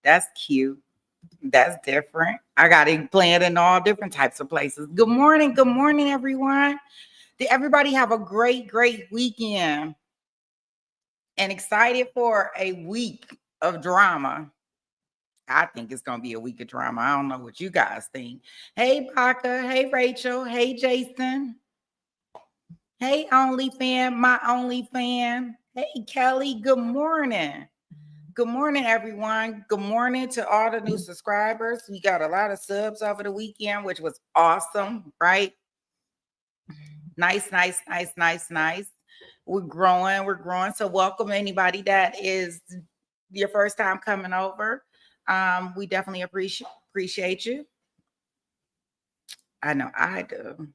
That's cute. That's different. I got it planned in all different types of places. Good morning, everyone. Did everybody have a great weekend? And excited for a week of drama? I think it's going to be a week of drama. I don't know what you guys think. Hey, Baka. Hey, Rachel. Hey, Jason. Hey, OnlyFan, my OnlyFan. Hey, Kelly. Good morning. Good morning, everyone. Good morning to all the new subscribers. We got a lot of subs over the weekend, which was awesome, right? Nice. We're growing. So welcome anybody that is your first time coming over. We definitely appreciate you. I know I do.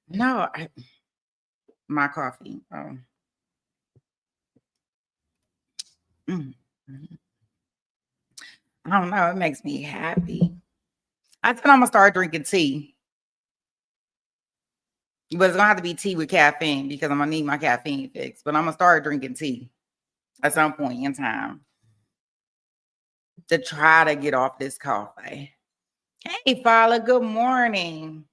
No, my coffee. I don't know. It makes me happy. I think I'm gonna start drinking tea. But it's gonna have to be tea with caffeine because I'm gonna need my caffeine fix. But I'm gonna start drinking tea at some point in time to try to get off this coffee. Hey, Fala, good morning.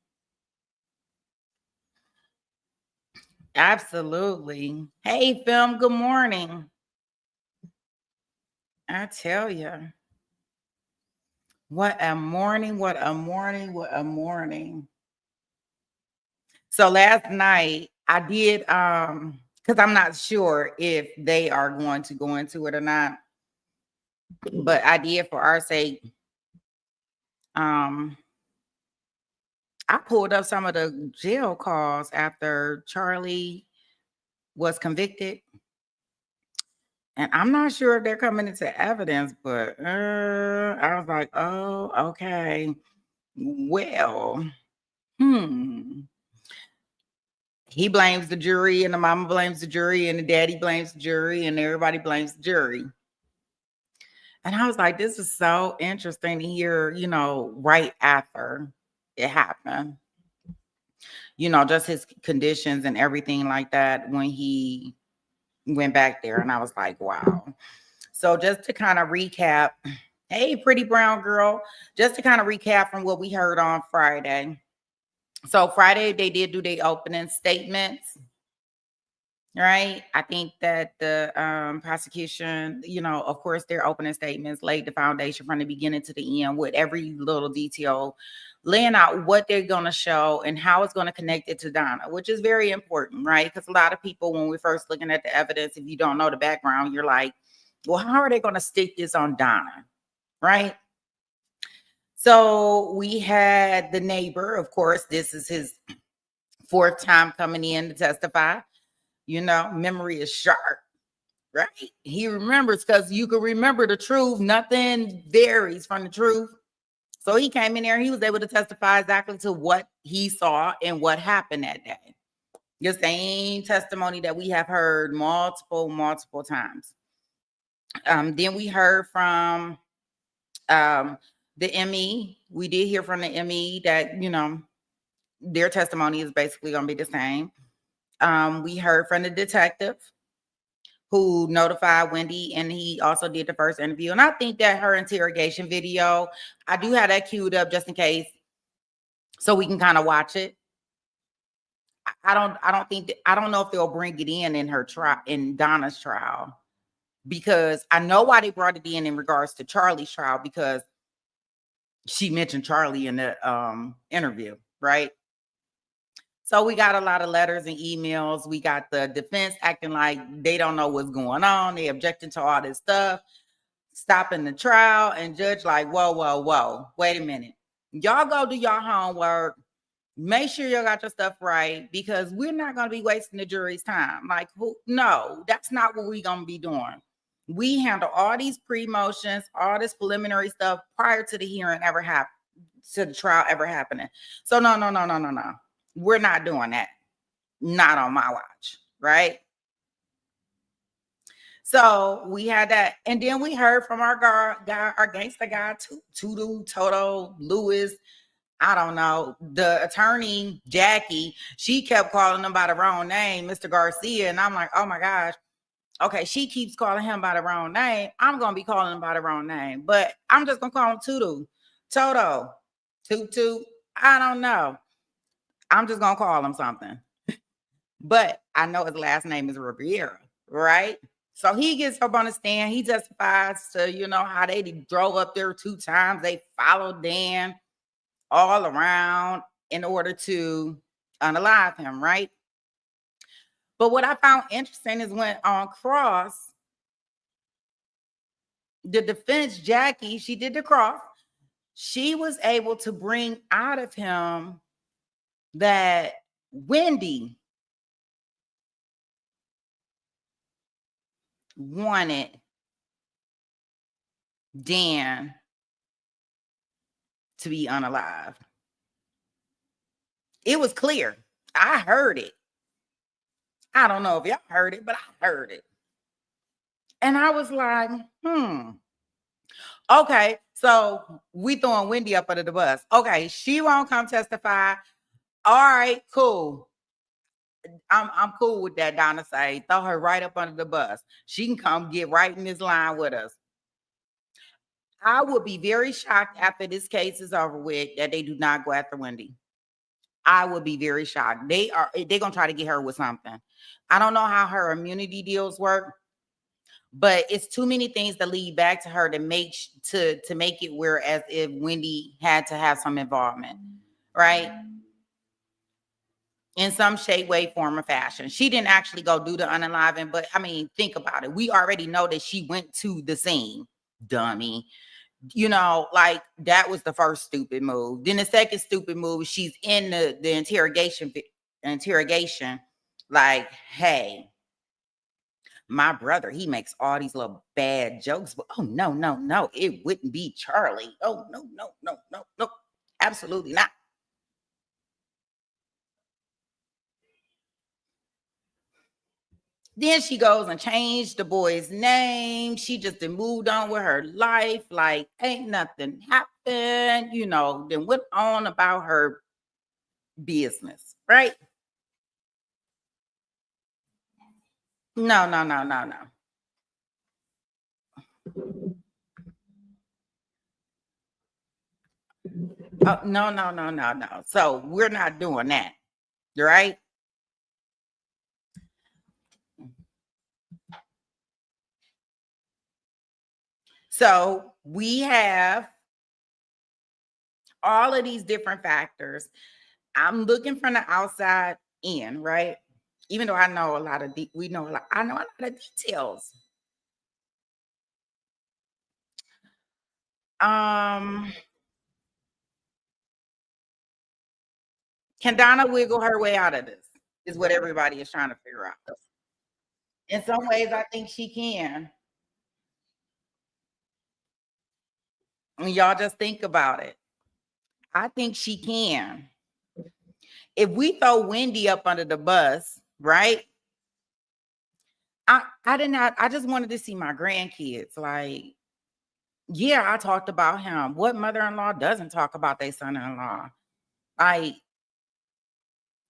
Absolutely. Hey, Film, good morning. I tell you. What a morning. So last night I did because I'm not sure if they are going to go into it or not. But I did for our sake. I pulled up some of the jail calls after Charlie was convicted. And I'm not sure if they're coming into evidence, but I was like, oh, okay. Well, he blames the jury, and the mama blames the jury, and the daddy blames the jury, and everybody blames the jury. And I was like, this is so interesting to hear, right after it happened. Just his conditions and everything like that when he went back there. And I was like, wow. So just to kind of recap, hey, pretty brown girl, just to kind of recap from what we heard on Friday. So Friday, they did do their opening statements, right? I think that the prosecution, of course, their opening statements laid the foundation from the beginning to the end with every little detail, laying out what they're going to show and how it's going to connect it to Donna, which is very important, right? Because a lot of people, when we're first looking at the evidence, if you don't know the background, you're like, well, how are they going to stick this on Donna, right? So we had the neighbor, of course, this is his fourth time coming in to testify. Memory is sharp, right? He remembers because you can remember the truth. Nothing varies from the truth. So he came in there, he was able to testify exactly to what he saw and what happened that day. The same testimony that we have heard multiple times. Then we heard from the ME. We did hear from the ME that, their testimony is basically going to be the same. We heard from the detective who notified Wendy, and he also did the first interview. And I think that her interrogation video, I do have that queued up just in case, so we can kind of watch it. I don't know if they'll bring it in her trial, in Donna's trial, because I know why they brought it in regards to Charlie's trial, because she mentioned Charlie in the interview, right? So we got a lot of letters and emails. We got the defense acting like they don't know what's going on. They objecting to all this stuff, stopping the trial, and judge like, whoa, wait a minute. Y'all go do your homework. Make sure you got your stuff right, because we're not going to be wasting the jury's time. Like, no, that's not what we're going to be doing. We handle all these pre-motions, all this preliminary stuff prior to the hearing ever happen, to the trial ever happening. So no. We're not doing that. Not on my watch, right? So we had that. And then we heard from our guy, our gangster guy, Tutu, Toto, Lewis. I don't know. The attorney, Jackie, she kept calling him by the wrong name, Mr. Garcia. And I'm like, oh my gosh. Okay, she keeps calling him by the wrong name. I'm gonna be calling him by the wrong name, but I'm just gonna call him Tutu, Toto, Tutu. I don't know. I'm just gonna call him something. But I know his last name is Riviera, right? So he gets up on the stand. He testifies to, how they drove up there 2 times. They followed Dan all around in order to unalive him, right? But what I found interesting is when on cross, the defense, Jackie, she did the cross. She was able to bring out of him that Wendy wanted Dan to be unalived. It was clear. I heard it. I don't know if y'all heard it, but I heard it. And I was like, okay, so we throwing Wendy up under the bus. Okay, she won't come testify. All right, cool. I'm cool with that, Donna say. Throw her right up under the bus. She can come get right in this line with us. I would be very shocked after this case is over with that they do not go after Wendy. I would be very shocked. They're gonna try to get her with something. I don't know how her immunity deals work, but it's too many things that lead back to her to make it where as if Wendy had to have some involvement, right? In some shape, way, form, or fashion. She didn't actually go do the unaliving, but I mean, think about it. We already know that she went to the scene, dummy. Like that was the first stupid move. Then the second stupid move, she's in the interrogation, like, hey, my brother, he makes all these little bad jokes, but oh no, it wouldn't be Charlie. Oh no, absolutely not. Then she goes and changed the boy's name. She just moved on with her life. Like, ain't nothing happened, then went on about her business, right? No. Oh, no. So we're not doing that, right? So we have all of these different factors. I'm looking from the outside in, right? Even though I know a lot of I know a lot of details. Can Donna wiggle her way out of this? Is what everybody is trying to figure out. In some ways, I think she can. I mean, y'all just think about it. I think she can. If we throw Wendy up under the bus, right? I just wanted to see my grandkids. Like, yeah, I talked about him. What mother-in-law doesn't talk about their son-in-law? Like,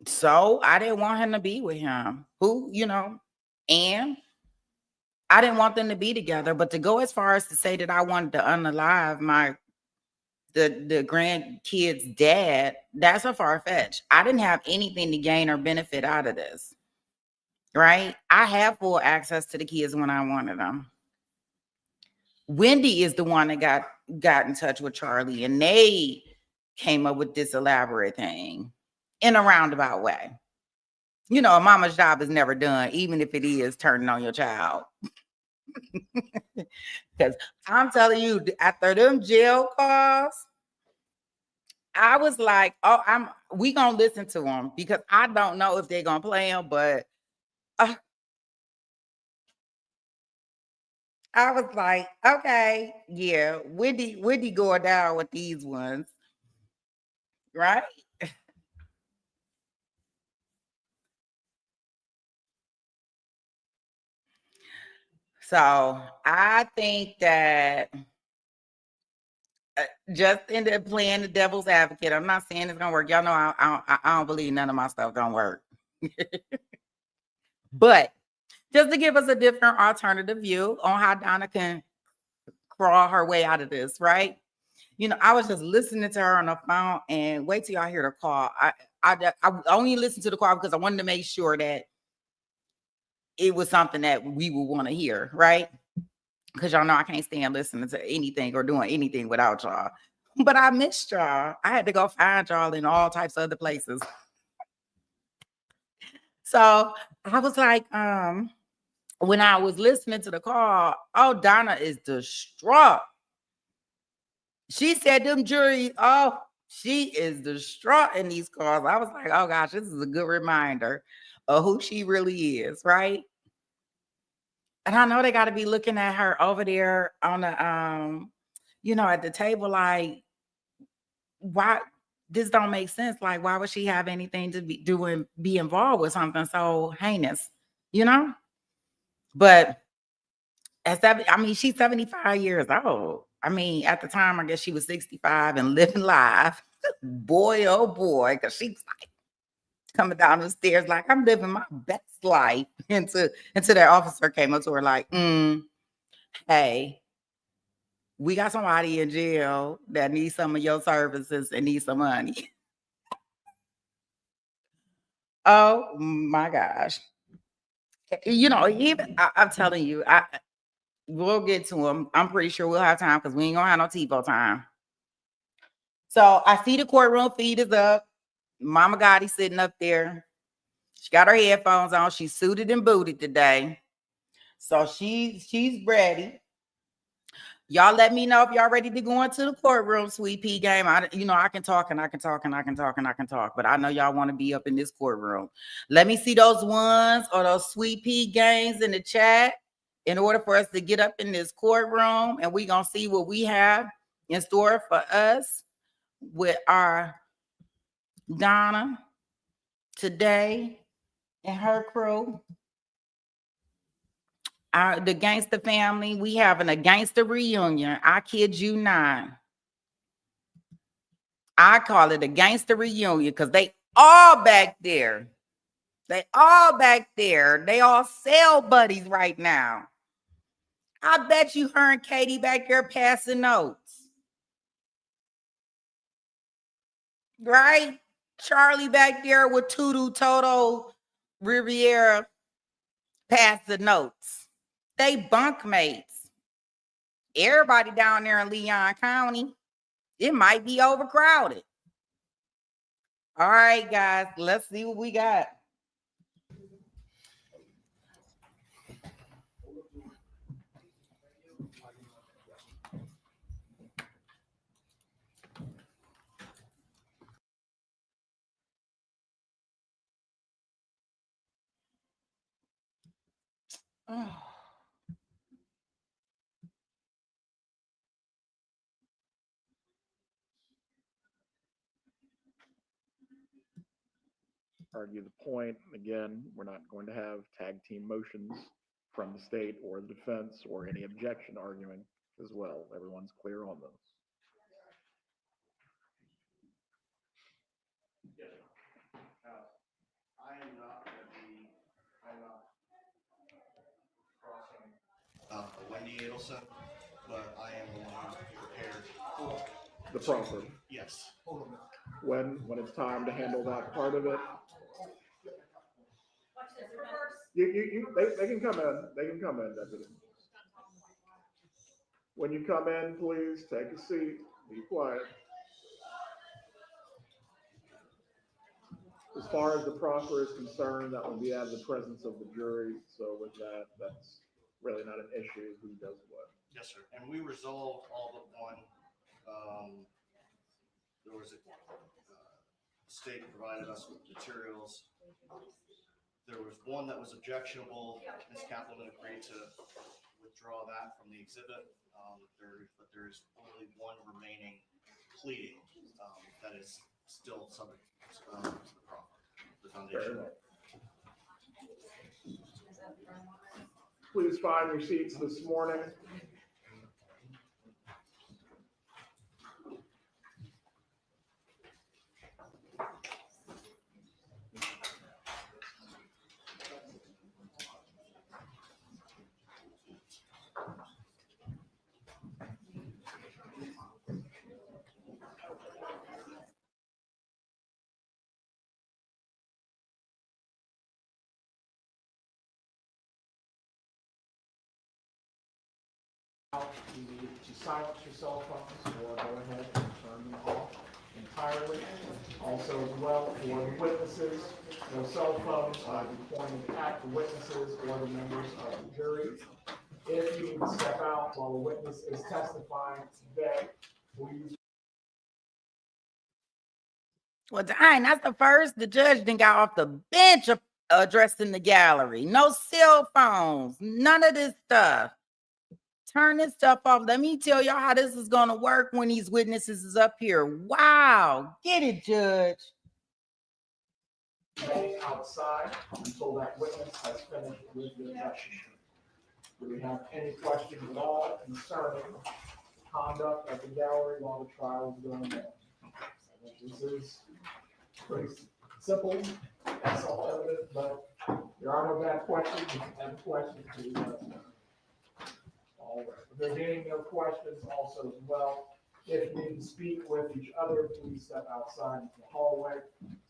so I didn't want him to be with him. Who, and I didn't want them to be together. But to go as far as to say that I wanted to unalive the grandkid's dad, that's a far fetch. I didn't have anything to gain or benefit out of this. Right? I have full access to the kids when I wanted them. Wendy is the one that got in touch with Charlie, and they came up with this elaborate thing in a roundabout way. A mama's job is never done, even if it is turning on your child. Because I'm telling you, after them jail calls, I was like, oh, we gonna listen to them because I don't know if they're gonna play them, but I was like, okay, yeah, Wendy going down with these ones, right? So I think that just in the playing the devil's advocate, I'm not saying it's gonna work. Y'all know I don't believe none of my stuff gonna work. But just to give us a different alternative view on how Donna can crawl her way out of this, right? You know, I was just listening to her on the phone, and wait till y'all hear the call. I only listened to the call because I wanted to make sure that it was something that we would want to hear, right? Because y'all know I can't stand listening to anything or doing anything without y'all. But I missed y'all. I had to go find y'all in all types of other places. So I was like, when I was listening to the call, oh, Donna is distraught. She said them juries, oh, she is distraught in these calls. I was like, oh gosh, this is a good reminder of who she really is, right? And I know they got to be looking at her over there on the at the table, like, why this don't make sense? Like, why would she have anything to be involved with something so heinous, you know? But she's 75 years old. I mean, at the time, I guess she was 65 and living life. Boy, oh boy, because she's like coming down the stairs like, I'm living my best life. Until that officer came up to her like, hey, we got somebody in jail that needs some of your services and needs some money. Oh my gosh. Even I'm telling you, we'll get to them. I'm pretty sure we'll have time because we ain't gonna have no TiVo time. So I see the courtroom feed is up. Mama Gotti sitting up there. She got her headphones on. She's suited and booted today. So she's ready. Y'all let me know if y'all ready to go into the courtroom, Sweet Pea game. I can talk and I can talk and I can talk and I can talk, but I know y'all want to be up in this courtroom. Let me see those ones or those Sweet Pea games in the chat in order for us to get up in this courtroom, and we gonna see what we have in store for us with our Donna today and her crew. The gangster family, we having a gangster reunion. I kid you not. I call it a gangster reunion because they all back there. They all back there. They all cell buddies right now. I bet you her and Katie back there passing notes. Right? Charlie back there with Tutu, Toto, Riviera passing notes. They bunk mates. Everybody down there in Leon County, it might be overcrowded. All right, guys, let's see what we got. Oh. Argue the point. Again, we're not going to have tag team motions from the state or the defense or any objection arguing as well. Everyone's clear on those. I am not crossing Wendi Adelson, but I am the one prepared for the Profer. Yes. When it's time to handle that part of it, they can come in. They can come in, Deputy. When you come in, please take a seat. Be quiet. As far as the Profer is concerned, that will be out of the presence of the jury. So with that, that's really not an issue. Who does what? Yes, sir. And we resolved all but one. There was a state provided us with materials. There was one that was objectionable. Ms. Kaplan agreed to withdraw that from the exhibit. But there's only one remaining pleading that is still subject to the foundation. Please find your seats this morning. You need to silence your cell phones or go ahead and turn them off entirely. Also as well for the witnesses, no cell phones are pointed at the witnesses or the members of the jury. If you need to step out while the witness is testifying today, please. Well, dang, that's the first. The judge then got off the bench addressing the gallery. No cell phones, none of this stuff. Turn this stuff off. Let me tell y'all how this is going to work when these witnesses is up here. Wow. Get it, Judge. Remain outside until that witness has finished with the objection. Do we have any questions at all concerning conduct at the gallery while the trial is going on? This is pretty simple, that's all evident, but there are no bad questions. If you have questions, please let us know. All right, if there being no questions also as well, if you need to speak with each other, please step outside into the hallway,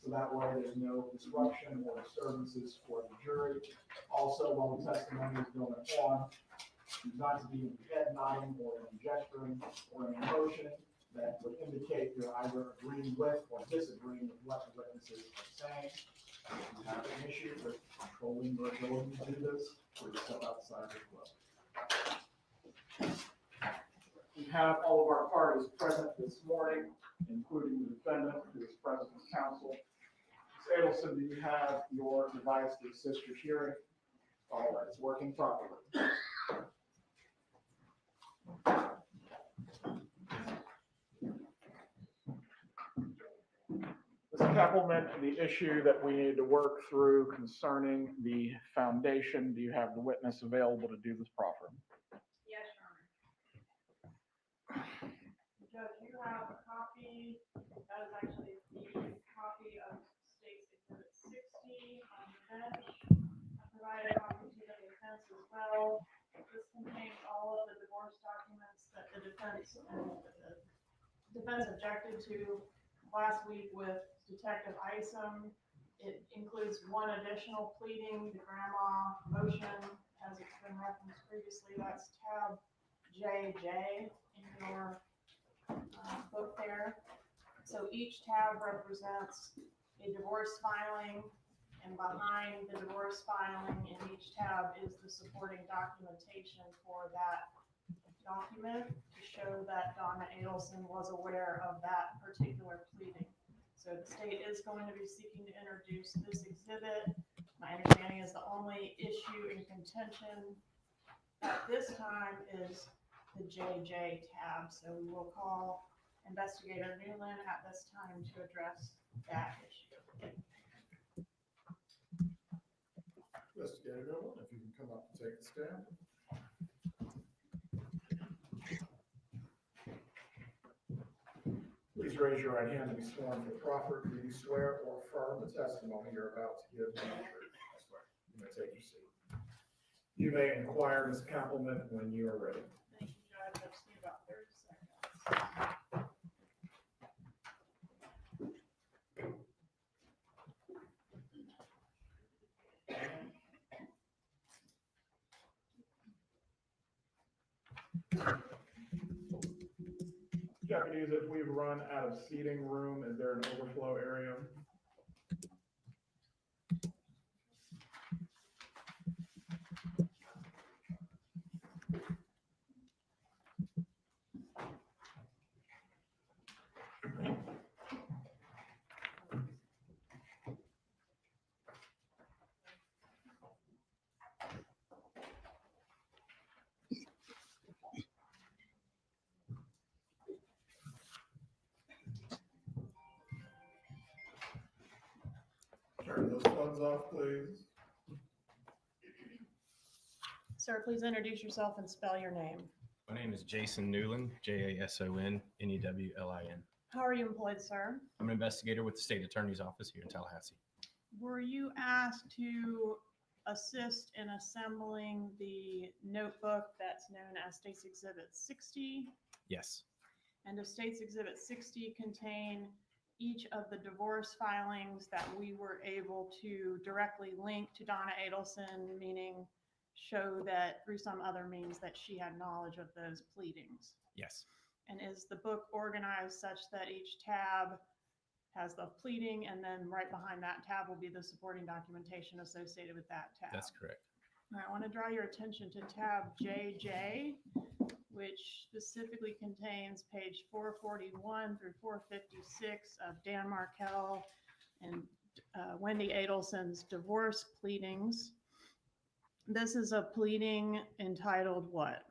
so that way there's no disruption or disturbances for the jury. Also, while the testimony is going on, not to be in head nodding or in gesturing or in motion that would indicate you're either agreeing with or disagreeing with what the witnesses are saying. If you have an issue with controlling your ability to do this, please step outside as well. We have all of our parties present this morning, including the defendant who is present as counsel. Ms. Adelson, do you have your device to assist your hearing? All right, it's working properly. Mr. Kappelman, the issue that we need to work through concerning the foundation, do you have the witness available to do this proper? Yes, Your Honor. Judge, you have a copy, that is actually the copy of State's Exhibit 60 on the bench. I provided a copy to the defense as well. This contains all of the divorce documents that the defense objected to last week with Detective Isom. It includes one additional pleading, the grandma motion, as it's been referenced previously. That's tab JJ in your book there. So each tab represents a divorce filing, and behind the divorce filing in each tab is the supporting documentation for that document to show that Donna Adelson was aware of that particular pleading. So the state is going to be seeking to introduce this exhibit. My understanding is the only issue in contention at this time is the JJ tab. So we will call Investigator Nulan at this time to address that issue. Investigator Nulan, if you can come up and take a stand. Please raise your right hand to be sworn for Profer. Do you swear or affirm the testimony you're about to give is the truth? I swear. You may take your seat. You may inquire, Ms. Kappelman, when you are ready. Thank you, Judge. I just need about 30 seconds. Deputies, if we've run out of seating room, is there an overflow area? Turn those phones off, please. Sir, please introduce yourself and spell your name. My name is Jason Nulan, JASON, How are you employed, sir? I'm an investigator with the State Attorney's Office here in Tallahassee. Were you asked to assist in assembling the notebook that's known as State's Exhibit 60? Yes, And does State's Exhibit 60 contain each of the divorce filings that we were able to directly link to Donna Adelson, meaning show that through some other means that she had knowledge of those pleadings? Yes, And is the book organized such that each tab has the pleading, and then right behind that tab will be the supporting documentation associated with that tab? that's correct. All right, I want to draw your attention to tab JJ, which specifically contains page 441 through 456 of Dan Markel and Wendy Adelson's divorce pleadings. This is a pleading entitled what?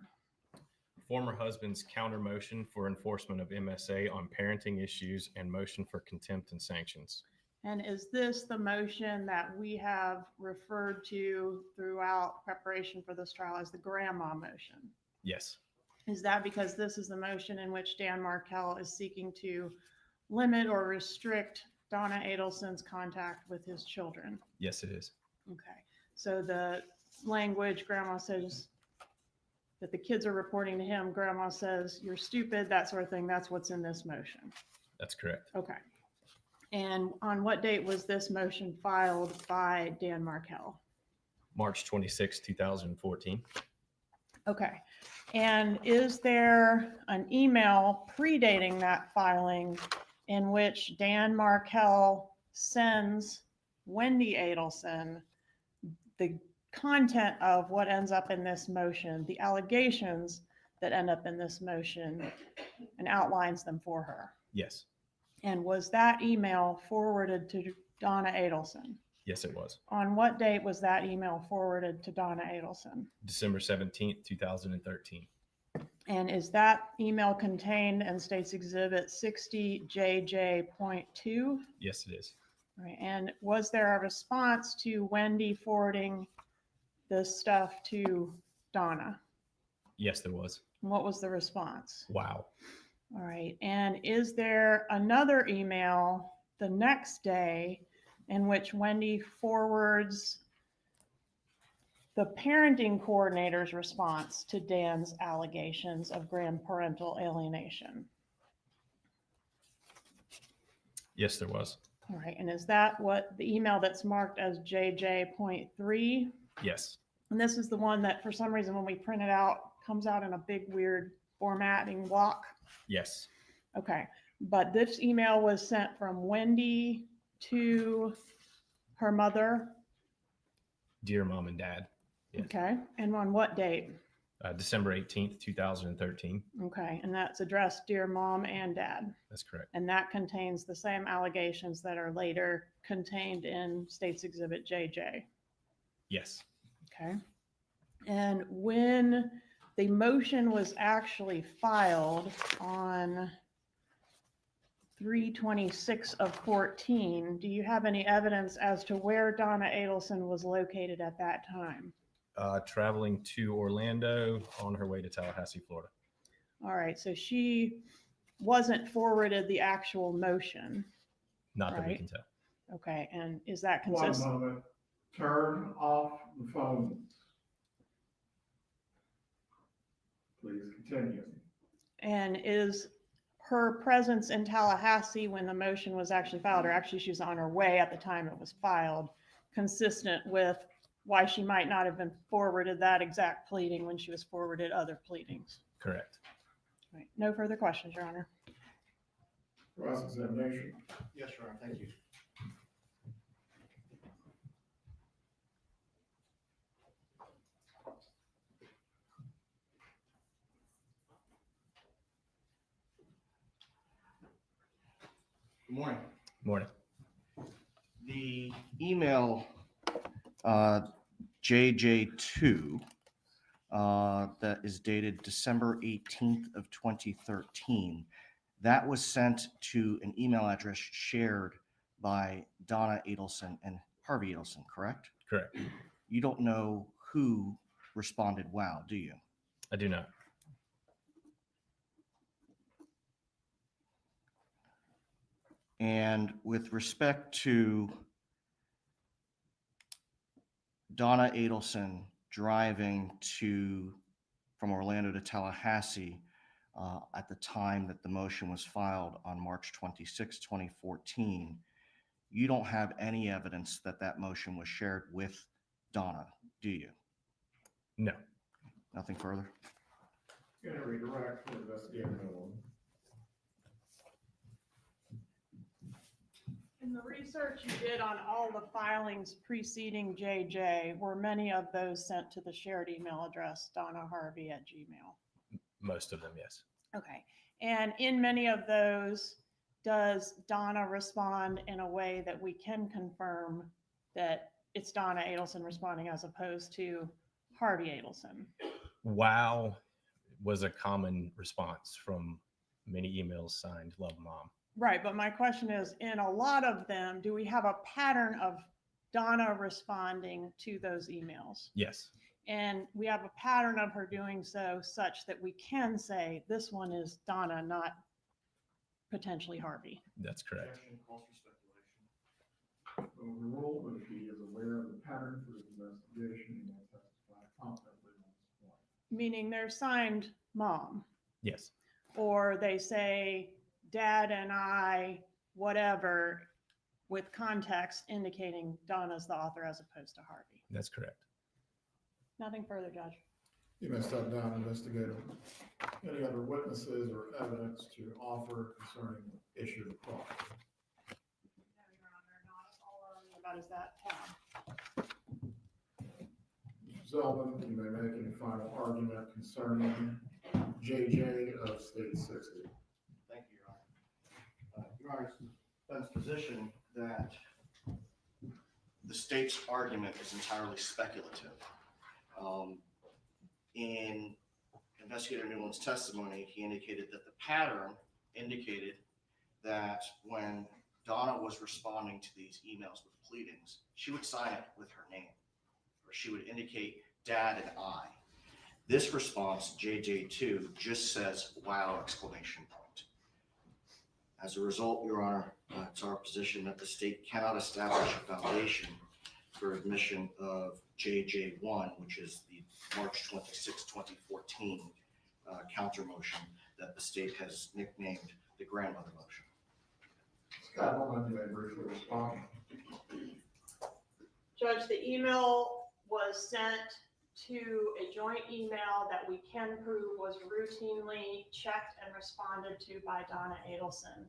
Former husband's counter motion for enforcement of MSA on parenting issues and motion for contempt and sanctions. And is this the motion that we have referred to throughout preparation for this trial as the grandma motion? Yes, Is that because this is the motion in which Dan Markel is seeking to limit or restrict Donna Adelson's contact with his children? yes, it is. Okay, so the language, grandma says that the kids are reporting to him, grandma says, you're stupid, that sort of thing, that's what's in this motion. That's correct. Okay. And on what date was this motion filed by Dan Markel? March 26, 2014. Okay. And is there an email predating that filing in which Dan Markel sends Wendy Adelson the content of what ends up in this motion, the allegations that end up in this motion, and outlines them for her? Yes, And was that email forwarded to Donna Adelson? yes, it was. On what date was that email forwarded to Donna Adelson? December 17th, 2013. And is that email contained in State's Exhibit 60JJ.2? Yes, it is. Right. And was there a response to Wendy forwarding this stuff to Donna? Yes, there was. And what was the response? Wow. All right. And is there another email the next day in which Wendy forwards the parenting coordinator's response to Dan's allegations of parental alienation? Yes, there was. All right. And is that what the email that's marked as JJ.3? Yes, And this is the one that for some reason when we print it out comes out in a big weird formatting block? yes, Okay. But this email was sent from Wendy to her mother. dear mom and dad. Yes. Okay. And on what date? December 18th, 2013. Okay. And that's addressed dear mom and dad. That's correct. And that contains the same allegations that are later contained in State's Exhibit JJ. Yes, Okay. And when the motion was actually filed on 3/26 of 14, do you have any evidence as to where Donna Adelson was located at that time? traveling to Orlando on her way to Tallahassee, Florida. All right, so she wasn't forwarded the actual motion. Not that we Right. can tell. Okay, and is that One consistent? moment. Turn off the phones. Please continue. And is her presence in Tallahassee when the motion was actually filed, or actually she was on her way at the time it was filed, consistent with why she might not have been forwarded that exact pleading when she was forwarded other pleadings? Correct. Right. No further questions, Your Honor. Cross-examination. Yes, Your Honor, thank you. Good morning. Morning. The email JJ2 that is dated December 18th of 2013, that was sent to an email address shared by Donna Adelson and Harvey Adelson, correct? Correct. You don't know who responded wow, do you? I do not. And with respect to Donna Adelson driving from Orlando to Tallahassee at the time that the motion was filed on March 26, 2014, you don't have any evidence that that motion was shared with Donna, do you? No. Nothing further? Gonna redirect for Investigator Nulan. In the research you did on all the filings preceding JJ, were many of those sent to the shared email address, donnaharvey@gmail.com? Most of them, yes. Okay. And in many of those, does Donna respond in a way that we can confirm that it's Donna Adelson responding as opposed to Harvey Adelson? Wow was a common response from many emails signed Love Mom. Right, but my question is, in a lot of them, do we have a pattern of Donna responding to those emails? Yes, And we have a pattern of her doing so such that we can say this one is Donna, not potentially Harvey. that's correct. Objection calls for speculation. Overruled, but if he is aware of the pattern for his investigation, he may testify confidently on this point. Meaning they're signed mom, Yes, or they say dad and I, whatever, with context indicating Donna's the author as opposed to Harvey. that's correct. Nothing further, Judge. You may step down, investigator. Any other witnesses or evidence to offer concerning the issue of fraud? No, Your Honor, not all I'm about is that tab. Mr. Zeldin, you may make any final argument concerning JJ of State 60. Thank you, Your Honor. Your Honor, it's the defense position that the state's argument is entirely speculative. In Investigator Nulan's testimony, he indicated that the pattern indicated that when Donna was responding to these emails with pleadings, she would sign it with her name, or she would indicate dad and I. This response, JJ2, just says wow, exclamation point. As a result, Your Honor, it's our position that the state cannot establish a foundation for admission of JJ1, which is the March 26, 2014 counter motion that the state has nicknamed the grandmother motion. Scott Holman, you may briefly respond. Judge, the email was sent to a joint email that we can prove was routinely checked and responded to by Donna Adelson.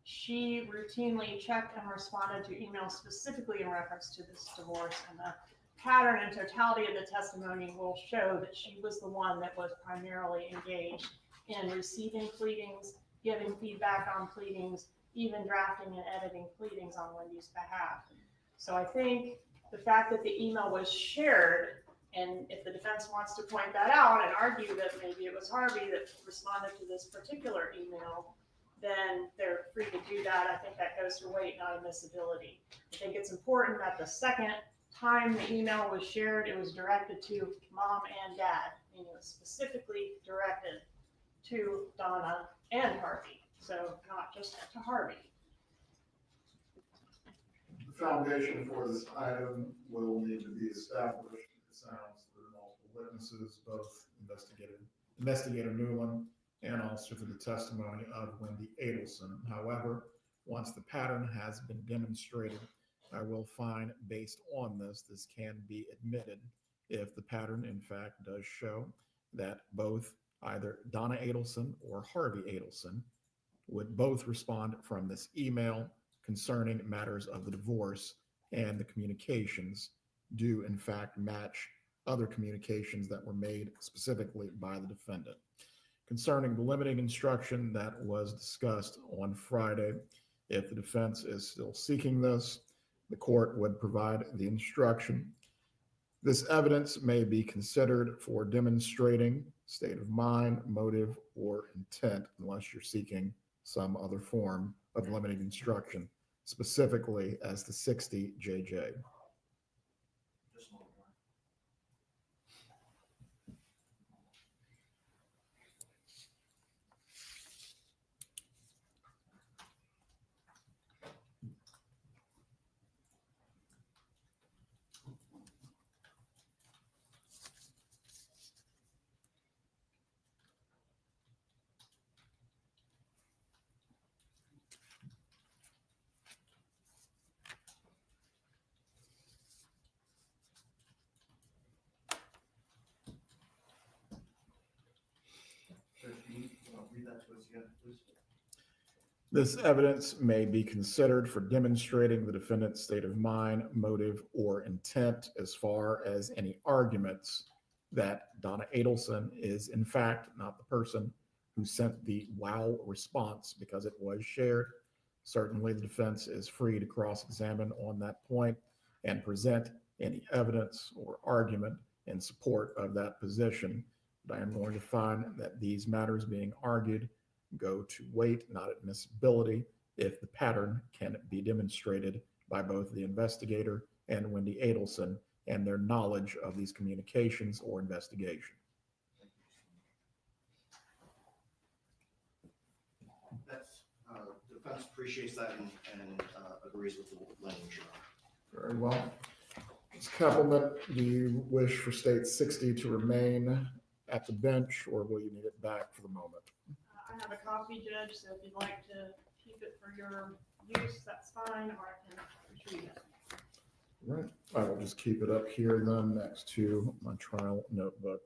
She routinely checked and responded to emails specifically in reference to this divorce, and the pattern and totality of the testimony will show that she was the one that was primarily engaged in receiving pleadings, giving feedback on pleadings, even drafting and editing pleadings on Wendy's behalf. So I think the fact that the email was shared, and if the defense wants to point that out and argue that maybe it was Harvey that responded to this particular email, then they're free to do that. I think that goes to weight, not admissibility. I think it's important that the second time the email was shared, it was directed to mom and dad, and it was specifically directed to Donna and Harvey, so not just to Harvey. The foundation for this item will need to be established. It sounds there are multiple witnesses, both Investigator Nulan and also for the testimony of Wendy Adelson. However, once the pattern has been demonstrated, I will find based on this can be admitted if the pattern in fact does show that both either Donna Adelson or Harvey Adelson would both respond from this email concerning matters of the divorce, and the communications do in fact match other communications that were made specifically by the defendant. Concerning the limiting instruction that was discussed on Friday, if the defense is still seeking this, the court would provide the instruction. This evidence may be considered for demonstrating state of mind, motive, or intent, unless you're seeking some other form of limiting instruction, specifically as the 60 JJ. Just a moment, Your Honor. This evidence may be considered for demonstrating the defendant's state of mind, motive, or intent as far as any arguments that Donna Adelson is in fact not the person who sent the wow response because it was shared. Certainly the defense is free to cross-examine on that point and present any evidence or argument in support of that position. But I am going to find that these matters being argued go to weight, not admissibility, if the pattern can be demonstrated by both the investigator and Wendi Adelson and their knowledge of these communications or investigation. That's, defense appreciates that and agrees with the language. Very well. Ms. Kappelman, do you wish for State 60 to remain at the bench, or will you need it back for the moment? I have a copy, Judge, so if you'd like to keep it for your use, that's fine, or I can retrieve it. Right. I will just keep it up here then next to my trial notebook.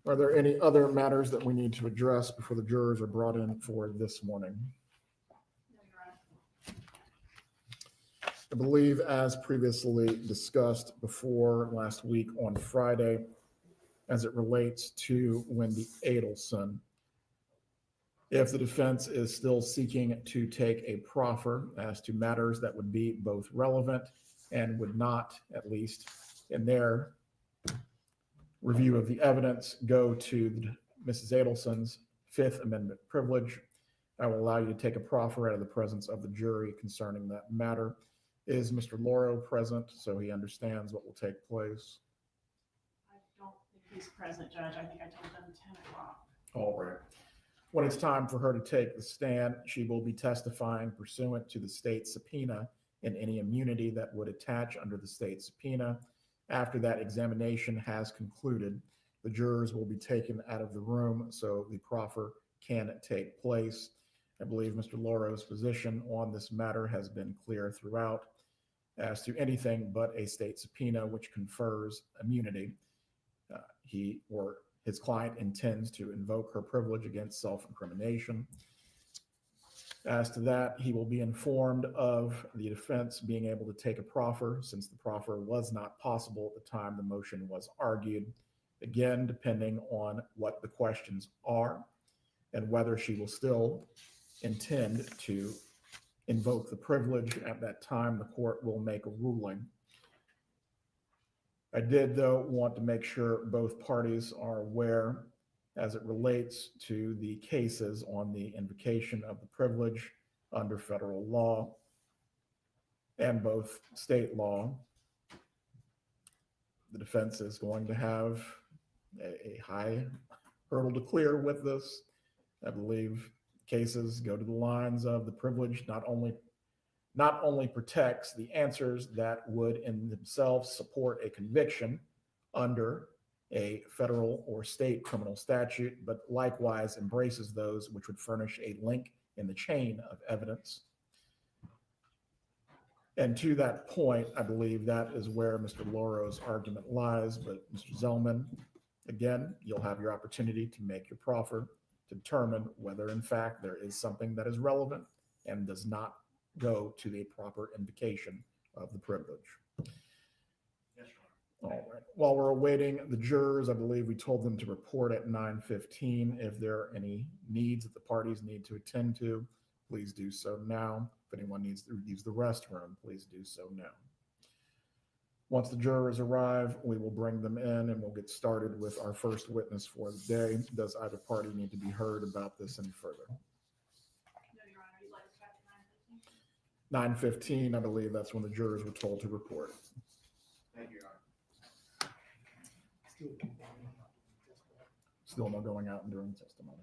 Are there any other matters that we need to address before the jurors are brought in for this morning? No, Your Honor. I believe, as previously discussed before last week on Friday, as it relates to Wendi Adelson, if the defense is still seeking to take a proffer as to matters that would be both relevant and would not, at least in their review of the evidence, go to Mrs. Adelson's Fifth Amendment privilege, I will allow you to take a proffer out of the presence of the jury concerning that matter. Is Mr. Loro present so he understands what will take place? I don't think he's present, Judge. I think I told them 10 o'clock. All right. When it's time for her to take the stand, she will be testifying pursuant to the state subpoena and any immunity that would attach under the state subpoena. After that examination has concluded, the jurors will be taken out of the room so the proffer can take place. I believe Mr. Loro's position on this matter has been clear throughout as to anything but a state subpoena which confers immunity. He or his client intends to invoke her privilege against self-incrimination. As to that, he will be informed of the defense being able to take a proffer, since the proffer was not possible at the time the motion was argued. Again, depending on what the questions are and whether she will still intend to invoke the privilege at that time, the court will make a ruling. I did, though, want to make sure both parties are aware as it relates to the cases on the invocation of the privilege under federal law and both state law. The defense is going to have a high hurdle to clear with this. I believe cases go to the lines of the privilege not only protects the answers that would in themselves support a conviction under a federal or state criminal statute, but likewise embraces those which would furnish a link in the chain of evidence. And to that point, I believe that is where Mr. Loro's argument lies. But Mr. Zellman, again, you'll have your opportunity to make your proffer to determine whether in fact there is something that is relevant and does not go to the proper invocation of the privilege. Yes, Your Honor. All right. While we're awaiting the jurors, I believe we told them to report at 9:15. If there are any needs that the parties need to attend to, please do so now. If anyone needs to use the restroom, please do so now. Once the jurors arrive, we will bring them in and we'll get started with our first witness for the day. Does either party need to be heard about this any further? No, Your Honor. You'd like to start at 9:15? 9:15, I believe that's when the jurors were told to report. Thank you, Your Honor. Still no going out and doing testimony.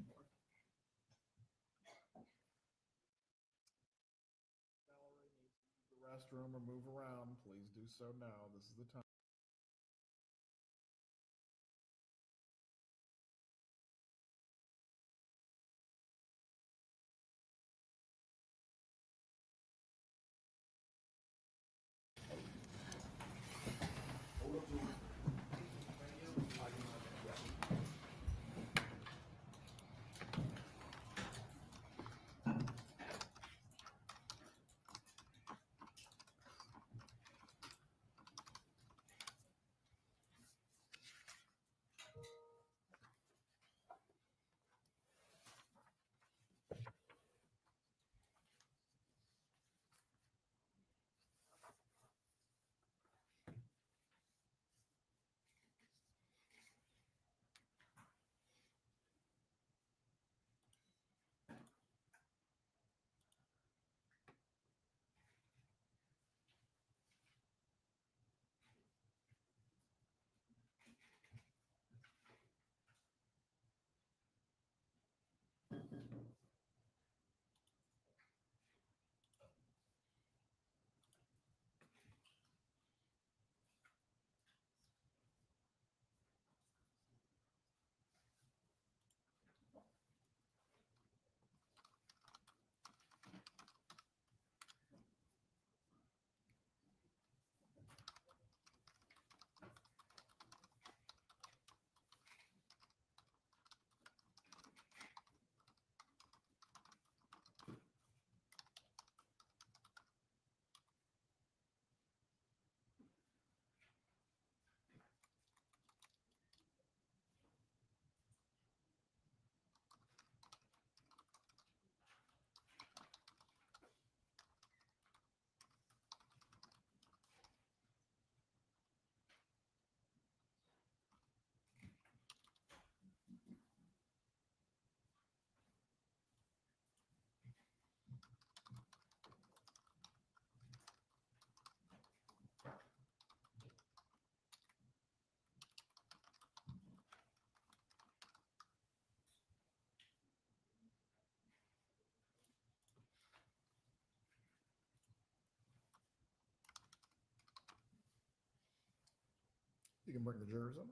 The restroom or move around, please do so now. This is the time. You can bring the jurors in.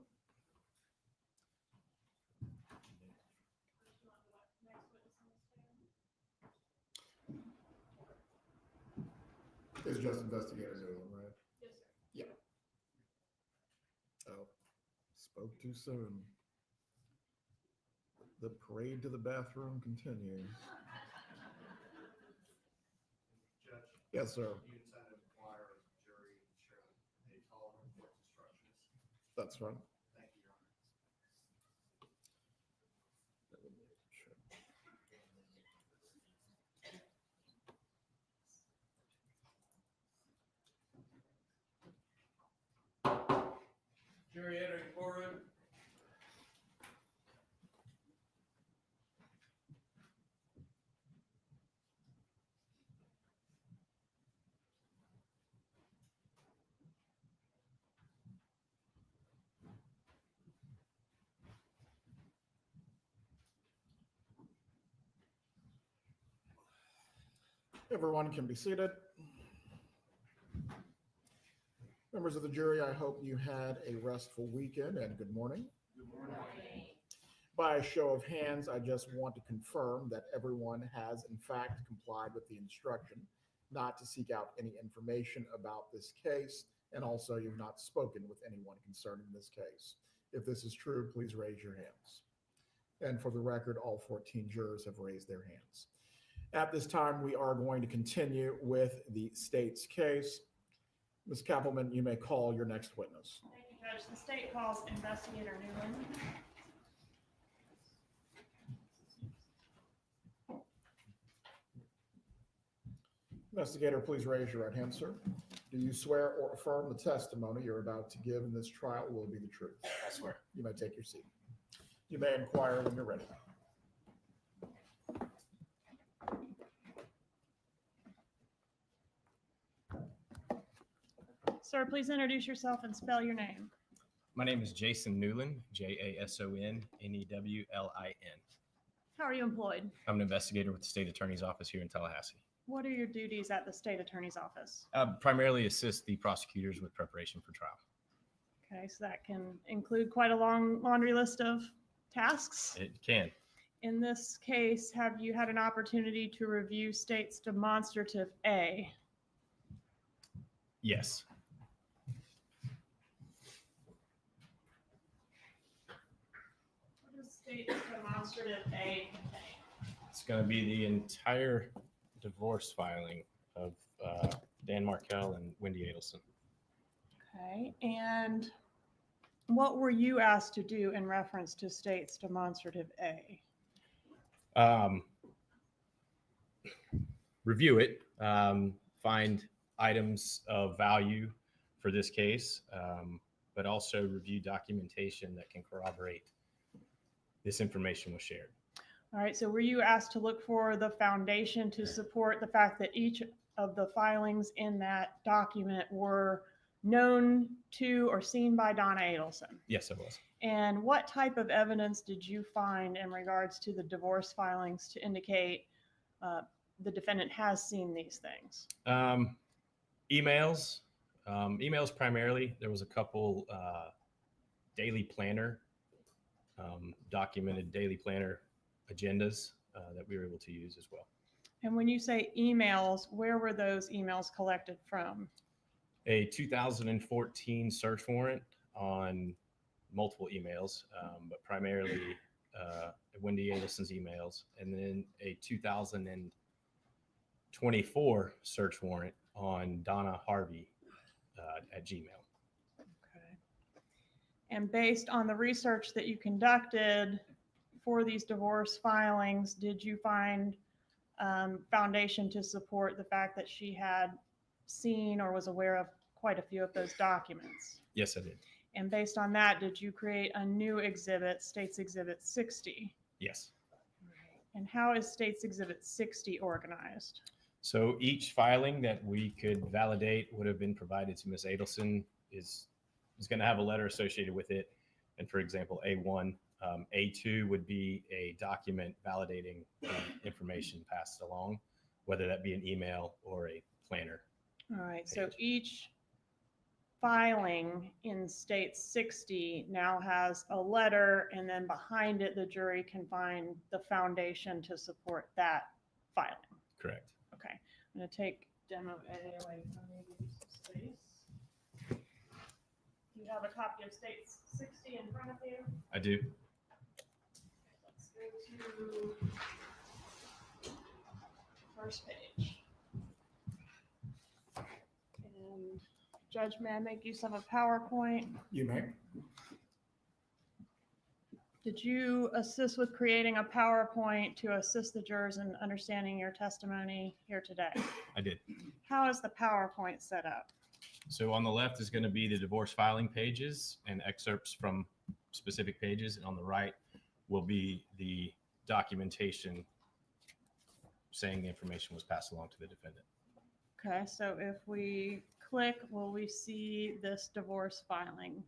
It's just Investigator Nulan, right? Yes, sir. Yeah. Oh, spoke too soon. The parade to the bathroom continues. Judge, Yes, sir. you intend to require a jury to share a tolerant court instructions. That's right. Thank you, Your Honor. Jury entering courtroom. Everyone can be seated. Members of the jury, I hope you had a restful weekend and good morning. Good morning. By a show of hands, I just want to confirm that everyone has in fact complied with the instruction not to seek out any information about this case, and also you've not spoken with anyone concerning this case. If this is true, please raise your hands. And for the record, all 14 jurors have raised their hands. At this time, we are going to continue with the state's case. Ms. Kappelman, you may call your next witness. Thank you, Judge. The state calls Investigator Nulan. Investigator, please raise your right hand, sir. Do you swear or affirm the testimony you're about to give in this trial will be the truth? I swear. You may take your seat. You may inquire when you're ready. Sir, please introduce yourself and spell your name. My name is Jason Nulan, JASONNEWLIN. How are you employed? I'm an investigator with the state attorney's office here in Tallahassee. What are your duties at the state attorney's office? Primarily assist the prosecutors with preparation for trial. Okay, so that can include quite a long laundry list of tasks. It can. In this case, have you had an opportunity to review state's demonstrative A? Yes. What does state's demonstrative A contain? It's going to be the entire divorce filing of Dan Markel and Wendi Adelson. Okay, and what were you asked to do in reference to state's demonstrative A? Review it, find items of value for this case, but also review documentation that can corroborate this information was shared. All right, so were you asked to look for the foundation to support the fact that each of the filings in that document were known to or seen by Donna Adelson? Yes, it was. And what type of evidence did you find in regards to the divorce filings to indicate the defendant has seen these things? Emails primarily. There was a couple daily planner, documented daily planner agendas that we were able to use as well. And when you say emails, where were those emails collected from? A 2014 search warrant on multiple emails, but primarily Wendy Adelson's emails, and then a 2024 search warrant on Donna Harvey at Gmail. Okay. And based on the research that you conducted for these divorce filings, did you find foundation to support the fact that she had seen or was aware of quite a few of those documents? Yes, I did. And based on that, did you create a new exhibit, State's Exhibit 60? Yes. And how is State's Exhibit 60 organized? So each filing that we could validate would have been provided to Ms. Adelson is going to have a letter associated with it. And for example, A1, A2 would be a document validating the information passed along, whether that be an email or a planner. All right, so Page. each filing in state 60 now has a letter, and then behind it, the jury can find the foundation to support that filing. Correct. Okay, I'm gonna take demo A away from you, give you some space. You have a copy of state 60 in front of you? I do. Let's go to first page. And Judge, may I make use of a PowerPoint? You may. Did you assist with creating a PowerPoint to assist the jurors in understanding your testimony here today? I did. How is the PowerPoint set up? So on the left is going to be the divorce filing pages and excerpts from specific pages. And on the right will be the documentation saying the information was passed along to the defendant. Okay, so if we click, will we see this divorce filing?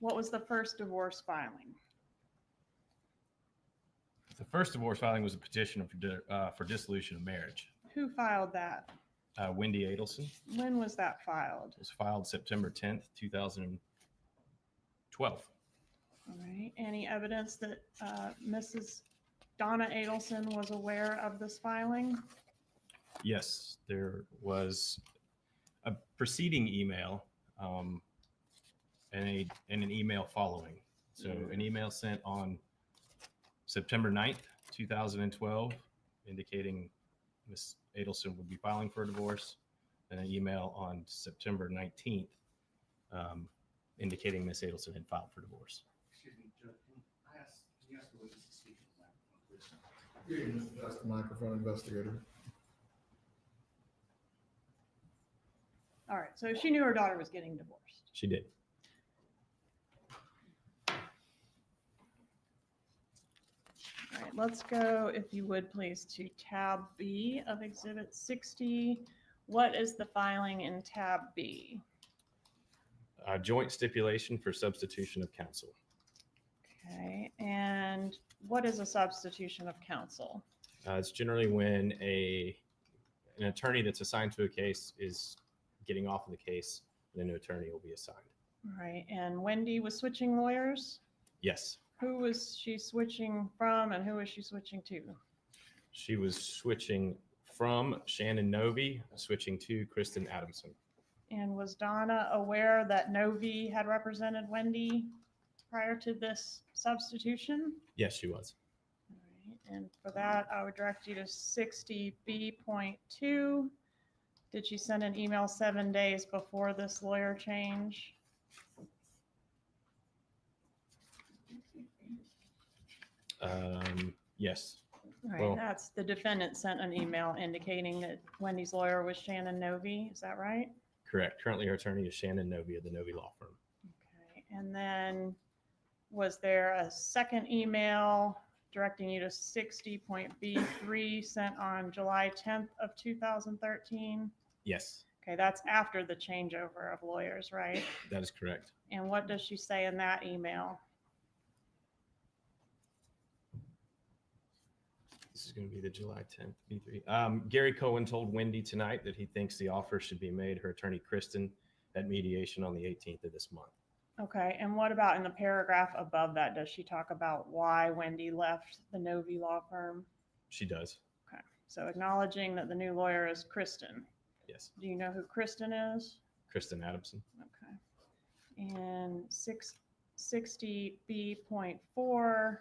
What was the first divorce filing? The first divorce filing was a petition for dissolution of marriage. Who filed that? Wendy Adelson. When was that filed? It was filed September 10th, 2012. All right, any evidence that Mrs. Donna Adelson was aware of this filing? Yes, there was a preceding email and an email following. So an email sent on September 9th, 2012, indicating Ms. Adelson would be filing for a divorce, and an email on September 19th indicating Ms. Adelson had filed for divorce. Excuse me, Judge, can you ask the witness to speak to the microphone, please? You can just adjust the microphone, investigator. All right, so she knew her daughter was getting divorced. She did. All right, let's go, if you would please, to tab B of Exhibit 60. What is the filing in tab B? Joint stipulation for substitution of counsel. Okay, and what is a substitution of counsel? It's generally when an attorney that's assigned to a case is getting off of the case, and a new attorney will be assigned. All right, and Wendy was switching lawyers? Yes, Who was she switching from and who was she switching to? she was switching from Shannon Novi, switching to Kristen Adamson. And was Donna aware that Novi had represented Wendy prior to this substitution? Yes, she was. All right, and for that, I would direct you to 60B.2. Did she send an email 7 days before this lawyer change? Yes, All right, Well- that's the defendant sent an email indicating that Wendy's lawyer was Shannon Novi. Is that right? correct. Currently, her attorney is Shannon Novi of the Novi Law Firm. Okay, and then was there a second email directing you to 60.B3 sent on July 10th of 2013? Yes, Okay, that's after the changeover of lawyers, right? that is correct. And what does she say in that email? This is going to be the July 10th B3. Gary Cohen told Wendy tonight that he thinks the offer should be made her attorney Kristen at mediation on the 18th of this month. Okay, and what about in the paragraph above that? Does she talk about why Wendy left the Novi law firm? She does. Okay, so acknowledging that the new lawyer is Kristen. Yes, Do you know who Kristen is? Kristen Adamson. Okay. And 60B.4,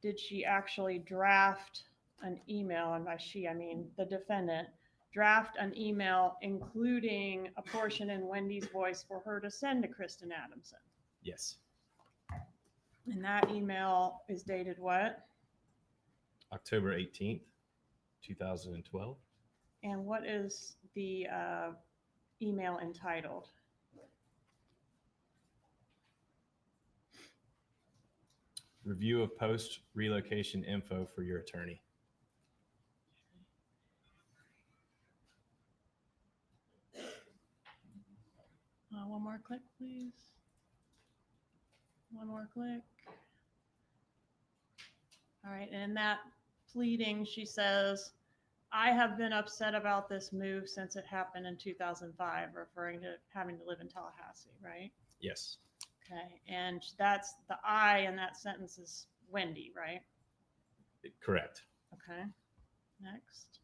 did she actually draft an email? And by she, I mean the defendant, draft an email including a portion in Wendy's voice for her to send to Kristen Adamson? Yes, And that email is dated what? October 18th, 2012. And what is the email entitled? Review of post relocation info for your attorney. One more click, please. One more click. All right, and in that pleading, she says, I have been upset about this move since it happened in 2005, referring to having to live in Tallahassee, right? Yes. Okay, and that's the I in that sentence is Wendy, right? Correct. Okay, next.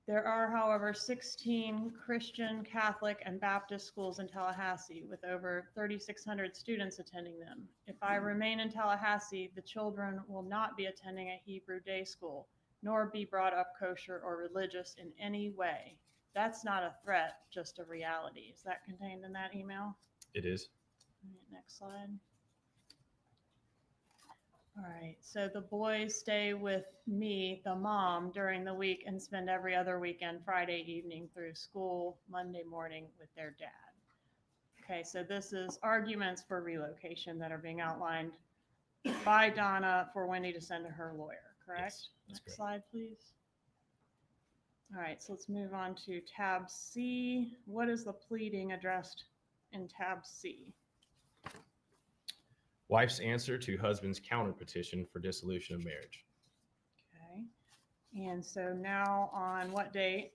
There are, however, 16 Christian, Catholic, and Baptist schools in Tallahassee with over 3,600 students attending them. If I remain in Tallahassee, the children will not be attending a Hebrew day school, nor be brought up kosher or religious in any way. That's not a threat, just a reality. Is that contained in that email? It is. All right, next slide. All right, so the boys stay with me, the mom, during the week and spend every other weekend, Friday evening through school, Monday morning with their dad. Okay, so this is arguments for relocation that are being outlined by Donna for Wendy to send to her lawyer, correct? Yes, that's Next correct. slide, please. All right, so let's move on to tab C. What is the pleading addressed in tab C? Wife's answer to husband's counter petition for dissolution of marriage. Okay, and so now on what date?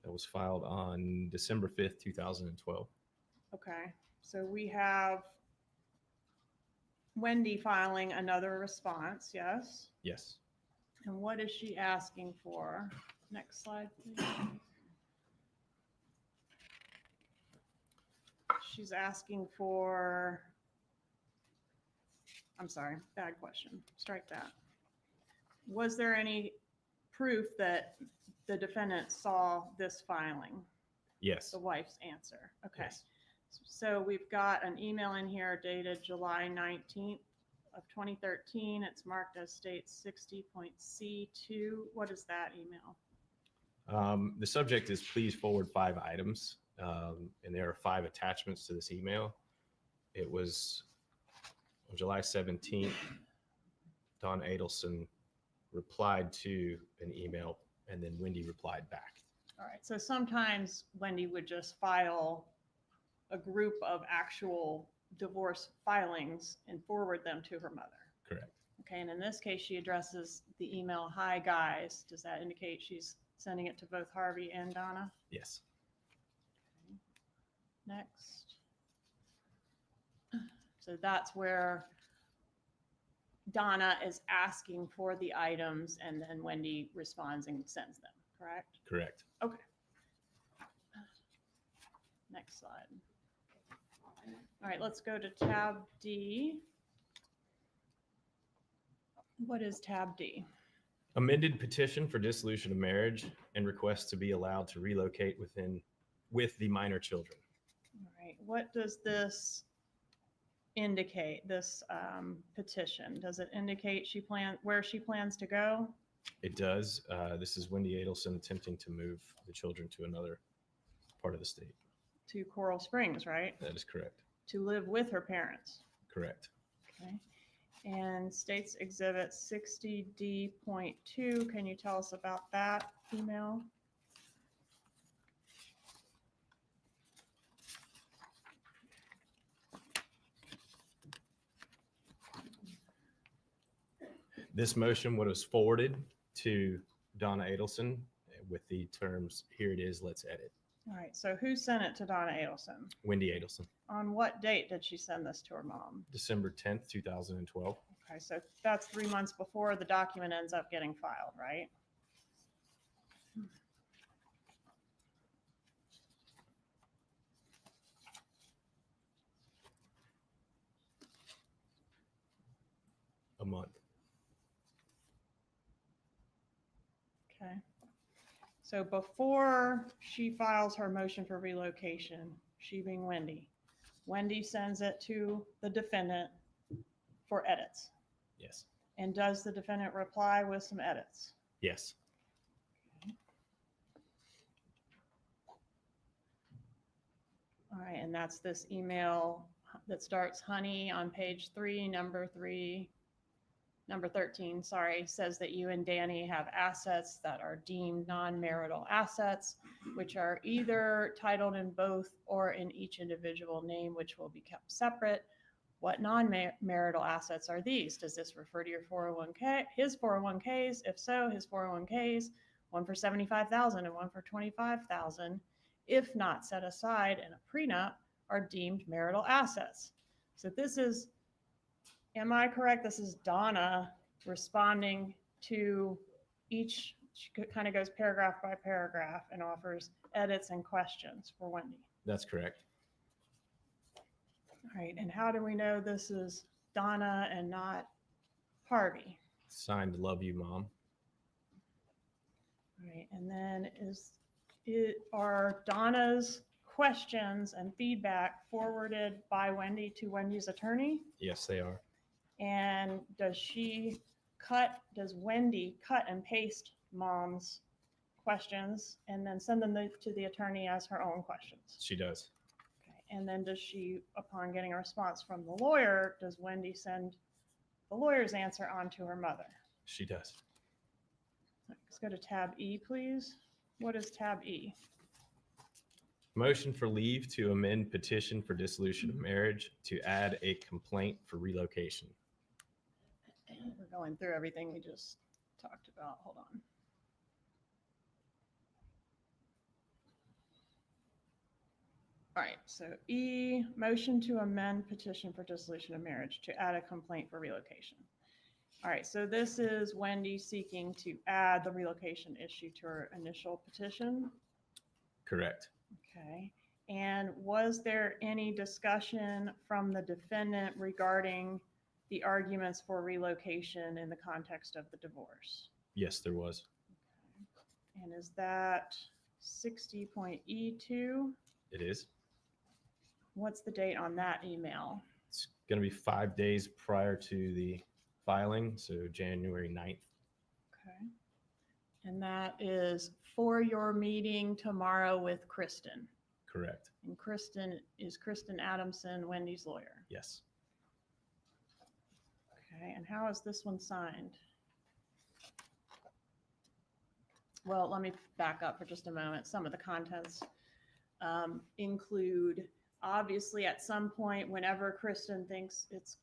That was filed on December 5th, 2012. Okay, so we have Wendy filing another response, yes? Yes. And what is she asking for? Next slide, please. She's asking for, I'm sorry, bad question. Strike that. Was there any proof that the defendant saw this filing? Yes. The wife's answer. Okay. Yes. So we've got an email in here dated July 19th of 2013. It's marked as state 60.C2. What is that email? The subject is please forward 5 items, and there are 5 attachments to this email. It was on July 17th, Donna Adelson replied to an email, and then Wendy replied back. All right, so sometimes Wendy would just file a group of actual divorce filings and forward them to her mother. Correct. Okay, and in this case, she addresses the email, "Hi guys." Does that indicate she's sending it to both Harvey and Donna? Yes. Okay. Next. So that's where Donna is asking for the items and then Wendy responds and sends them, correct? Correct. Okay. Next slide. All right, let's go to tab D. What is tab D? Amended petition for dissolution of marriage and request to be allowed to relocate with the minor children. All right, what does this indicate, this petition? Does it indicate where she plans to go? It does. This is Wendy Adelson attempting to move the children to another part of the state. To Coral Springs, right? That is correct. To live with her parents. Correct. Okay. And States Exhibit 60D.2. Can you tell us about that email? This motion was forwarded to Donna Adelson with the terms, here it is, let's edit. All right, so who sent it to Donna Adelson? Wendy Adelson, On what date did she send this to her mom? December 10th, 2012. Okay, so that's 3 months before the document ends up getting filed, right? A month. Okay. So before she files her motion for relocation, she being Wendy, Wendy sends it to the defendant for edits. Yes. And does the defendant reply with some edits? Yes. All right, and that's this email that starts, honey, on page 3, number 13, sorry, says that you and Danny have assets that are deemed non-marital assets, which are either titled in both or in each individual name, which will be kept separate, What non-marital assets are these? Does this refer to your 401k, his 401ks? If so, his 401ks, one for 75,000 and one for 25,000, if not set aside in a prenup, are deemed marital assets. So this is, am I correct? This is Donna responding to each, she kind of goes paragraph by paragraph and offers edits and questions for Wendy. That's correct. All right, and how do we know this is Donna and not Harvey? Signed, love you, Mom. All right, and then are Donna's questions and feedback forwarded by Wendy to Wendy's attorney? Yes, they are. And does Wendy cut and paste Mom's questions and then send them to the attorney as her own questions? She does. Okay. And then does she, upon getting a response from the lawyer, does Wendy send the lawyer's answer on to her mother? She does. Let's go to tab E, please. What is tab E? Motion for leave to amend petition for dissolution of marriage to add a complaint for relocation. We're going through everything we just talked about. Hold on. All right, so E, motion to amend petition for dissolution of marriage to add a complaint for relocation. All right, so this is Wendy seeking to add the relocation issue to her initial petition. Correct. Okay, and was there any discussion from the defendant regarding the arguments for relocation in the context of the divorce? Yes, there was. Okay. And is that 60.E2? It is. What's the date on that email? It's going to be 5 days prior to the filing, so January 9th. Okay. And that is for your meeting tomorrow with Kristen. Correct. And Kristen is Kristen Adelson, Wendy's lawyer. Yes. Okay, and how is this one signed? Well, let me back up for just a moment. Some of the contents include, obviously, at some point, whenever Kristen thinks it's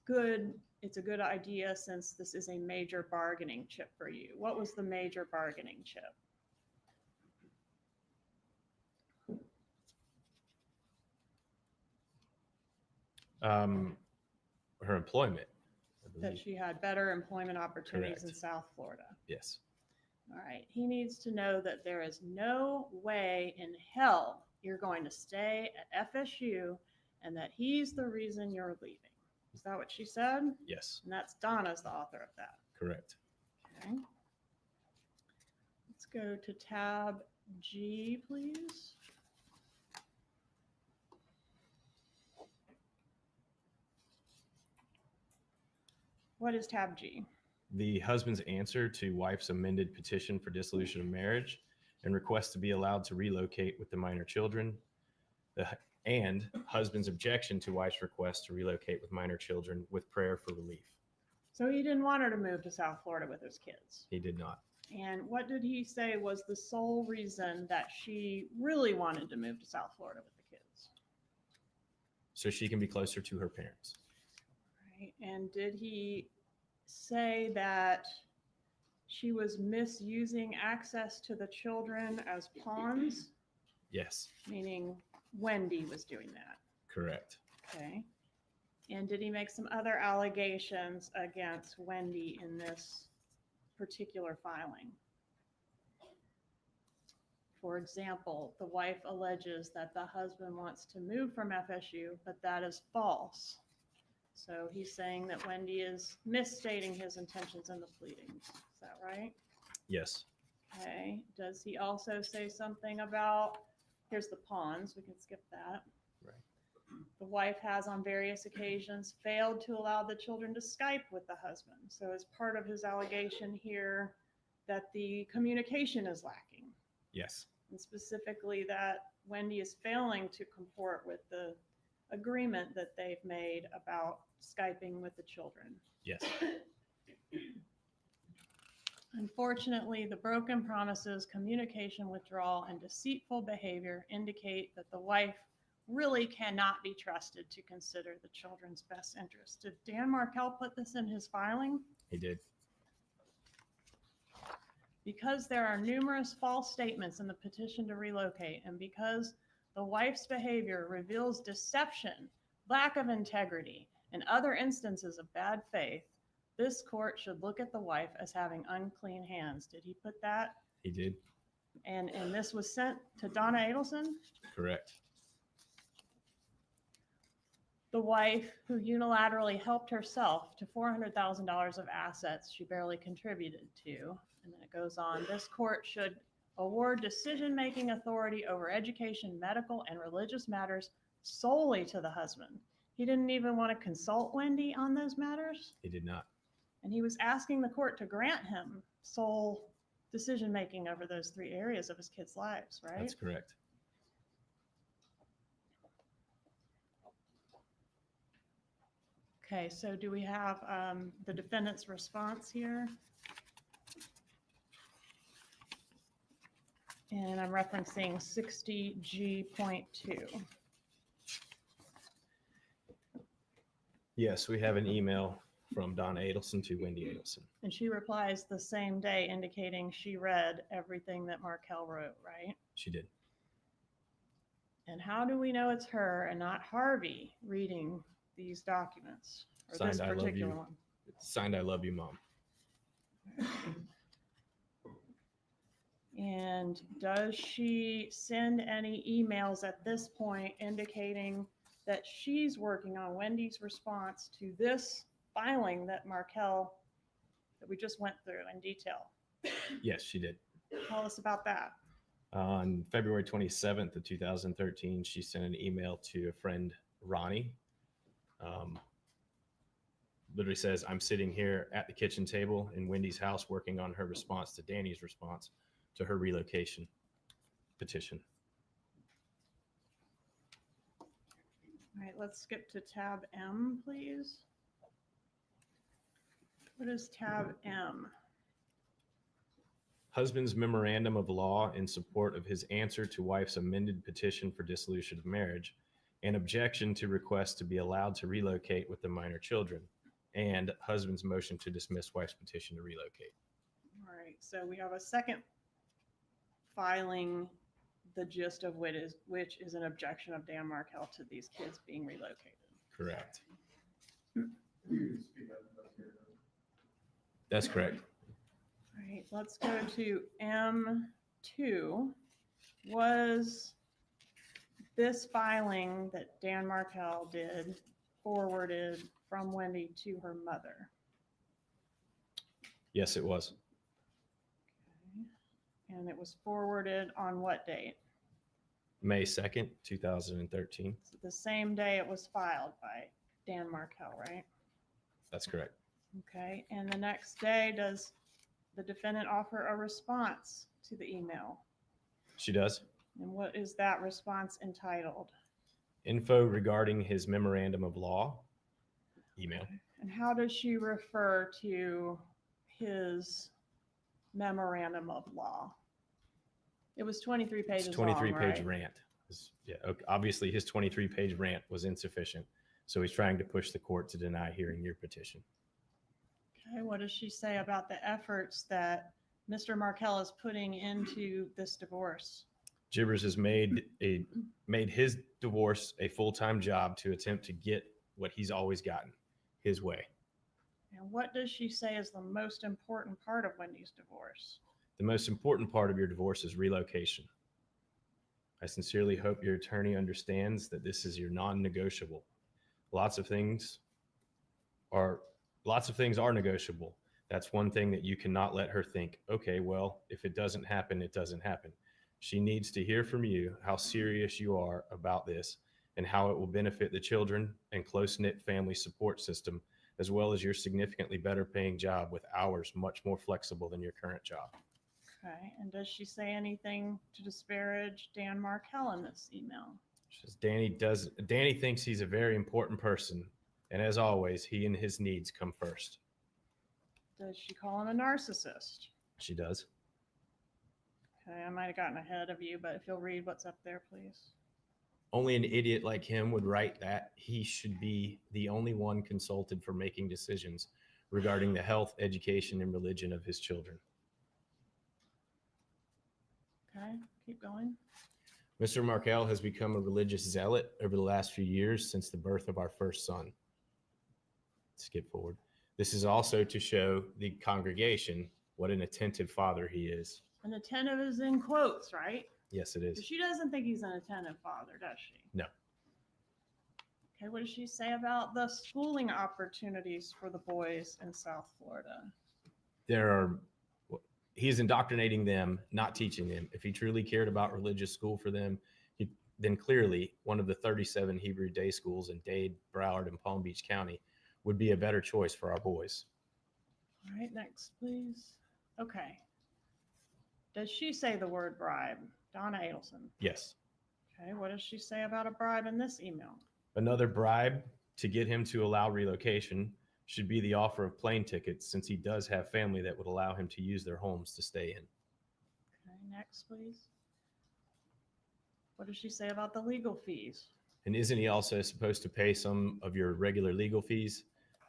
a good idea, since this is a major bargaining chip for you. What was the major bargaining chip? Her employment. I That believe. she had better employment opportunities in Correct. South Florida. Yes. All right. He needs to know that there is no way in hell you're going to stay at FSU and that he's the reason you're leaving. Is that what she said? Yes. And that's Donna's the author of that. Correct. Okay. Let's go to tab G, please. What is tab G? The husband's answer to wife's amended petition for dissolution of marriage and request to be allowed to relocate with the minor children, and husband's objection to wife's request to relocate with minor children with prayer for relief. So he didn't want her to move to South Florida with his kids. He did not. And what did he say was the sole reason that she really wanted to move to South Florida with the kids? So she can be closer to her parents. Right. And did he say that she was misusing access to the children as pawns? Yes. Meaning Wendy was doing that. Correct. Okay. And did he make some other allegations against Wendy in this particular filing? For example, the wife alleges that the husband wants to move from FSU, but that is false. So he's saying that Wendy is misstating his intentions in the pleadings. Is that right? Yes. Okay. Does he also say something about, here's the pawns, we can skip that. Right. The wife has on various occasions failed to allow the children to Skype with the husband. So as part of his allegation here, that the communication is lacking. Yes. And specifically that Wendy is failing to comport with the agreement that they've made about Skyping with the children. Yes. Unfortunately, the broken promises, communication withdrawal, and deceitful behavior indicate that the wife really cannot be trusted to consider the children's best interest. Did Dan Markel put this in his filing? He did. Because there are numerous false statements in the petition to relocate, and because the wife's behavior reveals deception, lack of integrity, and other instances of bad faith, this court should look at the wife as having unclean hands. Did he put that? He did. And this was sent to Donna Adelson, Correct. the wife who unilaterally helped herself to $400,000 of assets she barely contributed to. And then it goes on, this court should award decision-making authority over education, medical, and religious matters solely to the husband. He didn't even want to consult Wendy on those matters. He did not. And he was asking the court to grant him sole decision-making over those 3 areas of his kids' lives, right? That's correct. Okay, so do we have the defendant's response here? And I'm referencing 60G.2. Yes, we have an email from Donna Adelson to Wendy Adelson. And she replies the same day indicating she read everything that Markel wrote, right? She did. And how do we know it's her and not Harvey reading these documents? Or Signed, this I love particular you. one? Signed, I love you, Mom. And does she send any emails at this point indicating that she's working on Wendy's response to this filing that Markel, that we just went through in detail? Yes, she did. Tell us about that. On February 27th of 2013, she sent an email to a friend, Ronnie. Literally says, I'm sitting here at the kitchen table in Wendy's house working on her response to Danny's response to her relocation petition. All right, let's skip to tab M, please. What is tab M? Husband's memorandum of law in support of his answer to wife's amended petition for dissolution of marriage and objection to request to be allowed to relocate with the minor children, and husband's motion to dismiss wife's petition to relocate. All right, so we have a second filing, the gist of which is an objection of Dan Markel to these kids being relocated. Correct. You speak up, investigator. That's correct. All right, let's go to M2. Was this filing that Dan Markel did forwarded from Wendy to her mother? Yes, it was. Okay. And it was forwarded on what date? May 2nd, 2013. So the same day it was filed by Dan Markel, right? That's correct. Okay, and the next day, does the defendant offer a response to the email? She does. And what is that response entitled? Info regarding his memorandum of law. Email. And how does she refer to his memorandum of law? It was 23 pages It's 23 long, page right? rant. Yeah, okay. Obviously his 23 page rant was insufficient. So he's trying to push the court to deny hearing your petition. Okay, what does she say about the efforts that Mr. Markel is putting into this divorce? Gibbers has made his divorce a full-time job to attempt to get what he's always gotten, his way. And what does she say is the most important part of Wendy's divorce? The most important part of your divorce is relocation. I sincerely hope your attorney understands that this is your non-negotiable. Lots of things are negotiable. That's one thing that you cannot let her think, okay, well, if it doesn't happen, it doesn't happen. She needs to hear from you how serious you are about this and how it will benefit the children and close-knit family support system, as well as your significantly better paying job with hours much more flexible than your current job. Okay, and does she say anything to disparage Dan Markel in this email? She says, Danny thinks he's a very important person, and as always, he and his needs come first. Does she call him a narcissist? She does. Okay, I might have gotten ahead of you, but if you'll read what's up there, please. Only an idiot like him would write that. He should be the only one consulted for making decisions regarding the health, education, and religion of his children. Okay, keep going. Mr. Markel has become a religious zealot over the last few years since the birth of our first son. Skip forward. This is also to show the congregation what an attentive father he is. An attentive is in quotes, right? Yes, it is. She doesn't think he's an attentive father, does she? No. Okay, what does she say about the schooling opportunities for the boys in South Florida? He's indoctrinating them, not teaching them. If he truly cared about religious school for them, then clearly one of the 37 Hebrew day schools in Dade, Broward, and Palm Beach County would be a better choice for our boys. All right, next, please. Okay. Does she say the word bribe? Donna Adelson. Yes. Okay, what does she say about a bribe in this email? Another bribe to get him to allow relocation should be the offer of plane tickets, since he does have family that would allow him to use their homes to stay in. Okay, next, please. What does she say about the legal fees? And isn't he also supposed to pay some of your regular legal fees?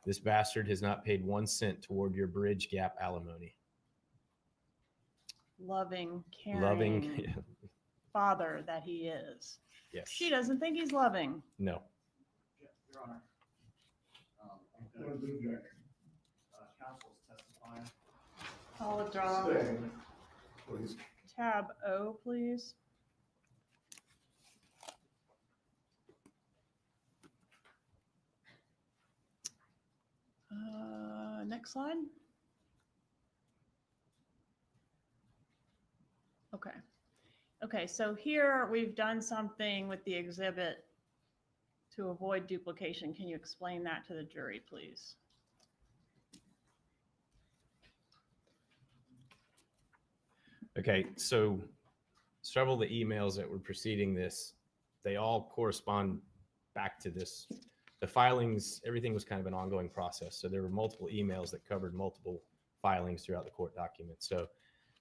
This bastard has not paid 1 cent toward your bridge gap alimony. Loving, caring Loving, father that he is. yes. She doesn't think he's loving. No. Your Honor. What is the objection? Counsel's testifying. I'll withdraw. Stay, please. Tab O, please. Next slide. Okay. Okay, so here we've done something with the exhibit to avoid duplication. Can you explain that to the jury, please? Okay, so several of the emails that were preceding this, they all correspond back to this. The filings, everything was kind of an ongoing process. So there were multiple emails that covered multiple filings throughout the court document. So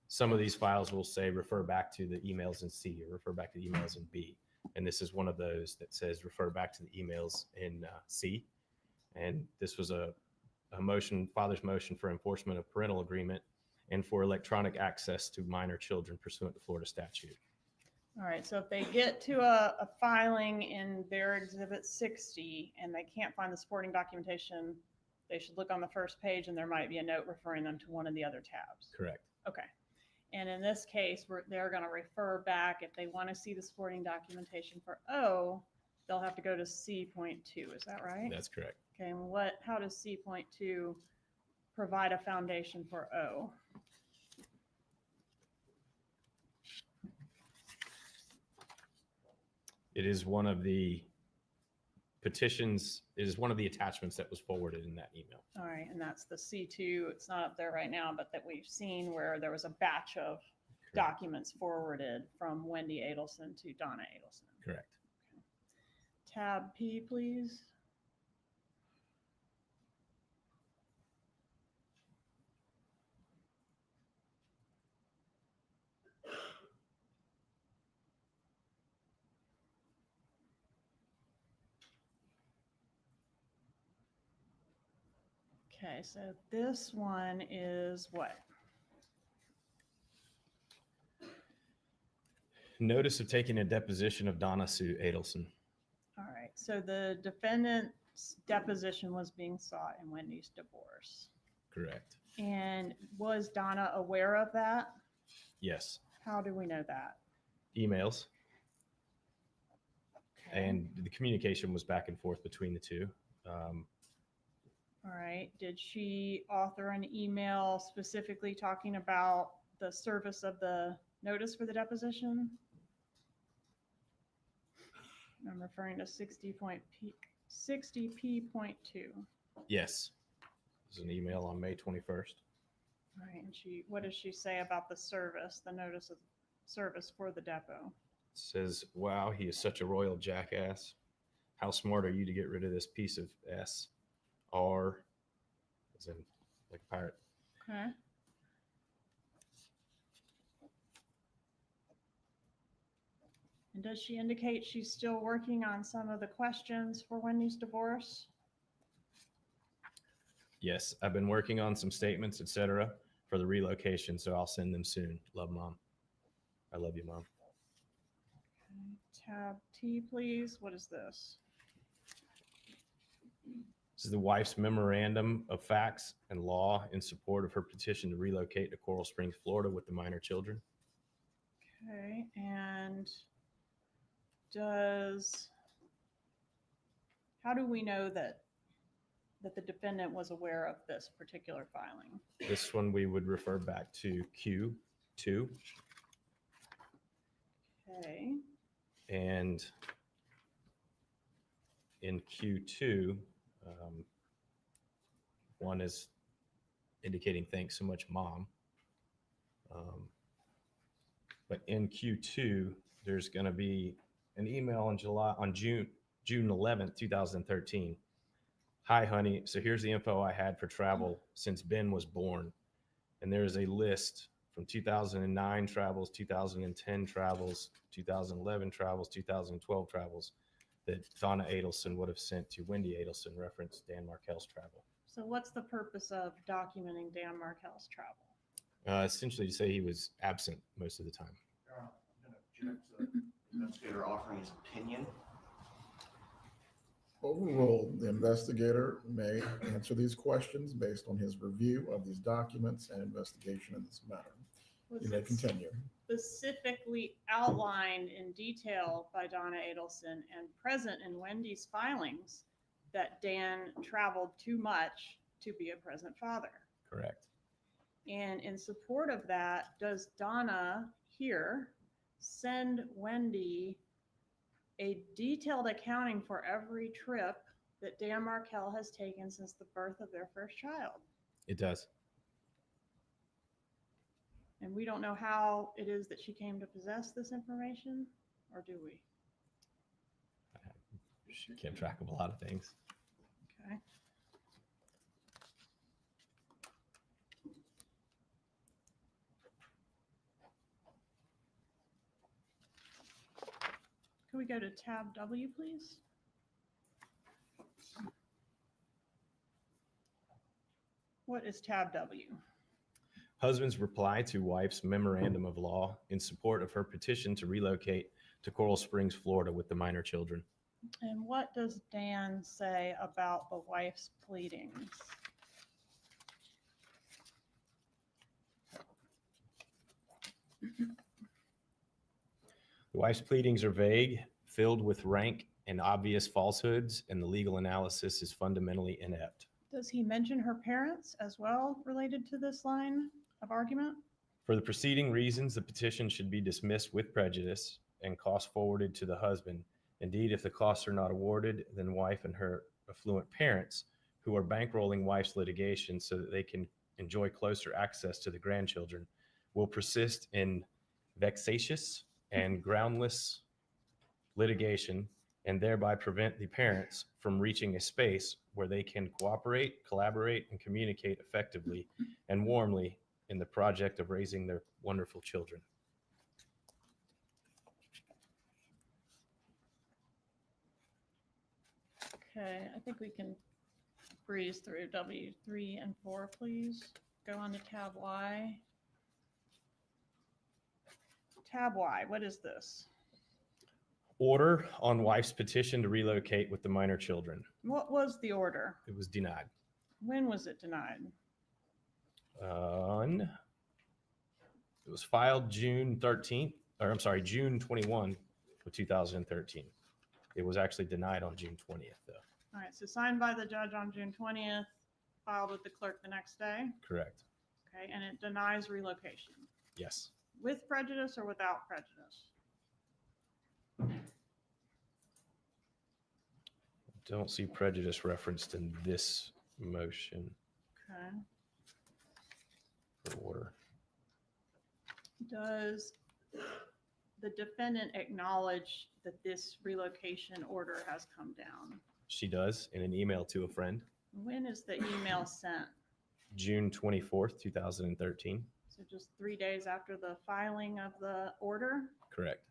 some of these files will say refer back to the emails in C or refer back to the emails in B. And this is one of those that says refer back to the emails in C. And this was a motion, father's motion for enforcement of parental agreement and for electronic access to minor children pursuant to Florida statute. All right, so if they get to a filing in their exhibit 60 and they can't find the supporting documentation, they should look on the first page and there might be a note referring them to one of the other tabs. Correct. Okay. And in this case, they're going to refer back. If they want to see the supporting documentation for O, they'll have to go to C.2. Is that right? That's correct. Okay, and how does C.2 provide a foundation for O? It is one of the petitions, it is one of the attachments that was forwarded in that email. All right, and that's the C2. It's not up there right now, but that we've seen where there was a batch of documents forwarded from Wendi Adelson to Donna Adelson. Correct. Tab P, please. Okay, so this one is what? Notice of taking a deposition of Donna Sue Adelson. All right, so the defendant's deposition was being sought in Wendy's divorce. Correct. And was Donna aware of that? Yes. How do we know that? Emails. Okay. And the communication was back and forth between the two. All right. Did she author an email specifically talking about the service of the notice for the deposition? I'm referring to 60P.2. Yes. It was an email on May 21st. All right. And what does she say about the service, the notice of service for the depot? It says, wow, he is such a royal jackass. How smart are you to get rid of this piece of S? R, as in like a pirate. Okay. And does she indicate she's still working on some of the questions for Wendy's divorce? Yes, I've been working on some statements, etc., for the relocation, so I'll send them soon. Love, Mom. I love you, Mom. Okay. Tab T, please. What is this? This is the wife's memorandum of facts and law in support of her petition to relocate to Coral Springs, Florida with the minor children. Okay, and how do we know that the defendant was aware of this particular filing? This one we would refer back to Q2. Okay, And in Q2, one is indicating thanks so much, Mom. But in Q2, there's going to be an email on June 11th, 2013. Hi, honey. So here's the info I had for travel since Ben was born. And there is a list from 2009 travels, 2010 travels, 2011 travels, 2012 travels that Donna Adelson would have sent to Wendi Adelson, reference Dan Markel's travel. so what's the purpose of documenting Dan Markel's travel? Essentially to say he was absent most of the time. I'm going to object to the investigator offering his opinion. Overruled, the investigator may answer these questions based on his review of these documents and investigation in this matter. Was You may it continue. specifically outlined in detail by Donna Adelson and present in Wendy's filings that Dan traveled too much to be a present father? Correct. And in support of that, does Donna here send Wendy a detailed accounting for every trip that Dan Markel has taken since the birth of their first child? It does. And we don't know how it is that she came to possess this information, or do we? She kept track of a lot of things. Okay. Can we go to tab W, please? What is tab W? Husband's reply to wife's memorandum of law in support of her petition to relocate to Coral Springs, Florida with the minor children. And what does Dan say about the wife's pleadings? The wife's pleadings are vague, filled with rank and obvious falsehoods, and the legal analysis is fundamentally inept. Does he mention her parents as well related to this line of argument? For the preceding reasons, the petition should be dismissed with prejudice and costs forwarded to the husband. Indeed, if the costs are not awarded, then wife and her affluent parents, who are bankrolling wife's litigation so that they can enjoy closer access to the grandchildren, will persist in vexatious and groundless litigation and thereby prevent the parents from reaching a space where they can cooperate, collaborate, and communicate effectively and warmly in the project of raising their wonderful children. Okay, I think we can breeze through W3 and 4, please. Go on to tab Y. Tab Y, what is this? Order on wife's petition to relocate with the minor children. What was the order? It was denied. When was it denied? It was filed June 13th, or I'm sorry, June 21 of 2013. It was actually denied on June 20th, though. All right, so signed by the judge on June 20th, filed with the clerk the next day. Correct. Okay, and it denies relocation. Yes. With prejudice or without prejudice? Don't see prejudice referenced in this motion Okay. for order. Does the defendant acknowledge that this relocation order has come down? She does in an email to a friend, When is the email sent? June 24th, 2013. So just 3 days after the filing of the order? Correct.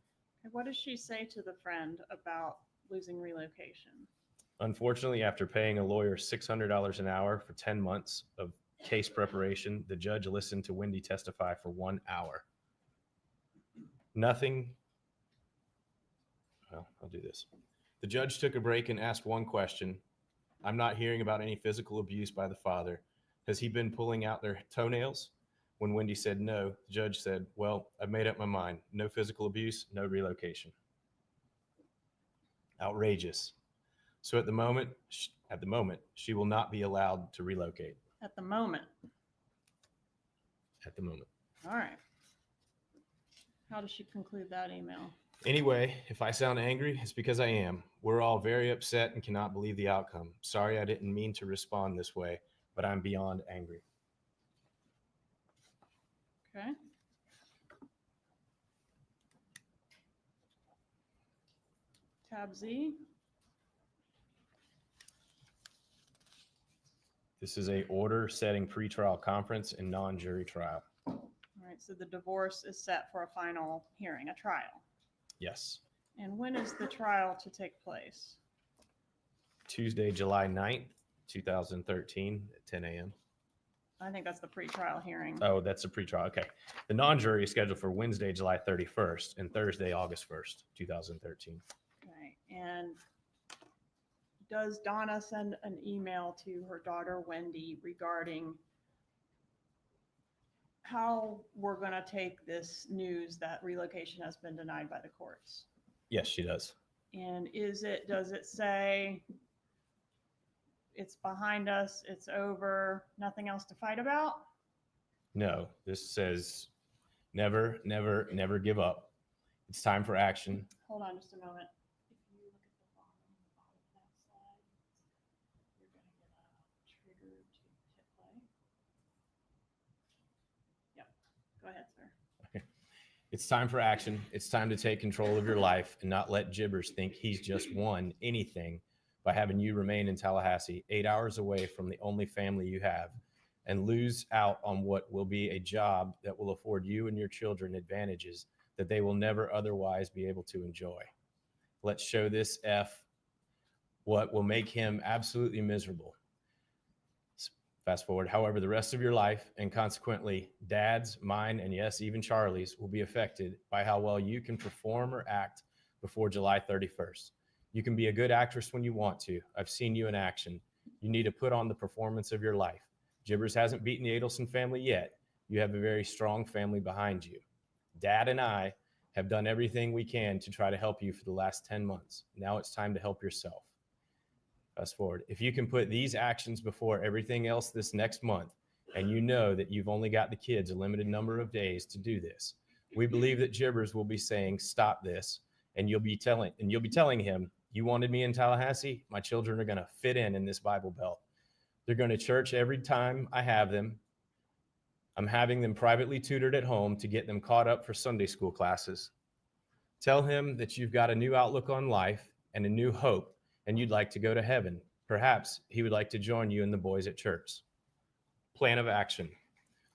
What does she say to the friend about losing relocation? Unfortunately, after paying a lawyer $600 an hour for 10 months of case preparation, the judge listened to Wendy testify for 1 hour. Nothing. Well, I'll do this. The judge took a break and asked one question. I'm not hearing about any physical abuse by the father. Has he been pulling out their toenails? When Wendy said no, the judge said, well, I've made up my mind. No physical abuse, no relocation. Outrageous. So at the moment, she will not be allowed to relocate. At the moment. At the moment. All right. How does she conclude that email? Anyway, if I sound angry, it's because I am. We're all very upset and cannot believe the outcome. Sorry, I didn't mean to respond this way, but I'm beyond angry. Okay. Tab Z. This is a order setting pretrial conference and non-jury trial. All right, so the divorce is set for a final hearing, a trial. Yes. And when is the trial to take place? Tuesday, July 9th, 2013 at 10 a.m. I think that's the pretrial hearing. Oh, that's a pretrial. Okay. The non-jury is scheduled for Wednesday, July 31st and Thursday, August 1st, 2013. Okay, and does Donna send an email to her daughter Wendy regarding how we're going to take this news that relocation has been denied by the courts? Yes, she does. And does it say it's behind us, it's over, nothing else to fight about? No, this says never, never, never give up. It's time for action. Hold on just a moment. If you look at the bottom of that slide, you're going to get a trigger to hit play. Yep. Go ahead, sir. It's time for action. It's time to take control of your life and not let Jibbers think he's just won anything by having you remain in Tallahassee, 8 hours away from the only family you have, and lose out on what will be a job that will afford you and your children advantages that they will never otherwise be able to enjoy. Let's show this F what will make him absolutely miserable. Fast forward, however, the rest of your life, and consequently Dad's, mine, and yes, even Charlie's, will be affected by how well you can perform or act before July 31st. You can be a good actress when you want to. I've seen you in action. You need to put on the performance of your life. Jibbers hasn't beaten the Adelson family yet. You have a very strong family behind you. Dad and I have done everything we can to try to help you for the last 10 months. Now it's time to help yourself. Fast forward. If you can put these actions before everything else this next month, and you know that you've only got the kids a limited number of days to do this, we believe that Jibbers will be saying, stop this. And you'll be telling him, you wanted me in Tallahassee. My children are going to fit in this Bible Belt. They're going to church every time I have them. I'm having them privately tutored at home to get them caught up for Sunday school classes. Tell him that you've got a new outlook on life and a new hope, and you'd like to go to heaven. Perhaps he would like to join you and the boys at church. Plan of action.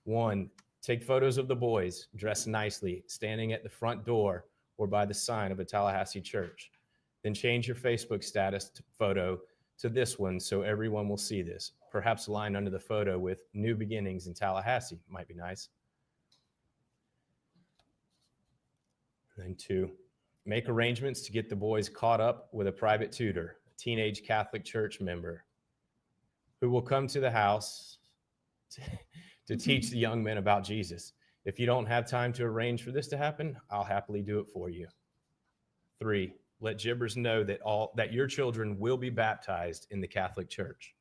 1, take photos of the boys dressed nicely, standing at the front door or by the sign of a Tallahassee church. Then change your Facebook status photo to this one so everyone will see this. Perhaps a line under the photo with new beginnings in Tallahassee might be nice. Then 2, make arrangements to get the boys caught up with a private tutor, a teenage Catholic church member who will come to the house to teach the young men about Jesus. If you don't have time to arrange for this to happen, I'll happily do it for you. 3, let Jibbers know that your children will be baptized in the Catholic Church.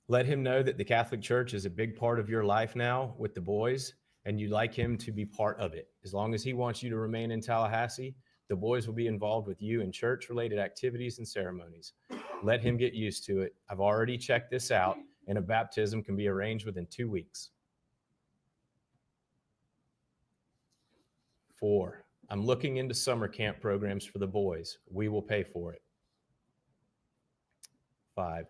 Let him know that the Catholic Church is a big part of your life now with the boys, and you'd like him to be part of it. As long as he wants you to remain in Tallahassee, the boys will be involved with you in church-related activities and ceremonies. Let him get used to it. I've already checked this out, and a baptism can be arranged within 2 weeks. 4, I'm looking into summer camp programs for the boys. We will pay for it. 5,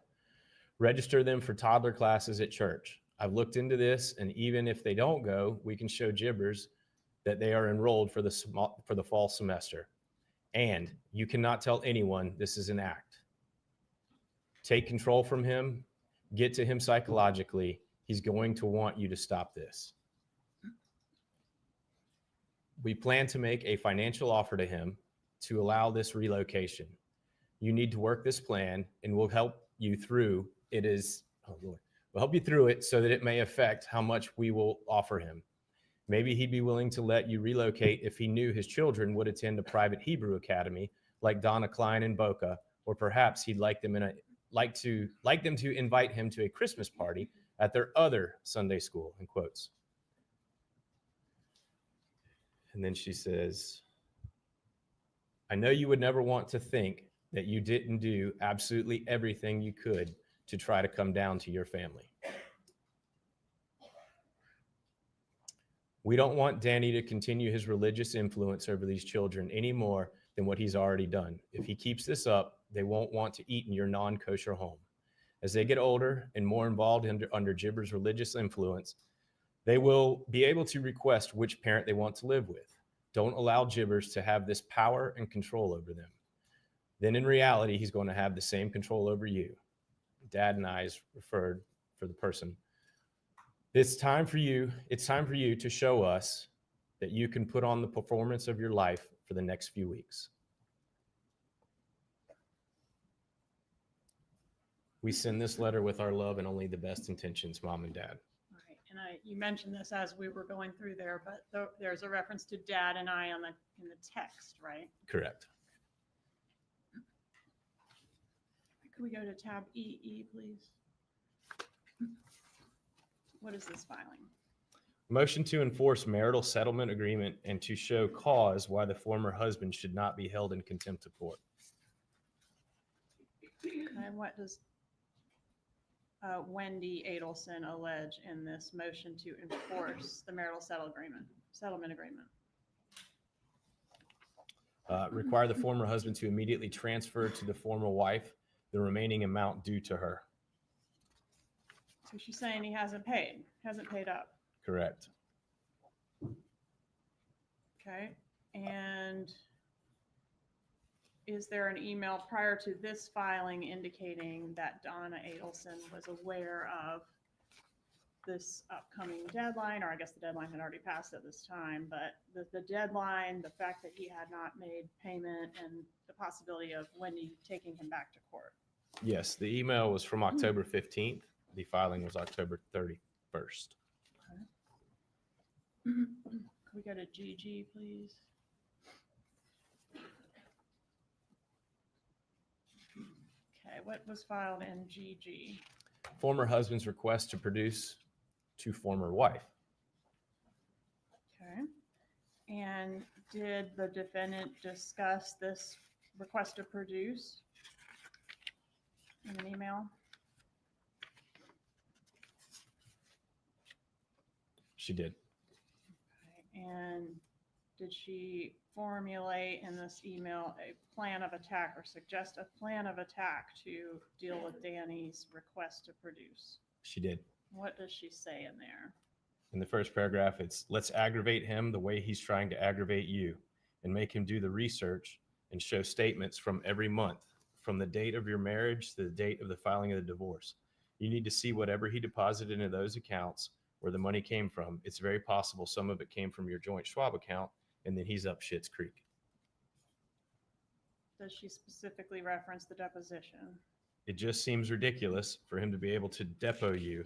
register them for toddler classes at church. I've looked into this, and even if they don't go, we can show Jibbers that they are enrolled for the fall semester. And you cannot tell anyone this is an act. Take control from him, get to him psychologically. He's going to want you to stop this. We plan to make a financial offer to him to allow this relocation. You need to work this plan and we'll help you through it we'll help you through it so that it may affect how much we will offer him. Maybe he'd be willing to let you relocate if he knew his children would attend a private Hebrew academy like Donna Klein in Boca, or perhaps he'd like them to invite him to a Christmas party at their other Sunday school, in quotes. And then she says, I know you would never want to think that you didn't do absolutely everything you could to try to come down to your family. We don't want Danny to continue his religious influence over these children any more than what he's already done. If he keeps this up, they won't want to eat in your non-kosher home. As they get older and more involved under Jibber's religious influence, they will be able to request which parent they want to live with. Don't allow Jibbers to have this power and control over them. Then in reality, he's going to have the same control over you. Dad and I is referred for the person. It's time for you to show us that you can put on the performance of your life for the next few weeks. We send this letter with our love and only the best intentions, Mom and Dad. All right, and you mentioned this as we were going through there, but there's a reference to Dad and I in the text, right? Correct. Could we go to tab EE, please? What is this filing? Motion to enforce marital settlement agreement and to show cause why the former husband should not be held in contempt of court. And what does Wendi Adelson allege in this motion to enforce the marital settlement agreement? Require the former husband to immediately transfer to the former wife the remaining amount due to her. So she's saying he hasn't paid up. Correct. Okay, and is there an email prior to this filing indicating that Donna Adelson was aware of this upcoming deadline, or I guess the deadline had already passed at this time, but the deadline, the fact that he had not made payment, and the possibility of Wendy taking him back to court? Yes, the email was from October 15th. The filing was October 31st. Can we go to GG, please? Okay, what was filed in GG? Former husband's request to produce to former wife. Okay. And did the defendant discuss this request to produce in an email? She did. Okay. And did she formulate in this email a plan of attack or suggest a plan of attack to deal with Danny's request to produce? She did. What does she say in there? In the first paragraph, it's let's aggravate him the way he's trying to aggravate you and make him do the research and show statements from every month, from the date of your marriage to the date of the filing of the divorce. You need to see whatever he deposited into those accounts, where the money came from. It's very possible some of it came from your joint Schwab account, and then he's up Schitt's Creek. Does she specifically reference the deposition? It just seems ridiculous for him to be able to depot you,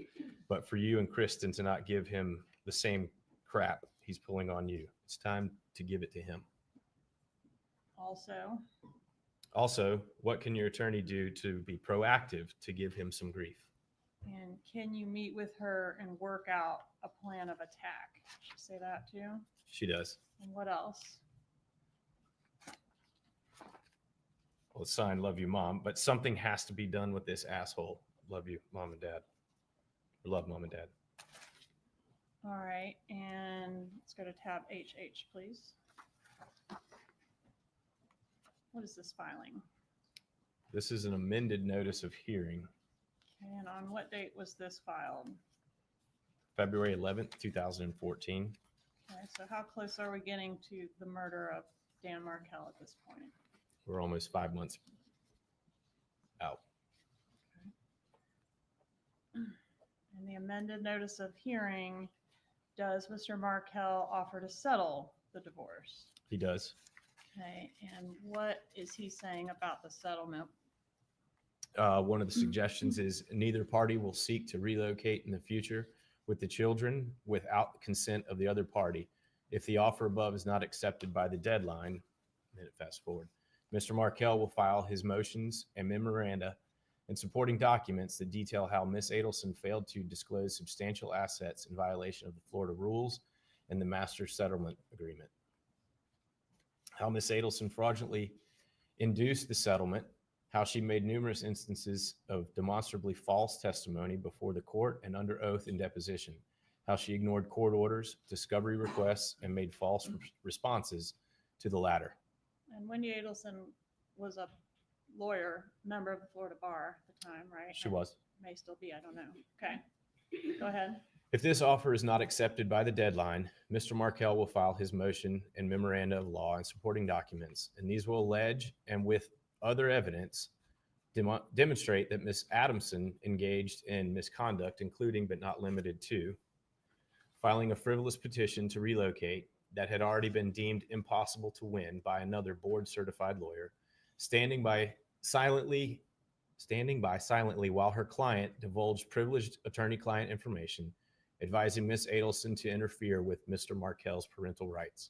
but for you and Kristen to not give him the same crap he's pulling on you. It's time to give it to him. Also, what can your attorney do to be proactive to give him some grief? And can you meet with her and work out a plan of attack? Did she say that too? She does. And what else? Well, it's signed, love you, Mom, but something has to be done with this asshole. Love you, Mom and Dad. Love Mom and Dad. All right, and let's go to tab HH, please. What is this filing? This is an amended notice of hearing. Okay, and on what date was this filed? February 11th, 2014. Okay, so how close are we getting to the murder of Dan Markel at this point? We're almost 5 months out. In the amended notice of hearing, does Mr. Markel offer to settle the divorce? He does. Okay, and what is he saying about the settlement? One of the suggestions is neither party will seek to relocate in the future with the children without the consent of the other party. If the offer above is not accepted by the deadline, then fast forward, Mr. Markel will file his motions and memoranda and supporting documents that detail how Ms. Adelson failed to disclose substantial assets in violation of the Florida rules and the master settlement agreement. How Ms. Adelson fraudulently induced the settlement, how she made numerous instances of demonstrably false testimony before the court and under oath in deposition, how she ignored court orders, discovery requests, and made false responses to the latter. And Wendy Adelson was a lawyer, member of the Florida Bar at the time, right? She was. May still be, I don't know. Okay, go ahead. If this offer is not accepted by the deadline, Mr. Markel will file his motion and memoranda of law and supporting documents, and these will allege and with other evidence demonstrate that Ms. Adelson engaged in misconduct, including but not limited to filing a frivolous petition to relocate that had already been deemed impossible to win by another board certified lawyer, standing by silently while her client divulged privileged attorney-client information, advising Ms. Adelson to interfere with Mr. Markel's parental rights.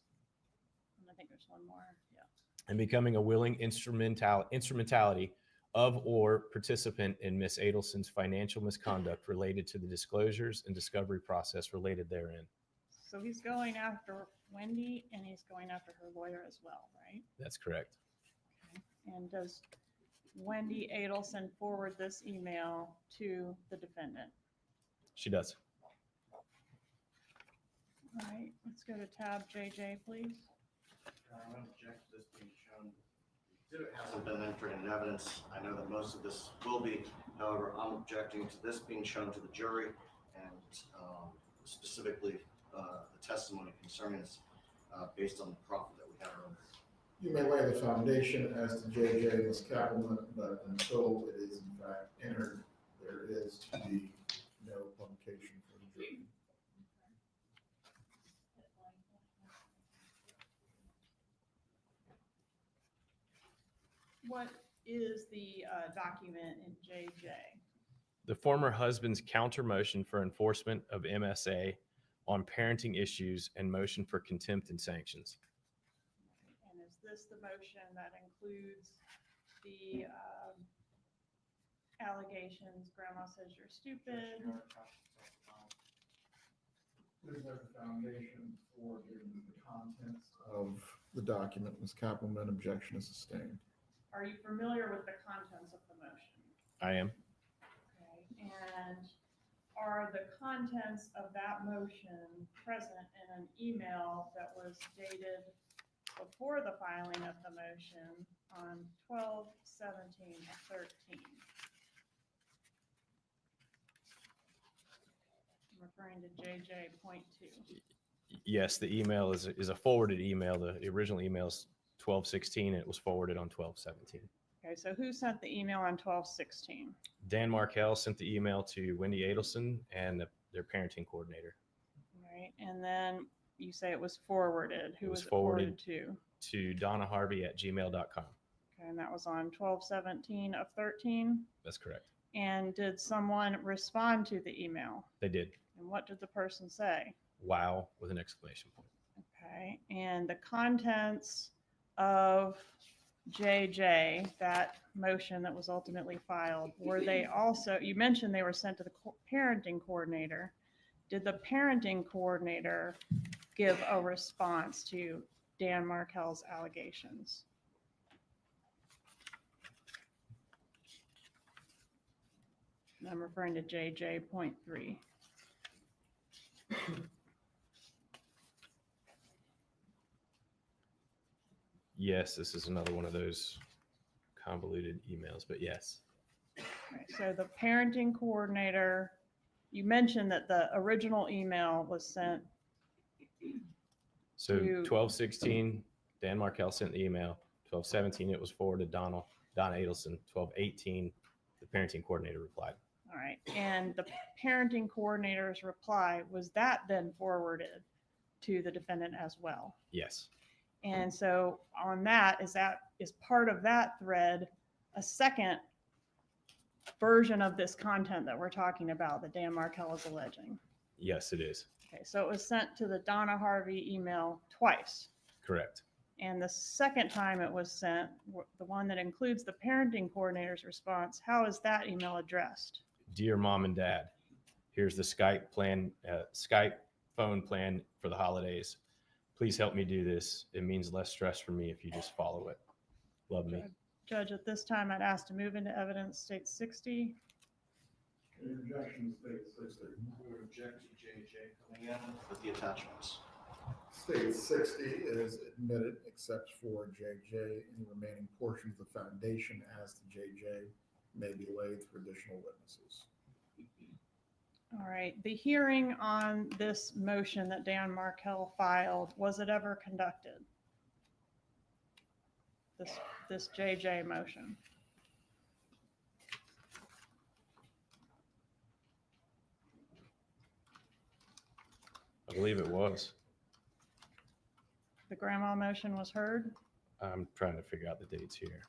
I think there's one more, yeah. And becoming a willing instrumentality of or participant in Ms. Adelson's financial misconduct related to the disclosures and discovery process related therein. So he's going after Wendy and he's going after her lawyer as well, right? That's correct. Okay. And does Wendy Adelson forward this email to the defendant? She does. All right, let's go to tab JJ, please. I object to this being shown. The exhibit hasn't been entered into evidence. I know that most of this will be. However, I'm objecting to this being shown to the jury and specifically the testimony concerning this based on the proffer that we had earlier. You may lay the foundation as to JJ, Ms. Kappelman, but until it is in fact entered, there is to be no publication for the jury. What is the document in JJ? The former husband's counter motion for enforcement of MSA on parenting issues and motion for contempt and sanctions. And is this the motion that includes the allegations, grandma says you're stupid? Please lay the foundation for the contents of the document. Ms. Kappelman, objection is sustained. Are you familiar with the contents of the motion? I am. Okay, and are the contents of that motion present in an email that was dated before the filing of the motion on 12/17/13? I'm referring to JJ.2. Yes, the email is a forwarded email. The original email is 12/16 and it was forwarded on 12/17. Okay, so who sent the email on 12/16? Dan Markel sent the email to Wendy Adelson and their parenting coordinator. Right, and then you say it was forwarded. Who It was was it forwarded to? To donnaharvey@gmail.com. Okay, and that was on 12/17/13. That's correct. And did someone respond to the email? They did. And what did the person say? Wow, with an exclamation point. Okay, and the contents of JJ, that motion that was ultimately filed, were they also, you mentioned they were sent to the parenting coordinator. Did the parenting coordinator give a response to Dan Markel's allegations? And I'm referring to JJ.3. Yes, this is another one of those convoluted emails, but yes. Right, so the parenting coordinator, you mentioned that the original email was sent So To- 12/16, Dan Markel sent the email. 12/17, it was forwarded to Donna Adelson. 12/18, the parenting coordinator replied. All right, and the parenting coordinator's reply, was that then forwarded to the defendant as well? Yes. And so on that, is part of that thread a second version of this content that we're talking about that Dan Markel is alleging? Yes, it is. Okay, so it was sent to the Donna Harvey email twice. Correct. And the second time it was sent, the one that includes the parenting coordinator's response, how is that email addressed? Dear mom and dad, here's the Skype phone plan for the holidays. Please help me do this. It means less stress for me if you just follow it. Love me. Judge, at this time, I'd ask to move into evidence state 60. Interjection, state 60. We would object to JJ coming in with the attachments. State 60 is admitted except for JJ. Any remaining portions of the foundation as to JJ may be laid for additional witnesses. All right, the hearing on this motion that Dan Markel filed, was it ever conducted? This JJ motion? I believe it was. The grandma motion was heard? I'm trying to figure out the dates here.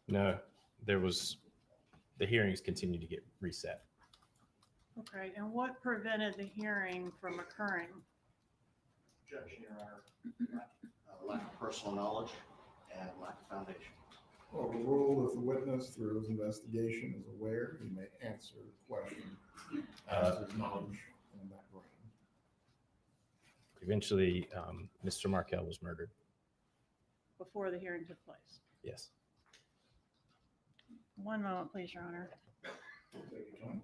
No, the hearings continue to get reset. Okay, and what prevented the hearing from occurring? Objection, Your Honor. Lack of personal knowledge and lack of foundation. Overrule if the witness, through his investigation, is aware, he may answer the question as his knowledge on that ground. Eventually, Mr. Markel was murdered. Before the hearing took place? Yes. One moment, please, Your Honor. Take your time.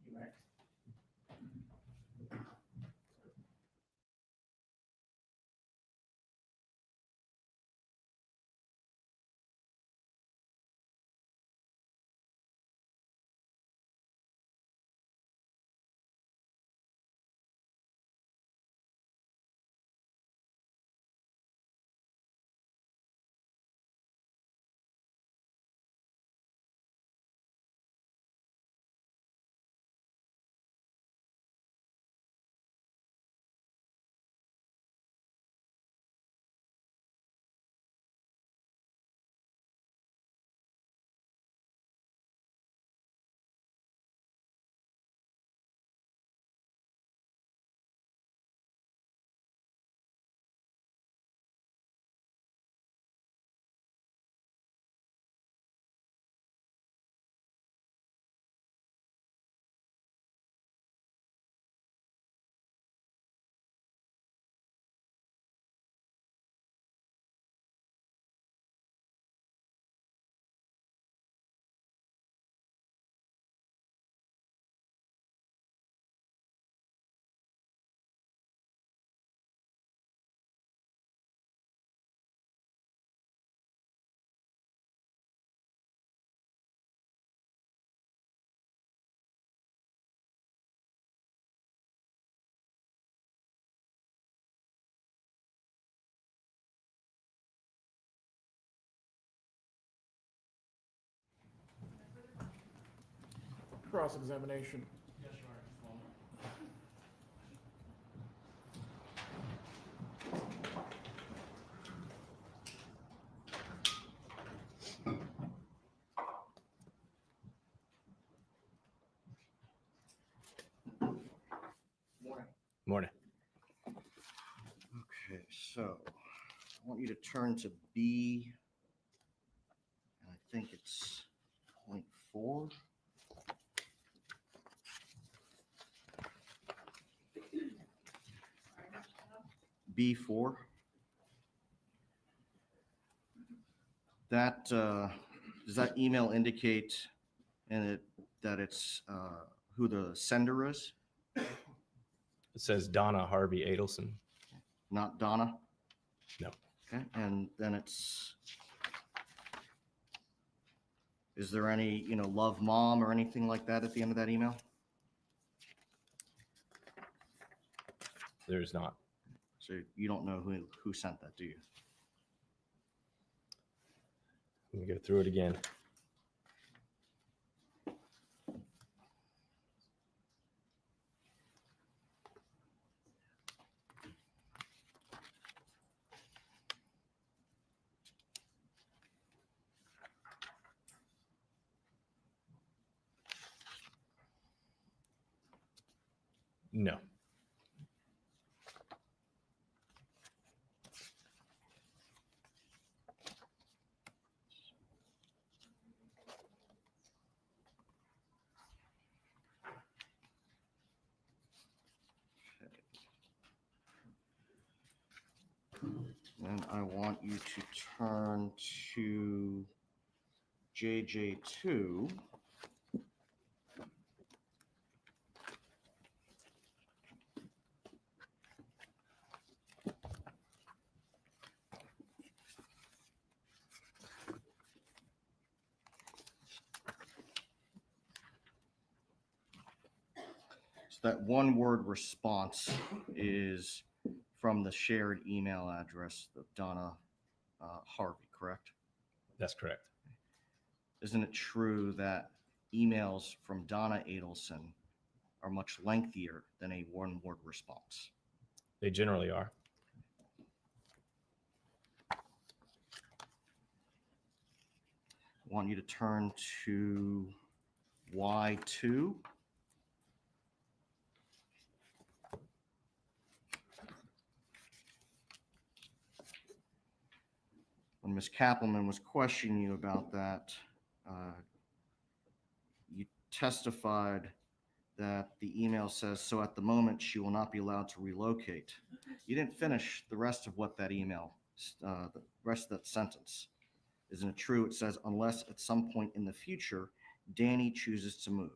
You may. Cross-examination. Yes, Your Honor. Morning. Okay, so I want you to turn to B, and I think it's point 4. B4. That does that email indicate that it's who the sender is? It says Donna Harvey Adelson. Not Donna? No. Okay, and then is there any, love mom or anything like that at the end of that email? There's not. So you don't know who sent that, do you? Let me go through it again. No. And I want you to turn to JJ2. So that one-word response is from the shared email address of Donna Harvey, correct? That's correct. Isn't it true that emails from Donna Adelson are much lengthier than a one-word response? They generally are. I want you to turn to Y2. When Ms. Kappelman was questioning you about that, you testified that the email says, so at the moment she will not be allowed to relocate. You didn't finish the rest of what that email, the rest of that sentence. Isn't it true? It says, unless at some point in the future, Danny chooses to move.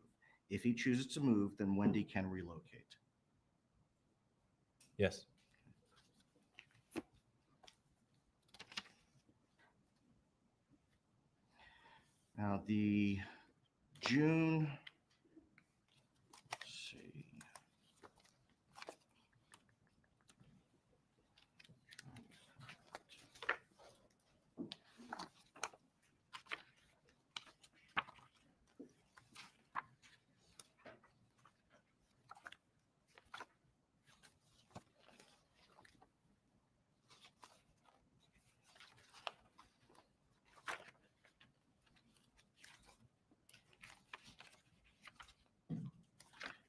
If he chooses to move, then Wendy can relocate. Yes. Now the June, let's see.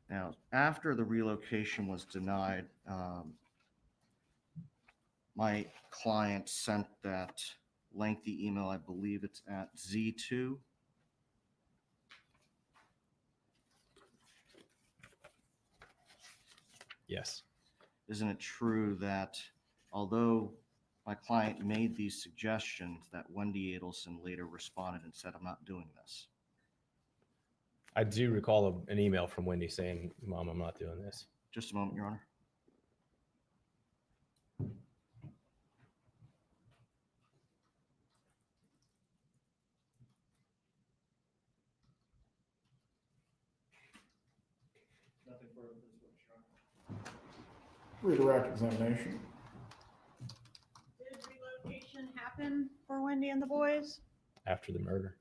Now, after the relocation was denied, my client sent that lengthy email. I believe it's at Z2. Yes. Isn't it true that although my client made these suggestions, that Wendy Adelson later responded and said, I'm not doing this? I do recall an email from Wendy saying, Mom, I'm not doing this. Just a moment, Your Honor. Nothing further for this witness, Your Honor. Redirect examination. Did relocation happen for Wendy and the boys? After the murder,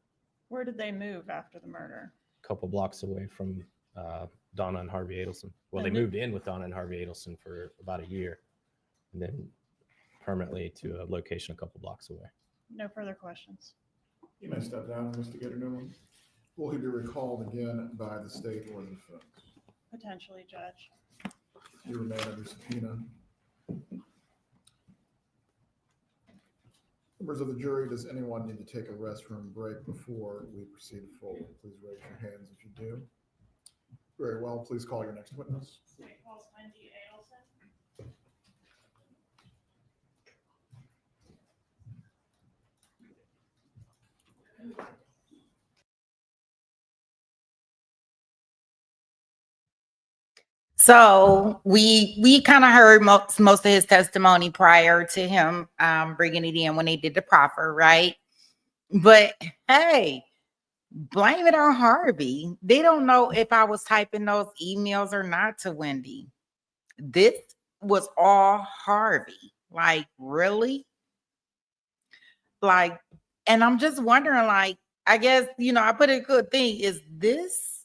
Where did they move after the murder? a couple blocks away from Donna and Harvey Adelson. Well, they And then- moved in with Donna and Harvey Adelson for about a year, and then permanently to a location a couple blocks away. No further questions. You may step down, Investigator Nulan. Will he be recalled again by the state or the defense? Potentially, Judge. You remain under subpoena. Members of the jury, does anyone need to take a restroom break before we proceed forward? Please raise your hands if you do. Very well, please call your next witness. State calls Wendy Adelson. So we kind of heard most of his testimony prior to him bringing it in when they did the Profer, right? But hey, blame it on Harvey. They don't know if I was typing those emails or not to Wendy. This was all Harvey. Like, really? Like, and I'm just wondering, like, I guess, I put a good thing. Is this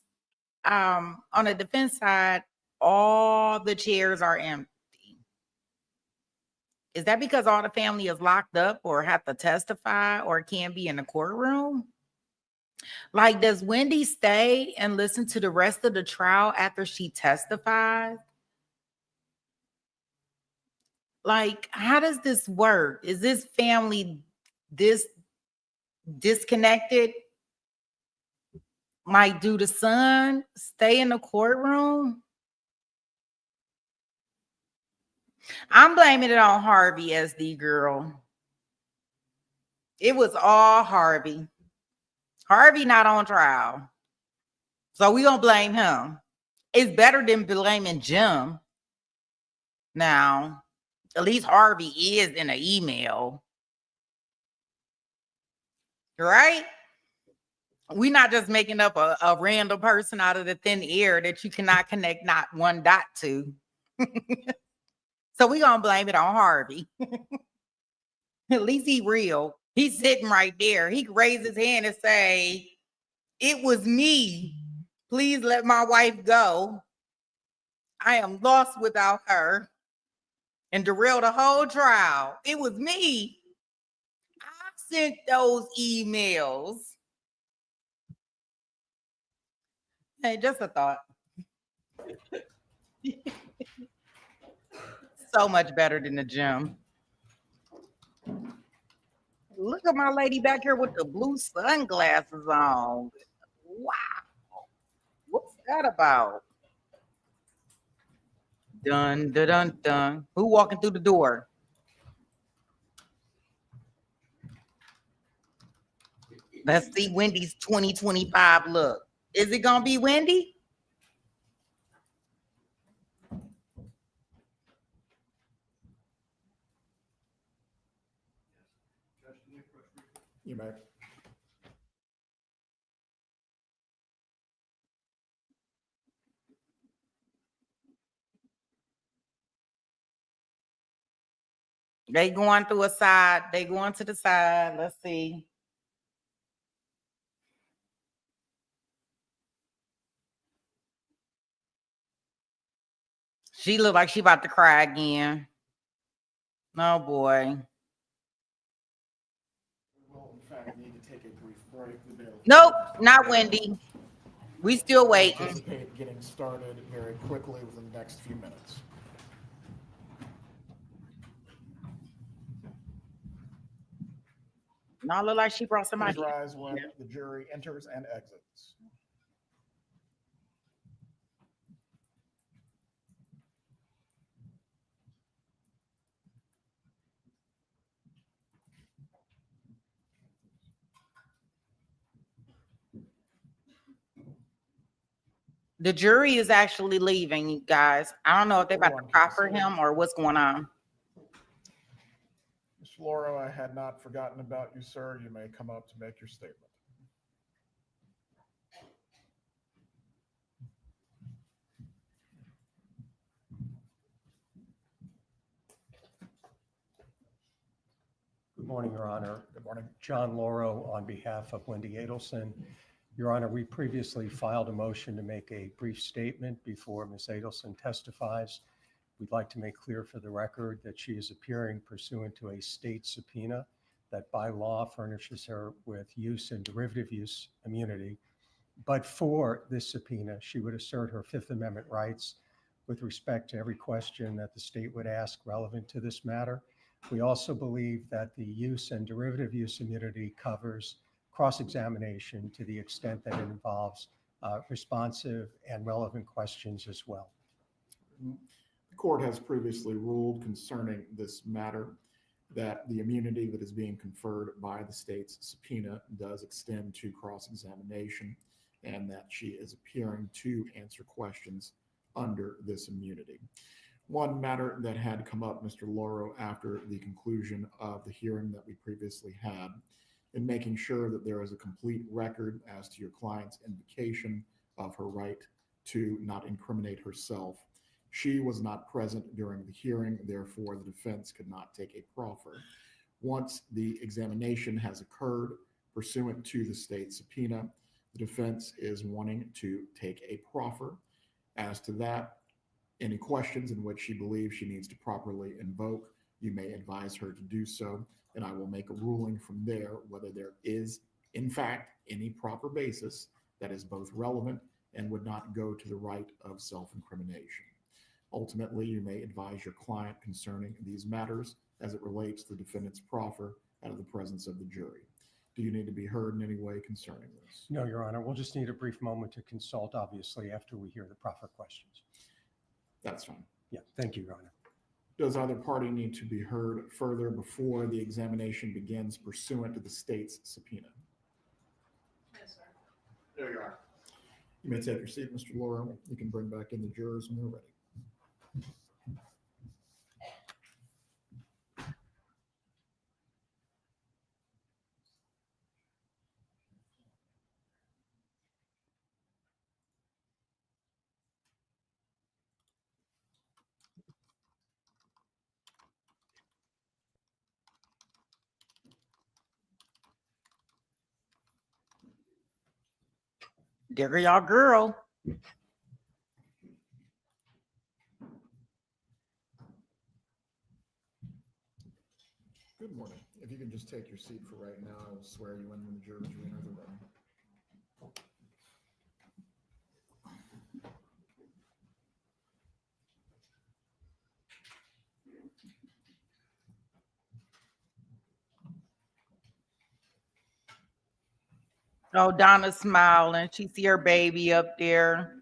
on the defense side, all the chairs are empty? Is that because all the family is locked up or have to testify or can't be in the courtroom? Like, does Wendy stay and listen to the rest of the trial after she testifies? Like, how does this work? Is this family disconnected? Like, do the son stay in the courtroom? I'm blaming it on Harvey as the girl. It was all Harvey. Harvey not on trial. So we gonna blame him. It's better than blaming Jim. Now, at least Harvey is in an email. Right? We're not just making up a random person out of the thin air that you cannot connect not one dot to. So we're going to blame it on Harvey. At least he real. He's sitting right there. He can raise his hand and say, it was me. Please let my wife go. I am lost without her. And derail the whole trial. It was me. I sent those emails. Hey, just a thought. So much better than the gym. Look at my lady back here with the blue sunglasses on. Wow. What's that about? Dun, dun, dun, dun. Who walking through the door? Let's see Wendy's 2025 look. Is it going to be Wendy? You may. They going through a side. They going to the side. Let's see. She look like she about to cry again. Oh boy. We will, in fact, need to take a brief break. Nope, not Wendy. We still waiting. Anticipate getting started very quickly within the next few minutes. No, look like she brought somebody. Please rise when the jury enters and exits. The jury is actually leaving, guys. I don't know if they're about to proffer him or what's going on. Mr. Lauro, I had not forgotten about you, sir. You may come up to make your statement. Good morning, Your Honor. Good morning. John Lauro on behalf of Wendy Adelson. Your Honor, we previously filed a motion to make a brief statement before Ms. Adelson testifies. We'd like to make clear for the record that she is appearing pursuant to a state subpoena that by law furnishes her with use and derivative use immunity. But for this subpoena, she would assert her Fifth Amendment rights with respect to every question that the state would ask relevant to this matter. We also believe that the use and derivative use immunity covers cross-examination to the extent that it involves responsive and relevant questions as well. The court has previously ruled concerning this matter that the immunity that is being conferred by the state's subpoena does extend to cross-examination, and that she is appearing to answer questions under this immunity. One matter that had come up, Mr. Loro, after the conclusion of the hearing that we previously had, in making sure that there is a complete record as to your client's invocation of her right to not incriminate herself. She was not present during the hearing, therefore the defense could not take a proffer. Once the examination has occurred pursuant to the state subpoena, the defense is wanting to take a proffer. As to that, any questions in which she believes she needs to properly invoke, you may advise her to do so, and I will make a ruling from there whether there is, in fact, any proper basis that is both relevant and would not go to the right of self-incrimination. Ultimately, you may advise your client concerning these matters as it relates to the defendant's proffer out of the presence of the jury. Do you need to be heard in any way concerning this? No, Your Honor. We'll just need a brief moment to consult, obviously, after we hear the proffer questions. That's fine. Yeah, thank you, Your Honor. Does either party need to be heard further before the examination begins pursuant to the state's subpoena? Yes, sir. There you are. You may take your seat, Mr. Loro. You can bring back in the jurors when they're ready. There y'all girl. Good morning. If you can just take your seat for right now, I will swear you in when the jurors re-enter the room. Oh, Donna's smiling. She see her baby up there.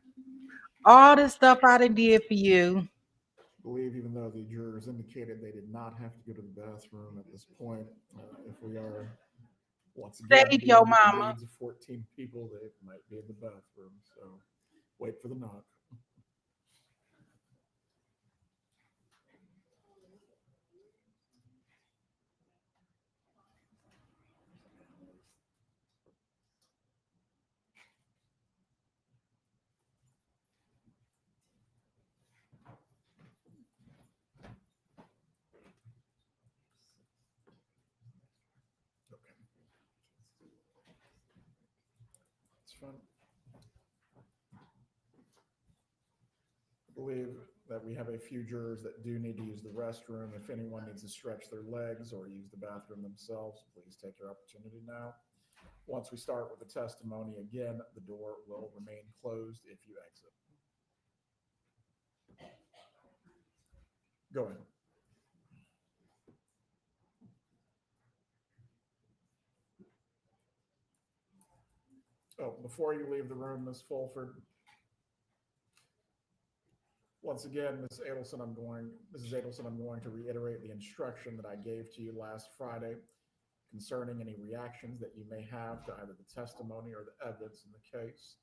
All the stuff I done did for you. I believe even though the jurors indicated they did not have to go to the bathroom at this point, if we are once again Save dealing your with the mama. needs of 14 people, they might be in the bathroom. So wait for the knock. Okay. It's fun. I believe that we have a few jurors that do need to use the restroom. If anyone needs to stretch their legs or use the bathroom themselves, please take your opportunity now. Once we start with the testimony, again, the door will remain closed if you exit. Go ahead. Oh, before you leave the room, Ms. Fulford, once again, Mrs. Adelson, I'm going to reiterate the instruction that I gave to you last Friday concerning any reactions that you may have to either the testimony or the evidence in the case.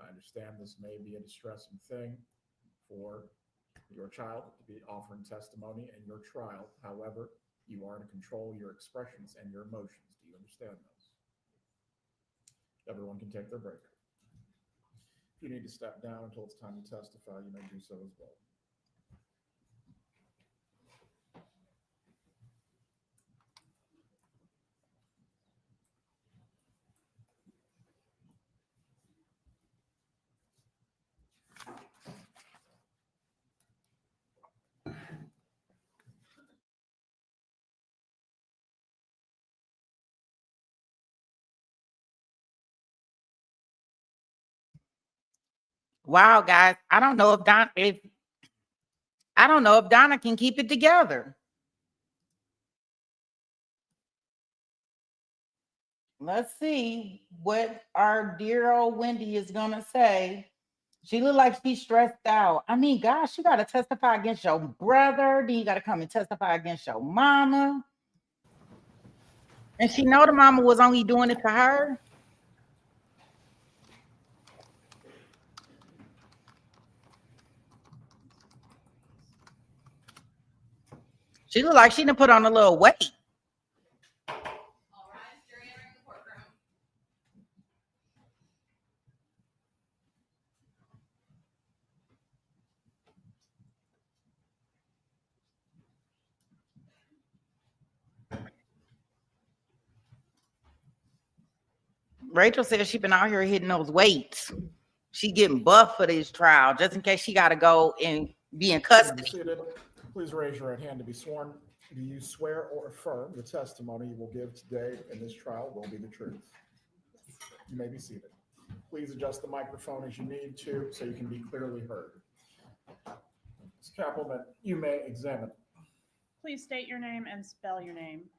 I understand this may be a distressing thing for your child to be offering testimony in your trial. However, you are to control your expressions and your emotions. Do you understand those? Everyone can take their break. If you need to step down until it's time to testify, you may do so as well. Wow, guys. I don't know if I don't know if Donna can keep it together. Let's see what our dear old Wendy is gonna say. She look like she's stressed out. I mean, gosh, you gotta testify against your brother, then you gotta come and testify against your mama. And she know the mama was only doing it to her. She look like she done put on a little weight. All right, you're entering the courtroom. Rachel said she been out here hitting those weights. She getting buff for this trial, just in case she got to go and be in custody. Seated. Please raise your right hand to be sworn. Do you swear or affirm the testimony you will give today in this trial will be the truth? You may be seated. Please adjust the microphone as you need to so you can be clearly heard. Ms. Kappelman, you may examine. Please state your name and spell your name.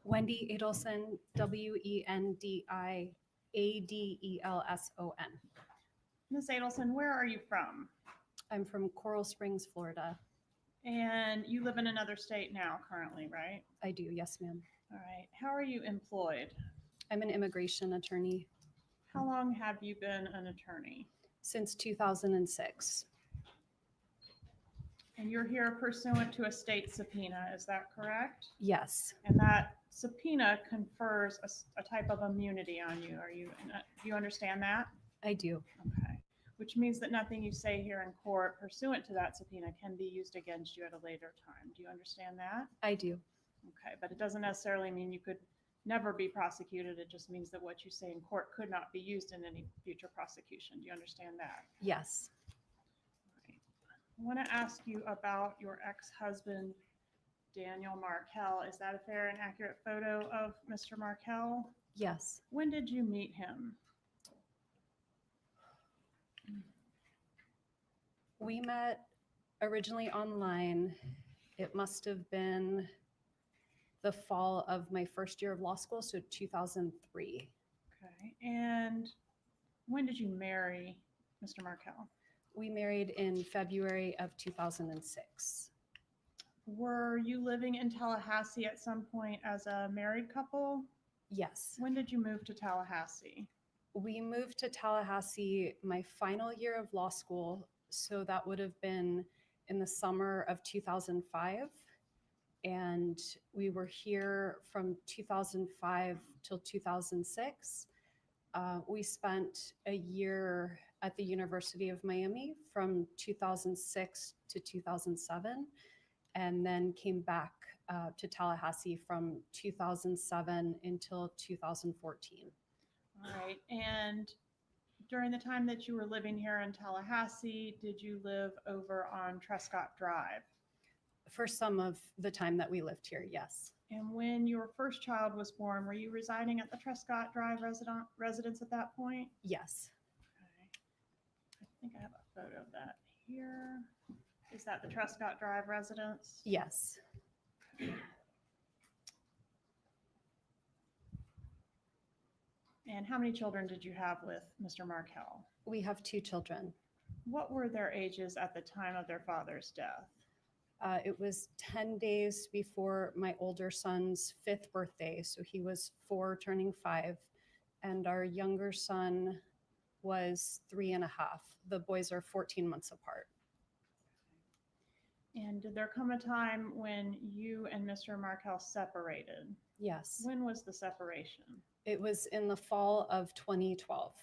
Wendi Adelson, Wendiadelson. Ms. Adelson, where are you from? I'm from Coral Springs, Florida. And you live in another state now currently, right? I do, yes, ma'am. All right. How are you employed? I'm an immigration attorney How long have you been an attorney? since 2006. And you're here pursuant to a state subpoena, is that correct? Yes, And that subpoena confers a type of immunity on you. Do you understand that? I do. Okay. Which means that nothing you say here in court pursuant to that subpoena can be used against you at a later time. Do you understand that? I do. Okay, but it doesn't necessarily mean you could never be prosecuted. It just means that what you say in court could not be used in any future prosecution. Do you understand that? Yes. Right. I want to ask you about your ex-husband, Daniel Markel. Is that a fair and accurate photo of Mr. Markel? Yes. When did you meet him? We met originally online. It must have been the fall of my first year of law school, so 2003. Okay. And when did you marry Mr. Markel? We married in February of 2006. Were you living in Tallahassee at some point as a married couple? Yes. When did you move to Tallahassee? We moved to Tallahassee my final year of law school, so that would have been in the summer of 2005. And we were here from 2005 till 2006. We spent a year at the University of Miami from 2006 to 2007, and then came back to Tallahassee from 2007 until 2014. All right. And during the time that you were living here in Tallahassee, did you live over on Trescott Drive? For some of the time that we lived here, yes. And when your first child was born, were you residing at the Trescott Drive residence at that point? Yes. Okay. I think I have a photo of that here. Is that the Trescott Drive residence? Yes. And how many children did you have with Mr. Markel? We have 2 children. What were their ages at the time of their father's death? It was 10 days before my older son's 5th birthday. So he was 4 turning 5. And our younger son was 3.5. The boys are 14 months apart. And did there come a time when you and Mr. Markel separated? Yes. When was the separation? It was in the fall of 2012.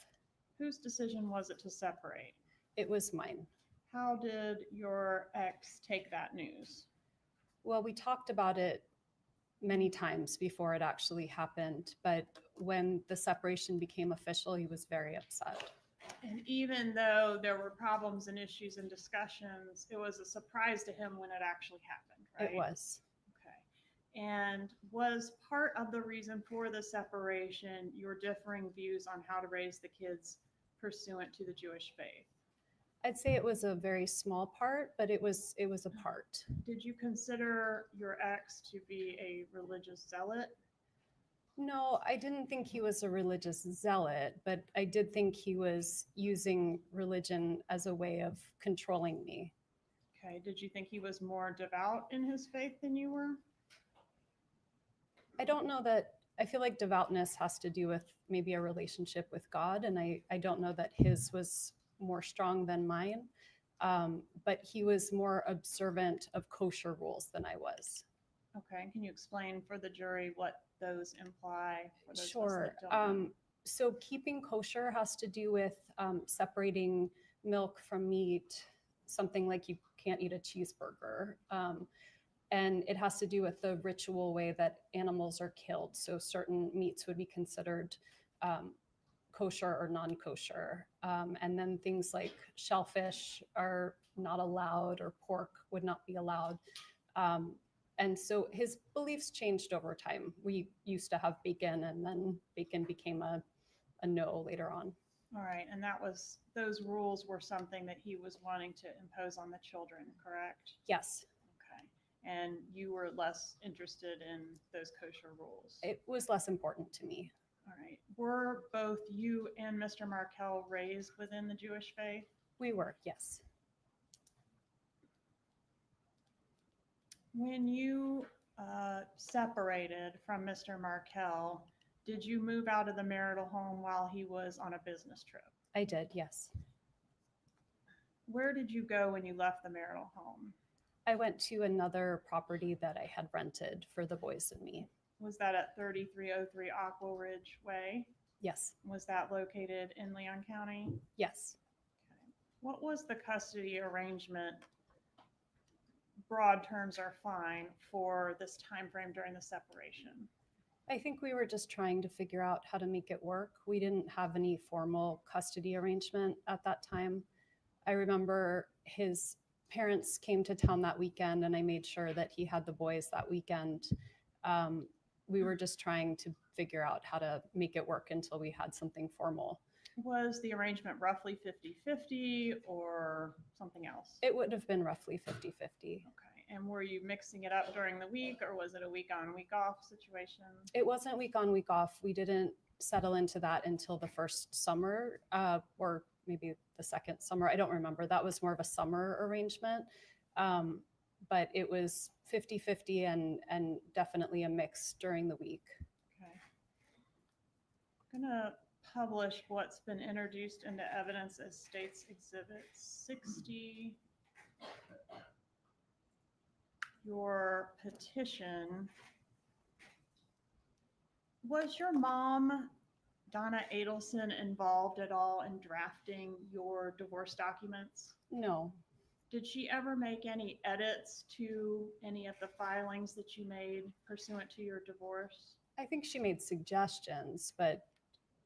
Whose decision was it to separate? It was mine. How did your ex take that news? Well, we talked about it many times before it actually happened, but when the separation became official, he was very upset. And even though there were problems and issues and discussions, it was a surprise to him when it actually happened, right? It was. Okay. And was part of the reason for the separation your differing views on how to raise the kids pursuant to the Jewish faith? I'd say it was a very small part, but it was a part. Did you consider your ex to be a religious zealot? No, I didn't think he was a religious zealot, but I did think he was using religion as a way of controlling me. Okay, did you think he was more devout in his faith than you were? I don't know that, I feel like devoutness has to do with maybe a relationship with God, and I don't know that his was more strong than mine, but he was more observant of kosher rules than I was. Okay, can you explain for the jury what those imply? For those of us Sure. that don't know? So keeping kosher has to do with separating milk from meat, something like you can't eat a cheeseburger. And it has to do with the ritual way that animals are killed. So certain meats would be considered kosher or non-kosher. And then things like shellfish are not allowed, or pork would not be allowed. And so his beliefs changed over time. We used to have bacon, and then bacon became a no later on. All right, and those rules were something that he was wanting to impose on the children, correct? Yes, Okay, and you were less interested in those kosher rules? it was less important to me. All right, were both you and Mr. Markel raised within the Jewish faith? We were, yes. When you separated from Mr. Markel, did you move out of the marital home while he was on a business trip? I did, yes. Where did you go when you left the marital home? I went to another property that I had rented for the boys and me. Was that at 3303 Aqua Ridge Way? Yes, Was that located in Leon County? yes. What was the custody arrangement? Broad terms are fine for this time frame during the separation. I think we were just trying to figure out how to make it work. We didn't have any formal custody arrangement at that time. I remember his parents came to town that weekend, and I made sure that he had the boys that weekend. We were just trying to figure out how to make it work until we had something formal. Was the arrangement roughly 50-50 or something else? It would have been roughly 50-50. Okay, and were you mixing it up during the week, or was it a week on, week off situation? It wasn't week on, week off. We didn't settle into that until the first summer, or maybe the second summer. I don't remember. That was more of a summer arrangement. But it was 50-50 and definitely a mix during the week. Okay. I'm gonna publish what's been introduced into evidence as State's Exhibit 60. Your petition. Was your mom, Donna Adelson, involved at all in drafting your divorce documents? No, Did she ever make any edits to any of the filings that you made pursuant to your divorce? I think she made suggestions, but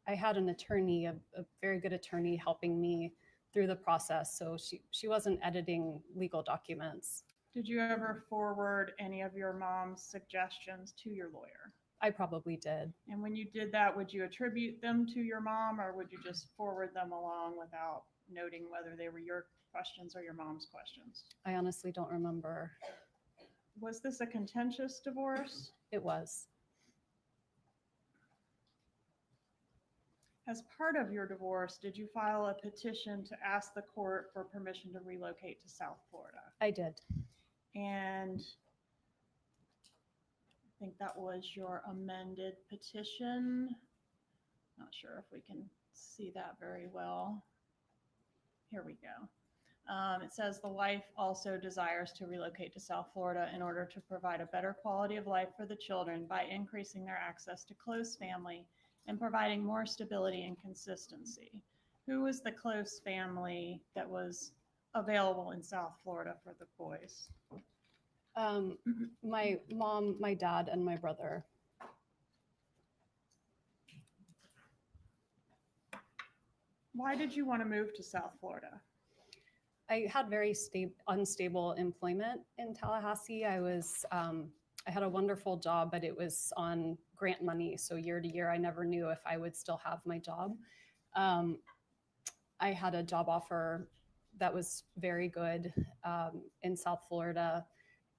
I had an attorney, a very good attorney, helping me through the process. So she wasn't editing legal documents. Did you ever forward any of your mom's suggestions to your lawyer? I probably did. And when you did that, would you attribute them to your mom, or would you just forward them along without noting whether they were your questions or your mom's questions? I honestly don't remember. Was this a contentious divorce? It was. As part of your divorce, did you file a petition to ask the court for permission to relocate to South Florida? I did. And I think that was your amended petition. Not sure if we can see that very well. Here we go. It says the wife also desires to relocate to South Florida in order to provide a better quality of life for the children by increasing their access to close family and providing more stability and consistency. Who was the close family that was available in South Florida for the boys? My mom, my dad, and my brother. Why did you want to move to South Florida? I had very unstable employment in Tallahassee. I had a wonderful job, but it was on grant money. So year to year, I never knew if I would still have my job. I had a job offer that was very good in South Florida.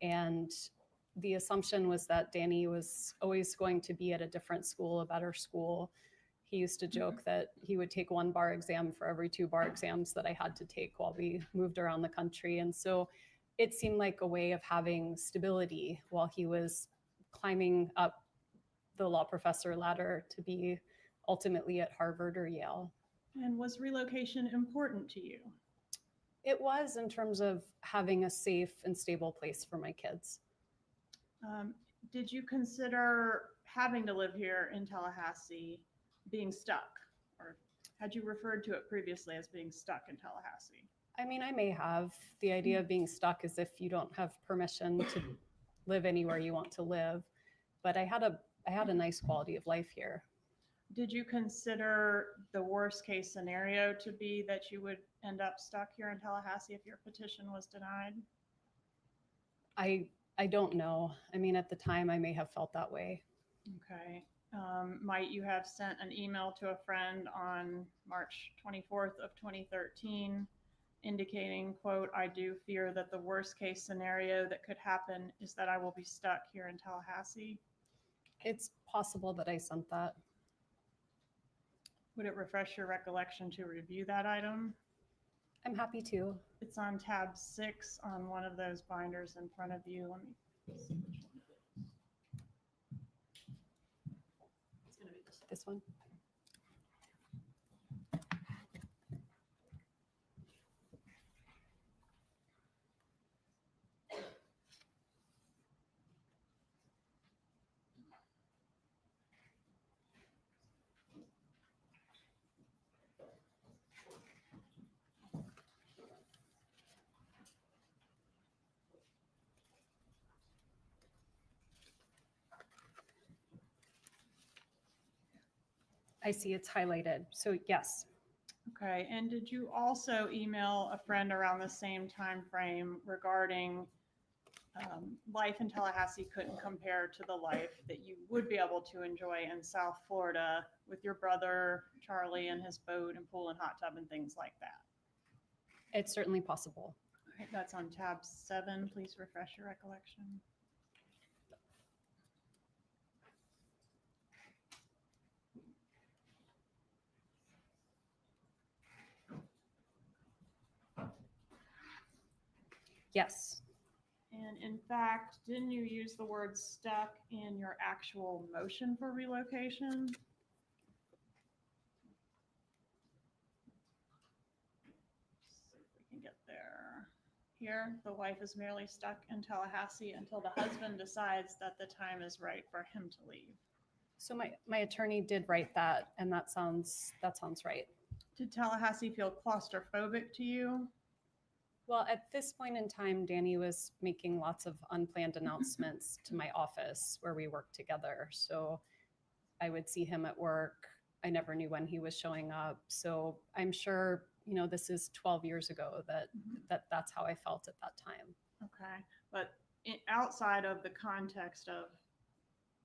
And the assumption was that Danny was always going to be at a different school, a better school. He used to joke that he would take one bar exam for every 2 bar exams that I had to take while we moved around the country. And so it seemed like a way of having stability while he was climbing up the law professor ladder to be ultimately at Harvard or Yale. And was relocation important to you? It was, in terms of having a safe and stable place for my kids. Did you consider having to live here in Tallahassee being stuck? Or had you referred to it previously as being stuck in Tallahassee? I mean, I may have. The idea of being stuck is if you don't have permission to live anywhere you want to live. But I had a nice quality of life here. Did you consider the worst case scenario to be that you would end up stuck here in Tallahassee if your petition was denied? I don't know. I mean, at the time, I may have felt that way. Okay. Might you have sent an email to a friend on March 24th of 2013 indicating, quote, "I do fear that the worst case scenario that could happen is that I will be stuck here in Tallahassee"? It's possible that I sent that. Would it refresh your recollection to review that item? I'm happy to. It's on tab 6 on one of those binders in front of you. Let me see which one it is. It's going to be this one. This one. I see it's highlighted. So yes. Okay, and did you also email a friend around the same time frame regarding life in Tallahassee couldn't compare to the life that you would be able to enjoy in South Florida with your brother Charlie and his boat and pool and hot tub and things like that? It's certainly possible. Okay, that's on tab 7. Please refresh your recollection. Yes. And in fact, didn't you use the word stuck in your actual motion for relocation? See if we can get there. Here, the wife is merely stuck in Tallahassee until the husband decides that the time is right for him to leave. So my attorney did write that, and that sounds right. Did Tallahassee feel claustrophobic to you? Well, at this point in time, Danny was making lots of unplanned announcements to my office where we worked together. So I would see him at work. I never knew when he was showing up. So I'm sure, this is 12 years ago that's how I felt at that time. Okay. But outside of the context of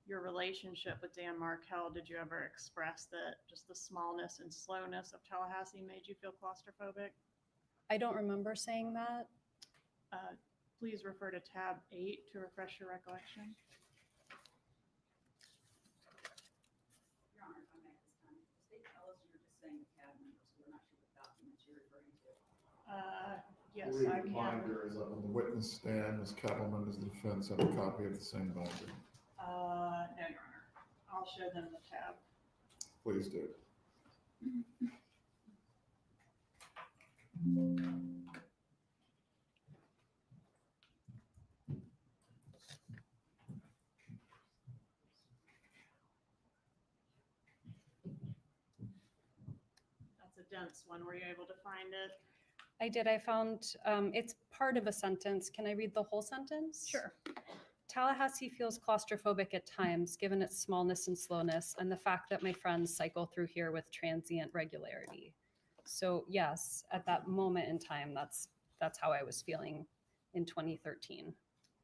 your relationship with Dan Markel, did you ever express that just the smallness and slowness of Tallahassee made you feel claustrophobic? I don't remember saying that. Please refer to tab 8 to refresh your recollection. Your Honor, if I may at this time, does they tell us you're just saying the CAD number, so we're not sure what documents you're referring to? Yes, The I can. binder is up on the witness stand. Ms. Kettleman is the defense, have a copy of the same binder. No, Your Honor. I'll show them the tab. Please do. That's a dense one. Were you able to find it? I did. I found it's part of a sentence. Can I read the whole sentence? Sure. Tallahassee feels claustrophobic at times, given its smallness and slowness, and the fact that my friends cycle through here with transient regularity. So yes, at that moment in time, that's how I was feeling in 2013.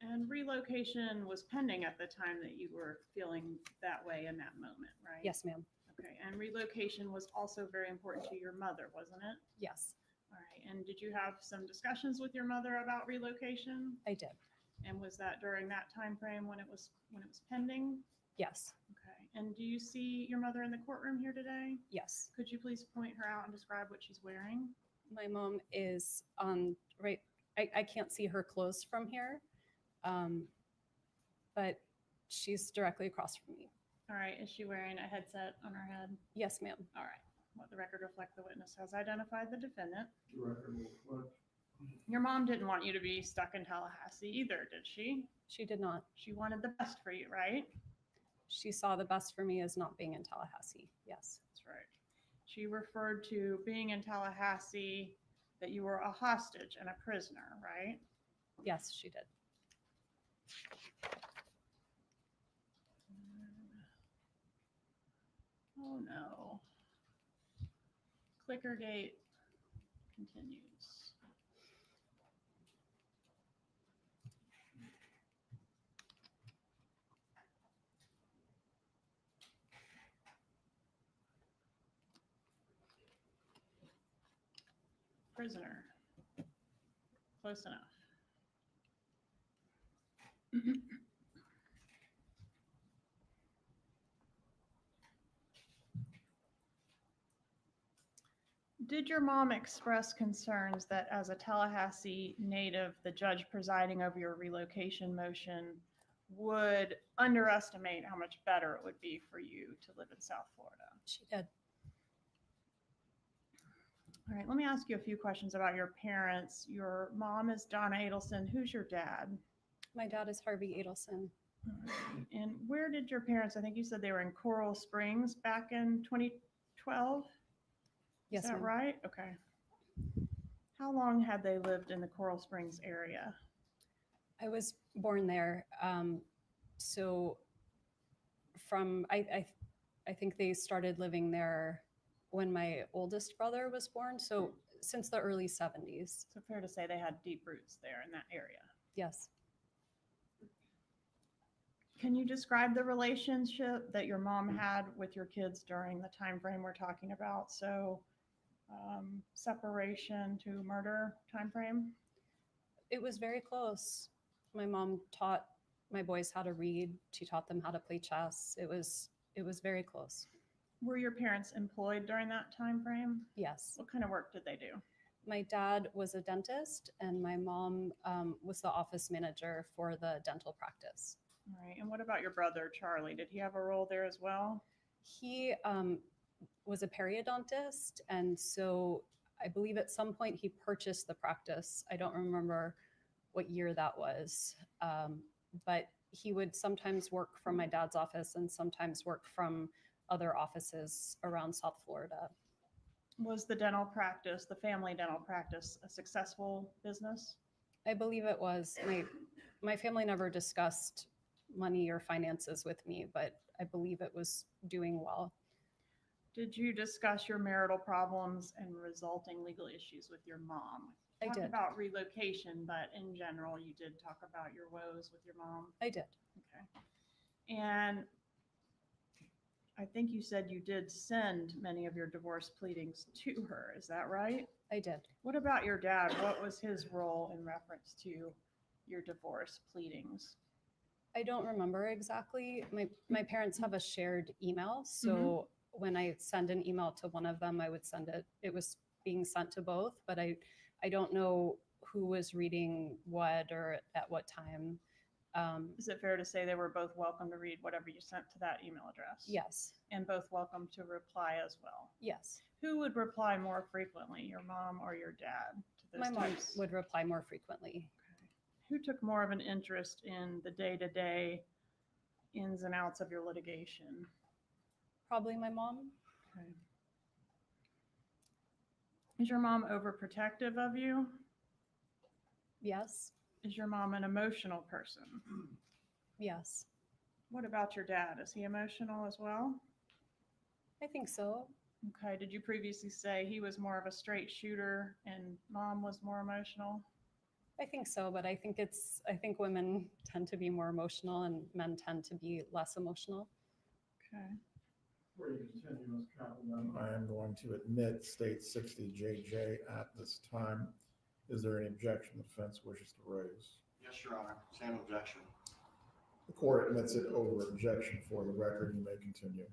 And relocation was pending at the time that you were feeling that way in that moment, right? Yes, ma'am. Okay, and relocation was also very important to your mother, wasn't it? Yes. All right, and did you have some discussions with your mother about relocation? I did. And was that during that time frame when it was pending? Yes. Okay, and do you see your mother in the courtroom here today? Yes. Could you please point her out and describe what she's wearing? My mom is on right. I can't see her clothes from here, but she's directly across from me. All right, is she wearing a headset on her head? Yes, ma'am. All right, let the record reflect the witness has identified the defendant. The record will reflect. Your mom didn't want you to be stuck in Tallahassee either, did she? She did not. She wanted the best for you, right? She saw the best for me as not being in Tallahassee. Yes. That's right. She referred to being in Tallahassee that you were a hostage and a prisoner, right? Yes, she did. Oh no. Clickergate continues. Prisoner. Close enough. Did your mom express concerns that as a Tallahassee native, the judge presiding over your relocation motion would underestimate how much better it would be for you to live in South Florida? She did. All right, let me ask you a few questions about your parents. Your mom is Donna Adelson. Who's your dad? My dad is Harvey Adelson. All right. And where did your parents, I think you said they were in Coral Springs back in 2012? Yes, Is that ma'am. right? Okay. How long had they lived in the Coral Springs area? I was born there. So from, I think they started living there when my oldest brother was born. So since the early 70s. So fair to say they had deep roots there in that area. Yes. Can you describe the relationship that your mom had with your kids during the time frame we're talking about? So separation to murder time frame? It was very close. My mom taught my boys how to read. She taught them how to play chess. It was very close. Were your parents employed during that time frame? Yes. What kind of work did they do? My dad was a dentist and my mom was the office manager for the dental practice. All right. And what about your brother, Charlie? Did he have a role there as well? He was a periodontist. And so I believe at some point he purchased the practice. I don't remember what year that was. But he would sometimes work from my dad's office and sometimes work from other offices around South Florida. Was the dental practice, the family dental practice, a successful business? I believe it was. My family never discussed money or finances with me, but I believe it was doing well. Did you discuss your marital problems and resulting legal issues with your mom? I Talked did. about relocation, but in general, you did talk about your woes with your mom. I did. Okay. And I think you said you did send many of your divorce pleadings to her. Is that right? I did. What about your dad? What was his role in reference to your divorce pleadings? I don't remember exactly. My parents have a shared email. So when I send an email to one of them, I would send it. It was being sent to both, but I don't know who was reading what or at what time. Is it fair to say they were both welcome to read whatever you sent to that email address? Yes. And both welcome to reply as well? Yes. Who would reply more frequently, your mom or your dad, to those My mom types? would reply more frequently. Who took more of an interest in the day-to-day ins and outs of your litigation? Probably my mom. Okay. Is your mom overprotective of you? Yes. Is your mom an emotional person? Yes. What about your dad? Is he emotional as well? I think so. Okay. Did you previously say he was more of a straight shooter and mom was more emotional? I think so, but I think women tend to be more emotional and men tend to be less emotional. Okay. Before you continue, Ms. Kaplan, I am going to admit state 60JJ at this time. Is there any objection the defense wishes to raise? Yes, Your Honor, same objection. The court admits it over objection. For the record, you may continue.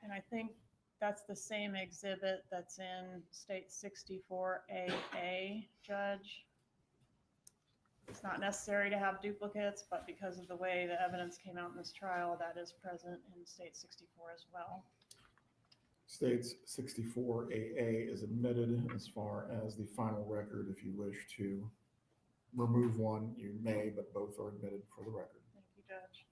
And I think that's the same exhibit that's in State 64AA, Judge. It's not necessary to have duplicates, but because of the way the evidence came out in this trial, that is present in State 64 as well. States 64AA is admitted. As far as the final record, if you wish to remove one, you may, but both are admitted for the record. Thank you, Judge.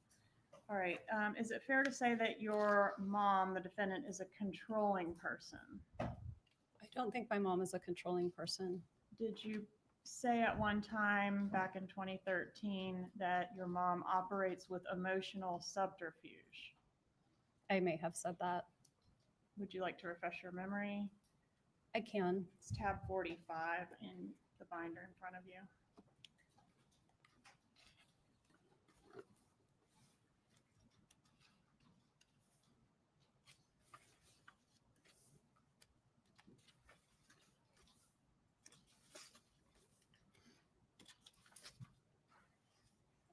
All right, is it fair to say that your mom, the defendant, is a controlling person? I don't think my mom is a controlling person. Did you say at one time back in 2013 that your mom operates with emotional subterfuge? I may have said that. Would you like to refresh your memory? I can. It's tab 45 in the binder in front of you.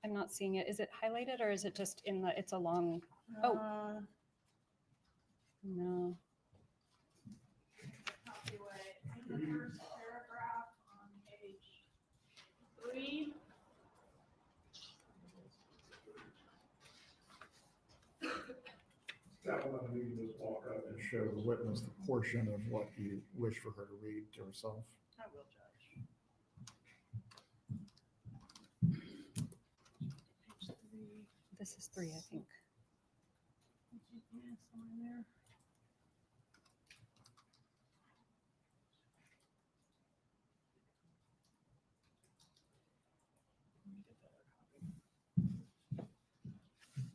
I'm not seeing it. Is it highlighted or is it just in the, it's a long, oh. No. Copyright in the first paragraph on page 3. Kaplan, you can just walk up and show the witness the portion of what you wish for her to read to herself. I will, Judge. Page 3. This is 3, I think. Yeah, somewhere in there. Let me get the other copy.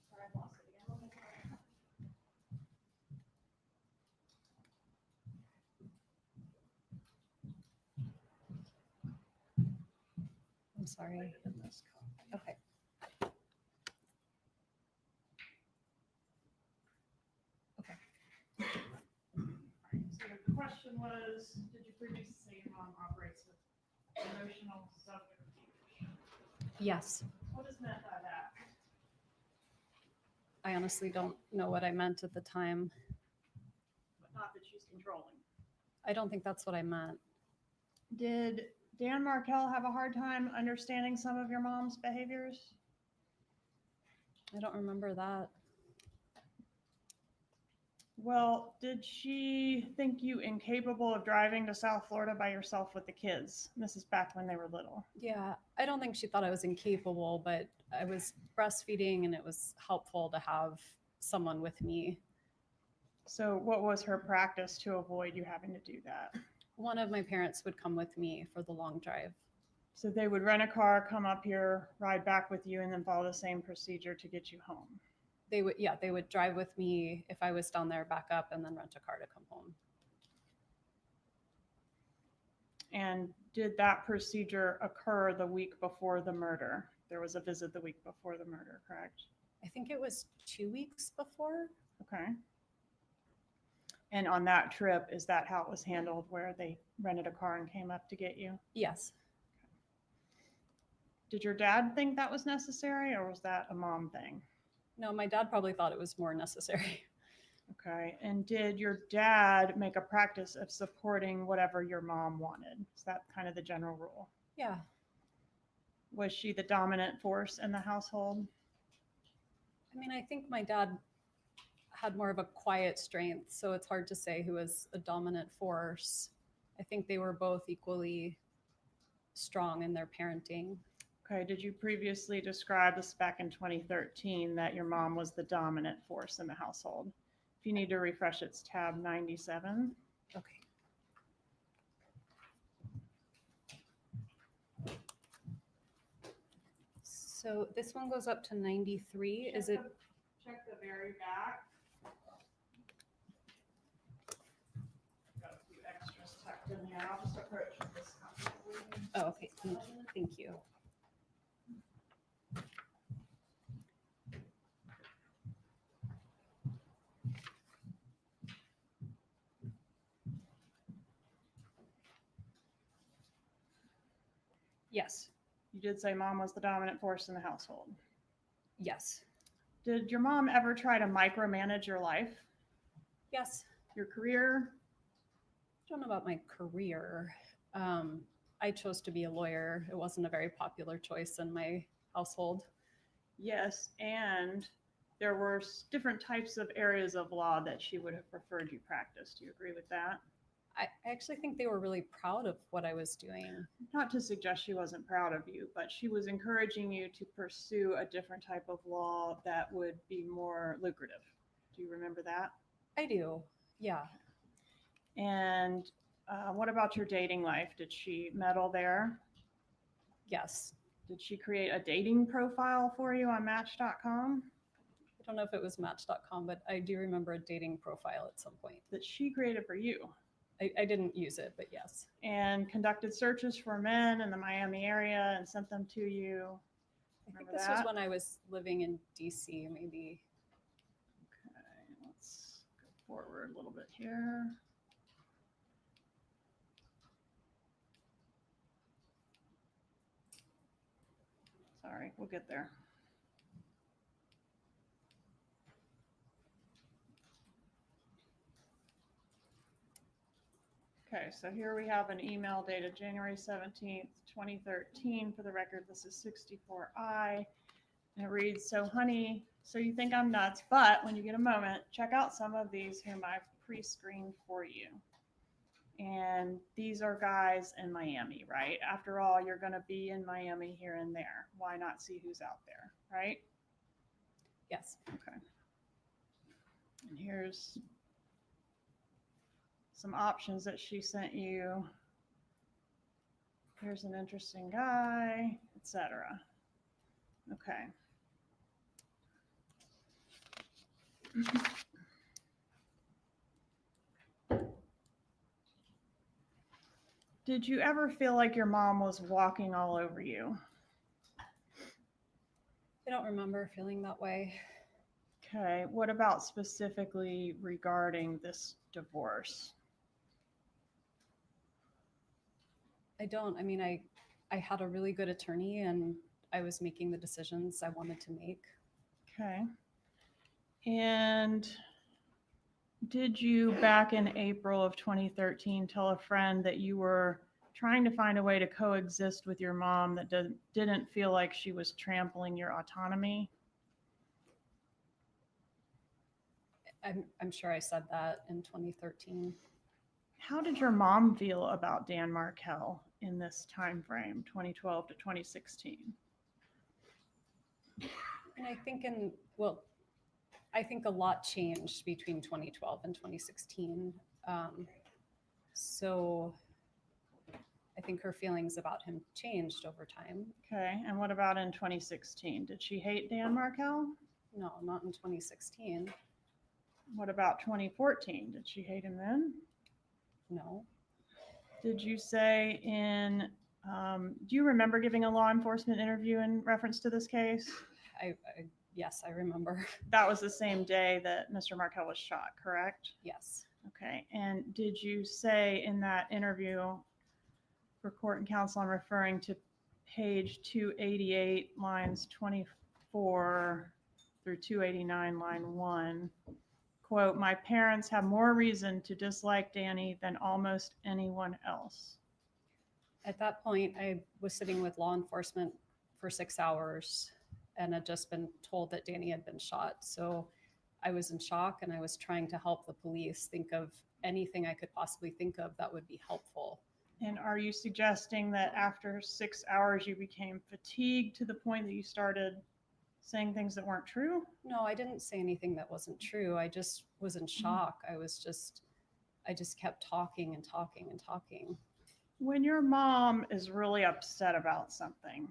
Sorry, I lost it again. Let me try it. I'm sorry. Right in this copy. Okay. So the question was, did you previously say your mom operates with emotional subterfuge? Yes. What is meant by that? I honestly don't know what I meant at the time. But not that she's controlling. I don't think that's what I meant. Did Dan Markel have a hard time understanding some of your mom's behaviors? I don't remember that. Well, did she think you incapable of driving to South Florida by yourself with the kids? This is back when they were little. Yeah, I don't think she thought I was incapable, but I was breastfeeding and it was helpful to have someone with me. So what was her practice to avoid you having to do that? One of my parents would come with me for the long drive. So they would rent a car, come up here, ride back with you, and then follow the same procedure to get you home. They would drive with me if I was down there, back up, and then rent a car to come home. And did that procedure occur the week before the murder? There was a visit the week before the murder, correct? I think it was 2 weeks before. Okay. And on that trip, is that how it was handled, where they rented a car and came up to get you? Yes. Did your dad think that was necessary, or was that a mom thing? No, my dad probably thought it was more necessary. Okay. And did your dad make a practice of supporting whatever your mom wanted? Is that kind of the general rule? Yeah. Was she the dominant force in the household? I mean, I think my dad had more of a quiet strength, so it's hard to say who was a dominant force. I think they were both equally strong in their parenting. Okay, did you previously describe this back in 2013 that your mom was the dominant force in the household? If you need to refresh, it's tab 97. Okay. So this one goes up to 93. Is it? Check the very back. Got a few extras tucked in there. I'll just approach this copy. Oh, okay. Thank you. Yes. You did say mom was the dominant force in the household. Yes. Did your mom ever try to micromanage your life, Yes. your career? I don't know about my career. I chose to be a lawyer. It wasn't a very popular choice in my household. Yes, and there were different types of areas of law that she would have preferred you practice. Do you agree with that? I actually think they were really proud of what I was doing. Not to suggest she wasn't proud of you, but she was encouraging you to pursue a different type of law that would be more lucrative. Do you remember that? I do. Yeah. And what about your dating life? Did she meddle there? Yes. Did she create a dating profile for you on Match.com? I don't know if it was Match.com, but I do remember a dating profile at some point. That she created for you? I didn't use it, but yes. And conducted searches for men in the Miami area and sent them to you? I think Remember this that? was when I was living in DC, maybe. Okay, let's go forward a little bit here. Sorry, we'll get there. Okay, so here we have an email dated January 17th, 2013. For the record, this is 64I. And it reads, so honey, so you think I'm nuts, but when you get a moment, check out some of these whom I've pre-screened for you. And these are guys in Miami, right? After all, you're going to be in Miami here and there. Why not see who's out there, right? Yes. Okay. And here's some options that she sent you. Here's an interesting guy, etc. Okay. Did you ever feel like your mom was walking all over you? I don't remember feeling that way. Okay. What about specifically regarding this divorce? I don't. I mean, I had a really good attorney and I was making the decisions I wanted to make. Okay. And did you, back in April of 2013, tell a friend that you were trying to find a way to coexist with your mom that didn't feel like she was trampling your autonomy? I'm sure I said that in 2013. How did your mom feel about Dan Markel in this time frame, 2012 to 2016? And I think I think a lot changed between 2012 and 2016. So I think her feelings about him changed over time. Okay, and what about in 2016? Did she hate Dan Markel? No, not in 2016. What about 2014? Did she hate him then? No. Did you say do you remember giving a law enforcement interview in reference to this case? Yes, I remember. That was the same day that Mr. Markel was shot, correct? Yes. Okay, and did you say in that interview for court and counsel, I'm referring to page 288, lines 24 through 289, line 1, quote, my parents have more reason to dislike Danny than almost anyone else? At that point, I was sitting with law enforcement for 6 hours and had just been told that Danny had been shot. So I was in shock and I was trying to help the police think of anything I could possibly think of that would be helpful. And are you suggesting that after 6 hours you became fatigued to the point that you started saying things that weren't true? No, I didn't say anything that wasn't true. I just was in shock. I just kept talking and talking and talking. When your mom is really upset about something,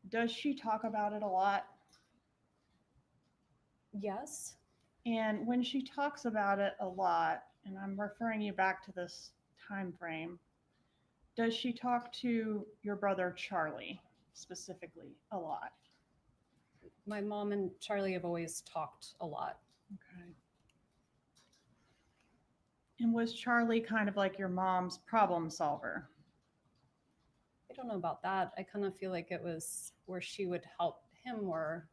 does she talk about it a lot? Yes. And when she talks about it a lot, and I'm referring you back to this time frame, does she talk to your brother Charlie specifically a lot? My mom and Charlie have always talked a lot. Okay. And was Charlie kind of like your mom's problem solver? don't know about that. I kind of feel like it was where she would help him more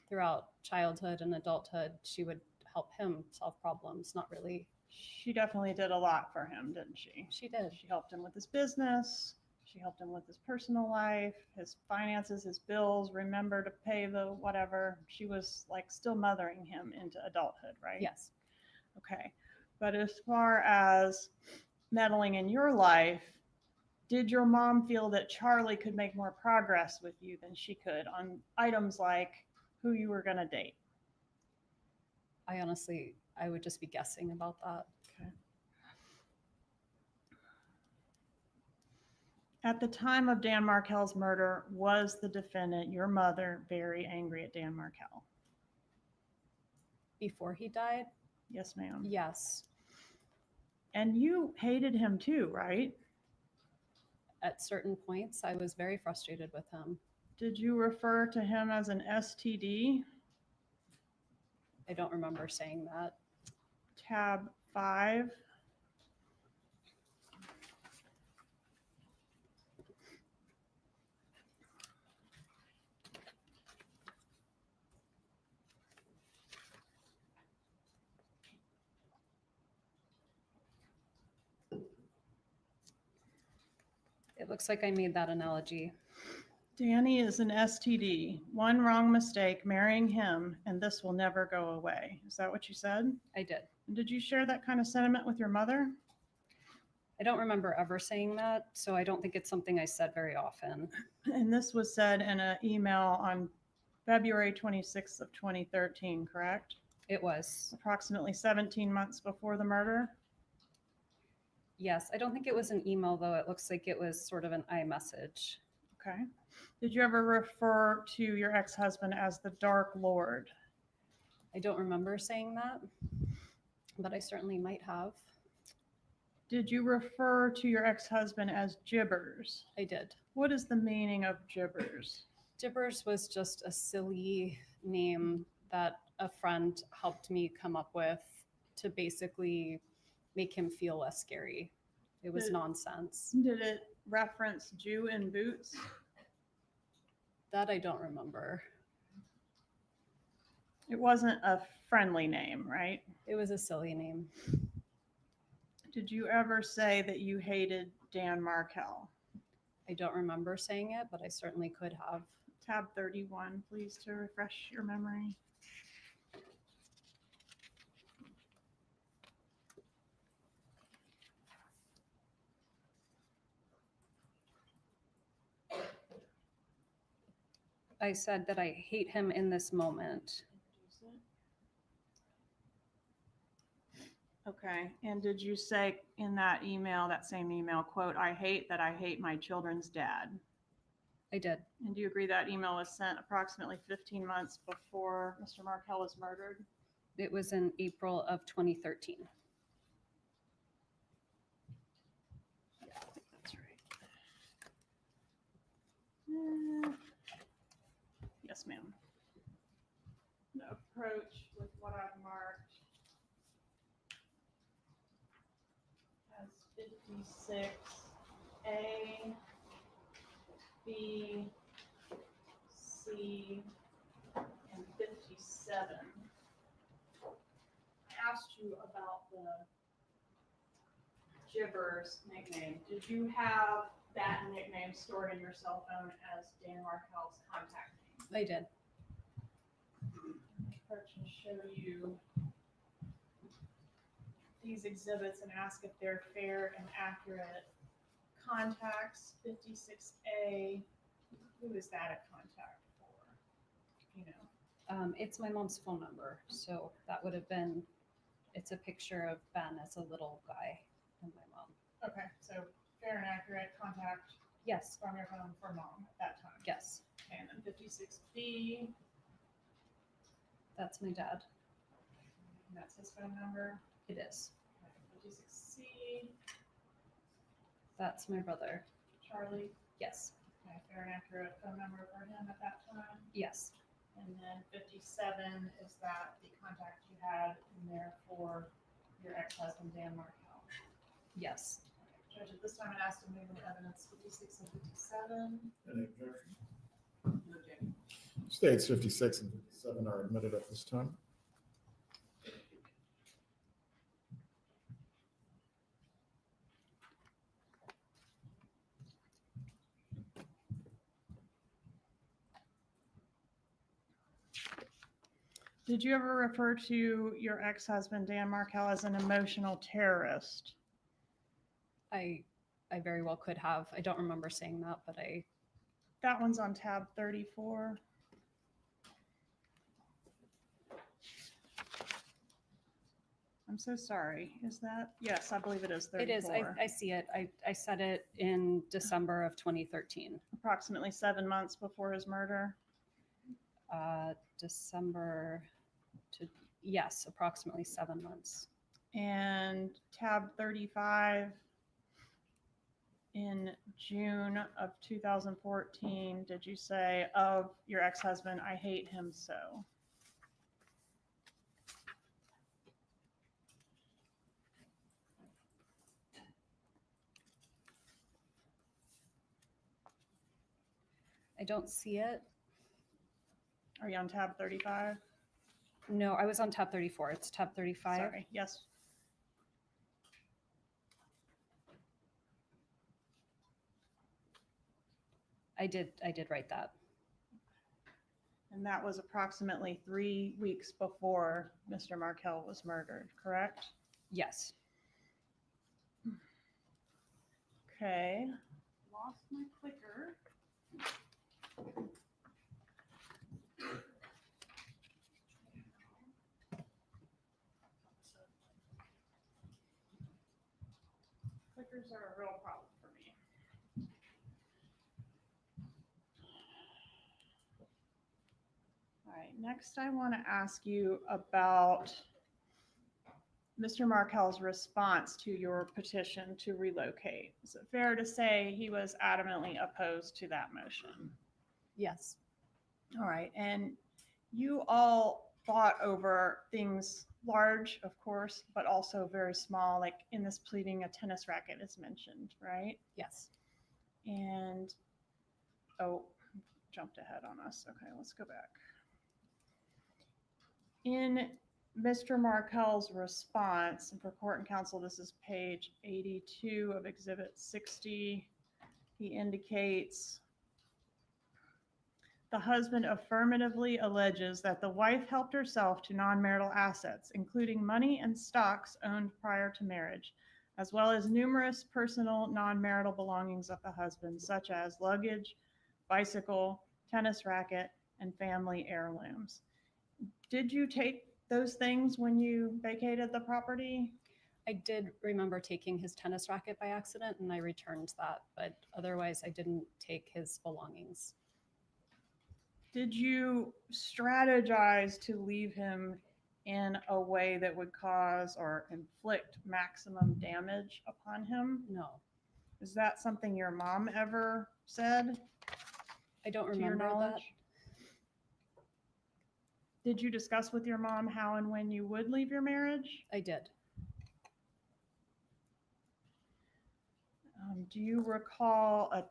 throughout childhood and adulthood. She would help him solve problems, not really. She definitely did a lot for him, didn't she? She did. She helped him with his business. She helped him with his personal life, his finances, his bills, remember to pay the whatever. She was like still mothering him into adulthood, right? Yes. Okay. But as far as meddling in your life, did your mom feel that Charlie could make more progress with you than she could on items like who you were going to date? I would just be guessing about that. Okay. At the time of Dan Markel's murder, was the defendant, your mother, very angry at Dan Markel? Before he died? Yes, ma'am. Yes. And you hated him too, right? At certain points, I was very frustrated with him. Did you refer to him as an STD? I don't remember saying that. Tab 5. It looks like I made that analogy. Danny is an STD. One wrong mistake, marrying him, and this will never go away. Is that what you said? I did. Did you share that kind of sentiment with your mother? I don't remember ever saying that, so I don't think it's something I said very often. And this was said in an email on February 26th of 2013, correct? It was. Approximately 17 months before the murder? Yes, I don't think it was an email though. It looks like it was sort of an iMessage. Okay. Did you ever refer to your ex-husband as the Dark Lord? I don't remember saying that, but I certainly might have. Did you refer to your ex-husband as Jibbers? I did. What is the meaning of Jibbers? Jibbers was just a silly name that a friend helped me come up with to basically make him feel less scary. It was nonsense. Did it reference Jew in boots? That I don't remember. It wasn't a friendly name, right? It was a silly name. Did you ever say that you hated Dan Markel? I don't remember saying it, but I certainly could have. Tab 31, please, to refresh your memory. I said that I hate him in this moment. Okay, and did you say in that email, that same email, quote, I hate that I hate my children's dad? I did. And do you agree that email was sent approximately 15 months before Mr. Markel was murdered? It was in April of 2013. Yeah, I think that's right. Yes, ma'am. The approach with what I've marked as 56A, B, C, and 57. I asked you about the Jibbers nickname. Did you have that nickname stored in your cell phone as Dan Markel's contact name? I did. Approach and show you these exhibits and ask if they're fair and accurate. Contacts, 56A. Who is that a contact for? You know. It's my mom's phone number. So that would have been, it's a picture of Ben as a little guy and my mom. Okay, so fair and accurate contact Yes. from your phone for mom at that time. Yes. Okay, and then 56B, That's my dad. and that's his phone number. It is. Okay, 56C, That's my brother. Charlie. Yes. Okay, fair and accurate phone number for him at that time. Yes. And then 57, is that the contact you had in there for your ex-husband, Dan Markel? Yes. Judge, at this time, I'd ask to move into evidence 56 and 57. Any objection? No objection. States 56 and 57 are admitted at this time. Did you ever refer to your ex-husband, Dan Markel, as an emotional terrorist? I very well could have. I don't remember saying that, but That one's on tab 34. I'm so sorry. Is that? Yes, I believe it is 34. it is. I see it. I said it in December of 2013. Approximately 7 months before his murder. December to, yes, approximately 7 months. And tab 35 in June of 2014, did you say of your ex-husband, I hate him so? I don't see it. Are you on tab 35? No, I was on tab 34. It's tab 35. Sorry, yes. I did write that. And that was approximately 3 weeks before Mr. Markel was murdered, correct? Yes. Okay. Lost my clicker. Clickers are a real problem for me. All right, next I want to ask you about Mr. Markel's response to your petition to relocate. Is it fair to say he was adamantly opposed to that motion? Yes. All right, and you all fought over things large, of course, but also very small, like in this pleading, a tennis racket is mentioned, right? Yes. And, oh, jumped ahead on us. Okay, let's go back. In Mr. Markel's response, and for court and counsel, this is page 82 of Exhibit 60. He indicates the husband affirmatively alleges that the wife helped herself to non-marital assets, including money and stocks owned prior to marriage, as well as numerous personal non-marital belongings of the husband, such as luggage, bicycle, tennis racket, and family heirlooms. Did you take those things when you vacated the property? I did remember taking his tennis racket by accident and I returned that, but otherwise I didn't take his belongings. Did you strategize to leave him in a way that would cause or inflict maximum damage upon him? No. Is that something your mom ever said? I don't To your remember that. knowledge? Did you discuss with your mom how and when you would leave your marriage? I did. Do you recall a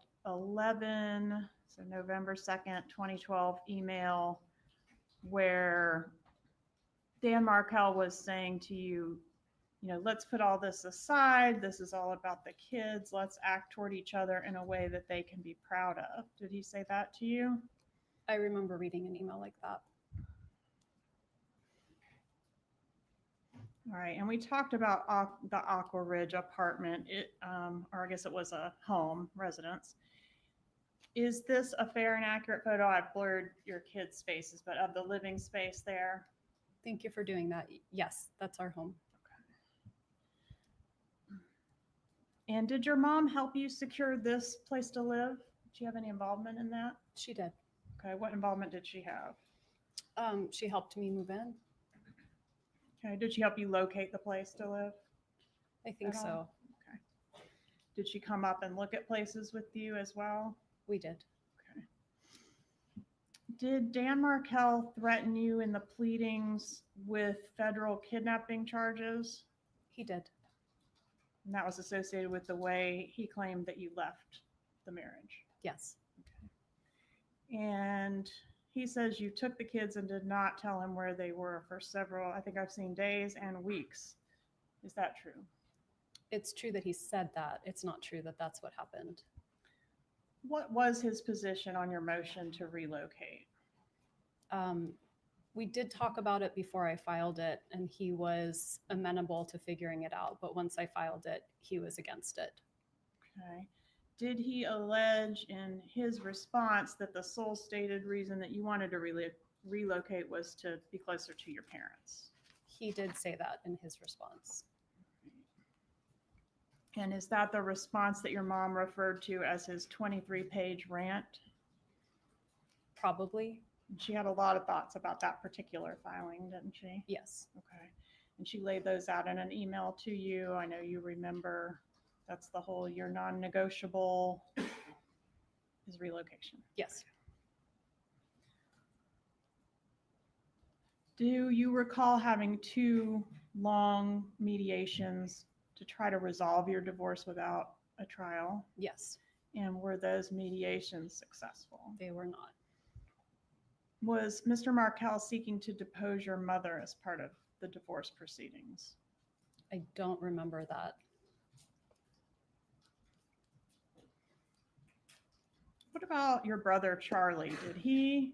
November 2nd, 2012 email where Dan Markel was saying to you, let's put all this aside. This is all about the kids. Let's act toward each other in a way that they can be proud of. Did he say that to you? I remember reading an email like that. All right, and we talked about the Aqua Ridge apartment, or I guess it was a home residence. Is this a fair and accurate photo? I've blurred your kids' faces, but of the living space there? Thank you for doing that. Yes, that's our home. Okay. And did your mom help you secure this place to live? Did you have any involvement in that? She did. Okay, what involvement did she have? She helped me move in. Okay, did she help you locate the place to live? I think At so. all? Okay. Did she come up and look at places with you as well? We did. Okay. Did Dan Markel threaten you in the pleadings with federal kidnapping charges? He did. And that was associated with the way he claimed that you left the marriage. Yes, And he says you took the kids and did not tell him where they were for several, I think I've seen days and weeks. Is that true? it's true that he said that. It's not true that that's what happened. What was his position on your motion to relocate? We did talk about it before I filed it, and he was amenable to figuring it out. But once I filed it, he was against it. Okay. Did he allege in his response that the sole stated reason that you wanted to relocate was to be closer to your parents? He did say that in his response. And is that the response that your mom referred to as his 23-page rant? Probably, She had a lot of thoughts about that particular filing, didn't she? yes. Okay. And she laid those out in an email to you. I know you remember. That's the whole, your non-negotiable is relocation. Yes. Do you recall having 2 long mediations to try to resolve your divorce without a trial? Yes, And were those mediations successful? they were not. Was Mr. Markel seeking to depose your mother as part of the divorce proceedings? I don't remember that. What about your brother Charlie? Did he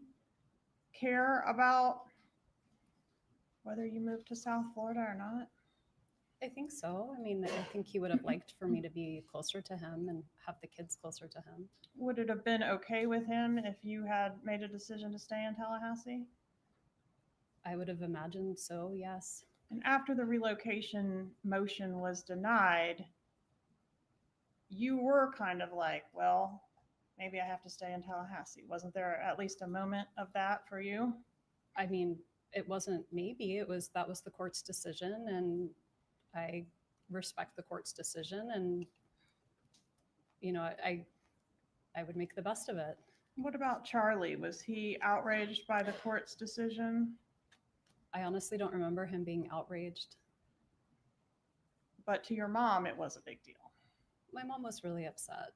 care about whether you moved to South Florida or not? I think so. I mean, I think he would have liked for me to be closer to him and have the kids closer to him. Would it have been okay with him if you had made a decision to stay in Tallahassee? I would have imagined so, yes. And after the relocation motion was denied, you were kind of like, well, maybe I have to stay in Tallahassee. Wasn't there at least a moment of that for you? I mean, it wasn't maybe, that was the court's decision, and I respect the court's decision, and you know, I would make the best of it. What about Charlie? Was he outraged by the court's decision? I honestly don't remember him being outraged. But to your mom, it was a big deal. My mom was really upset.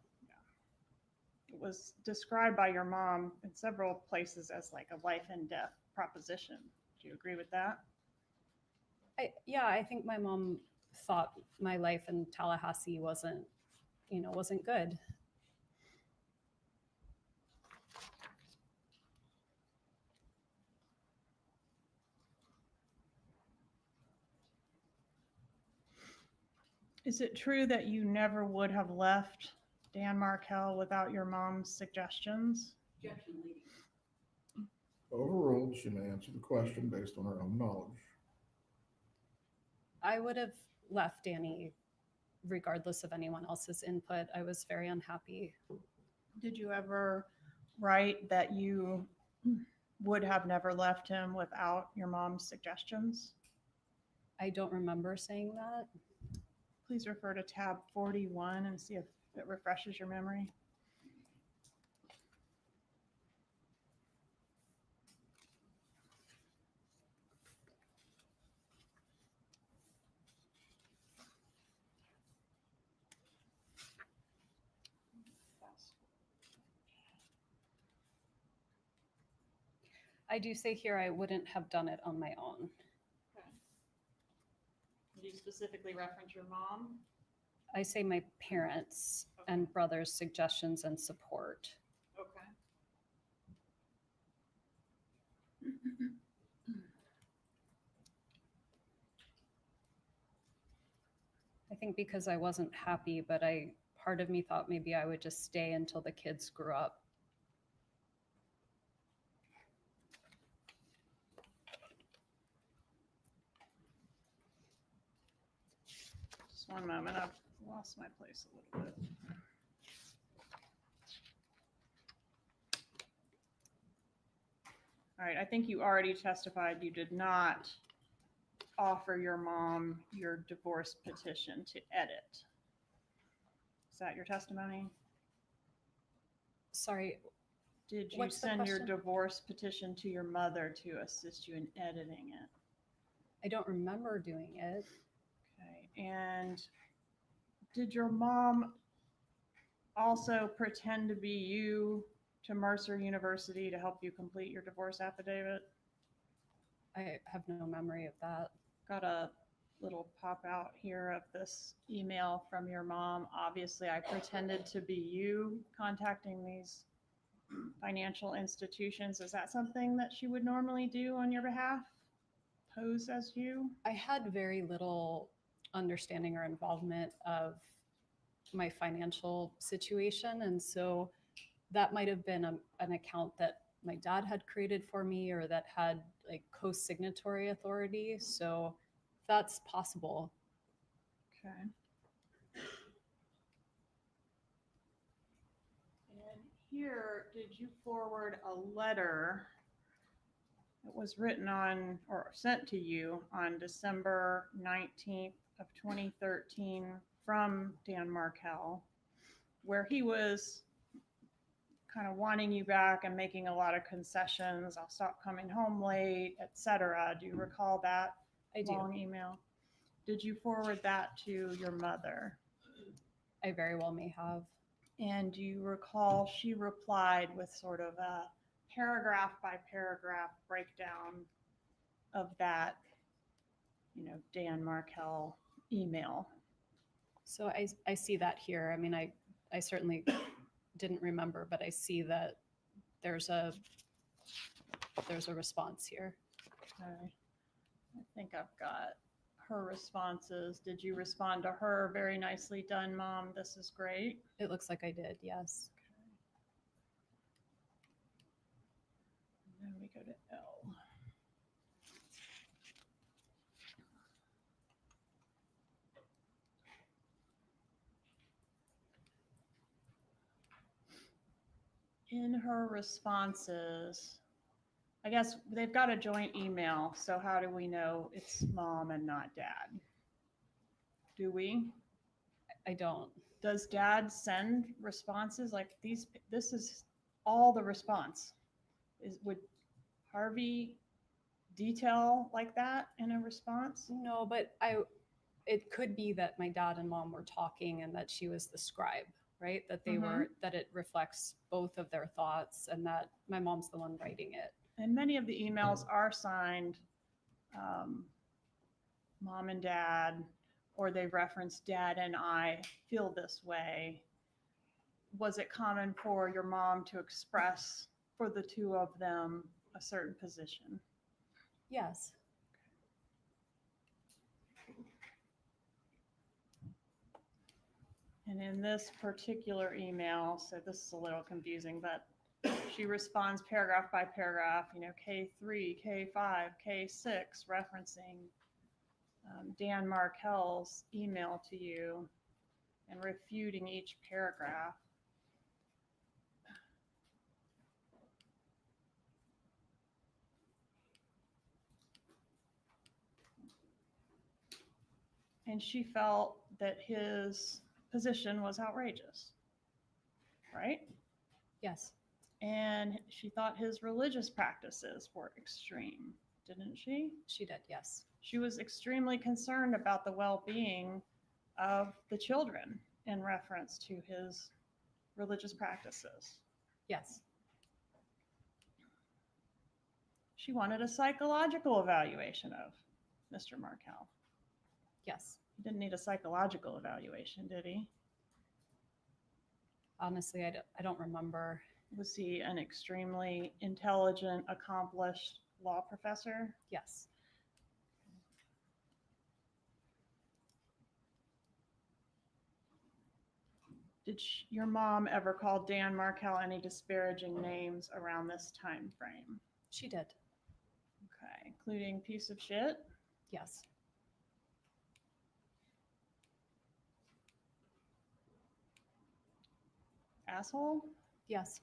It was described by your mom in several places as like a life and death proposition. Do you agree with that? Yeah, I think my mom thought my life in Tallahassee wasn't good. Is it true that you never would have left Dan Markel without your mom's suggestions? Objection, lady. Overruled, she may answer the question based on her own knowledge. I would have left Danny regardless of anyone else's input. I was very unhappy. Did you ever write that you would have never left him without your mom's suggestions? I don't remember saying that. Please refer to tab 41 and see if it refreshes your memory. I do say here I wouldn't have done it on my own. Did you specifically reference your mom? I say my parents and brothers' suggestions and support. Okay. I think because I wasn't happy, but part of me thought maybe I would just stay until the kids grew up. Just one moment, I've lost my place a little bit. All right, I think you already testified you did not offer your mom your divorce petition to edit. Is that your testimony? Sorry, Did you What's the send your question? divorce petition to your mother to assist you in editing it? I don't remember doing it. Okay, and Did your mom also pretend to be you to Mercer University to help you complete your divorce affidavit? I have no memory of that. Got a little pop out here of this email from your mom. Obviously, I pretended to be you contacting these financial institutions. Is that something that she would normally do on your behalf? Pose as you? I had very little understanding or involvement of my financial situation. And so that might have been an account that my dad had created for me or that had like co-signatory authority. So that's possible. Okay. And here, did you forward a letter that was written on or sent to you on December 19th of 2013 from Dan Markel, where he was kind of wanting you back and making a lot of concessions? I'll stop coming home late, etc. Do you recall that I do. long email? Did you forward that to your mother? I very well may have. And do you recall she replied with sort of a paragraph by paragraph breakdown of that, Dan Markel email? So I see that here. I mean, I certainly didn't remember, but I see that there's a response here. Okay. I think I've got her responses. Did you respond to her? Very nicely done, Mom. This is great. It looks like I did, yes. And then we go to L. In her responses, I guess they've got a joint email. So how do we know it's mom and not dad? Do we? I don't. Does dad send responses like these? This is all the response. Would Harvey detail like that in a response? No, but it could be that my dad and mom were talking and that she was the scribe, right? That they were, that it reflects both of their thoughts and that my mom's the one writing it. And many of the emails are signed mom and dad, or they reference dad and I feel this way. Was it common for your mom to express for the two of them a certain position? Yes. And in this particular email, so this is a little confusing, but she responds paragraph by paragraph, K3, K5, K6, referencing Dan Markel's email to you and refuting each paragraph. And she felt that his position was outrageous, right? Yes. And she thought his religious practices were extreme, didn't she? She did, yes. She was extremely concerned about the well-being of the children in reference to his religious practices. Yes. She wanted a psychological evaluation of Mr. Markel. Yes. He didn't need a psychological evaluation, did he? Honestly, I don't remember. Was he an extremely intelligent, accomplished law professor? Yes. Did your mom ever call Dan Markel any disparaging names around this time frame? She did. Okay, including piece of shit? Yes. Asshole? Yes.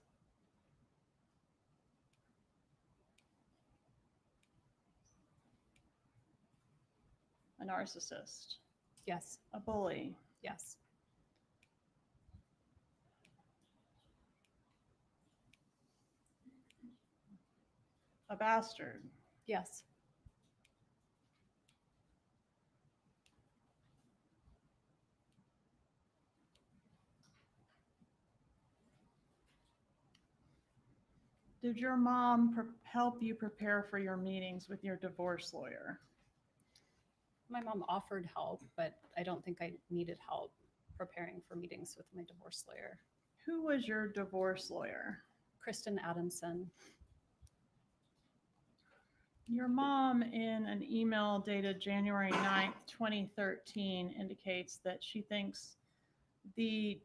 A narcissist? Yes. A bully? Yes. A bastard? Yes. Did your mom help you prepare for your meetings with your divorce lawyer? My mom offered help, but I don't think I needed help preparing for meetings with my divorce lawyer. Who was your divorce lawyer? Kristen Adamson. Your mom, in an email dated January 9th, 2013, indicates that she thinks the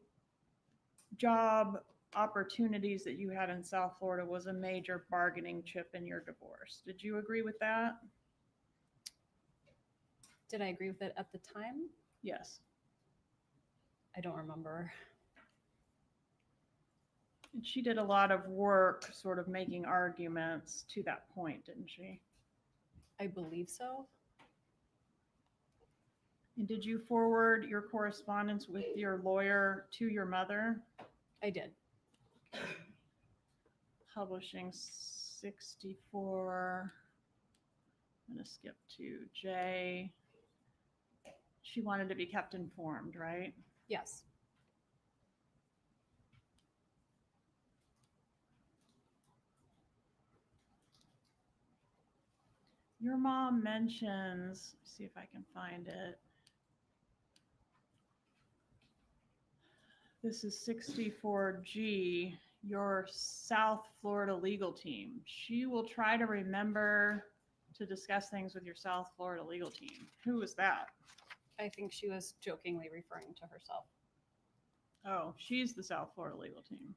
job opportunities that you had in South Florida was a major bargaining chip in your divorce. Did you agree with that? Did I agree with it at the time? Yes. I don't remember. And she did a lot of work sort of making arguments to that point, didn't she? I believe so. And did you forward your correspondence with your lawyer to your mother? I did. Publishing 64. I'm going to skip to J. She wanted to be kept informed, right? Yes. Your mom mentions, see if I can find it. This is 64G, your South Florida legal team. She will try to remember to discuss things with your South Florida legal team. Who was that? I think she was jokingly referring to herself. Oh, she's the South Florida legal team.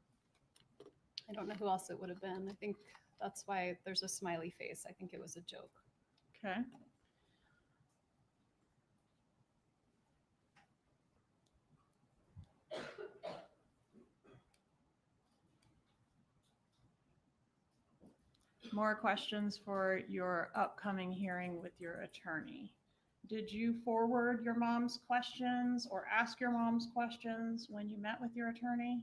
I don't know who else it would have been. I think that's why there's a smiley face. I think it was a joke. Okay. More questions for your upcoming hearing with your attorney. Did you forward your mom's questions or ask your mom's questions when you met with your attorney?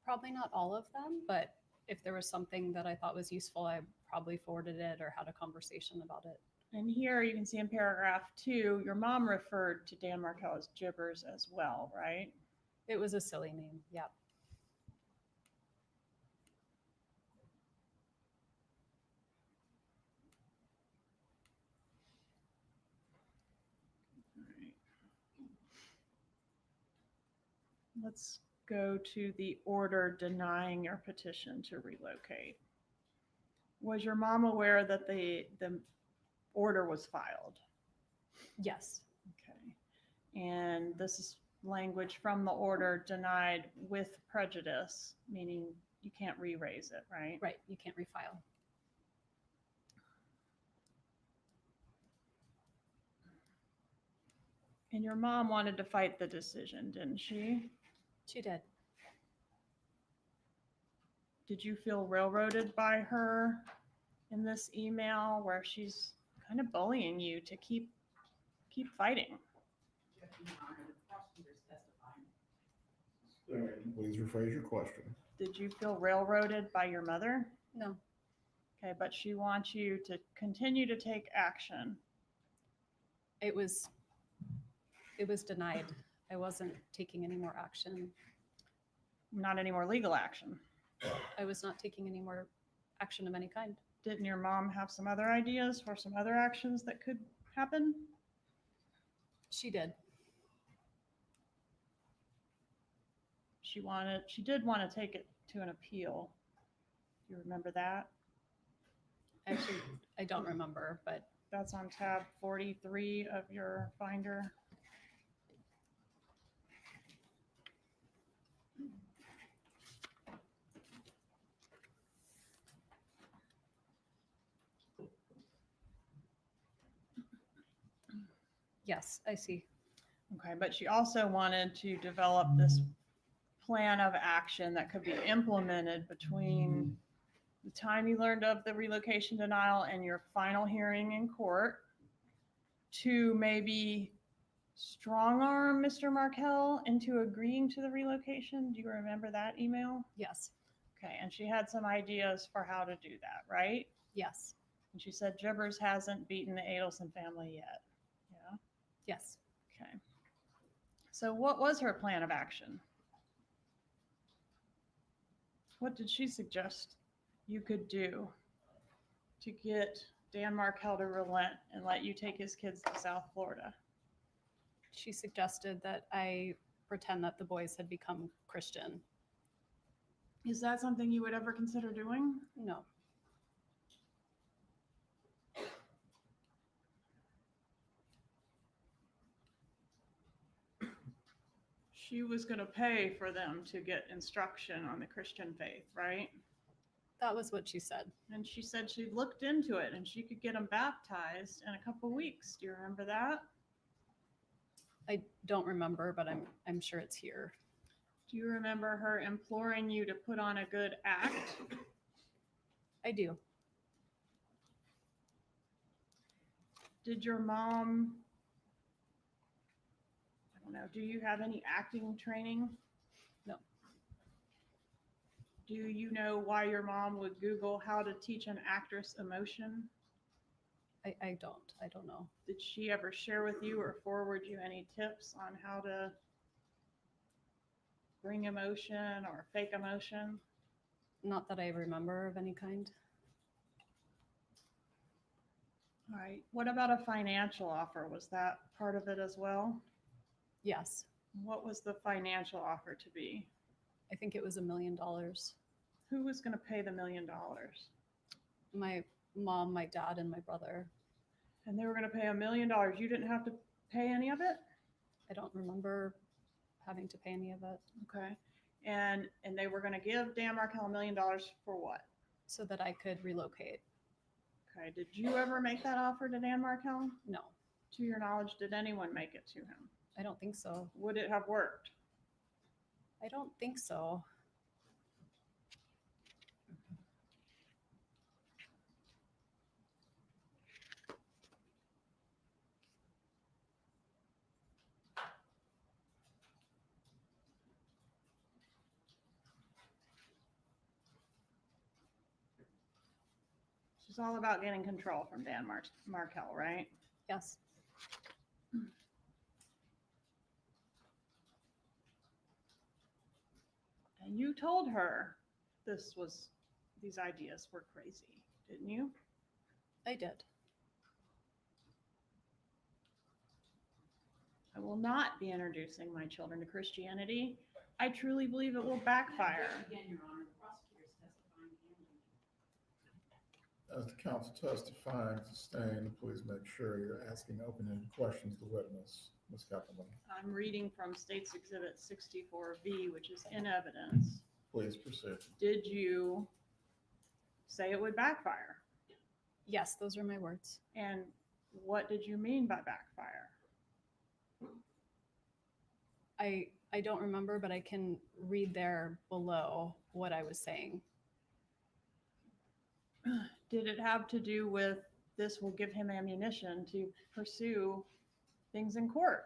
Probably not all of them, but if there was something that I thought was useful, I probably forwarded it or had a conversation about it. And here you can see in paragraph 2, your mom referred to Dan Markel as Gibbers as well, right? It was a silly name. Yeah. Let's go to the order denying your petition to relocate. Was your mom aware that the order was filed? Yes. Okay. And this is language from the order denied with prejudice, meaning you can't re-raise it, right? Right. You can't refile. And your mom wanted to fight the decision, didn't she? She did. Did you feel railroaded by her in this email where she's kind of bullying you to keep fighting? Your Honor, the prosecutor's testifying. Please rephrase your question. Did you feel railroaded by your mother? No. Okay, but she wants you to continue to take action. It was denied. I wasn't taking any more action. Not any more legal action. I was not taking any more action of any kind. Didn't your mom have some other ideas for some other actions that could happen? She did. She did want to take it to an appeal. Do you remember that? Actually, I don't remember, but That's on tab 43 of your binder. yes, I see. Okay, but she also wanted to develop this plan of action that could be implemented between the time you learned of the relocation denial and your final hearing in court to maybe strong arm Mr. Markel into agreeing to the relocation. Do you remember that email? Yes. Okay, and she had some ideas for how to do that, right? Yes. And she said Gibbers hasn't beaten the Adelson family yet. Yeah. Yes. Okay. So what was her plan of action? What did she suggest you could do to get Dan Markel to relent and let you take his kids to South Florida? She suggested that I pretend that the boys had become Christian. Is that something you would ever consider doing? No. She was going to pay for them to get instruction on the Christian faith, right? That was what she said. And she said she looked into it and she could get them baptized in a couple weeks. Do you remember that? I don't remember, but I'm sure it's here. Do you remember her imploring you to put on a good act? I do. Did your mom, I don't know, do you have any acting training? No. Do you know why your mom would Google how to teach an actress emotion? I don't. I don't know. Did she ever share with you or forward you any tips on how to bring emotion or fake emotion? Not that I remember of any kind. All right. What about a financial offer? Was that part of it as well? Yes. What was the financial offer to be? I think it was $1 million. Who was going to pay the $1 million? My mom, my dad, and my brother. And they were going to pay $1 million. You didn't have to pay any of it? I don't remember having to pay any of it. Okay. And they were going to give Dan Markel $1 million for what? So that I could relocate. Okay. Did you ever make that offer to Dan Markel? No, To your knowledge, did anyone make it to him? I don't think so. Would it have worked? I don't think so. It's all about getting control from Dan Markel, right? Yes. And you told her these ideas were crazy, didn't you? I did. I will not be introducing my children to Christianity. I truly believe it will backfire. Again, Your Honor, the prosecutors testifying and As the counsel testifying, sustain, please make sure you're asking open-ended questions to the witness. Ms. Kaplan, I'm reading from State's Exhibit 64V, which is in evidence. please proceed. Did you say it would backfire? Yes, those are my words. And what did you mean by backfire? I don't remember, but I can read there below what I was saying. Did it have to do with this will give him ammunition to pursue things in court?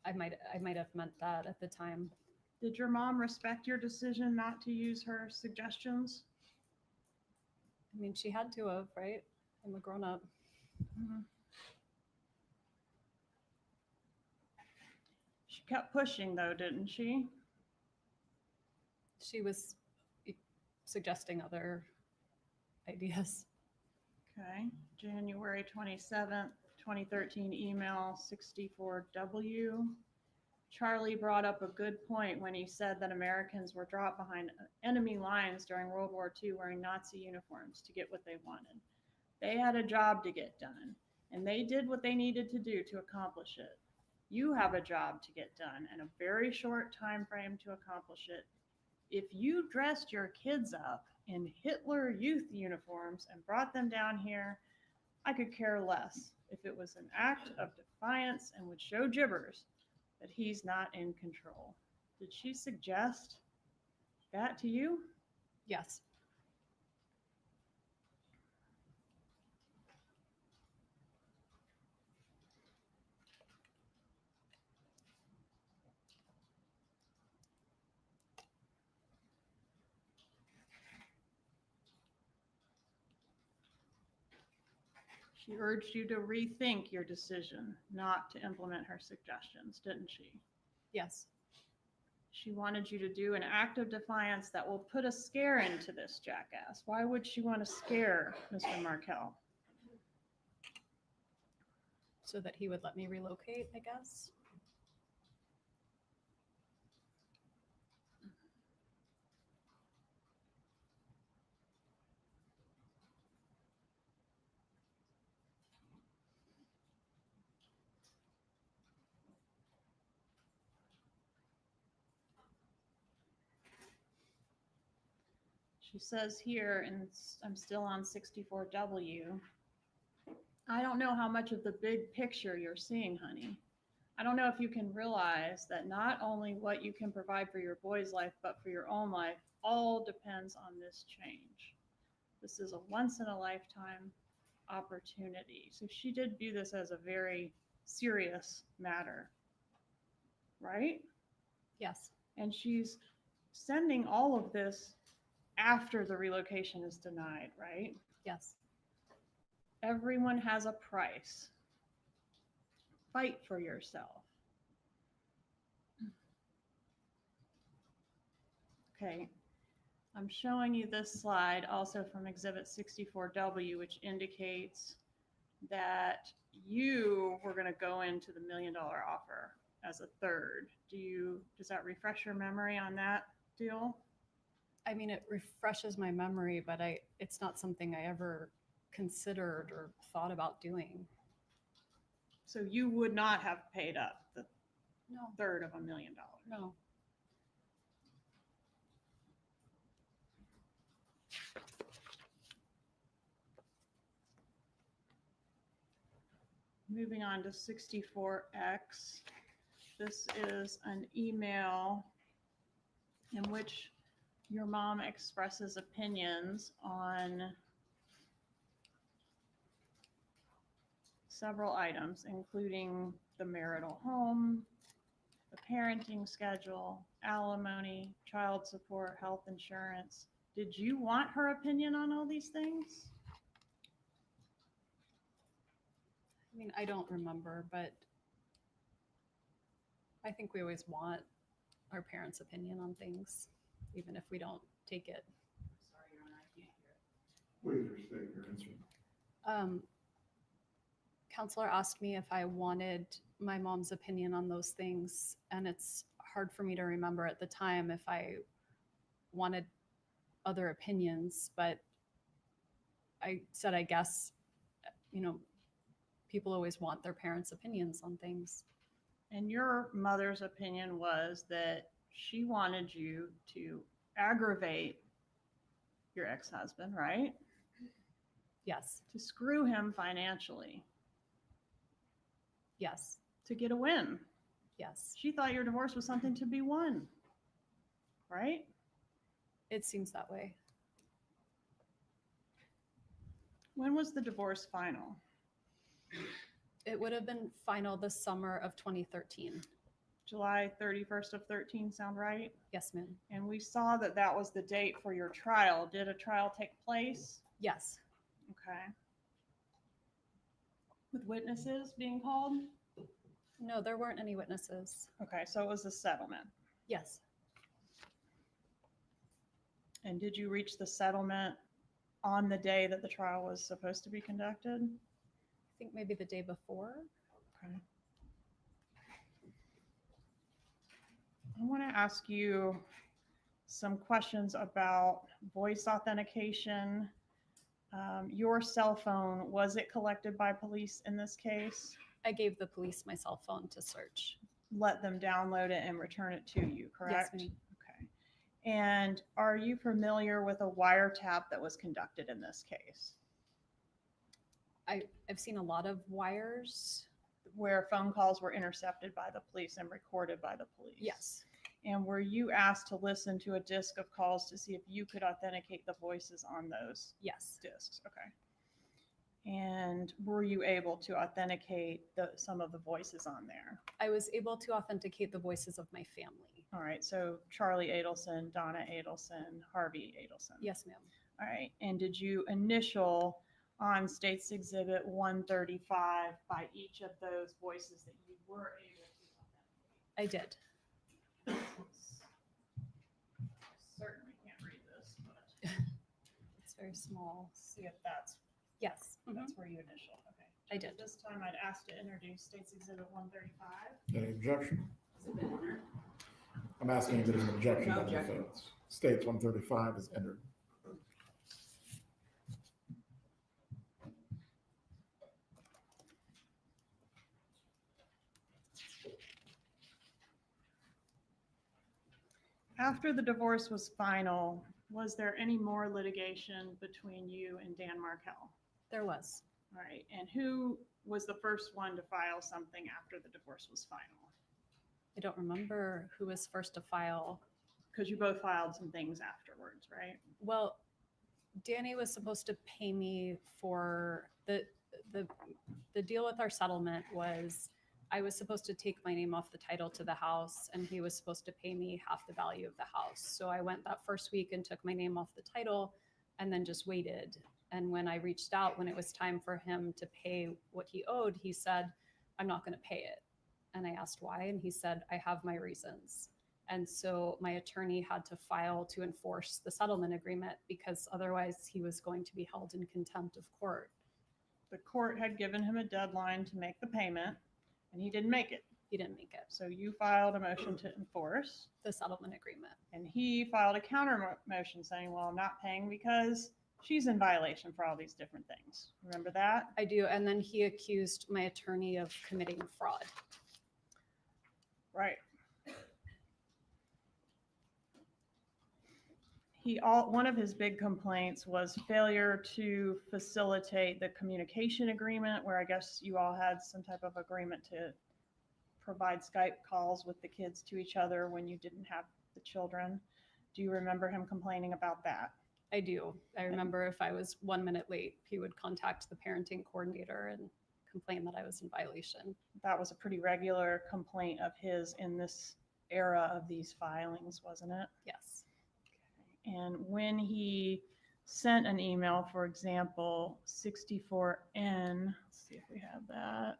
I might have meant that at the time. Did your mom respect your decision not to use her suggestions? I mean, she had to have, right? I'm a grown up. She kept pushing though, didn't she? She was suggesting other ideas. Okay, January 27th, 2013 email 64W. Charlie brought up a good point when he said that Americans were dropped behind enemy lines during World War II wearing Nazi uniforms to get what they wanted. They had a job to get done, and they did what they needed to do to accomplish it. You have a job to get done and a very short time frame to accomplish it. If you dressed your kids up in Hitler Youth uniforms and brought them down here, I could care less if it was an act of defiance and would show gibbers that he's not in control. Did she suggest that to you? Yes. She urged you to rethink your decision not to implement her suggestions, didn't she? Yes. She wanted you to do an act of defiance that will put a scare into this jackass. Why would she want to scare Mr. Markel? So that he would let me relocate, I guess. She says here, and I'm still on 64W, I don't know how much of the big picture you're seeing, honey. I don't know if you can realize that not only what you can provide for your boy's life, but for your own life, all depends on this change. This is a once in a lifetime opportunity. So she did view this as a very serious matter, right? Yes. And she's sending all of this after the relocation is denied, right? Yes. Everyone has a price. Fight for yourself. Okay, I'm showing you this slide also from Exhibit 64W, which indicates that you were going to go into the $1 million offer as a third. Does that refresh your memory on that deal? I mean, it refreshes my memory, but it's not something I ever considered or thought about doing. So you would not have paid up the No. third of $1 million. No. Moving on to 64X. This is an email in which your mom expresses opinions on several items, including the marital home, the parenting schedule, alimony, child support, health insurance. Did you want her opinion on all these things? I mean, I don't remember, but I think we always want our parents' opinion on things, even if we don't take it. Sorry, Your Honor, I can't hear it. Please restate your answer. Counselor asked me if I wanted my mom's opinion on those things, and it's hard for me to remember at the time if I wanted other opinions, but I said, I guess, people always want their parents' opinions on things. And your mother's opinion was that she wanted you to aggravate your ex-husband, right? Yes. To screw him financially, Yes. to get a win. Yes. She thought your divorce was something to be won, right? It seems that way. When was the divorce final? It would have been final the summer of 2013. July 31st of 13 sound right? Yes, ma'am. And we saw that that was the date for your trial. Did a trial take place? Yes. Okay. With witnesses being called? No, there weren't any witnesses. Okay, so it was a settlement. Yes. And did you reach the settlement on the day that the trial was supposed to be conducted? I think maybe the day before. Okay. I want to ask you some questions about voice authentication. Your cell phone, was it collected by police in this case? I gave the police my cell phone to search. Let them download it and return it to you, correct? Yes, ma'am. Okay. And are you familiar with a wiretap that was conducted in this case? I've seen a lot of wires. Where phone calls were intercepted by the police and recorded by the police? Yes. And were you asked to listen to a disc of calls to see if you could authenticate the voices on those Yes. discs? Okay. And were you able to authenticate some of the voices on there? I was able to authenticate the voices of my family. All right. So Charlie Adelson, Donna Adelson, Harvey Adelson. Yes, ma'am. All right. And did you initial on State's Exhibit 135 by each of those voices that you were able to authenticate? I did. very small. See if that's, Yes. Mhm. that's where you initialed, okay. I did. This time I'd ask to introduce State's Exhibit 135. Any objection? Has it been entered? I'm asking if there's an objection. No to the objection. offense. States 135 is entered. After the divorce was final, was there any more litigation between you and Dan Markel? There was. All right, and who was the first one to file something after the divorce was final? I don't remember who was first to file. Because you both filed some things afterwards, right? Well, Danny was supposed to pay me for the deal with our settlement was I was supposed to take my name off the title to the house and he was supposed to pay me half the value of the house. So I went that first week and took my name off the title and then just waited. And when I reached out, when it was time for him to pay what he owed, he said, I'm not going to pay it. And I asked why, and he said, I have my reasons. And so my attorney had to file to enforce the settlement agreement because otherwise he was going to be held in contempt of court. The court had given him a deadline to make the payment and he didn't make it. He didn't make it. So you filed a motion to enforce The settlement agreement. and he filed a counter motion saying, well, I'm not paying because she's in violation for all these different things. Remember that? I do. And then he accused my attorney of committing fraud. Right. One of his big complaints was failure to facilitate the communication agreement, where I guess you all had some type of agreement to provide Skype calls with the kids to each other when you didn't have the children. Do you remember him complaining about that? I do. I remember if I was 1 minute late, he would contact the parenting coordinator and complain that I was in violation. That was a pretty regular complaint of his in this era of these filings, wasn't it? Yes. And when he sent an email, for example, 64N, let's see if we have that.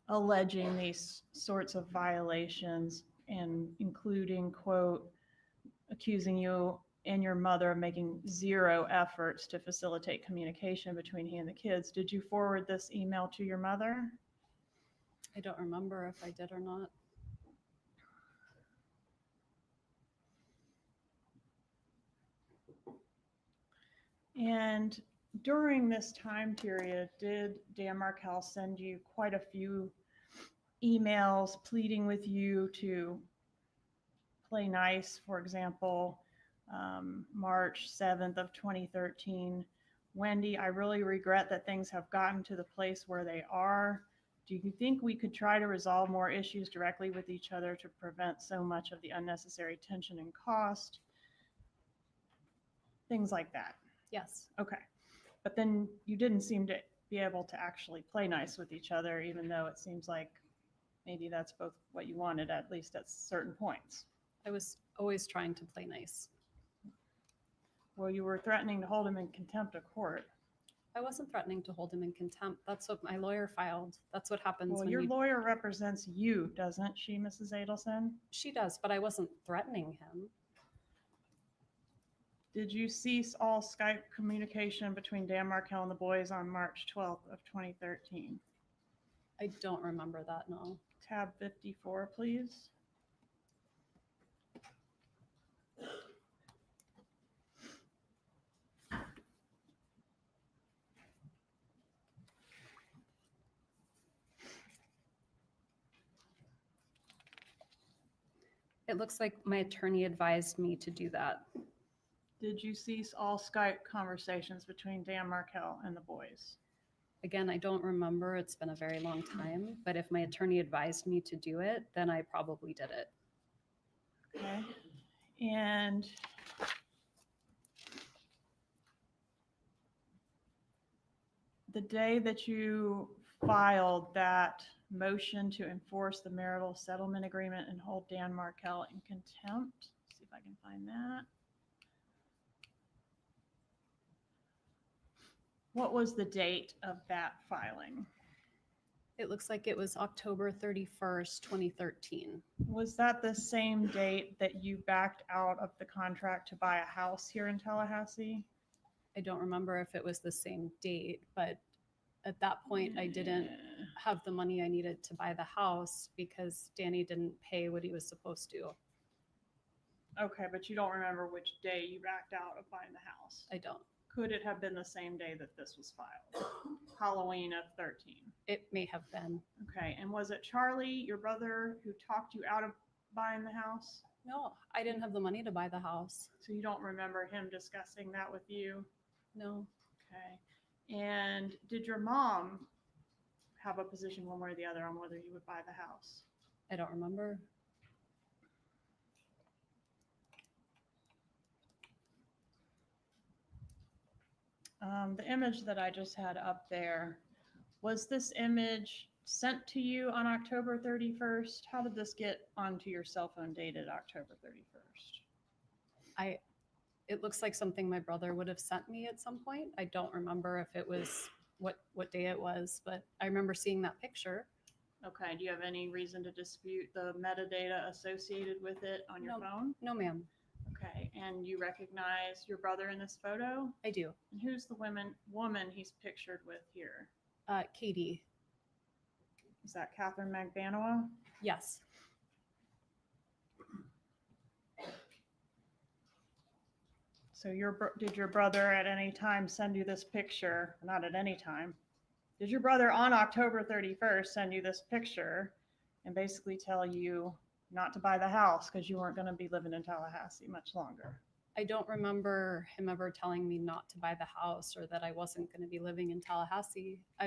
Alleging these sorts of violations and including, quote, accusing you and your mother of making zero efforts to facilitate communication between he and the kids. Did you forward this email to your mother? I don't remember if I did or not. And during this time period, did Dan Markel send you quite a few emails pleading with you to play nice? For example, March 7th of 2013, Wendy, I really regret that things have gotten to the place where they are. Do you think we could try to resolve more issues directly with each other to prevent so much of the unnecessary tension and cost? Things like that. Yes. Okay. But then you didn't seem to be able to actually play nice with each other, even though it seems like maybe that's both what you wanted, at least at certain points. I was always trying to play nice. Well, you were threatening to hold him in contempt of court. I wasn't threatening to hold him in contempt. That's what my lawyer filed. That's what happens Well, when your you... lawyer represents you, doesn't she, Mrs. Adelson? She does, but I wasn't threatening him. Did you cease all Skype communication between Dan Markel and the boys on March 12th of 2013? I don't remember that, no. Tab 54, please. It looks like my attorney advised me to do that. Did you cease all Skype conversations between Dan Markel and the boys? Again, I don't remember. It's been a very long time, but if my attorney advised me to do it, then I probably did it. Okay. And the day that you filed that motion to enforce the marital settlement agreement and hold Dan Markel in contempt, see if I can find that. What was the date of that filing? It looks like it was October 31st, 2013. Was that the same date that you backed out of the contract to buy a house here in Tallahassee? I don't remember if it was the same date, but at that point, I didn't have the money I needed to buy the house because Danny didn't pay what he was supposed to. Okay, but you don't remember which day you backed out of buying the house. I don't. Could it have been the same day that this was filed? Halloween of 13. It may have been. Okay, and was it Charlie, your brother, who talked you out of buying the house? No, I didn't have the money to buy the house. So you don't remember him discussing that with you? No. Okay. And did your mom have a position one way or the other on whether you would buy the house? I don't remember. The image that I just had up there, was this image sent to you on October 31st? How did this get onto your cell phone dated October 31st? It looks like something my brother would have sent me at some point. I don't remember if it was what day it was, but I remember seeing that picture. Okay, do you have any reason to dispute the metadata associated with it on your phone? No, ma'am. Okay, and you recognize your brother in this photo? I do. And who's the woman he's pictured with here? Katie. Is that Catherine McBanoa? Yes. So did your brother at any time send you this picture? Not at any time. Did your brother on October 31st send you this picture and basically tell you not to buy the house because you weren't going to be living in Tallahassee much longer? I don't remember him ever telling me not to buy the house or that I wasn't going to be living in Tallahassee. I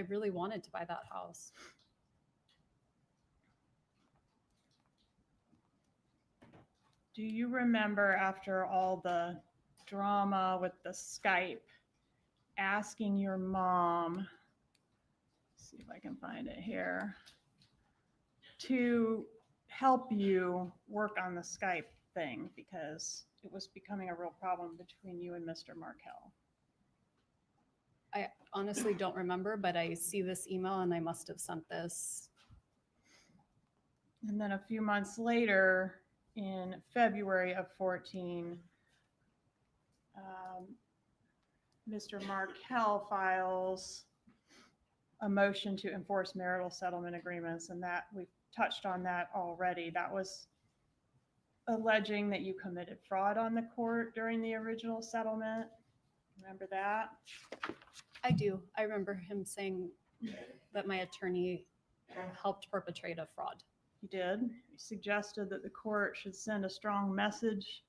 really wanted to buy that house. Do you remember, after all the drama with the Skype, asking your mom, let's see if I can find it here, to help you work on the Skype thing because it was becoming a real problem between you and Mr. Markel? I honestly don't remember, but I see this email and I must have sent this. And then a few months later, in February of 14, Mr. Markel files a motion to enforce marital settlement agreements, and that we've touched on that already. That was alleging that you committed fraud on the court during the original settlement. Remember that? I do. I remember him saying that my attorney helped perpetrate a fraud. He did. He suggested that the court should send a strong message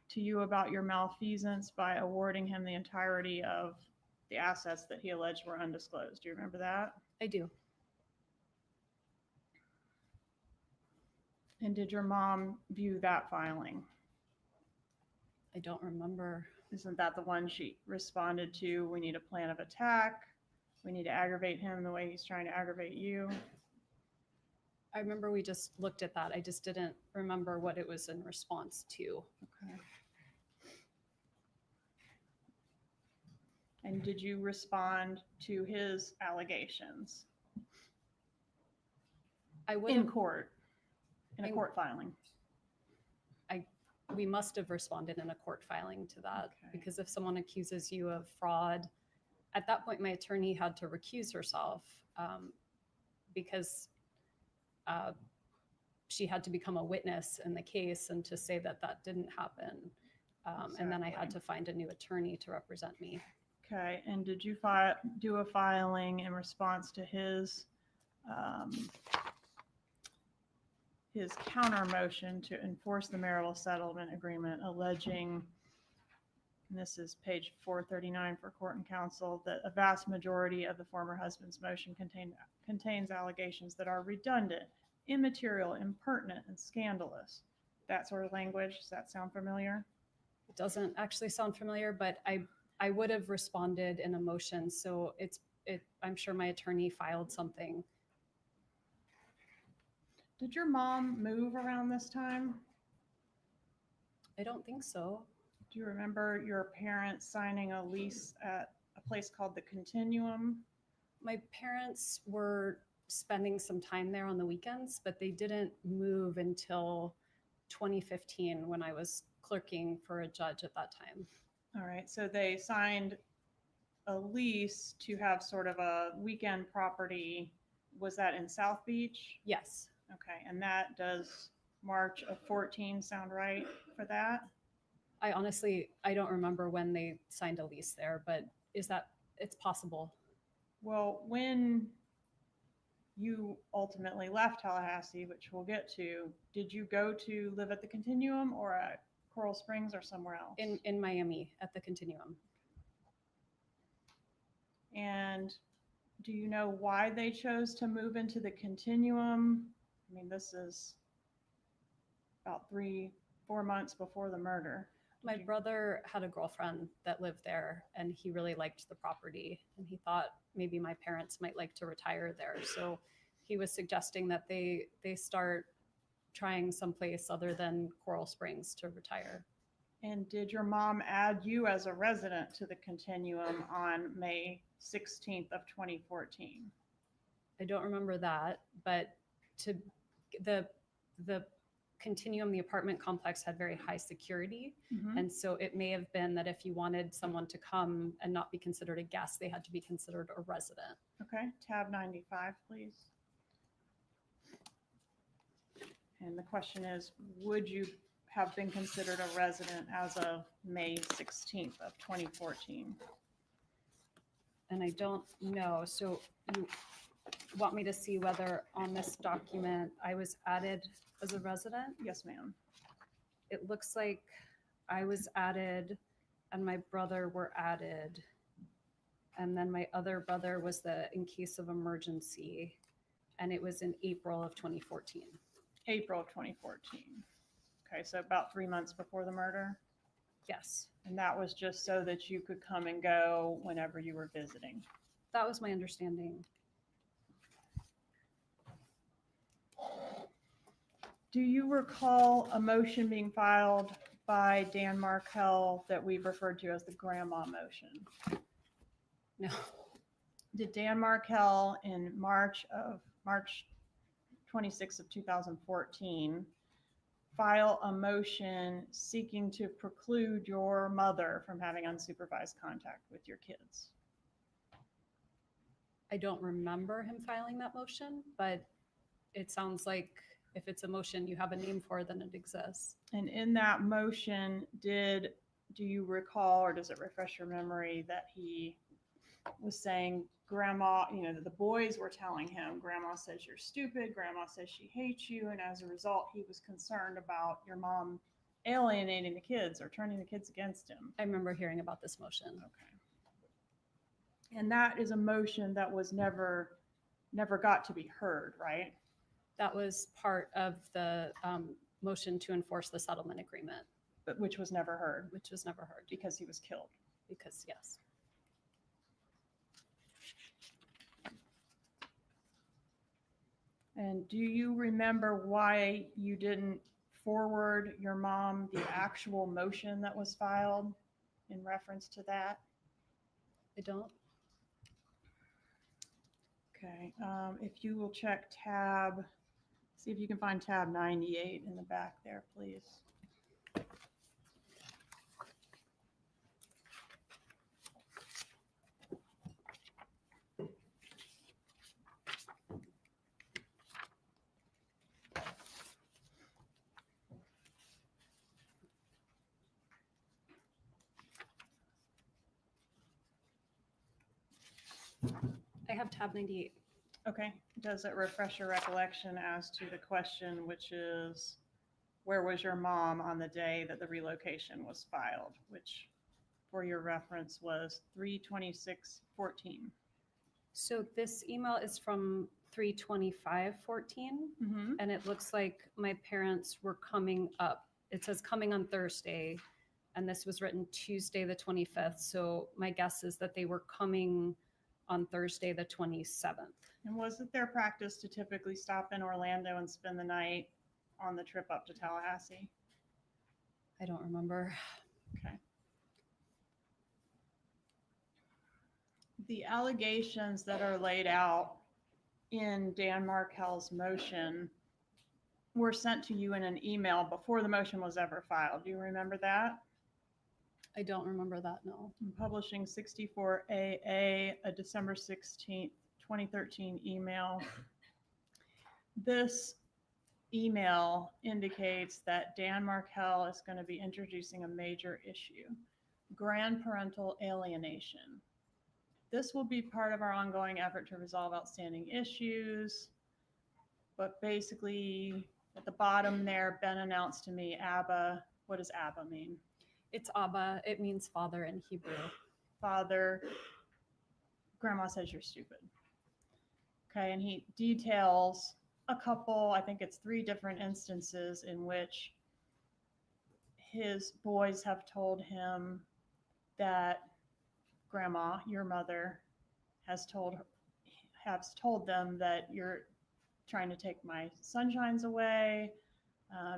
to you about your malfeasance by awarding him the entirety of the assets that he alleged were undisclosed. Do you remember that? I do. And did your mom view that filing? I don't remember. Isn't that the one she responded to? We need a plan of attack. We need to aggravate him the way he's trying to aggravate you. I remember we just looked at that. I just didn't remember what it was in response to. Okay. And did you respond to his allegations? I would in court, in a court filing? We must have responded in a court filing to that, Okay. because if someone accuses you of fraud, at that point, my attorney had to recuse herself because she had to become a witness in the case and to say that that didn't happen. And then I had to find a new attorney to represent me. Okay, and did you do a filing in response to his counter motion to enforce the marital settlement agreement, alleging, and this is page 439 for court and counsel, that a vast majority of the former husband's motion contains allegations that are redundant, immaterial, impertinent, and scandalous? That sort of language, does that sound familiar? It doesn't actually sound familiar, but I would have responded in a motion. So I'm sure my attorney filed something. Did your mom move around this time? I don't think so. Do you remember your parents signing a lease at a place called the Continuum My parents were spending some time there on the weekends, but they didn't move until 2015 when I was clerking for a judge at that time. All right, so they signed a lease to have sort of a weekend property. Was that in South Beach? Yes. Okay, and that does March of 14 sound right for that? I honestly, I don't remember when they signed a lease there, but it's possible. Well, when you ultimately left Tallahassee, which we'll get to, did you go to live at the Continuum or at Coral Springs or somewhere else? In Miami at the Continuum. And do you know why they chose to move into the Continuum? I mean, this is about 3-4 months before the murder. My brother had a girlfriend that lived there and he really liked the property and he thought maybe my parents might like to retire there. So he was suggesting that they start trying someplace other than Coral Springs to retire. And did your mom add you as a resident to the Continuum on May 16th of 2014? I don't remember that, but to the Continuum, the apartment complex had very high security. Mhm. And so it may have been that if you wanted someone to come and not be considered a guest, they had to be considered a resident. Okay, tab 95, please. And the question is, would you have been considered a resident as of May 16th of 2014? And I don't know. So you want me to see whether on this document I was added as a resident? Yes, ma'am. It looks like I was added and my brother were added. And then my other brother was the in case of emergency. And it was in April of 2014. April of 2014. Okay, so about 3 months before the murder? Yes, And that was just so that you could come and go whenever you were visiting. that was my understanding. Do you recall a motion being filed by Dan Markel that we've referred to as the grandma motion? No, Did Dan Markel in March 26th of 2014 file a motion seeking to preclude your mother from having unsupervised contact with your kids? I don't remember him filing that motion, but it sounds like if it's a motion you have a name for, then it exists. And in that motion, do you recall, or does it refresh your memory that he was saying, grandma, that the boys were telling him, grandma says you're stupid, grandma says she hates you, and as a result, he was concerned about your mom alienating the kids or turning the kids against him? I remember hearing about this motion. Okay. And that is a motion that was never got to be heard, right? That was part of the motion to enforce the settlement agreement, But which was never heard which was never heard because he was killed. because, yes. And do you remember why you didn't forward your mom the actual motion that was filed in reference to that? I don't. Okay, if you will check see if you can find tab 98 in the back there, please. I have tab 98. Okay, does it refresh your recollection as to the question, which is, where was your mom on the day that the relocation was filed, which for your reference was 3/26/14. So this email is from 3/25/14, Mm-hmm. and it looks like my parents were coming up. It says coming on Thursday, and this was written Tuesday the 25th. So my guess is that they were coming on Thursday the 27th. And was it their practice to typically stop in Orlando and spend the night on the trip up to Tallahassee? I don't remember. Okay. The allegations that are laid out in Dan Markel's motion were sent to you in an email before the motion was ever filed. Do you remember that? I don't remember that, no. Publishing 64AA, a December 16th, 2013 email. This email indicates that Dan Markel is going to be introducing a major issue, parental alienation. This will be part of our ongoing effort to resolve outstanding issues. But basically, at the bottom there, Ben announced to me, Abba. What does Abba mean? It's Abba. It means father in Hebrew. Father. Grandma says you're stupid. Okay, and he details a couple, I think it's 3 different instances in which his boys have told him that Grandma, your mother, has told them that you're trying to take my sunshines away.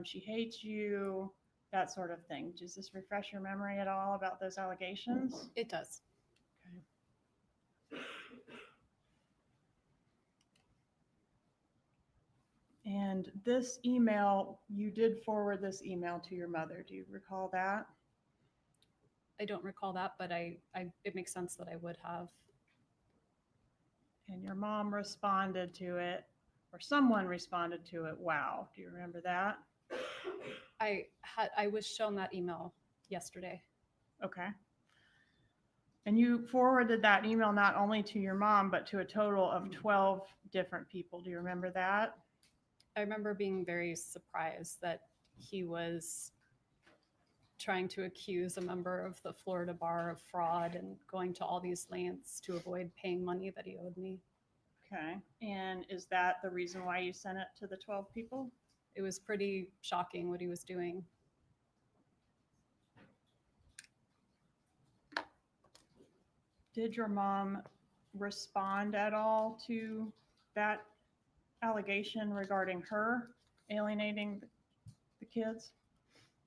She hates you, that sort of thing. Does this refresh your memory at all about those allegations? It does. Okay. And this email, you did forward this email to your mother. Do you recall that? I don't recall that, but it makes sense that I would have. And your mom responded to it, or someone responded to it. Wow. Do you remember that? I was shown that email yesterday. Okay. And you forwarded that email not only to your mom, but to a total of 12 different people. Do you remember that? I remember being very surprised that he was trying to accuse a member of the Florida bar of fraud and going to all these lengths to avoid paying money that he owed me. Okay. And is that the reason why you sent it to the 12 people? It was pretty shocking what he was doing. Did your mom respond at all to that allegation regarding her alienating the kids?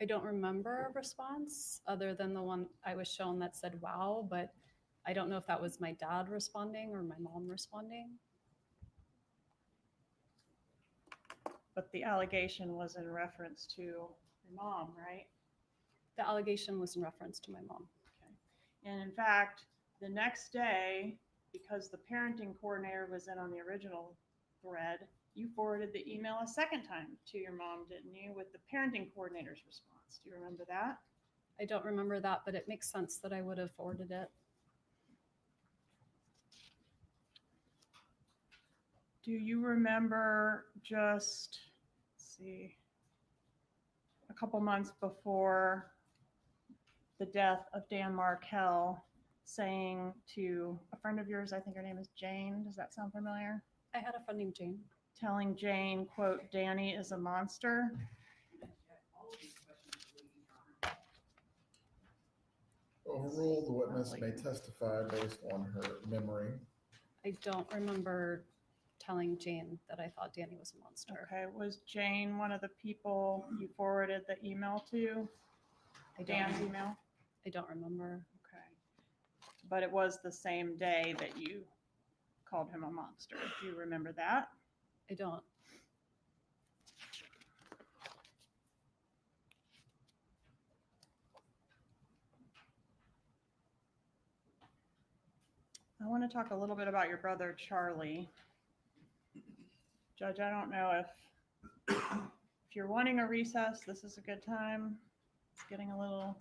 I don't remember a response other than the one I was shown that said, wow, but I don't know if that was my dad responding or my mom responding. But the allegation was in reference to your mom, right? The allegation was in reference to my mom. Okay. And in fact, the next day, because the parenting coordinator was in on the original thread, you forwarded the email a second time to your mom, didn't you, with the parenting coordinator's response? Do you remember that? I don't remember that, but it makes sense that I would have forwarded it. Do you remember just, let's see, a couple months before the death of Dan Markel, saying to a friend of yours, I think her name is Jane, does that sound familiar? I had a friend named Jane. Telling Jane, quote, Danny is a monster. Overruled, the witness may testify based on her memory. I don't remember telling Jane that I thought Danny was a monster. Okay, was Jane one of the people you forwarded the email to? Dan's email? I don't remember. Okay. But it was the same day that you called him a monster. Do you remember that? I don't. I want to talk a little bit about your brother, Charlie. Judge, I don't know if you're wanting a recess, this is a good time. It's getting a little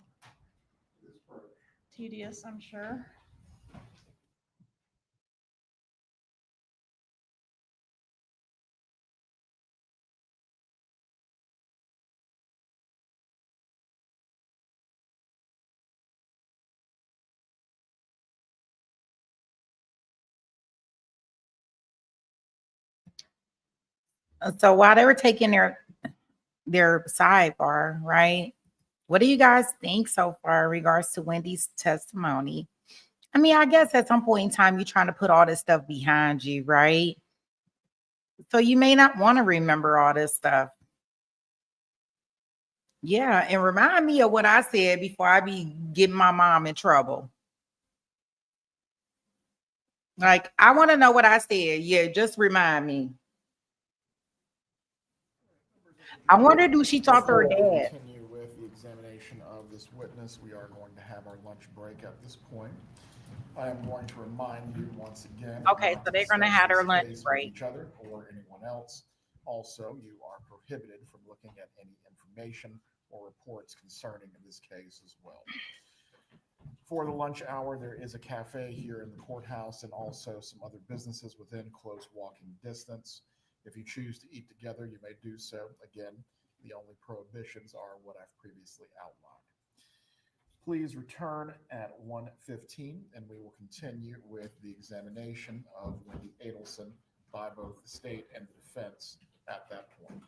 tedious, I'm sure. So while they were taking their sidebar, right? What do you guys think so far in regards to Wendy's testimony? I mean, I guess at some point in time, you're trying to put all this stuff behind you, right? So you may not want to remember all this stuff. Yeah, and remind me of what I said before I be getting my mom in trouble. Like, I want to know what I said. Yeah, just remind me. I wonder, do she talk to her Before we dad? continue with the examination of this witness, we are going to have our lunch break at this point. I am going to remind you once again. Okay, not so to they're gonna discuss have their this lunch case with break. each other or anyone else. Also, you are prohibited from looking at any information or reports concerning this case as well. For the lunch hour, there is a cafe here in the courthouse and also some other businesses within close walking distance. If you choose to eat together, you may do so. Again, the only prohibitions are what I've previously outlined. Please return at 1:15, and we will continue with the examination of Wendy Adelson by both the state and the defense at that point.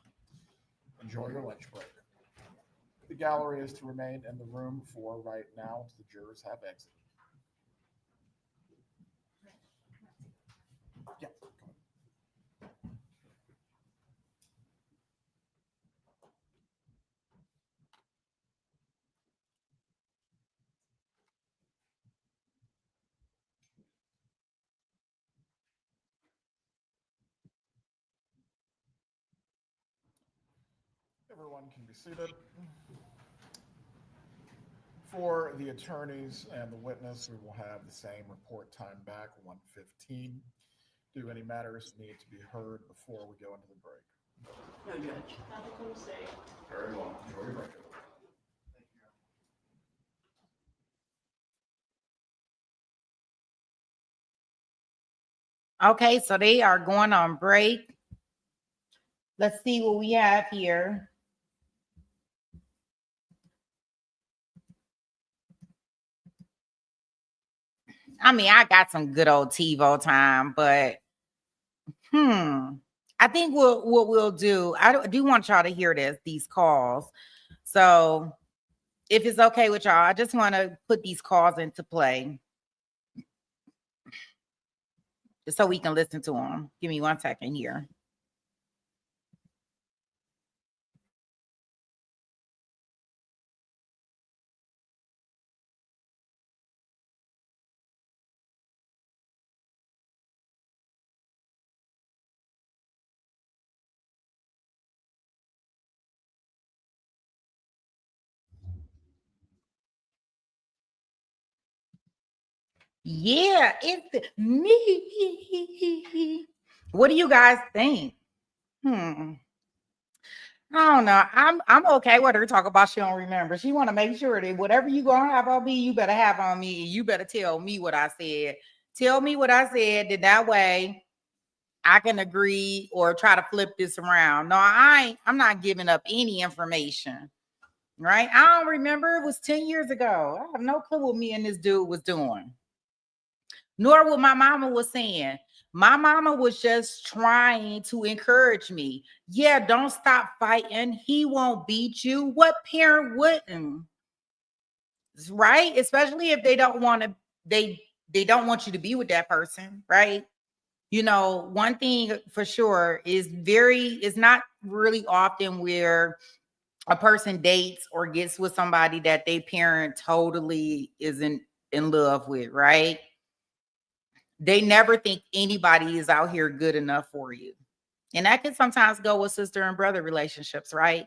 Enjoy your lunch break. The gallery is to remain in the room for right now until the jurors have exited. Yeah. Everyone can be seated. For the attorneys and the witness, we will have the same report time back, 1:15. Do any matters need to be heard before we go into the break? No, Judge. Nothing to say. Very well. Enjoy your break. Okay, so they are going on break. Let's see what we have here. I mean, I got some good old TiVo time, but I think what we'll do, I do want y'all to hear these calls. So if it's okay with y'all, I just want to put these calls into play so we can listen to them. Give me 1 second here. Yeah, it's me. What do you guys think? I don't know. I'm okay with her talk about she don't remember. She want to make sure that whatever you gonna have on me, you better have on me. You better tell me what I said. Tell me what I said. That way I can agree or try to flip this around. No, I'm not giving up any information. Right? I don't remember. It was 10 years ago. I have no clue what me and this dude was doing. Nor what my mama was saying. My mama was just trying to encourage me. Yeah, don't stop fighting. He won't beat you. What parent wouldn't? Right? Especially if they don't want to, they don't want you to be with that person, right? You know, one thing for sure is it's not really often where a person dates or gets with somebody that they parent totally isn't in love with, right? They never think anybody is out here good enough for you. And that can sometimes go with sister and brother relationships, right?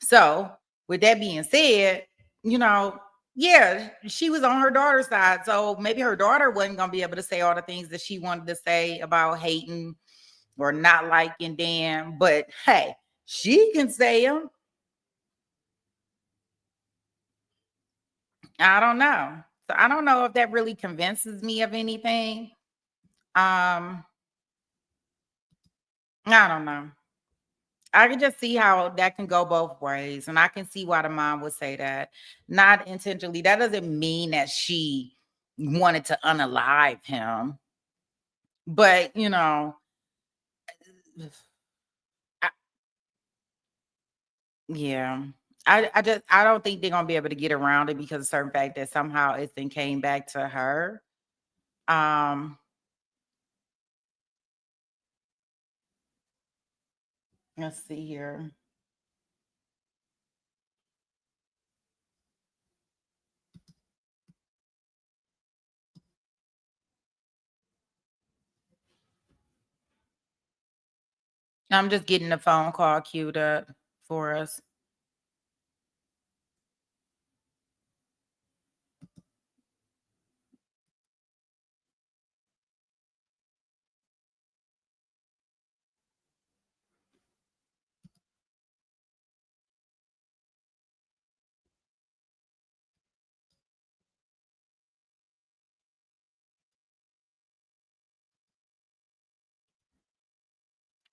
So, with that being said, you know, yeah, she was on her daughter's side. So maybe her daughter wasn't going to be able to say all the things that she wanted to say about hating or not liking Dan. But hey, she can say them. I don't know. So I don't know if that really convinces me of anything. I don't know. I can just see how that can go both ways. And I can see why the mom would say that. Not intentionally. That doesn't mean that she wanted to unalive him. But, you know, I, yeah. I don't think they're gonna be able to get around it because of certain fact that somehow it then came back to her. Um, let's see here. I'm just getting the phone call queued up for us.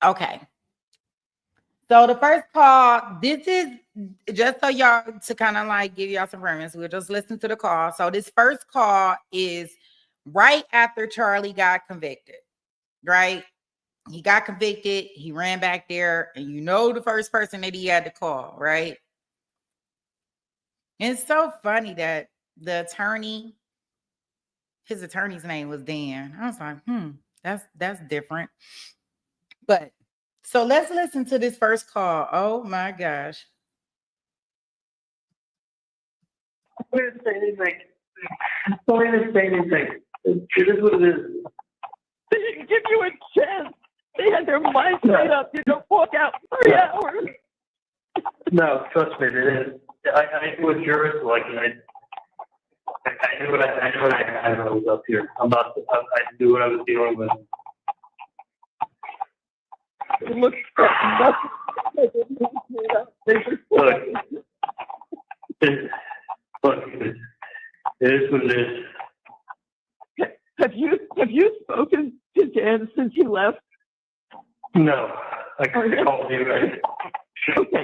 Okay. So the first call, this is just so y'all to kind of like give y'all some reference. We'll just listen to the call. So this first call is right after Charlie got convicted, right? He got convicted. He ran back there, and you know the first person that he had to call, right? And it's so funny that the attorney, his attorney's name was Dan. I was like, that's different. But so let's listen to this first call. Oh my gosh. Don't even say anything. Don't even say anything. It is what it is. They didn't give you a chance. They had their minds made up. You don't walk out 3 hours. No, trust me, it is. I knew a jurist, like, I knew what I had when I was up here. I knew what I was dealing with. It looks like Look, it is what it is. Have you spoken to Dan since he left? No, I called you. Okay.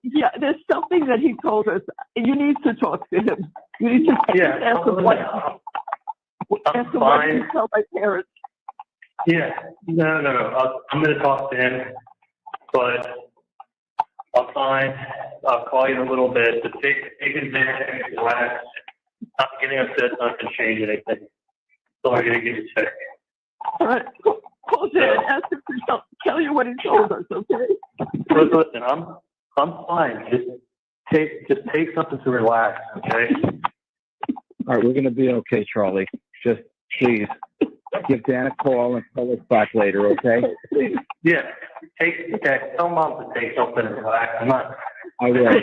Yeah, there's something that he told us. You need to talk to him. You need to ask him what you tell my parents. Yeah, no. I'm going to talk to him, but I'll call you in a little bit. But take it there, relax. Not getting upset, not going to change anything. That's all I'm going to give you a check. All right, call Dan, ask him to tell you what he told us, okay? Listen, I'm fine. Just take something to relax, okay? All right, we're going to be okay, Charlie. Just please give Dan a call and call us back later, okay? Yeah, tell Mom to take something to relax. I will. I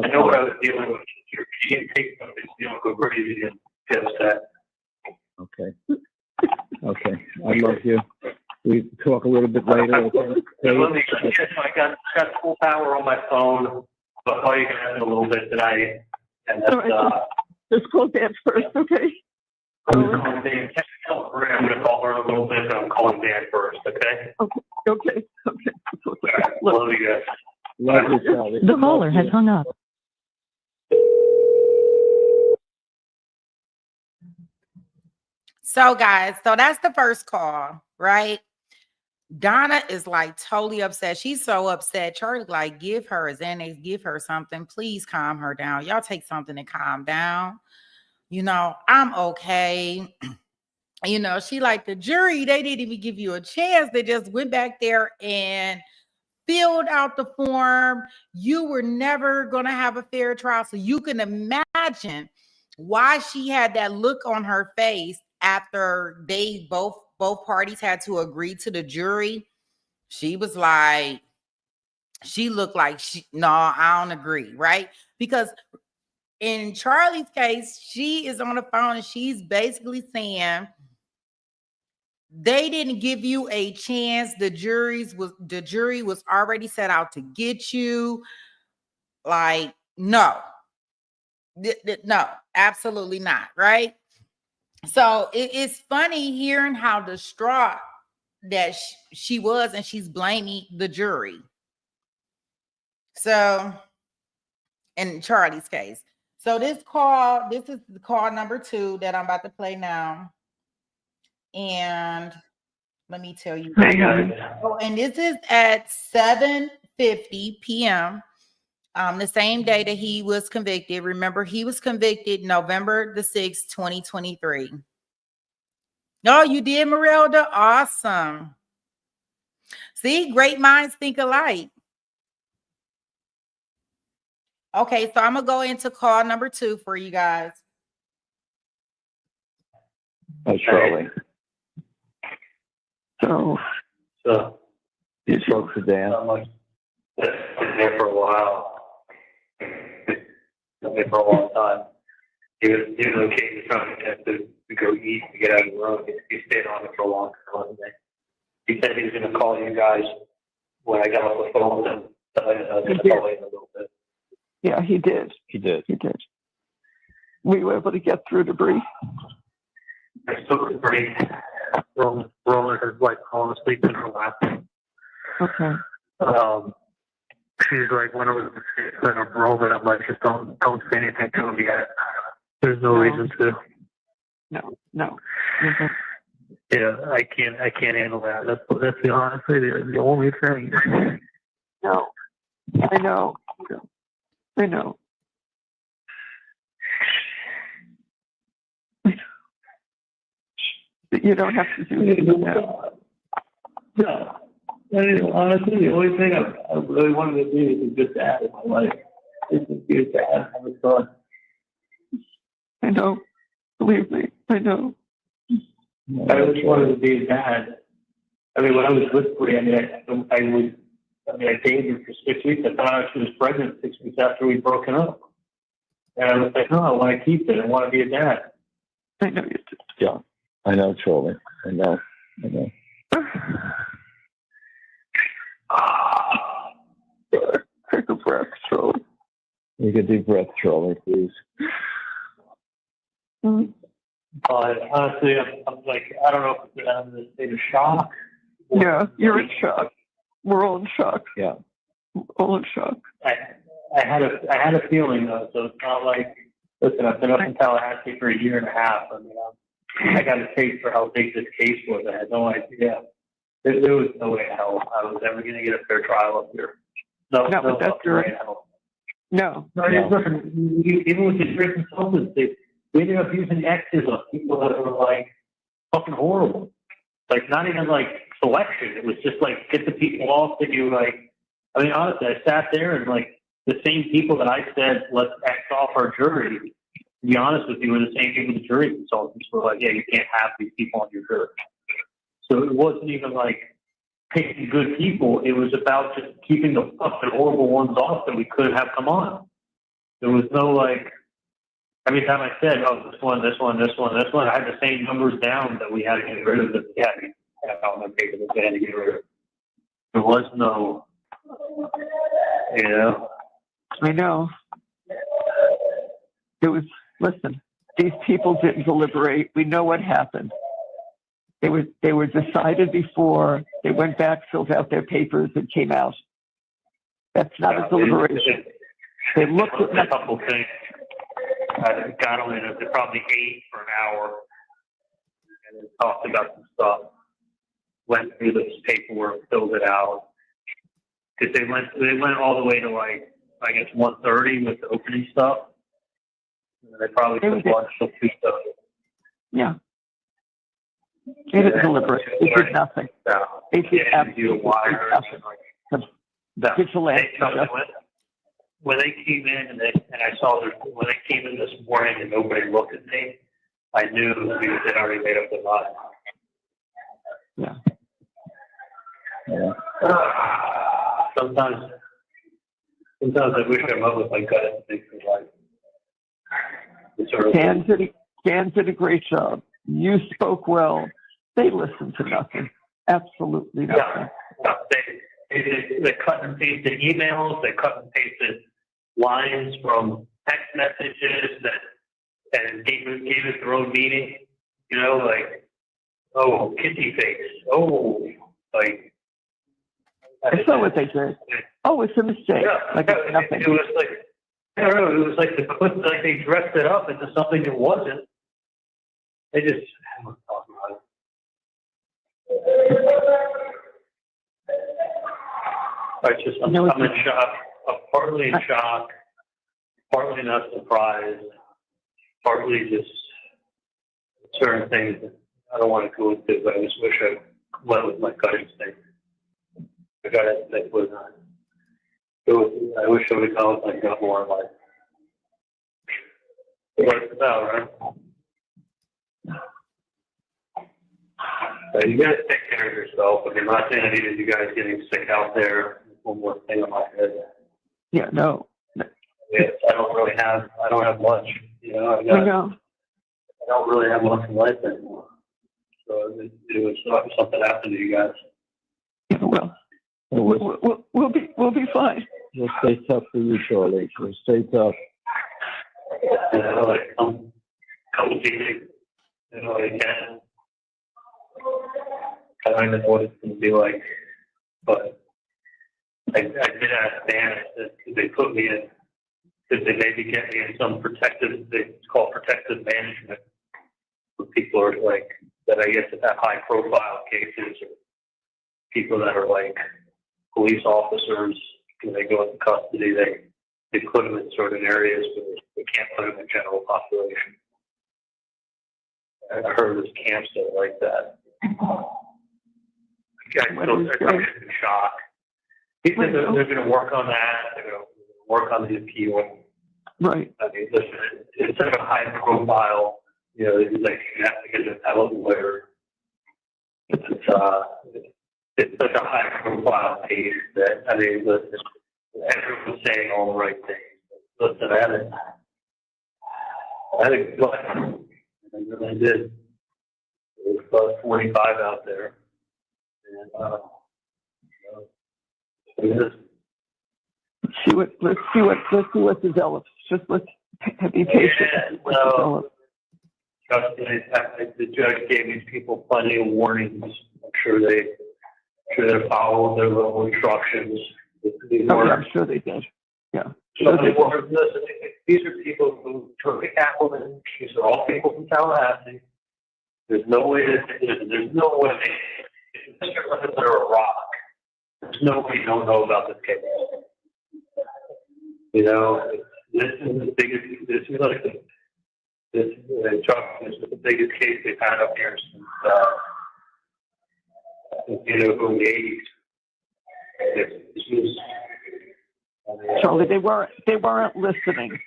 know what I was dealing with. You can take something, you don't go crazy and get upset. Okay. I love you. We talk a little bit later, okay? I got full power on my phone, but I'll call you guys in a little bit tonight. And that's, all right, just call Dan first, okay? I'm going to call her in a little bit, but I'm calling Dan first, okay? Okay. Right, love you guys. Love you, Charlie. The caller has hung up. So guys, so that's the first call, right? Donna is like totally upset. She's so upset. Charlie like, give her a Xanax, give her something. Please calm her down. Y'all take something to calm down. I'm okay. She like, the jury, they didn't even give you a chance. They just went back there and filled out the form. You were never going to have a fair trial. So you can imagine why she had that look on her face after they both parties had to agree to the jury. She was like, she looked like, no, I don't agree, right? Because in Charlie's case, she is on the phone and she's basically saying, they didn't give you a chance. The jury was already set out to get you. Like, no, absolutely not, right? So it's funny hearing how distraught that she was, and she's blaming the jury. So, in Charlie's case. So this is the call number 2 that I'm about to play now. And let me tell you. Oh, and this is at 7:50 p.m. The same day that he was convicted. Remember, he was convicted November the 6th, 2023. Oh, you did, Merelda? Awesome. See, great minds think alike. Okay, so I'm going to go into call number 2 for you guys. Oh, Charlie. So You spoke to Dan? I'm like, been there for a while. Been there for a long time. He was okay trying to go eat to get out of the road. He stayed on it for a long time. He said he was going to call you guys when I got off the phone and I was going to call in a little bit. Yeah, he did. He did. He did. We were able to get through the brief. I took the break. Roland had like fallen asleep in her lap. Okay. She's like, when I was in a Roland, I'm like, just don't say anything to him yet. There's no reason to. No. Yeah, I can't handle that. That's the honestly the only thing. No. I know. But you don't have to do anything now. No. I mean, honestly, the only thing I really wanted to do is just add in my life. Just to be a dad, have a son. I know. Believe me, I know. I just wanted to be a dad. I mean, when I was with Brie, I dated her for 6 weeks. I found out she was pregnant 6 weeks after we'd broken up. And I was like, no, I want to keep it. I want to be a dad. I know you do. Yeah, I know, Charlie. I know. Take a breath, Charlie. Take a deep breath, Charlie, please. Mm-hmm. But honestly, I'm like, I don't know if I'm in a state of shock. Yeah, you're in shock. We're all in shock. Yeah. We're all in shock. I had a feeling though, so it's not like, listen, I've been up in Tallahassee for a year and a half. I mean, I got a taste for how big this case was. I had no idea. There was no way in hell I was ever going to get a fair trial up here. No, but that's way in hell. No. Listen, even with the jury consultants, they ended up using X's on people that were like fucking horrible. Like not even like selection. It was just like get the people off that you like. I mean, honestly, I sat there and like the same people that I said let's X off our jury. To be honest with you, were the same people the jury consultants were like, yeah, you can't have these people on your jury. So it wasn't even like picking good people. It was about just keeping the fucking horrible ones off that we couldn't have come on. There was no like. Every time I said, oh, this one, I had the same numbers down that we had to get rid of. Yeah, I have all my paper that we had to get rid of. There was no, you know. I know. It was, listen, these people didn't deliberate. We know what happened. They were decided before. They went back, filled out their papers, and came out. That's not a deliberation. They looked at a couple things. I got on it. They probably ate for an hour and then talked about some stuff. Went through this paperwork, filled it out. Because they went all the way to like I guess 1:30 with the opening stuff. And they probably took lunch till 2:30. Yeah. They didn't deliberate. They did nothing. No. They did absolutely nothing. Vigilante. When they came in and I saw when they came in this morning and nobody looked at me, I knew because they'd already made up their mind. Yeah. Sometimes I wish I went with my gut instinct for life. Dan did a great job. You spoke well. They listened to nothing. Absolutely nothing. Yeah. They cut and pasted emails. They cut and pasted lines from text messages and gave us their own meaning. You know, like, oh, kissy face. Oh, like. I saw what they did. Oh, it's a mistake. Yeah, like it's nothing. It was like, I don't know. It was like like they dressed it up into something it wasn't. They just I don't want to talk about it. I'm in shock. I'm partly in shock, partly not surprised, partly just certain things that I don't want to go into, but I just wish I went with my gut instinct. My gut instinct was not. I wish I would have gone with my gut more in life. What it's about, right? You guys take care of yourself. I mean, not saying I needed you guys getting sick out there. One more thing on my head. Yeah, no. Yes, I don't have much. You know, I don't really have much in life anymore. So it was something happened to you guys. Yeah, well, we'll be fine. We'll stay tough for you, Charlie. We'll stay tough. You know, like, come see me. You know, I can. Kind of know what it's going to be like. But I did ask Dan if they put me in, if they maybe get me in some it's called protective management. Where people are like, that I guess have high profile cases, or people that are like police officers, when they go into custody, they put them in certain areas, but they can't put them in general population. I heard there's camps that are like that. I'm in shock. He said they're going to work on that. They're going to work on the appeal. Right. I mean, listen, it's such a high profile. You know, it's like you have to get an appellate lawyer. It's such a high profile case that, I mean, listen, everyone's saying all the right things. Listen, I had a gut. I really did. There was about 45 out there. And, let's see what develops. Just let's be patient. The judge gave these people plenty of warnings. I'm sure they followed their little instructions. I'm sure they did. Yeah. So listen, these are people who took the Appleman. These are all people from Tallahassee. There's no way there's no way if Mr. Clinton's under a rock. There's no way you don't know about this case. You know, this is the biggest. This is the biggest case they've had up here since from the 80s. Charlie, they weren't listening.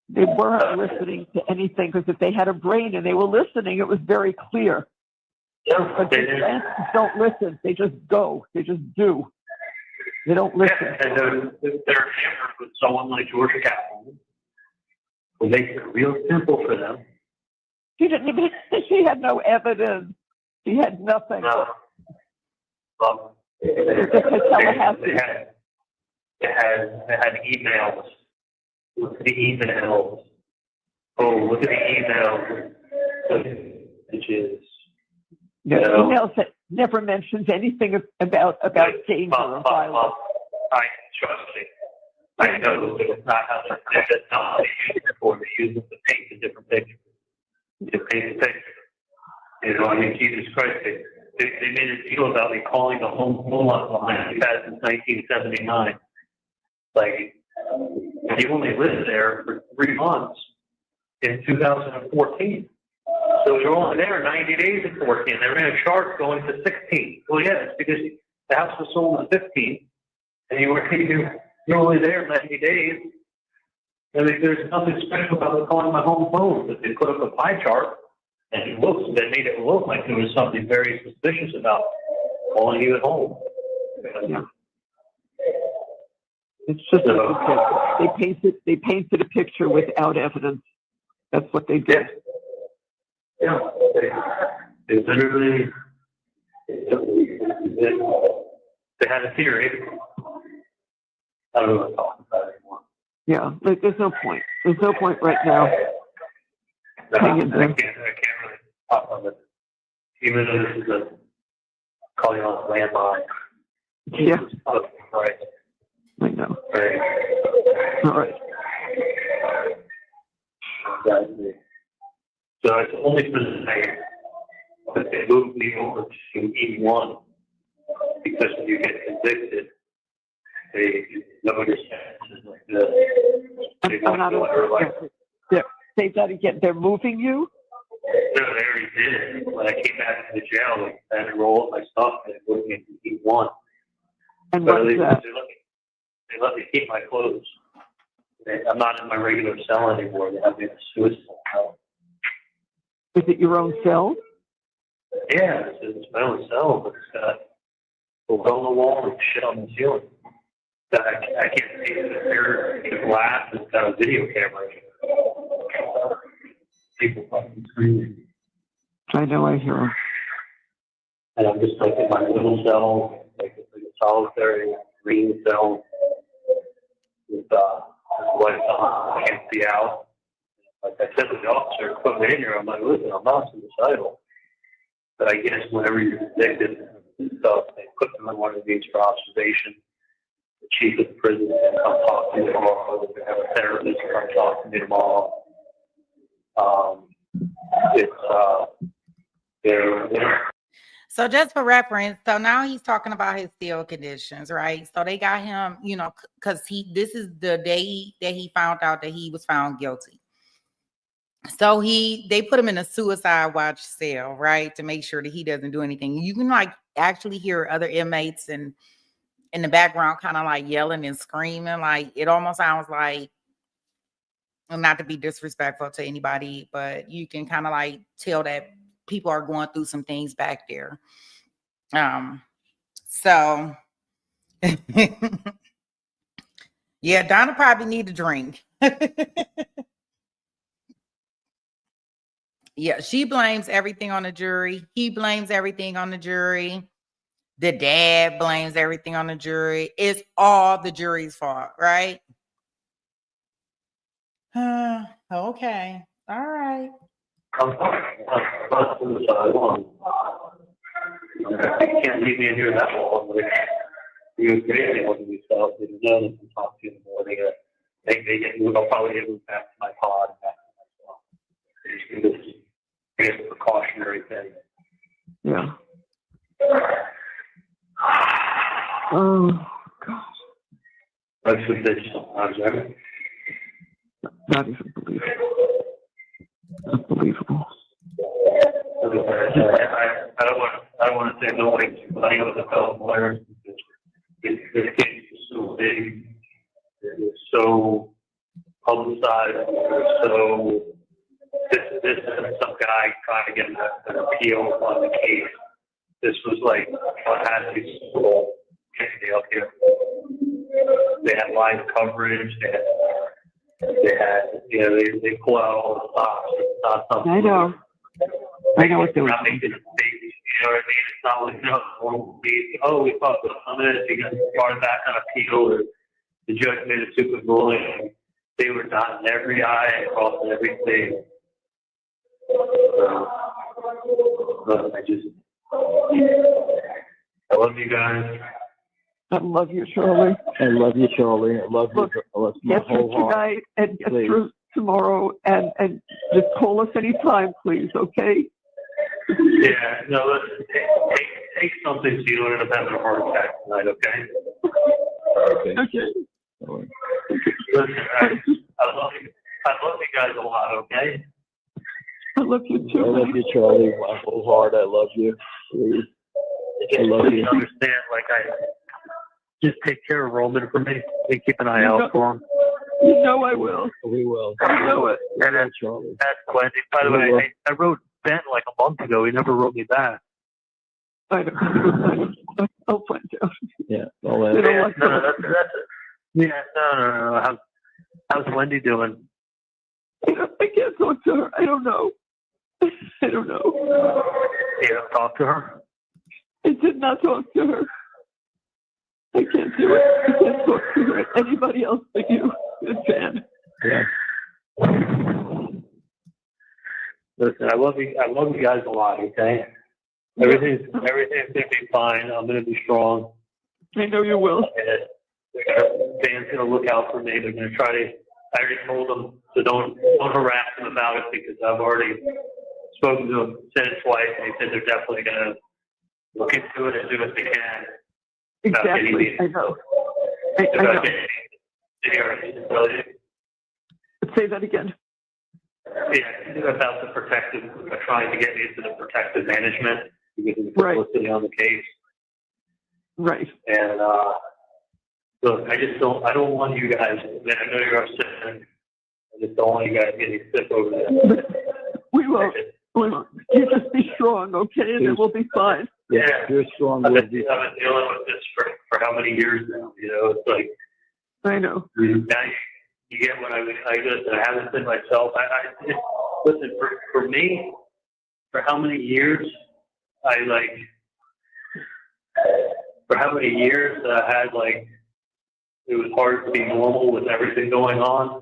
They weren't listening to anything, because if they had a brain and they were listening, it was very clear. Yeah, but they don't listen. They just go. They just do. They don't listen. Yeah, and they're hammered with someone like Georgia Kaplan, who makes it real simple for them. She didn't even. She had no evidence. She had nothing. No. They had emails. Look at the emails. Oh, look at the emails. Which is. The emails that never mentions anything about danger or violence. I trust me. I know that it's not how they're not for they use it to paint a different picture. To paint the picture. You know, I mean, Jesus Christ, they made a deal about me calling the home line. We've had since 1979. Like, you only lived there for 3 months in 2014. So you're only there 90 days in 14. They're in a chart going to 16. Well, yeah, it's because the house was sold in 15, and you're only there 90 days. I mean, there's nothing special about calling my home phone, but they put up a pie chart, and they made it look like there was something very suspicious about calling you at home. Yeah. It's just they painted a picture without evidence. That's what they did. Yeah, they literally they had a theory. I don't know what to talk about anymore. Yeah, there's no point. There's no point right now. No, I can't really talk on it. Even though this is calling on a landline. Yeah. Right. I know. Right. All right. So it's only for the night that they moved me over to E1 because when you get convicted, they know your sentences like this. They I'm not say that again. They're moving you? No, they already did it. When I came back to the jail, they had to roll up my stuff and they moved me to E1. And what is that? They let me keep my clothes. I'm not in my regular cell anymore. They have me in a suicide cell. Is it your own cell? Yeah, it's my own cell, but it's got a hole in the wall and shit on the ceiling. I can't see the glass. It's got a video camera. People fucking screaming. I know, I hear 'em. And I'm just like in my little cell, like a solitary green cell with lights on. I can't see out. Like I said to the officer, put me in here. I'm like, listen, I'm not suicidal. But I guess whenever you're convicted and stuff, they put them in one of these for observation. The chief of the prison can come talk to me tomorrow. They have a therapist come talk to me tomorrow. So just for reference, so now he's talking about his steel conditions, right? So they got him, you know, because this is the day that he found out that he was found guilty. So they put him in a suicide watch cell, right, to make sure that he doesn't do anything. You can like actually hear other inmates and in the background kind of like yelling and screaming. Like it almost sounds like, not to be disrespectful to anybody, but you can kind of like tell that people are going through some things back there. So yeah, Donna probably need a drink. Yeah, she blames everything on the jury. He blames everything on the jury. The dad blames everything on the jury. It's all the jury's fault, right? Okay. All right. You can't leave me in here that long. You agree with me, so they know they can talk to you in the morning. They get moved. I'll probably get moved back to my pod and back to my cell. It's a precautionary thing. Yeah. Oh, God. That's what they sometimes, right? Not even believable. Unbelievable. I don't want to say no way, but I know the fellow lawyer. This case is so big. It is so publicized. So this isn't some guy trying to get an appeal on the case. This was like what had these people up here. They had live coverage. They had, you know, they pull out all the stops. It's not something. I know what they were doing. You know what I mean? It's not like, we thought for some minutes you got part of that kind of appeal, or the judge made a super ruling. They were dotting every I and crossing every T. I love you guys. I love you, Charlie. I love you, Charlie. I love you. I love my Get through whole heart. tonight and get Please. through tomorrow, and just call us anytime, please, okay? Yeah, no, let's take something so you don't end up having a heart attack tonight, okay? Okay. Okay. Listen, I love you guys a lot, okay? I love you too. I love you, Charlie. My whole heart. I love you. Please. I love you. Understand, like just take care of Roman for me and keep an eye out for him. You know I will. We will. I know it. And Yeah, Charlie. that's Wendy. By the way, I wrote Ben like a month ago. He never wrote me back. I know. I'll find out. Yeah. All that. Yeah, no, that's it. Yeah, no. How's Wendy doing? I can't talk to her. I don't know. I don't know. You don't talk to her? I did not talk to her. I can't do it. I can't talk to her. Anybody else but you, Dan. Yeah. Listen, I love you guys a lot, okay? Everything's gonna be fine. I'm gonna be strong. I know you will. And Dan's gonna look out for me. They're gonna try to. I already told them, so don't harass them about it, because I've already spoken to them, said it twice, and they said they're definitely gonna look into it and do what they can. Exactly. I know. I know. Say that again. Yeah, about the protective, trying to get me into the protective management because of the publicity on the case. Right. And look, I don't want you guys. I know you're upset. I just don't want you guys getting sick over there. We won't. Well, you just be strong, okay, and then we'll be fine. Yeah, you're strong. I've been dealing with this for how many years now? You know, it's like, I know. now you get what I listen, I haven't been myself. Listen, for me, for how many years I had like, it was hard to be normal with everything going on.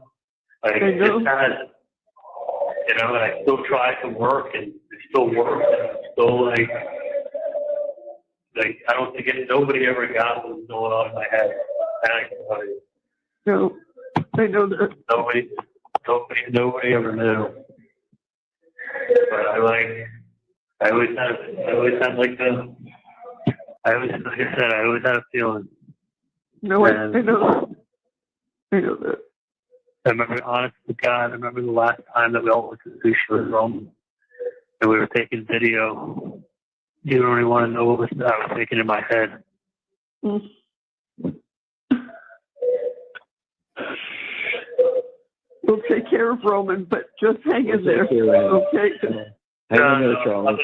Like, I know. it has, you know, and I still try to work and it still works. And I'm still like, I don't think nobody ever got what was going on in my head. And I can tell you. No, I know that. Nobody ever knew. But I always had like a feeling. No, I know that. I know that. I remember, honest to God, I remember the last time that we all went to the sushi with Rome and we were taking video. You don't really want to know what I was thinking in my head. Mm. We'll take care of Roman, but just hang in there, okay? Hang in there, Charlie.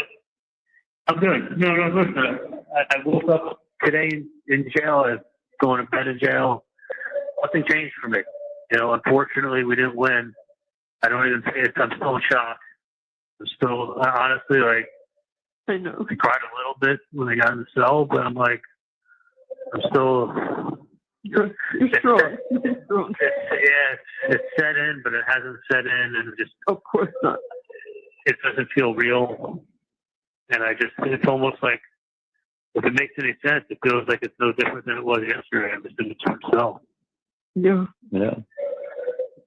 I'm good. No, listen. I woke up today in jail, going to bed in jail. Nothing changed for me. You know, unfortunately, we didn't win. I don't even say it. I'm still in shock. I'm still, honestly, like, I know. I cried a little bit when I got in the cell, but I'm like, I'm still. You're strong. You're strong. It's set in, but it hasn't set in, and it just. Of course not. It doesn't feel real, and it's almost like, if it makes any sense, it feels like it's no different than it was yesterday. I'm just in the same cell. Yeah. Yeah.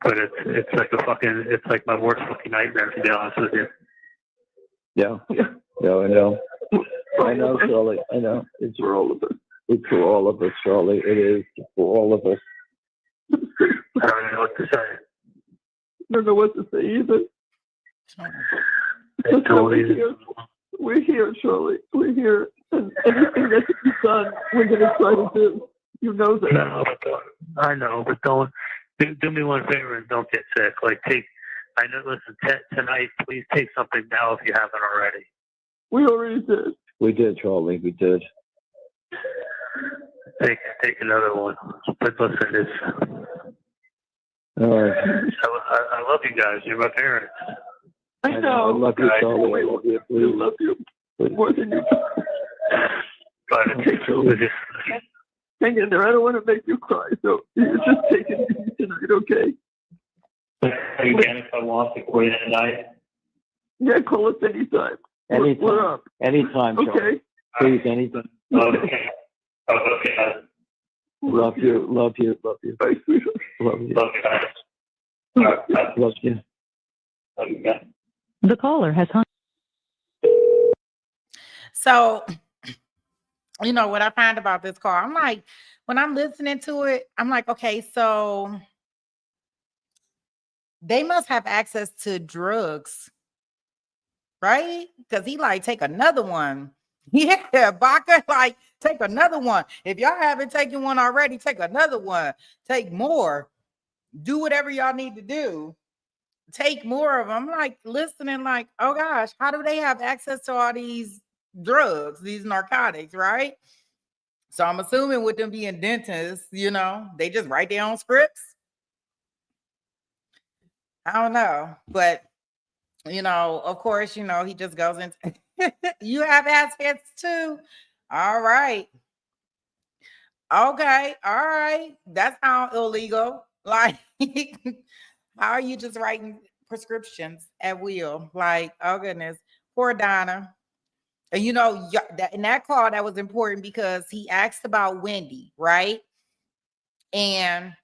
But it's like my worst fucking nightmare, to be honest with you. Yeah. Yeah, I know. I know, Charlie. I know. It's for all of us. It's for all of us, Charlie. It is for all of us. I don't even know what to say. I don't know what to say either. We're here, Charlie. We're here. And anything that can be done, we're going to try to do. You know that. No, I know, but don't do me one favor and don't get sick. Like, I know. Listen, tonight, please take something now if you haven't already. We already did. We did, Charlie. We did. Take another one. But listen, it's. All right. I love you guys. You're my parents. I know. I love you, Charlie. I love you. We love you more than you. But hang in there. I don't want to make you cry, so you just take it easy tonight, okay? Again, if I want to quit tonight. Yeah, call us anytime. Anytime. We're up. Anytime, Charlie. Okay. Please, anytime. Okay. Okay. Love you. Love you. Love you. Bye, sweetheart. Love you. Love you guys. Love you. Love you guys. The caller has hung. So, you know, what I find about this call, I'm like, when I'm listening to it, I'm like, okay, so they must have access to drugs, right? Because he like, take another one. Yeah, Baca, like, take another one. If y'all haven't taken one already, take another one. Take more. Do whatever y'all need to do. Take more of them. I'm like listening, like, oh gosh, how do they have access to all these drugs, these narcotics, right? So I'm assuming with them being dentists, you know, they just write their own scripts. I don't know, but you know, of course, you know, he just goes into you have aspects too. All right. Okay. All right. That sounds illegal. Like, how are you just writing prescriptions at will? Like, oh goodness. Poor Donna. And you know, in that call, that was important because he asked about Wendy, right? And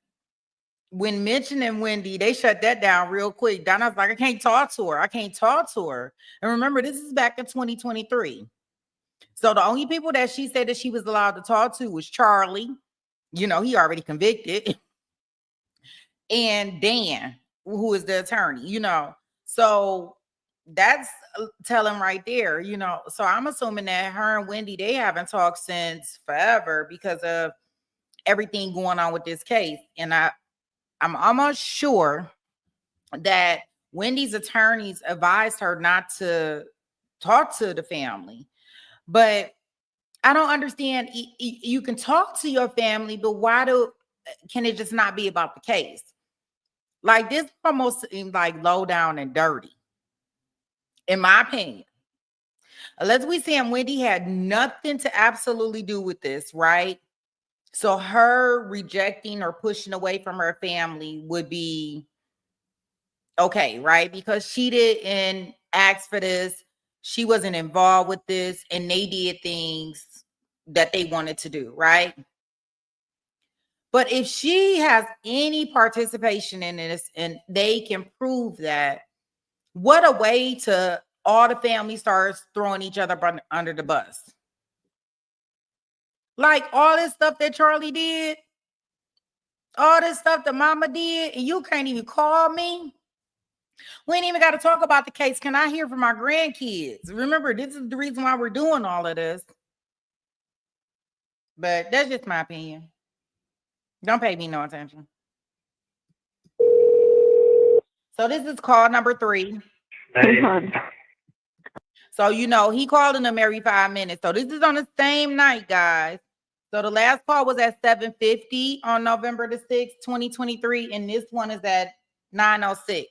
when mentioning Wendy, they shut that down real quick. Donna's like, I can't talk to her. I can't talk to her. And remember, this is back in 2023. So the only people that she said that she was allowed to talk to was Charlie. You know, he already convicted. And Dan, who is the attorney, you know. So that's telling right there, you know. So I'm assuming that her and Wendy, they haven't talked since forever because of everything going on with this case. And I'm almost sure that Wendy's attorneys advised her not to talk to the family. But I don't understand. You can talk to your family, but can it just not be about the case? Like, this almost seems like low down and dirty, in my opinion. Unless we saying Wendy had nothing to absolutely do with this, right? So her rejecting or pushing away from her family would be okay, right? Because she didn't ask for this. She wasn't involved with this, and they did things that they wanted to do, right? But if she has any participation in this and they can prove that, what a way to all the family starts throwing each other under the bus. Like all this stuff that Charlie did, all this stuff that mama did, and you can't even call me. We ain't even got to talk about the case. Can I hear from my grandkids? Remember, this is the reason why we're doing all of this. But that's just my opinion. Don't pay me no attention. So this is call number 3. Hey. So, he called in them every 5 minutes. So this is on the same night, guys. So the last call was at 7:50 on November the 6th, 2023. And this one is at 9:06.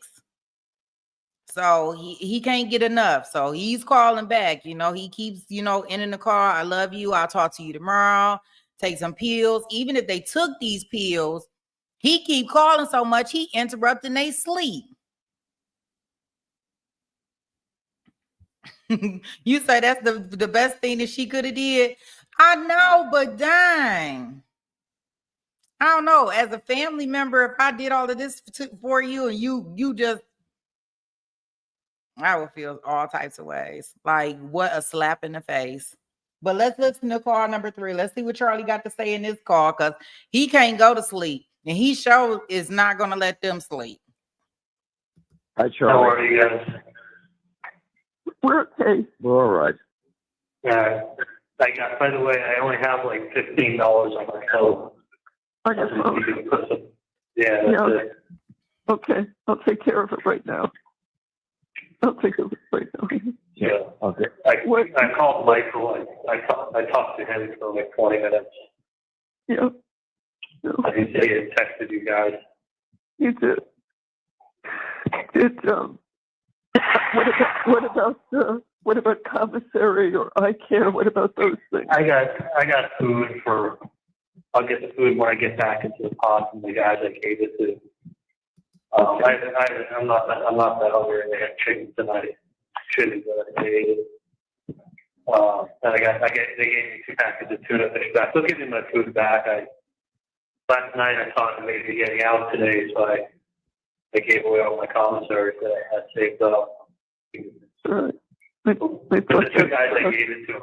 So he can't get enough. So he's calling back. He keeps, ending the call. I love you. I'll talk to you tomorrow. Take some pills. Even if they took these pills, he keep calling so much, he interrupting their sleep. You say that's the best thing that she could have did? I know, but dang. I don't know. As a family member, if I did all of this for you and you just, I would feel all types of ways. Like, what a slap in the face. But let's listen to call number 3. Let's see what Charlie got to say in this call, because he can't go to sleep. And he sure is not going to let them sleep. Hi, Charlie. How are you guys? We're okay. We're all right. By the way, I only have like $15 on my phone. On your phone? Yeah, that's it. Okay, I'll take care of it right now. Yeah. Okay. I called Mike for I talked to him for like 20 minutes. Yeah. I didn't say he had texted you guys. You did. What about commissary or eye care? What about those things? I got food for. I'll get the food when I get back into the pod from the guys I gave it to. I'm not that hungry. They had chicken tonight. Shouldn't but I ate it. And they gave me 2 packages of tuna fish back. They'll give me my food back. Last night I thought of maybe getting out today, so I gave away all my commissaries that I had saved up. But the 2 guys I gave it to,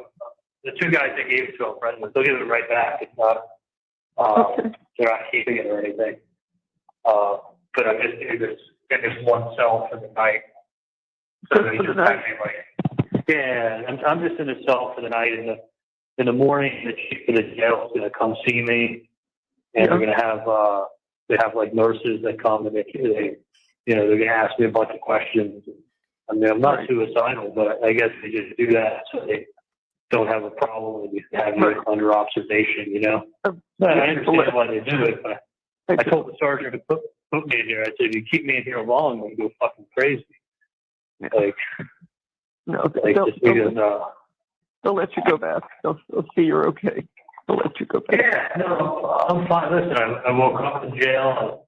I'm friends with. They'll give it right back. It's not. They're not keeping it or anything. But I'm just in this one cell for the night. So they just have me I'm just in a cell for the night. In the morning, the chief of the jail is going to come see me, and they're going to have they have like nurses that come and they're going to ask me a bunch of questions. I mean, I'm not suicidal, but I guess they just do that so they don't have a problem with you have you under observation. I understand why they do it, but I told the sergeant to put me in here. I said, if you keep me in here long, I'm going to go fucking crazy. They'll let you go back. They'll see you're okay. They'll let you go back. Yeah, no, I'm fine. Listen, I woke up in jail.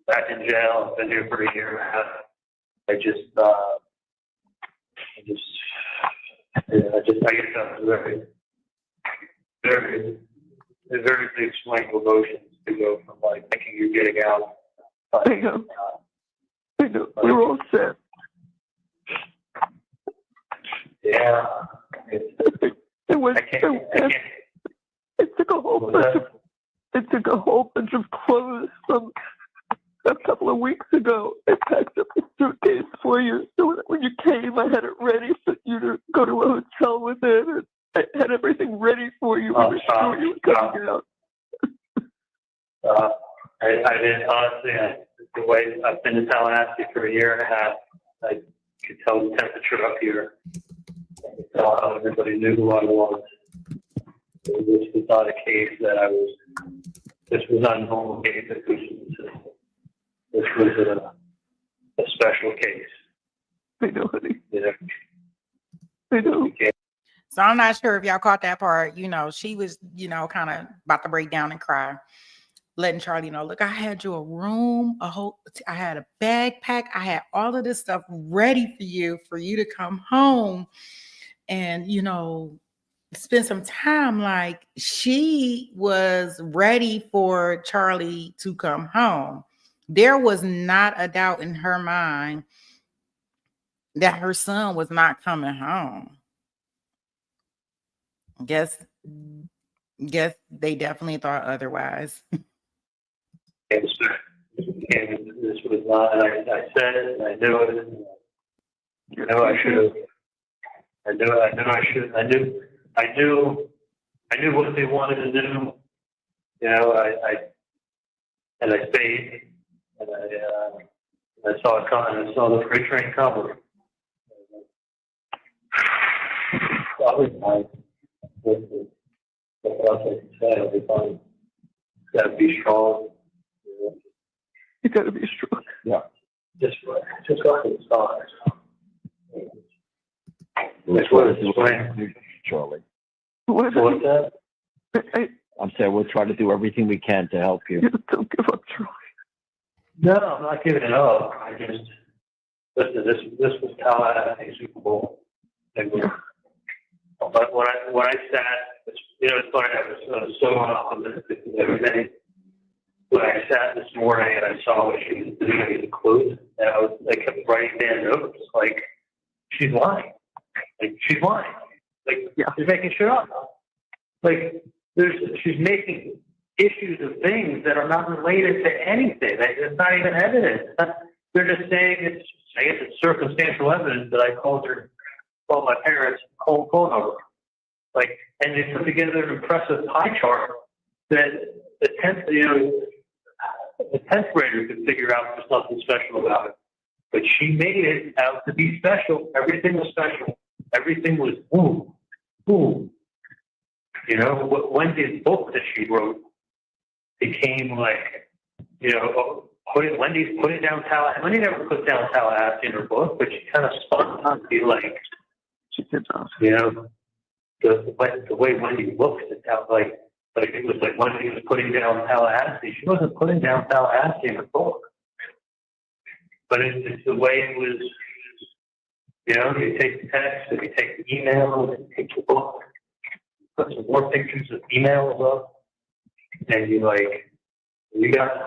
I'm back in jail. I've been here for a year and a half. I guess that's very, very, very big swing of emotions to go from like thinking you're getting out. I know. We were all set. Yeah. It took a whole bunch of clothes from a couple of weeks ago. I packed up a suitcase for you, so when you came, I had it ready for you to go to a hotel with it. And I had everything ready for you. We were sure you were coming out. I didn't honestly. the way I've been to Tallahassee for a year and a half, I could tell the temperature up here. I could tell how everybody knew who I was. This was not a case that this was not a normal case that was in the system. This was a special case. I know, honey. Yeah. I know. So I'm not sure if y'all caught that part. She was, kind of about to break down and cry, letting Charlie know, look, I had you a room, I had a backpack, I had all of this stuff ready for you to come home and, spend some time. Like, she was ready for Charlie to come home. There was not a doubt in her mind that her son was not coming home. Guess they definitely thought otherwise. And this was not, I said it, and I knew it. I should have. I knew what they wanted to do. I stayed, and I saw it coming. I saw the freight train coming. Probably what else I can say? I'll be fine. Got to be strong. You got to be strong. Yeah. Just like the stars. That's what it's doing, Charlie. What's that? I'm saying we'll try to do everything we can to help you. Don't give up, Charlie. No, I'm not giving it up. I just listen. This was Tallahassee Super Bowl. But when I sat, it's funny. I was so optimistic and everything. When I sat this morning and I saw what she was doing in the clothes, and I kept writing down notes like, she's lying. Like, she's lying. Like, she's making shit up. Like, she's making issues of things that are not related to anything. It's not even evidence. They're just saying it's circumstantial evidence that I called my parents' phone number. Like, and they put together an impressive pie chart that the 10th grader could figure out there's nothing special about it. But she made it out to be special. Everything was special. Everything was boom, boom. Wendy's book that she wrote became like, Wendy's putting down Tallahassee. Wendy never put down Tallahassee in her book, but she kind of spun on to be like, she did not. The way Wendy looks at that, like it was like Wendy was putting down Tallahassee. She wasn't putting down Tallahassee in her book. But it's the way it was, you take the text, and you take the email, and you take the book, put some more pictures of emails up, and you got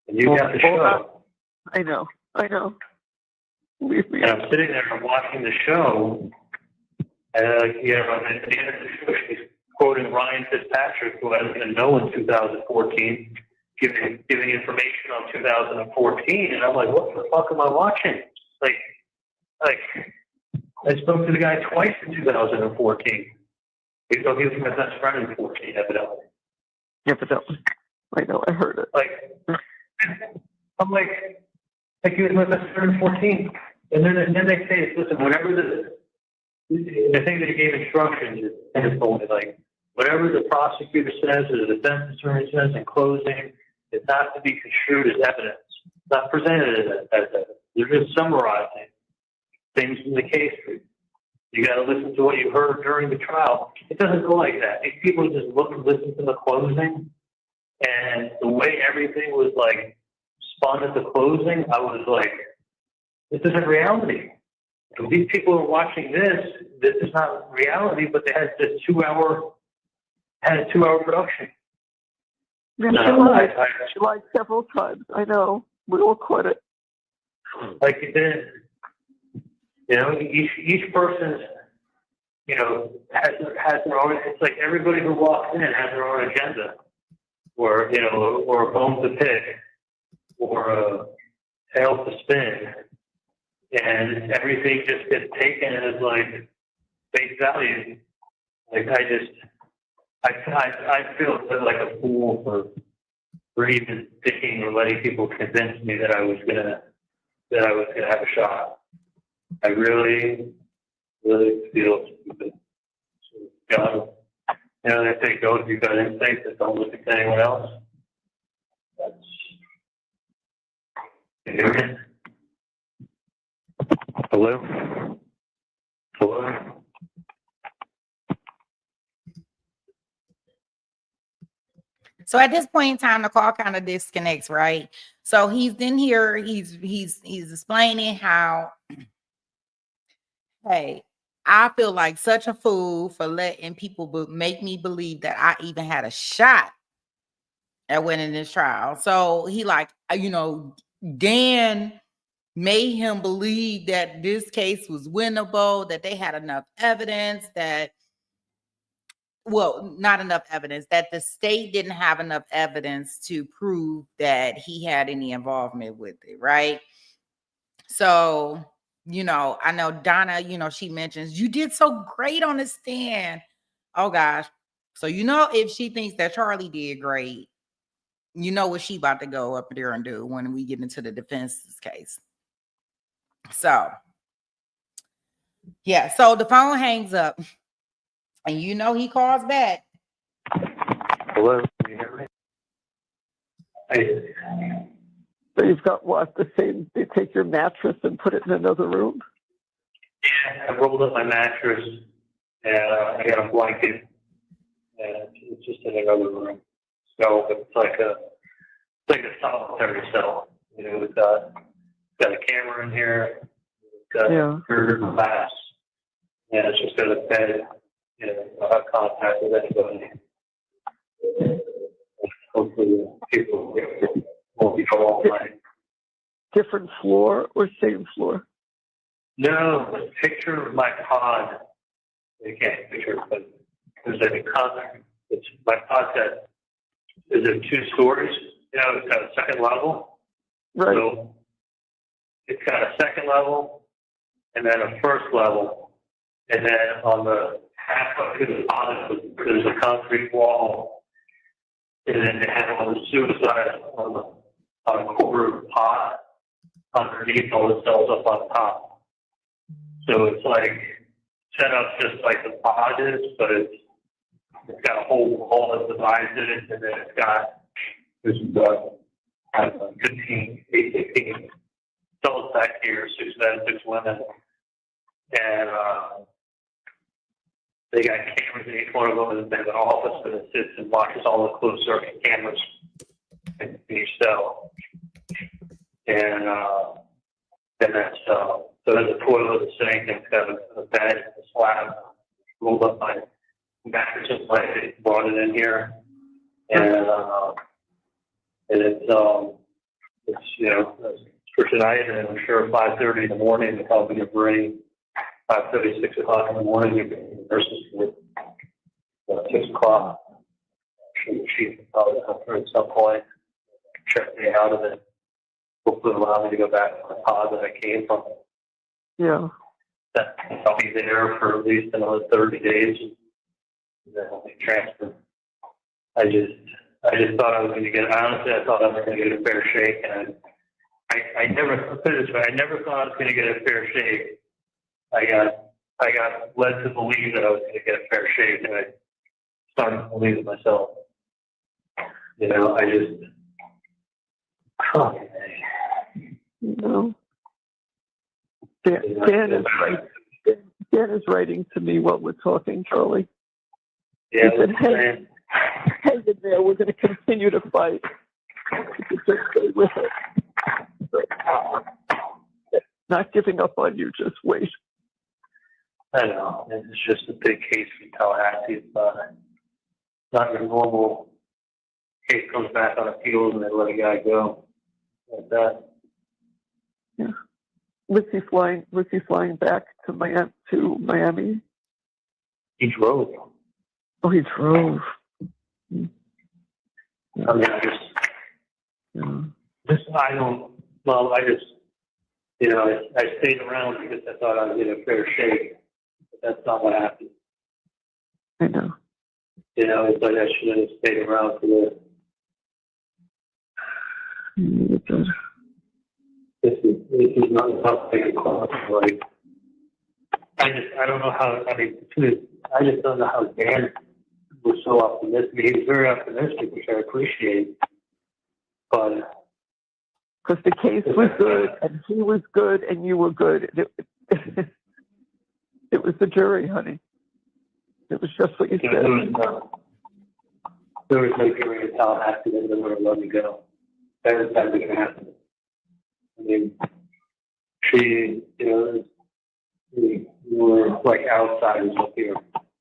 the show. I know. Believe me. And I'm sitting there watching the show, and at the end of the show, she's quoting Ryan Fitzpatrick, who I didn't know in 2014. Giving information on 2014, and I'm like, what the fuck am I watching? Like I spoke to the guy twice in 2014. He was my best friend in 14, evidently. Evidently. I know, I heard it. I'm like he was my best friend in 14. And then they say, listen, whatever the thing that he gave instructions is told me, like, whatever the prosecutor says or the defense attorney says in closing, it has to be construed as evidence, not presented as evidence. They're just summarizing things in the case. You got to listen to what you heard during the trial. It doesn't go like that. These people just look and listen to the closing, and the way everything was like spun at the closing, I was like, this isn't reality. If these people are watching this is not reality, but they had this 2-hour production. Yeah, she lied several times. I know. We all quit it. Like you did. Each person, has their own. It's like everybody who walks in has their own agenda, or or a bone to pick, or a tail to spin, and everything just gets taken as like face value. Like I feel like a fool for or even thinking or letting people convince me that I was gonna have a shot. I really feel stupid. So, you know, they say go if you've got insight, but don't look at anyone else. That's ignorant. Hello? Hello? So at this point in time, the call kind of disconnects, right? So he's in here, he's explaining how, hey, I feel like such a fool for letting people make me believe that I even had a shot at winning this trial. So he like, you know, Dan made him believe that this case was winnable, that they had enough evidence, that, well, not enough evidence, that the state didn't have enough evidence to prove that he had any involvement with it, right? So, you know, I know Donna, you know, she mentions, you did so great on the stand. Oh gosh. So, you know, if she thinks that Charlie did great, you know what she about to go up there and do when we get into the defense's case. So, yeah, so the phone hangs up and you know he calls back. Hello? Can you hear me? Hey. So you've got what? The same, they take your mattress and put it in another room? Yeah, I rolled up my mattress and I got a blanket and it's just in another room. So it's like a solitary cell. You know, it's got a camera in here, it's got glass, and it's just got a bed. You know, I'll have contact with anybody. Hopefully people won't be all night. Different floor or same floor? No, picture of my pod. You can't picture it, but there's like a concept. It's my pod set. Is there 2 stories? You know, it's got a second level. Right. So it's got a second level and then a first level. And then on the halfway to the bottom, there's a concrete wall. And then they have all the suicide on the quarter pod underneath all the cells up on top. So it's like set up just like the pod is, but it's got a whole wall that divides it, and then it's got this 18 cells back here, 6 men, 6 women, and they got cameras in each one of them, and they have an office that sits and watches all the closed circuit cameras in each cell. And that's so there's a toilet, a sink, and it's got a bed, a slab, rolled up my mattress and blanket, brought it in here, and it's you know, for tonight, and I'm sure 5:30 in the morning, they're probably going to bring 5:30, 6 o'clock in the morning, you can nurses with 6 o'clock. She can probably come through at some point, check me out of it. Hopefully allow me to go back to the pod that I came from. Yeah. That I'll be there for at least another 30 days. And then I'll be transferred. I just thought I was going to get, honestly, I thought I was going to get a fair shake. And I never, put it this way, I never thought I was going to get a fair shake. I got led to believe that I was going to get a fair shake, and I started to believe it myself. You know, I just, No. Dan is right. Dan is writing to me while we're talking, Charlie. Yeah, he said, hang in there. We're going to continue to fight. You can just stay with it. But, not giving up on you. Just wait. I know. It's just a big case for Tallahassee. It's not your normal case comes back on appeals and they let a guy go like that. Yeah. Was he flying back to Miami? He drove. Oh, he drove. I mean, I stayed around because I thought I'd get a fair shake, but that's not what happened. I know. You know, it's like I should have stayed around for This is not something like, I don't know how, I mean, I just don't know how Dan was so optimistic. He was very optimistic, which I appreciate. But because the case was good, and he was good, and you were good. It was the jury, honey. It was just what you said. There was no jury in Tallahassee that would have let me go. That was never going to happen. I mean, she, we were like outsiders up here.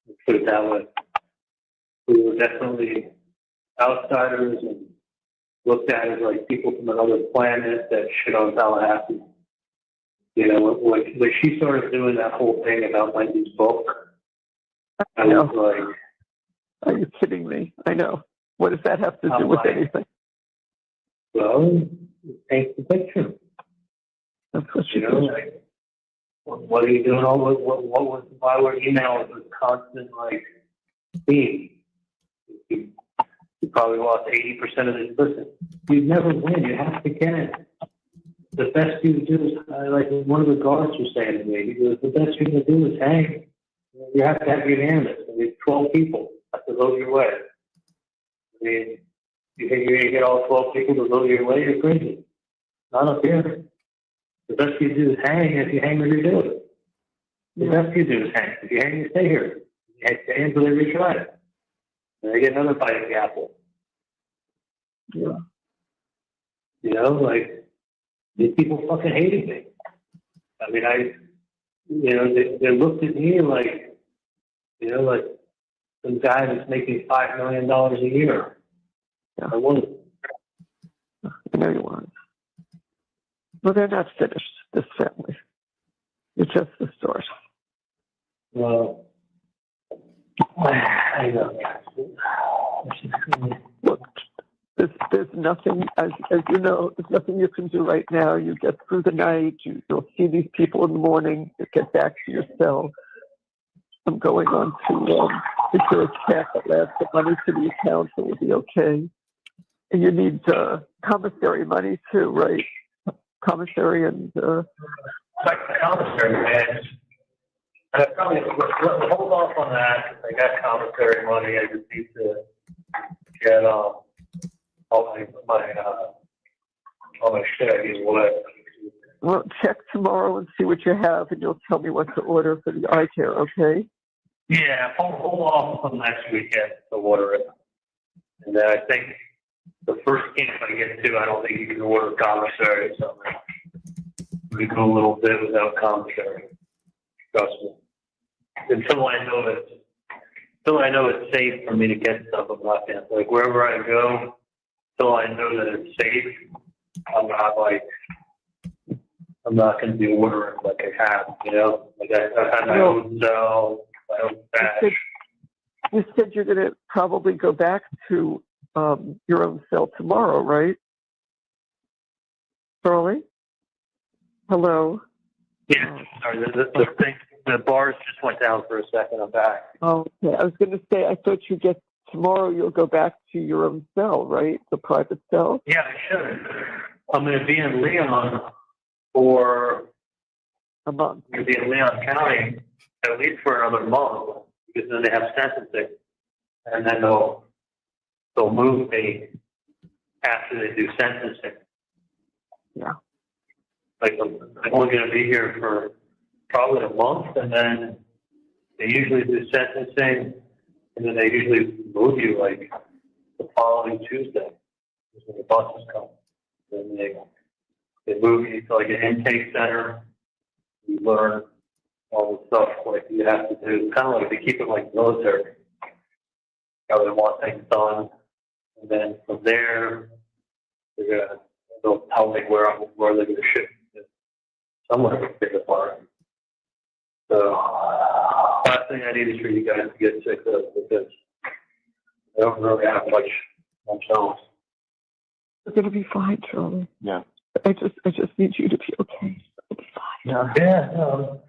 Let's put it that way. We were definitely outsiders and looked at as like people from another planet that shit on Tallahassee. When she started doing that whole thing about Wendy's book, I was like, are you kidding me? I know. What does that have to do with anything? Well, it paints the picture. That's what she did. Like, what are you doing? Why were emails with constant like theme? You probably lost 80% of this. Listen, you never win. You have to get it. The best you do is, like one of the guards was saying to me, he goes, the best you can do is hang. You have to have unanimous. I mean, 12 people have to vote your way. I mean, you think you're going to get all 12 people to vote your way? You're crazy. Not up here. The best you do is hang. If you hang, you do it. The best you do is hang. If you hang, you stay here. You stay until they retry it. And they get another bite of the apple. Yeah. Like, these people fucking hated me. I mean, they looked at me like, like some guy that's making $5 million a year. Yeah. I wasn't. I know you weren't. Well, they're not finished, this family. It's just the start. Well, I know. Look, there's nothing, as you know, there's nothing you can do right now. You get through the night, you'll see these people in the morning, you get back to your cell. I'm going on to secure a check that adds the money to the account, so we'll be okay. And you need commissary money too, right? Commissary and commissary, man. I probably hold off on that. I got commissary money. I just need to get all my shit I gave away. Well, check tomorrow and see what you have, and you'll tell me what to order for the eye care, okay? Yeah, hold off until next weekend to order it. And then I think the first camp I get to, I don't think you can order commissary, so we go a little bit without commissary. Trust me. Until I know it's safe for me to get stuff, I'm not gonna, like, wherever I go, until I know that it's safe, I'm not going to be ordering like I have, like I had my own cell, my own badge. You said you're going to probably go back to your own cell tomorrow, right? Charlie? Hello? Yeah, sorry, the bars just went down for a second, I'm back. Oh, okay. I was going to say, I thought tomorrow you'll go back to your own cell, right? The private cell? Yeah, I should. I'm going to be in Leon for a month. I'm going to be in Leon County at least for another month, because then they have sentencing, and then they'll move me after they do sentencing. Yeah. Like, I'm only going to be here for probably a month, and then they usually do sentencing, and then they usually move you like the following Tuesday, when the buses come. Then they move you to like an intake center. You learn all the stuff like you have to do. Kind of like they keep it like military. How they want things done, and then from there, they'll tell me where they're going to ship me. Somewhere to pick apart. So, last thing I need is for you guys to get sick of, because I don't really have much else. You're going to be fine, Charlie. Yeah. I just need you to be okay. You'll be fine. Yeah, no,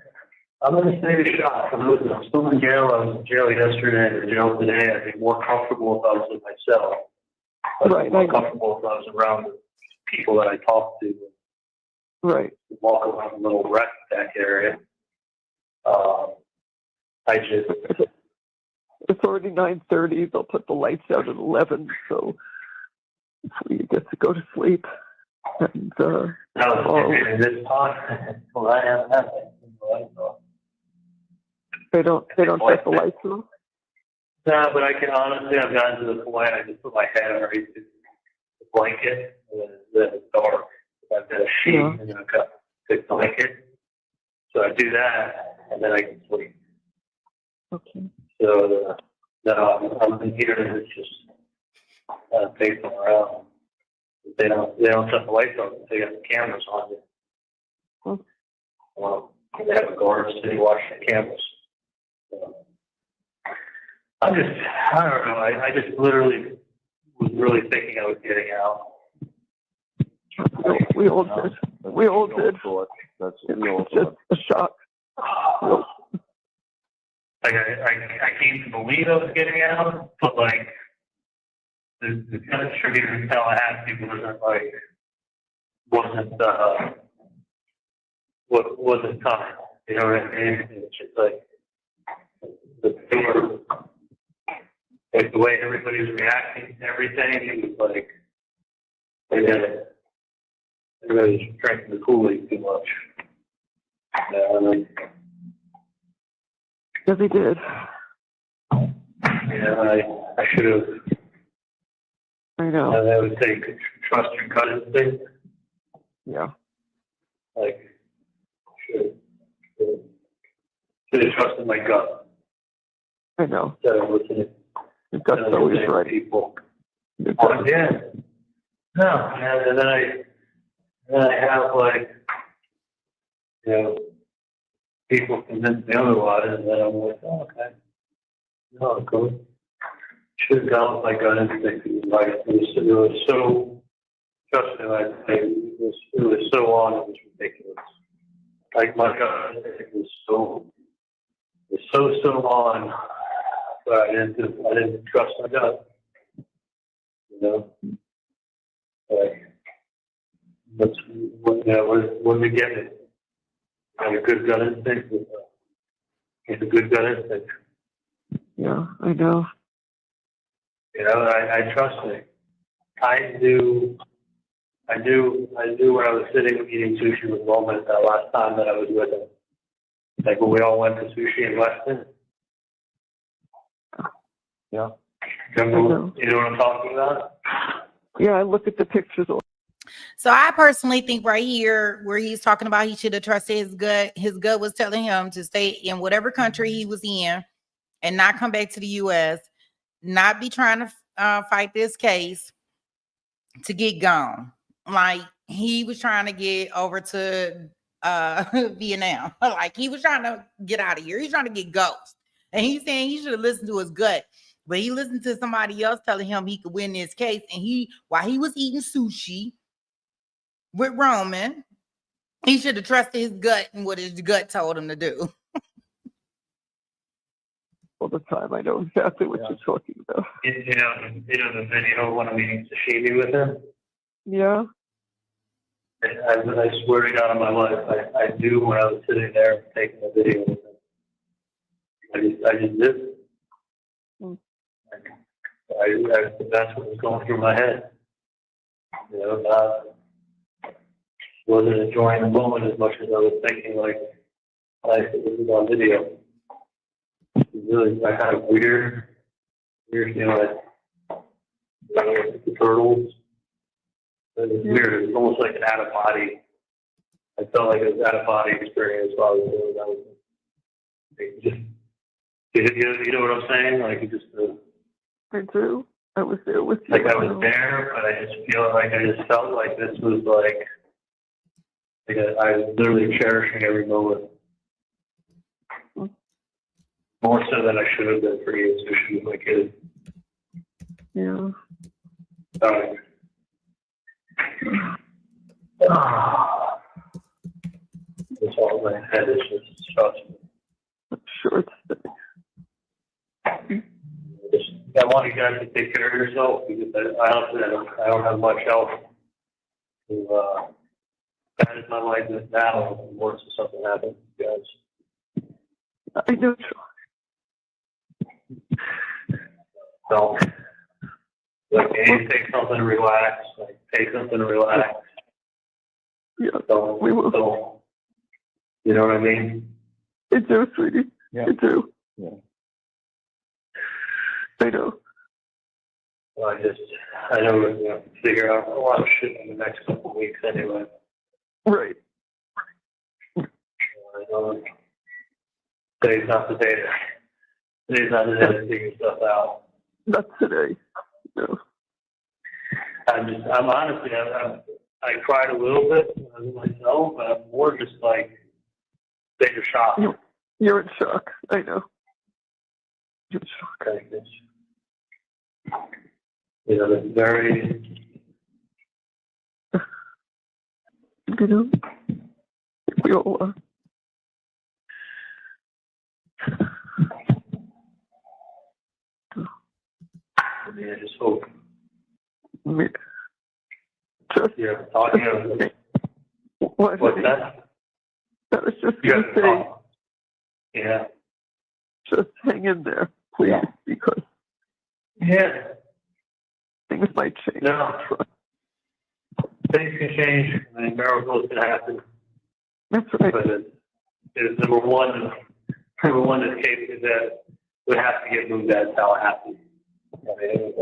I'm going to stay the shot. I'm still in jail. I was in jail yesterday and in jail today. I'd be more comfortable if I was in my cell. I'd be more comfortable if I was around people that I talk to. Right. Walk around the little rec deck area. I just. It's already 9:30. They'll put the lights out at 11, so you get to go to sleep. And this time, well, I haven't had it. They don't shut the lights off. No, but I can honestly, I've gotten to the point I just put my head underneath the blanket, and then it's dark. I've got a sheet, and then I've got a thick blanket. So I do that, and then I can sleep. Okay. So no, I'm in here, and it's just pacing around. They don't shut the lights off. They got the cameras on you. They have a guard sitting watching the cameras. So, I don't know. I just literally was really thinking I was getting out. We all did. We all did. It's just a shock. Like I came to believe I was getting out, but like the kind of distributor in Tallahassee wasn't time. You know what I mean? It's just like like the way everybody's reacting to everything. It was like everybody's drinking the Kool-Aid too much. Yeah, they did. Yeah, I should have. I know. I would say trust your gut instinct. Yeah. Like, should have trusted my gut. I know. Instead of listening. Your gut's always right. People. Yeah. No, and then I have like, you know, people convince me otherwise, and then I'm like, oh, okay. No, good. Should have gone with my gut instinct. Like, it was so, trust me, it was so on, it was ridiculous. Like, my gut instinct was so on, but I didn't trust my gut. You know? Like, what do we get it? Have a good gut instinct. It's a good gut instinct. Yeah, I know. You know, I trust me. I knew when I was sitting eating sushi with Roman that last time that I was with him. Like when we all went to sushi in Weston. Yeah. Remember, you know what I'm talking about? Yeah, I look at the pictures. So I personally think right here where he's talking about he should have trusted his gut was telling him to stay in whatever country he was in and not come back to the U.S., not be trying to fight this case to get gone. Like he was trying to get over to Vietnam. Like he was trying to get out of here. He's trying to get ghost. And he's saying he should have listened to his gut. But he listened to somebody else telling him he could win this case. And while he was eating sushi with Roman, he should have trusted his gut and what his gut told him to do. All the time, I know exactly what you're talking about. You know the video when I'm eating sashimi with him? Yeah. I swear to God on my life, I knew when I was sitting there taking the video with him. I just did. That's what was going through my head. You know, wasn't enjoying the moment as much as I was thinking, like, life was on video. Really, I had a weird, you know, like the turtles. It was weird. It was almost like an out of body. I felt like it was out of body experience while I was doing that. You know what I'm saying? Like it just. I do. I was there with you. Like I was there, but I just felt like this was like I was literally cherishing every moment. More so than I should have been for eating sushi with my kid. Yeah. It's all in my head. It's just stressful. I'm sure it's I want you guys to take care of yourself because I honestly I don't have much else to manage my life now in worse if something happens, guys. I know. So, like, you need to take something to relax, like, take something to relax. Yeah, Don't, we will. don't, you know what I mean? I do, sweetie. Yeah. I do. Yeah. I know. Well, I know we're going to figure out a lot of shit in the next couple of weeks anyway. Right. I know today's not the day to figure stuff out. Not today. No. I'm honestly, I cried a little bit myself, but I'm more just like, state of shock. You're in shock. I know. You're in shock. Okay, you know, it's very, You know, we all are. I mean, I just hope. Just, Yeah, talking about what's that? I was just You going guys to say, talk. Yeah. just hang in there, please, because things might change. No. Things can change. I mean, miracles can happen. That's right. But it's number one in this case is that we have to get moved out of Tallahassee. I mean,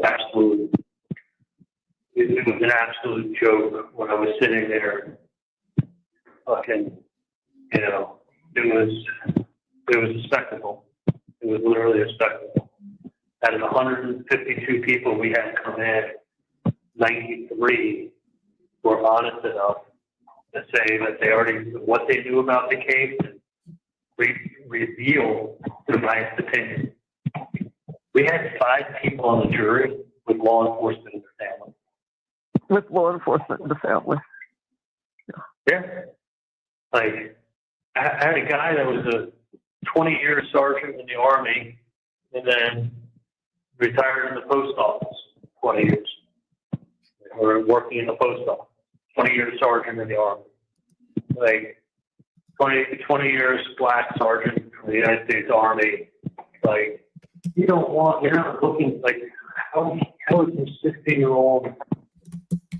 it was an absolute joke when I was sitting there. Fucking, you know, it was a spectacle. It was literally a spectacle. Out of 152 people we had come in, 93 were honest enough to say that they already, what they knew about the case, reveal their biased opinion. We had 5 people on the jury with law enforcement in their family. With law enforcement in the family. Yeah. Like, I had a guy that was a 20-year sergeant in the Army and then retired in the post office 20 years. Or working in the post office. 20-year sergeant in the Army. Like, 20 years black sergeant from the United States Army. Like, you're not looking, like, how is a 60-year-old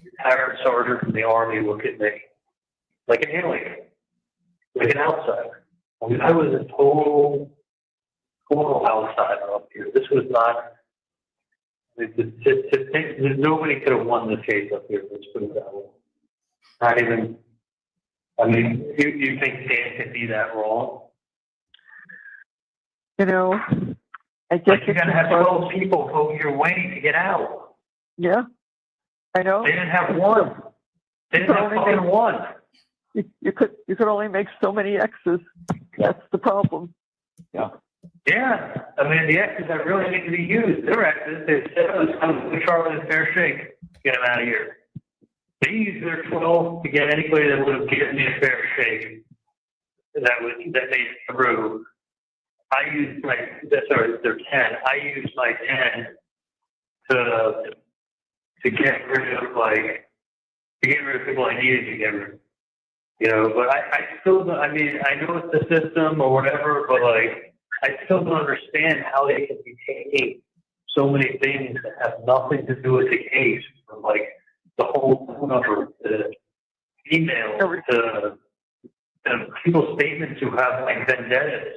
retired sergeant from the Army look at me? Like an alien. Like an outsider. I mean, I was a total outsider up here. This was not, nobody could have won this case up here, let's put it that way. Not even, I mean, you think Dan could be that wrong? You know, I guess like you gotta have 12 people vote your way to get out. Yeah, I know. They didn't have one. They didn't have fucking one. You could only make so many X's. That's the problem. Yeah. Yeah. I mean, the X's that really need to be used, they're X's. They said, oh, it's time to Charlie a fair shake. Get him out of here. They used their 12 to get anybody that would have given me a fair shake that made it through. I used their 10. I used my 10 to get rid of people I needed to get rid of. You know, but I still don't, I mean, I know it's the system or whatever, but like, I still don't understand how they can be taking so many things that have nothing to do with the case, from like the whole phone number to emails to people's statements who have like vendettas,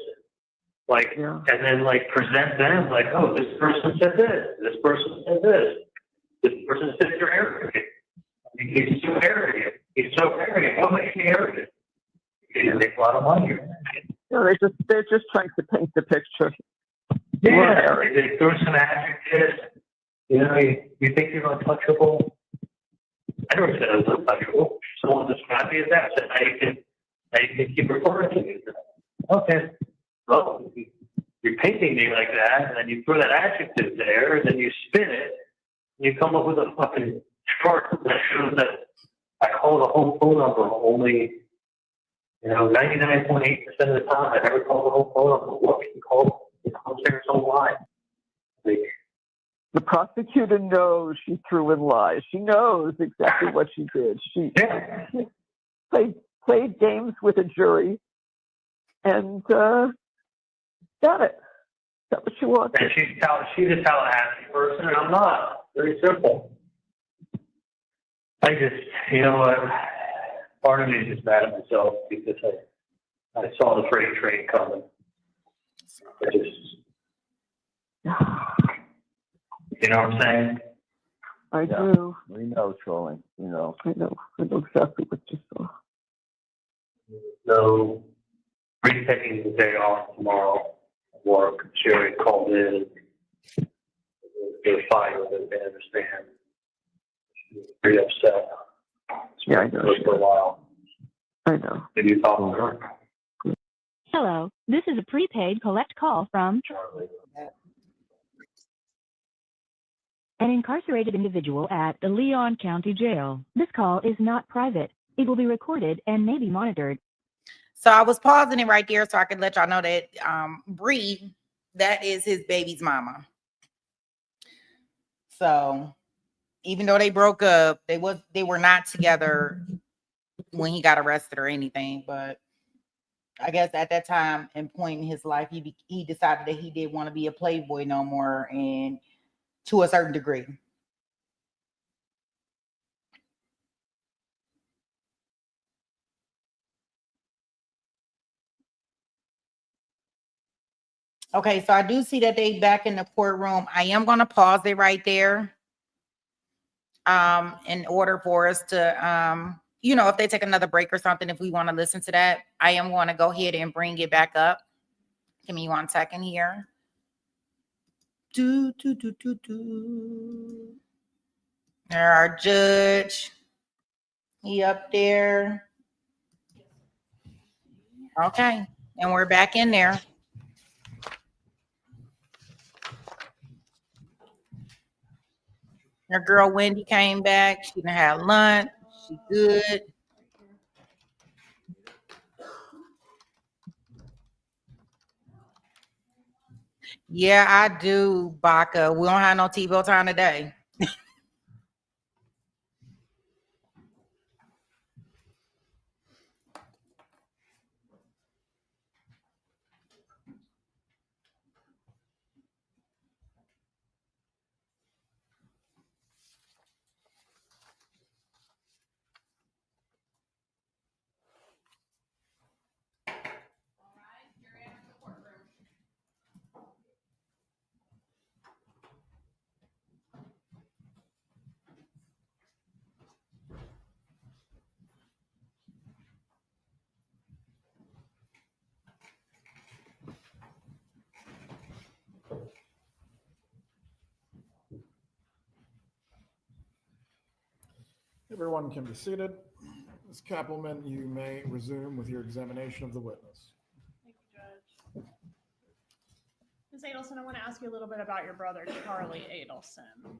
like, and then like present them like, oh, this person said this person said this person said you're arrogant. He's so arrogant. He's so arrogant. What makes me arrogant? He makes a lot of money. Yeah, they're just trying to paint the picture. Yeah, they throw some adjectives. You know, you think you're untouchable. I never said I was untouchable. Someone described me as that. I said, now you can keep referring to me. Okay. Well, you're painting me like that, and then you throw that adjective there, and then you spin it, and you come up with a fucking chart that shows that I call the whole phone number only, 99.8% of the time. I never call the whole phone number. What can you call it? It's on their own line. Like, The prosecutor knows she threw in lies. She knows exactly what she did. She played games with a jury and got it. That's what she wanted. And she's a Tallahassee person, and I'm not. Very simple. I just, you know what? Part of me is just mad at myself because I saw the freight train coming. I just, you know what I'm saying? I do. We know, Charlie. We know. I know exactly what you saw. So, we're taking the day off tomorrow. Work. Sherry called in. They're fine with it. They understand. She's pretty upset. Yeah, I know. For a while. I know. Did you talk to her? Hello, this is a prepaid collect call from Charlie. an incarcerated individual at the Leon County Jail. This call is not private. It will be recorded and may be monitored. So I was pausing it right there so I could let y'all know that Bree, that is his baby's mama. So even though they broke up, they were not together when he got arrested or anything. But I guess at that time and point in his life, he decided that he didn't want to be a playboy no more, and to a certain degree. Okay, so I do see that they back in the courtroom. I am going to pause it right there in order for us to, if they take another break or something, if we want to listen to that, I am going to go ahead and bring it back up. Give me 1 second here. There, our judge. He up there. Okay, and we're back in there. Your girl Wendy came back. She done had lunch. She good. Yeah, I do, Baca. We don't have no TiVo time today. Everyone can be seated. Ms. Kappelman, you may resume with your examination of the witness. Thank you, Judge. Ms. Adelson, I want to ask you a little bit about your brother, Charlie Adelson.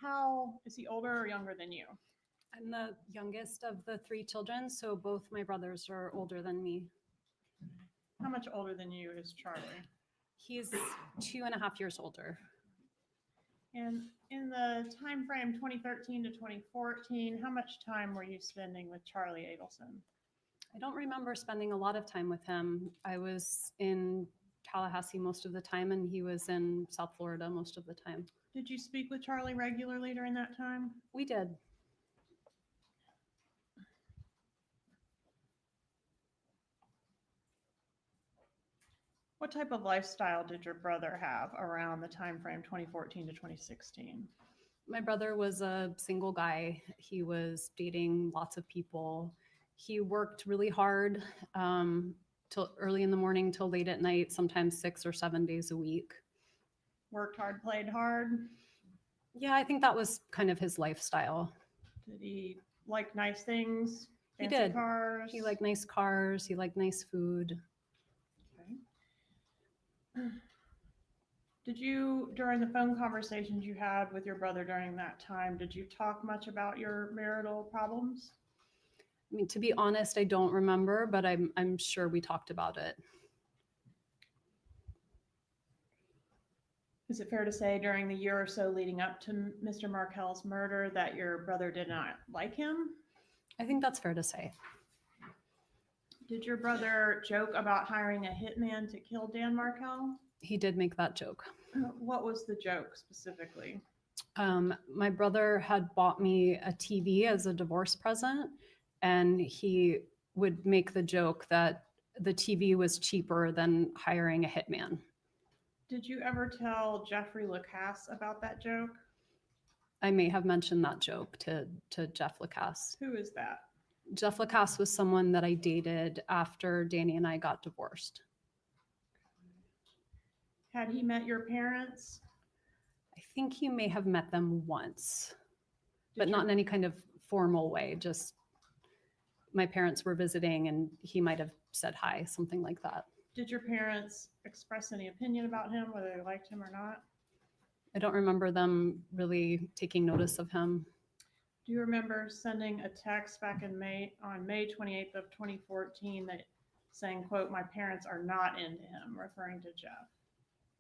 How is he older or younger than you? I'm the youngest of the 3 children, so both my brothers are older than me. How much older than you is Charlie? He's 2.5 years older. And in the time frame 2013 to 2014, how much time were you spending with Charlie Adelson? I don't remember spending a lot of time with him. I was in Tallahassee most of the time, and he was in South Florida most of the time. Did you speak with Charlie regularly during that time? We did. What type of lifestyle did your brother have around the time frame 2014 to 2016? My brother was a single guy. He was dating lots of people. He worked really hard till early in the morning till late at night, sometimes 6 or 7 days a week. Worked hard, played hard? Yeah, I think that was kind of his lifestyle. Did he like nice things? He Fancy did. Cars? He liked nice cars. He liked nice food. Did you, during the phone conversations you had with your brother during that time, did you talk much about your marital problems? I mean, to be honest, I don't remember, but I'm sure we talked about it. Is it fair to say during the year or so leading up to Mr. Markel's murder that your brother did not like him? I think that's fair to say. Did your brother joke about hiring a hitman to kill Dan Markel? He did make that joke. What was the joke specifically? My brother had bought me a TV as a divorce present, and he would make the joke that the TV was cheaper than hiring a hitman. Did you ever tell Jeffrey Lacasse about that joke? I may have mentioned that joke to Jeff Lacasse. Who is that? Jeff Lacasse was someone that I dated after Danny and I got divorced. Had he met your parents? I think he may have met them once, but Did not you- in any kind of formal way. Just my parents were visiting and he might have said hi, something like that. Did your parents express any opinion about him, whether they liked him or not? I don't remember them really taking notice of him. Do you remember sending a text back in on May 28th of 2014 that saying, quote, "My parents are not into him," referring to Jeff?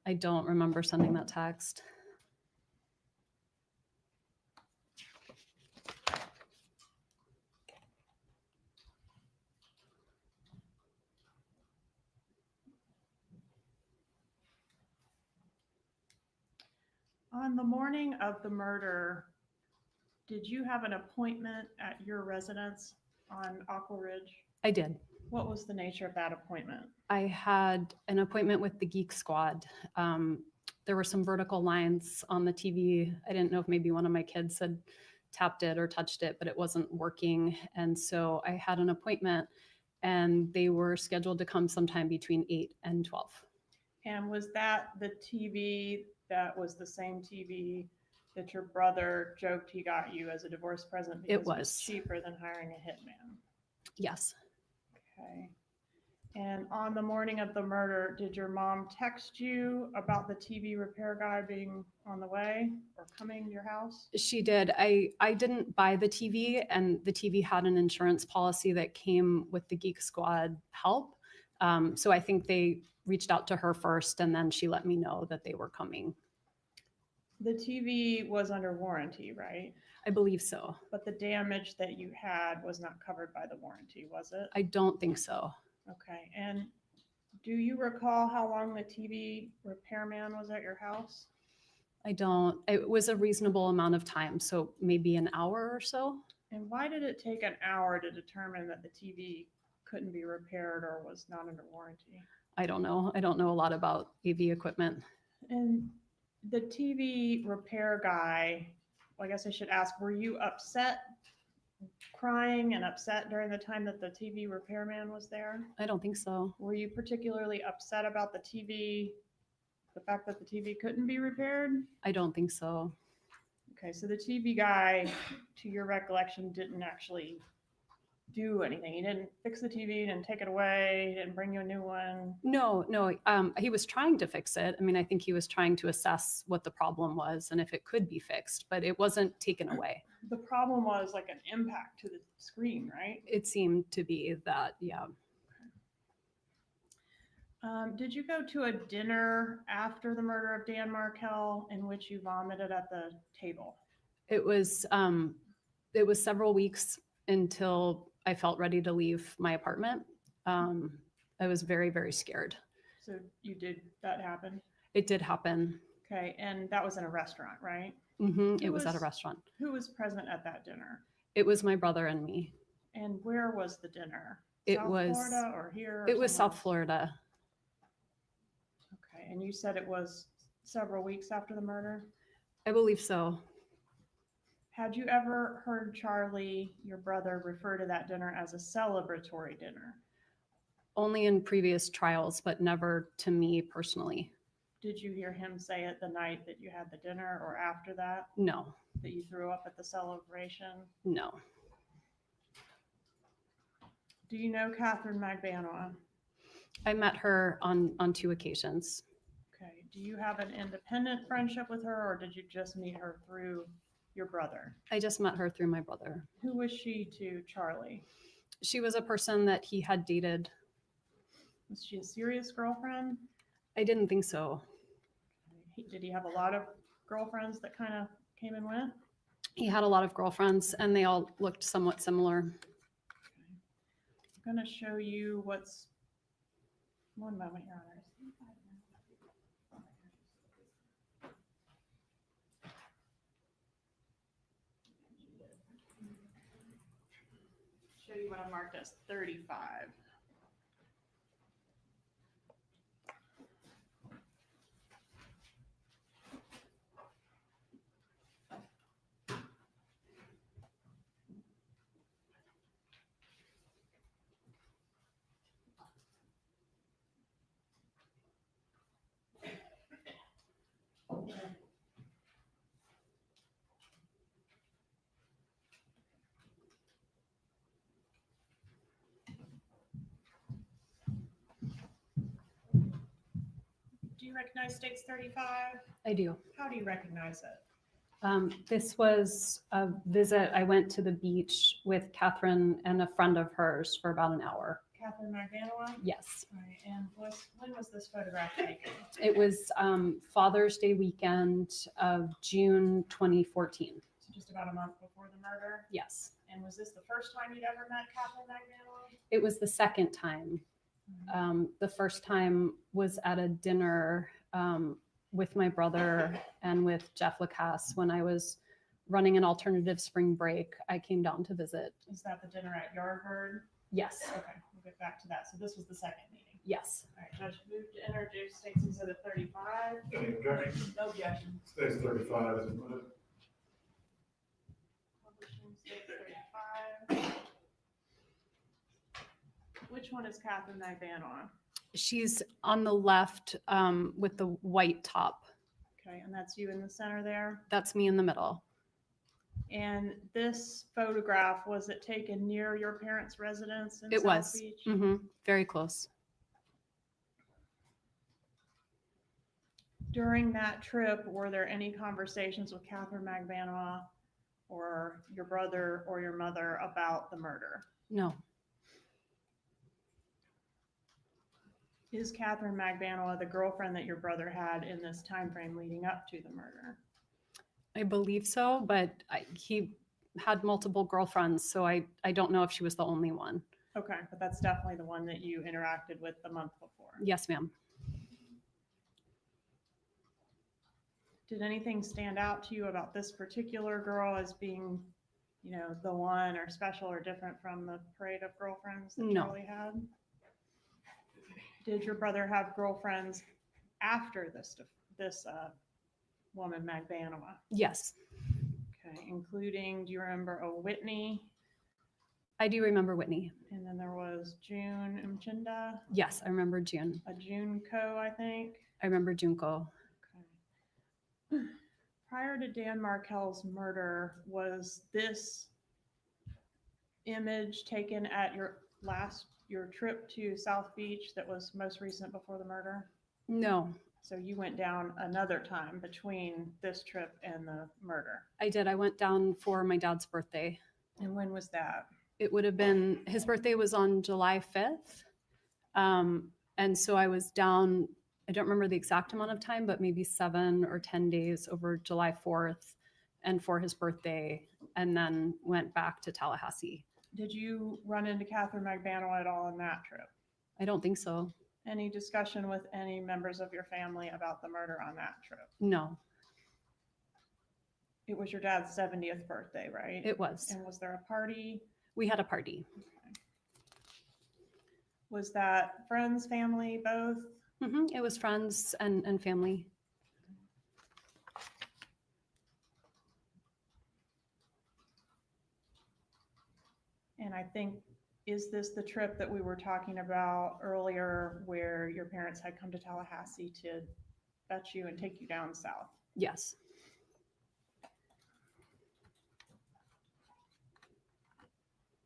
I don't remember sending that text. On the morning of the murder, did you have an appointment at your residence on Aqua Ridge? I did. What was the nature of that appointment? I had an appointment with the Geek Squad. There were some vertical lines on the TV. I didn't know if maybe one of my kids had tapped it or touched it, but it wasn't working. And so I had an appointment and they were scheduled to come sometime between 8 and 12. And was that the TV that was the same TV that your brother joked he got you as a divorce present because it was cheaper than hiring a hitman? Yes. Okay. And on the morning of the murder, did your mom text you about the TV repair guy being on the way or coming to your house? She did. I didn't buy the TV, and the TV had an insurance policy that came with the Geek Squad help. So I think they reached out to her first, and then she let me know that they were coming. The TV was under warranty, right? I believe so. But the damage that you had was not covered by the warranty, was it? I don't think so. Okay. And do you recall how long the TV repairman was at your house? I don't. It was a reasonable amount of time, so maybe an hour or so. And why did it take an hour to determine that the TV couldn't be repaired or was not under warranty? I don't know. I don't know a lot about AV equipment. And the TV repair guy, well, I guess I should ask, were you upset, crying and upset during the time that the TV repairman was there? I don't think so. Were you particularly upset about the TV, the fact that the TV couldn't be repaired? I don't think so. Okay, so the TV guy, to your recollection, didn't actually do anything. He didn't fix the TV, he didn't take it away, he didn't bring you a new one. No. He was trying to fix it. I mean, I think he was trying to assess what the problem was and if it could be fixed, but it wasn't taken away. The problem was like an impact to the screen, right? It seemed to be that, yeah. Did you go to a dinner after the murder of Dan Markel in which you vomited at the table? It was several weeks until I felt ready to leave my apartment. I was very, very scared. So that happened? It did happen. Okay, and that was in a restaurant, right? Mm-hmm. It was at a restaurant. Who was present at that dinner? It was my brother and me. And where was the dinner? It was Florida or here? It was South Florida. Okay, and you said it was several weeks after the murder? I believe so. Had you ever heard Charlie, your brother, refer to that dinner as a celebratory dinner? Only in previous trials, but never to me personally. Did you hear him say it the night that you had the dinner or after that? No. That you threw up at the celebration? No. Do you know Catherine Magbanoa? I met her on 2 occasions. Okay. Do you have an independent friendship with her, or did you just meet her through your brother? I just met her through my brother. Who was she to Charlie? She was a person that he had dated. Was she a serious girlfriend? I didn't think so. Did he have a lot of girlfriends that kind of came and went? He had a lot of girlfriends, and they all looked somewhat similar. I'm going to show you what's, one moment, Your Honor. Show you what I marked as 35. Do you recognize States 35? I do. How do you recognize it? This was a visit. I went to the beach with Catherine and a friend of hers for about an hour. Catherine Magdanoa? Yes. All right, and when was this photograph taken? It was Father's Day weekend of June 2014. So just about a month before the murder? Yes. And was this the first time you'd ever met Catherine Magdanoa? It was the second time. The first time was at a dinner with my brother and with Jeff Lacasse when I was running an alternative spring break. I came down to visit. Is that the dinner at Yardbird? Yes. Okay, we'll get back to that. So this was the second meeting? Yes. All right, Judge, move to introduce States Exhibit 35. Any objection? No objection. States 35 is admitted. Publishing States 35. Which one is Catherine Magdanoa? She's on the left with the white top. Okay, and that's you in the center there? That's me in the middle. And this photograph, was it taken near your parents' residence in It South was. Beach? Very close. During that trip, were there any conversations with Catherine Magdanoa or your brother or your mother about the murder? No. Is Catherine Magdanoa the girlfriend that your brother had in this time frame leading up to the murder? I believe so, but he had multiple girlfriends, so I don't know if she was the only one. Okay, but that's definitely the one that you interacted with the month before. Yes, ma'am. Did anything stand out to you about this particular girl as being, you know, the one or special or different from the parade of girlfriends that No. Charlie had? Did your brother have girlfriends after this woman, Magdanoa? Yes. Okay, including, do you remember a Whitney? I do remember Whitney. And then there was June Mchinda? Yes, I remember June. A June Co, I think? I remember Junko. Okay. Prior to Dan Markel's murder, was this image taken at your trip to South Beach that was most recent before the murder? No. So you went down another time between this trip and the murder? I did. I went down for my dad's birthday. And when was that? It would have been, his birthday was on July 5th. And so I was down, I don't remember the exact amount of time, but maybe 7 or 10 days over July 4th and for his birthday, and then went back to Tallahassee. Did you run into Catherine Magdanoa at all on that trip? I don't think so. Any discussion with any members of your family about the murder on that trip? No. It was your dad's 70th birthday, right? It was. And was there a party? We had a party. Okay. Was that friends, family, both? It was friends and family. And I think, is this the trip that we were talking about earlier where your parents had come to Tallahassee to fetch you and take you down south? Yes.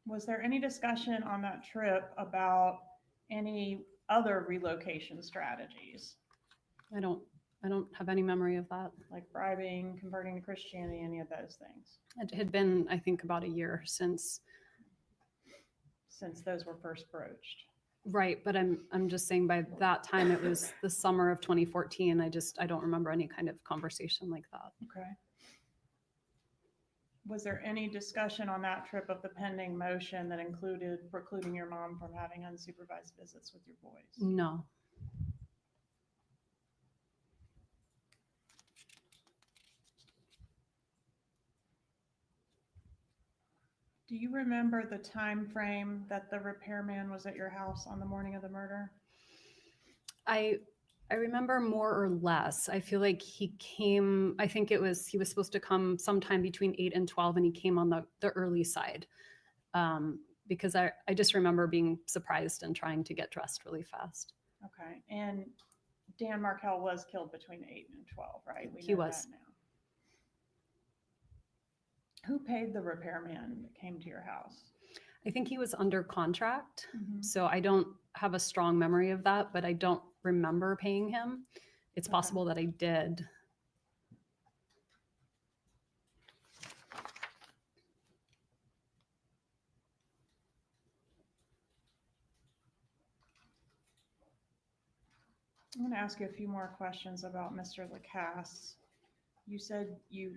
Was there any discussion on that trip about any other relocation strategies? I don't have any memory of that. Like bribing, converting to Christianity, any of those things? It had been, I think, about a year since those were first broached. Right, but I'm just saying by that time, it was the summer of 2014. I don't remember any kind of conversation like that. Okay. Was there any discussion on that trip of the pending motion that included precluding your mom from having unsupervised visits with your boys? No. Do you remember the time frame that the repairman was at your house on the morning of the murder? I remember more or less. I feel like he came, I think he was supposed to come sometime between 8 and 12, and he came on the early side. Because I just remember being surprised and trying to get dressed really fast. Okay, and Dan Markel was killed between 8 and 12, right? He was. That now. Who paid the repairman that came to your house? I think he was under contract, Mhm. so I don't have a strong memory of that, but I don't remember paying him. It's Okay. possible that I did. I'm going to ask you a few more questions about Mr. Lacasse. You said you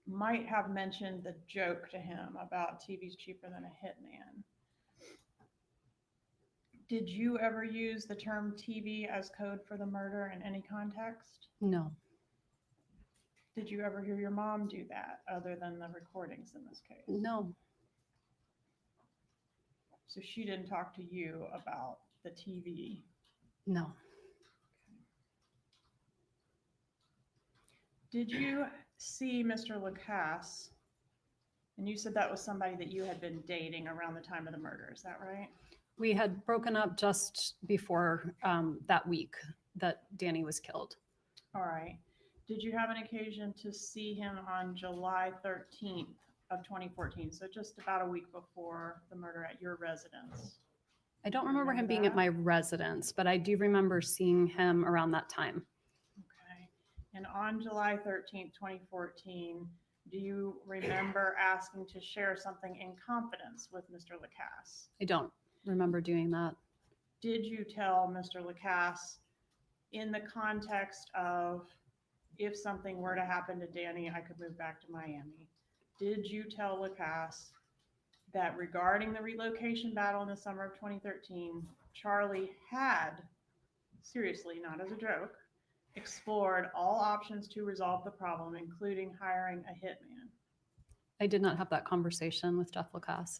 might have mentioned the joke to him about TV's cheaper than a hitman. Did you ever use the term TV as code for the murder in any context? No. Did you ever hear your mom do that other than the recordings in this case? No. So she didn't talk to you about the TV? No. Did you see Mr. Lacasse? And you said that was somebody that you had been dating around the time of the murder, is that right? We had broken up just before that week that Danny was killed. All right. Did you have an occasion to see him on July 13th of 2014? So just about a week before the murder at your residence. I don't remember him being at my residence, but I do remember seeing him around that time. Okay. And on July 13th, 2014, do you remember asking to share something in confidence with Mr. Lacasse? I don't remember doing that. Did you tell Mr. Lacasse in the context of if something were to happen to Danny, I could move back to Miami? Did you tell Lacasse that regarding the relocation battle in the summer of 2013, Charlie had, seriously, not as a joke, explored all options to resolve the problem, including hiring a hitman? I did not have that conversation with Jeff Lacasse.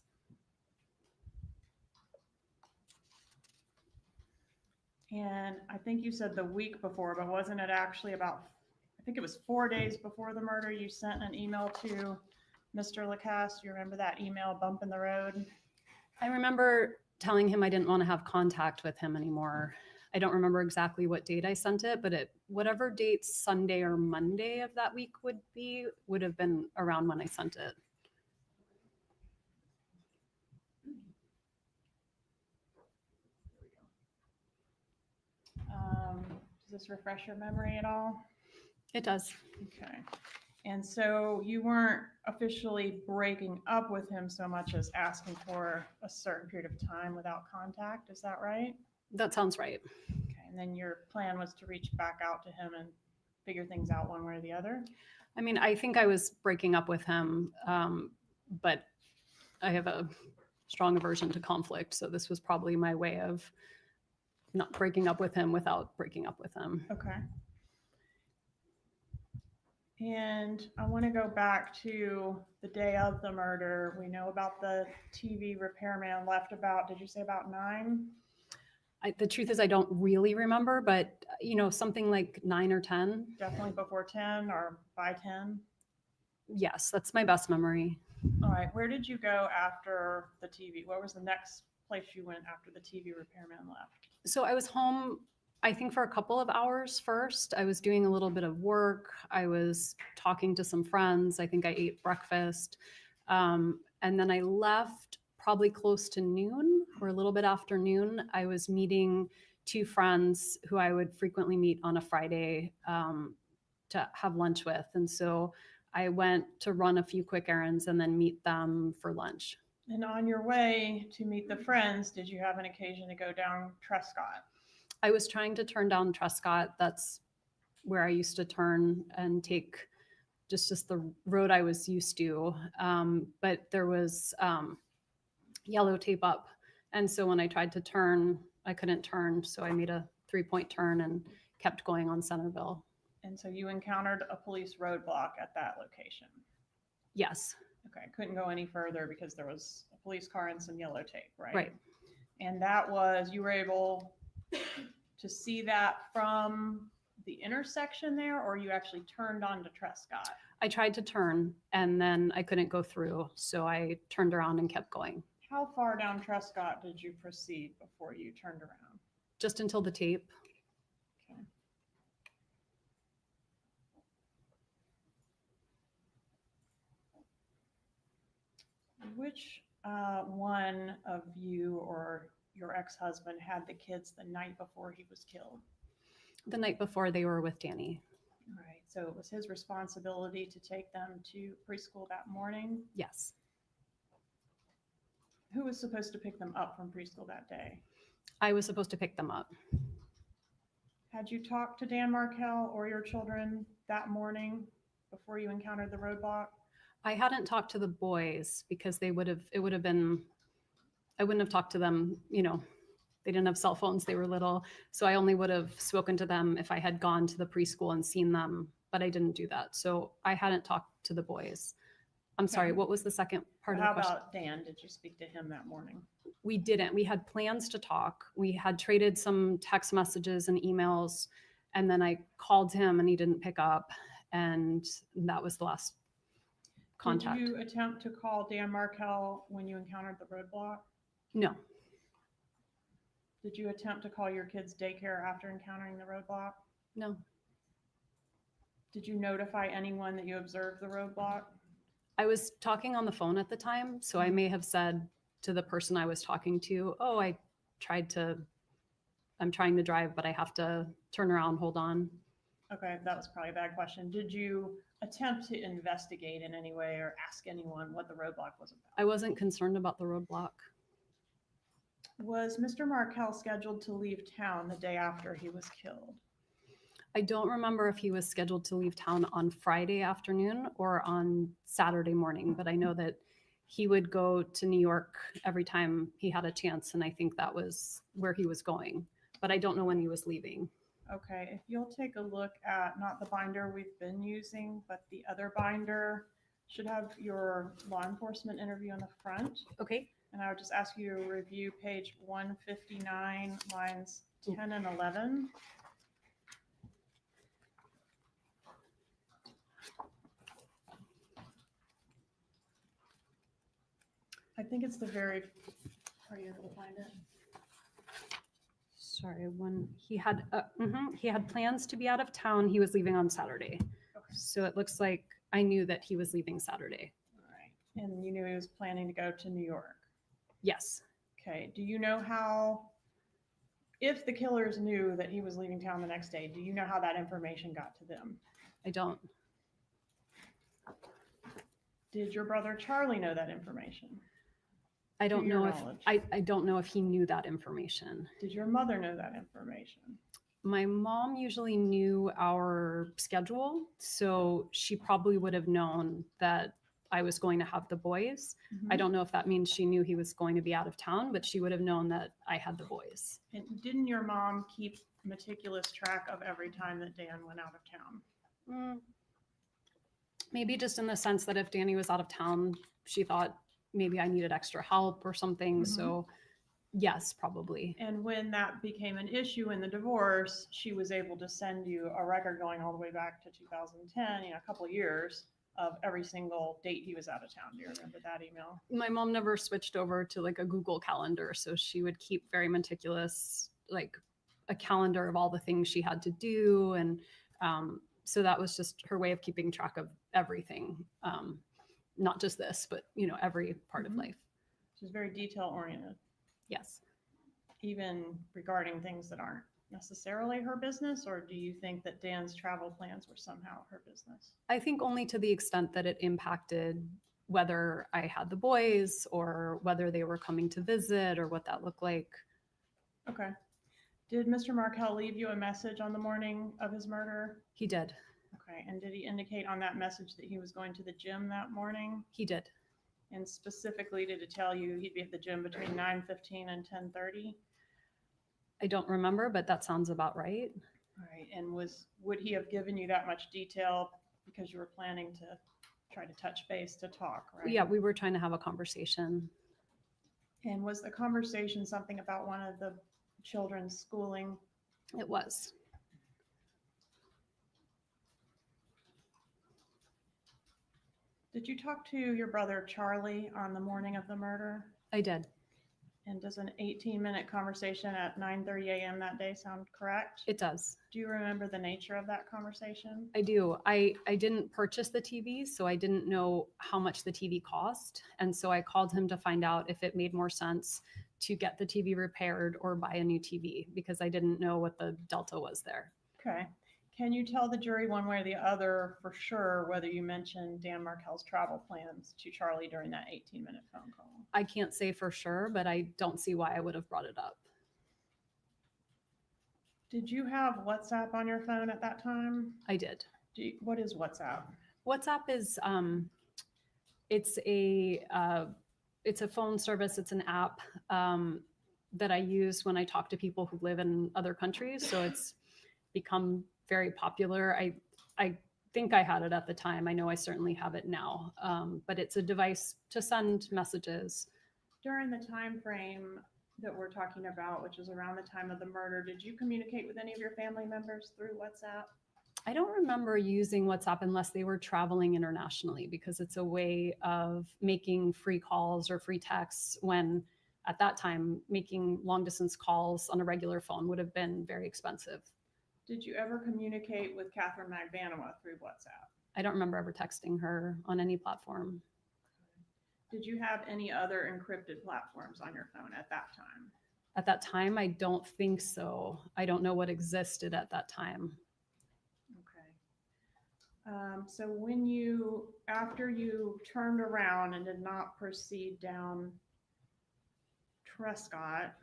And I think you said the week before, but wasn't it actually about, I think it was 4 days before the murder, you sent an email to Mr. Lacasse? You remember that email, bump in the road? I remember telling him I didn't want to have contact with him anymore. I don't remember exactly what date I sent it, but whatever date Sunday or Monday of that week would have been around when I sent it. Does this refresh your memory at all? It does. Okay. And so you weren't officially breaking up with him so much as asking for a certain period of time without contact. Is that right? That sounds right. Okay. And then your plan was to reach back out to him and figure things out one way or the other? I mean, I think I was breaking up with him, but I have a strong aversion to conflict. So this was probably my way of not breaking up with him without breaking up with him. Okay. And I want to go back to the day of the murder. We know about the TV repairman left about, did you say about 9? The truth is I don't really remember, but something like 9 or 10. Definitely before 10 or by 10? Yes, that's my best memory. All right. Where did you go after the TV? What was the next place you went after the TV repairman left? So I was home, I think, for a couple of hours first. I was doing a little bit of work. I was talking to some friends. I think I ate breakfast. And then I left probably close to noon or a little bit after noon. I was meeting 2 friends who I would frequently meet on a Friday to have lunch with. And so I went to run a few quick errands and then meet them for lunch. And on your way to meet the friends, did you have an occasion to go down Trescott? I was trying to turn down Trescott. That's where I used to turn and take just the road I was used to. But there was yellow tape up. And so when I tried to turn, I couldn't turn. So I made a 3-point turn and kept going on Centerville. And so you encountered a police roadblock at that location? Yes. Okay, couldn't go any further because there was a police car and some yellow tape, right? Right. And that was, you were able to see that from the intersection there, or you actually turned onto Trescott? I tried to turn and then I couldn't go through. So I turned around and kept going. How far down Trescott did you proceed before you turned around? Just until the tape. Okay. Which one of you or your ex-husband had the kids the night before he was killed? The night before, they were with Danny. All right, so it was his responsibility to take them to preschool that morning? Yes. Who was supposed to pick them up from preschool that day? I was supposed to pick them up. Had you talked to Dan Markel or your children that morning before you encountered the roadblock? I hadn't talked to the boys because it would have been, I wouldn't have talked to them, they didn't have cell phones, they were little. So I only would have spoken to them if I had gone to the preschool and seen them, but I didn't do that. So I hadn't talked to the boys. I'm sorry, what was the second part of the question? How about Dan? Did you speak to him that morning? We didn't. We had plans to talk. We had traded some text messages and emails, and then I called him and he didn't pick up, and that was the last contact. Did you attempt to call Dan Markel when you encountered the roadblock? No. Did you attempt to call your kids' daycare after encountering the roadblock? No. Did you notify anyone that you observed the roadblock? I was talking on the phone at the time, so I may have said to the person I was talking to, oh, I'm trying to drive, but I have to turn around, hold on. Okay, that was probably a bad question. Did you attempt to investigate in any way or ask anyone what the roadblock was about? I wasn't concerned about the roadblock. Was Mr. Markel scheduled to leave town the day after he was killed? I don't remember if he was scheduled to leave town on Friday afternoon or on Saturday morning, but I know that he would go to New York every time he had a chance, and I think that was where he was going, but I don't know when he was leaving. Okay, if you'll take a look at not the binder we've been using, but the other binder, should have your law enforcement interview on the front. Okay. And I would just ask you to review page 159, lines 10 and 11. I think it's the very, are you able to find it? Sorry, when he had plans to be out of town, he was leaving on Saturday. Okay. So it looks like I knew that he was leaving Saturday. All right. And you knew he was planning to go to New York? Yes. Okay. Do you know how, if the killers knew that he was leaving town the next day, do you know how that information got to them? I don't. Did your brother Charlie know that information? I don't To your know if knowledge. I don't know if he knew that information. Did your mother know that information? My mom usually knew our schedule, so she probably would have known that I was going to have the boys. I don't know if that means she knew he was going to be out of town, but she would have known that I had the boys. And didn't your mom keep meticulous track of every time that Dan went out of town? Maybe just in the sense that if Danny was out of town, she thought maybe I needed extra help or something. So yes, probably. And when that became an issue in the divorce, she was able to send you a record going all the way back to 2010, a couple of years of every single date he was out of town. Do you remember that email? My mom never switched over to like a Google calendar. So she would keep very meticulous, like a calendar of all the things she had to do. And so that was just her way of keeping track of everything. Not just this, but every part of life. She's very detail oriented. Yes. Even regarding things that aren't necessarily her business, or do you think that Dan's travel plans were somehow her business? I think only to the extent that it impacted whether I had the boys or whether they were coming to visit or what that looked like. Okay. Did Mr. Markel leave you a message on the morning of his murder? He did. Okay, and did he indicate on that message that he was going to the gym that morning? He did. And specifically, did it tell you he'd be at the gym between 9:15 and 10:30? I don't remember, but that sounds about right. All right, and would he have given you that much detail because you were planning to try to touch base to talk, right? Yeah, we were trying to have a conversation. And was the conversation something about one of the children's schooling? It was. Did you talk to your brother Charlie on the morning of the murder? I did. And does an 18-minute conversation at 9:30 a.m. that day sound correct? It does. Do you remember the nature of that conversation? I do. I didn't purchase the TV, so I didn't know how much the TV cost. And so I called him to find out if it made more sense to get the TV repaired or buy a new TV because I didn't know what the delta was there. Okay. Can you tell the jury one way or the other for sure whether you mentioned Dan Markel's travel plans to Charlie during that 18-minute phone call? I can't say for sure, but I don't see why I would have brought it up. Did you have WhatsApp on your phone at that time? I did. What is WhatsApp? WhatsApp is it's a phone service. It's an app that I use when I talk to people who live in other countries. So it's become very popular. I think I had it at the time. I know I certainly have it now, but it's a device to send messages. During the time frame that we're talking about, which is around the time of the murder, did you communicate with any of your family members through WhatsApp? I don't remember using WhatsApp unless they were traveling internationally because it's a way of making free calls or free texts when at that time making long distance calls on a regular phone would have been very expensive. Did you ever communicate with Catherine Magbanua through WhatsApp? I don't remember ever texting her on any platform. Did you have any other encrypted platforms on your phone at that time? At that time, I don't think so. I don't know what existed at that time. Okay. So after you turned around and did not proceed down Trescott,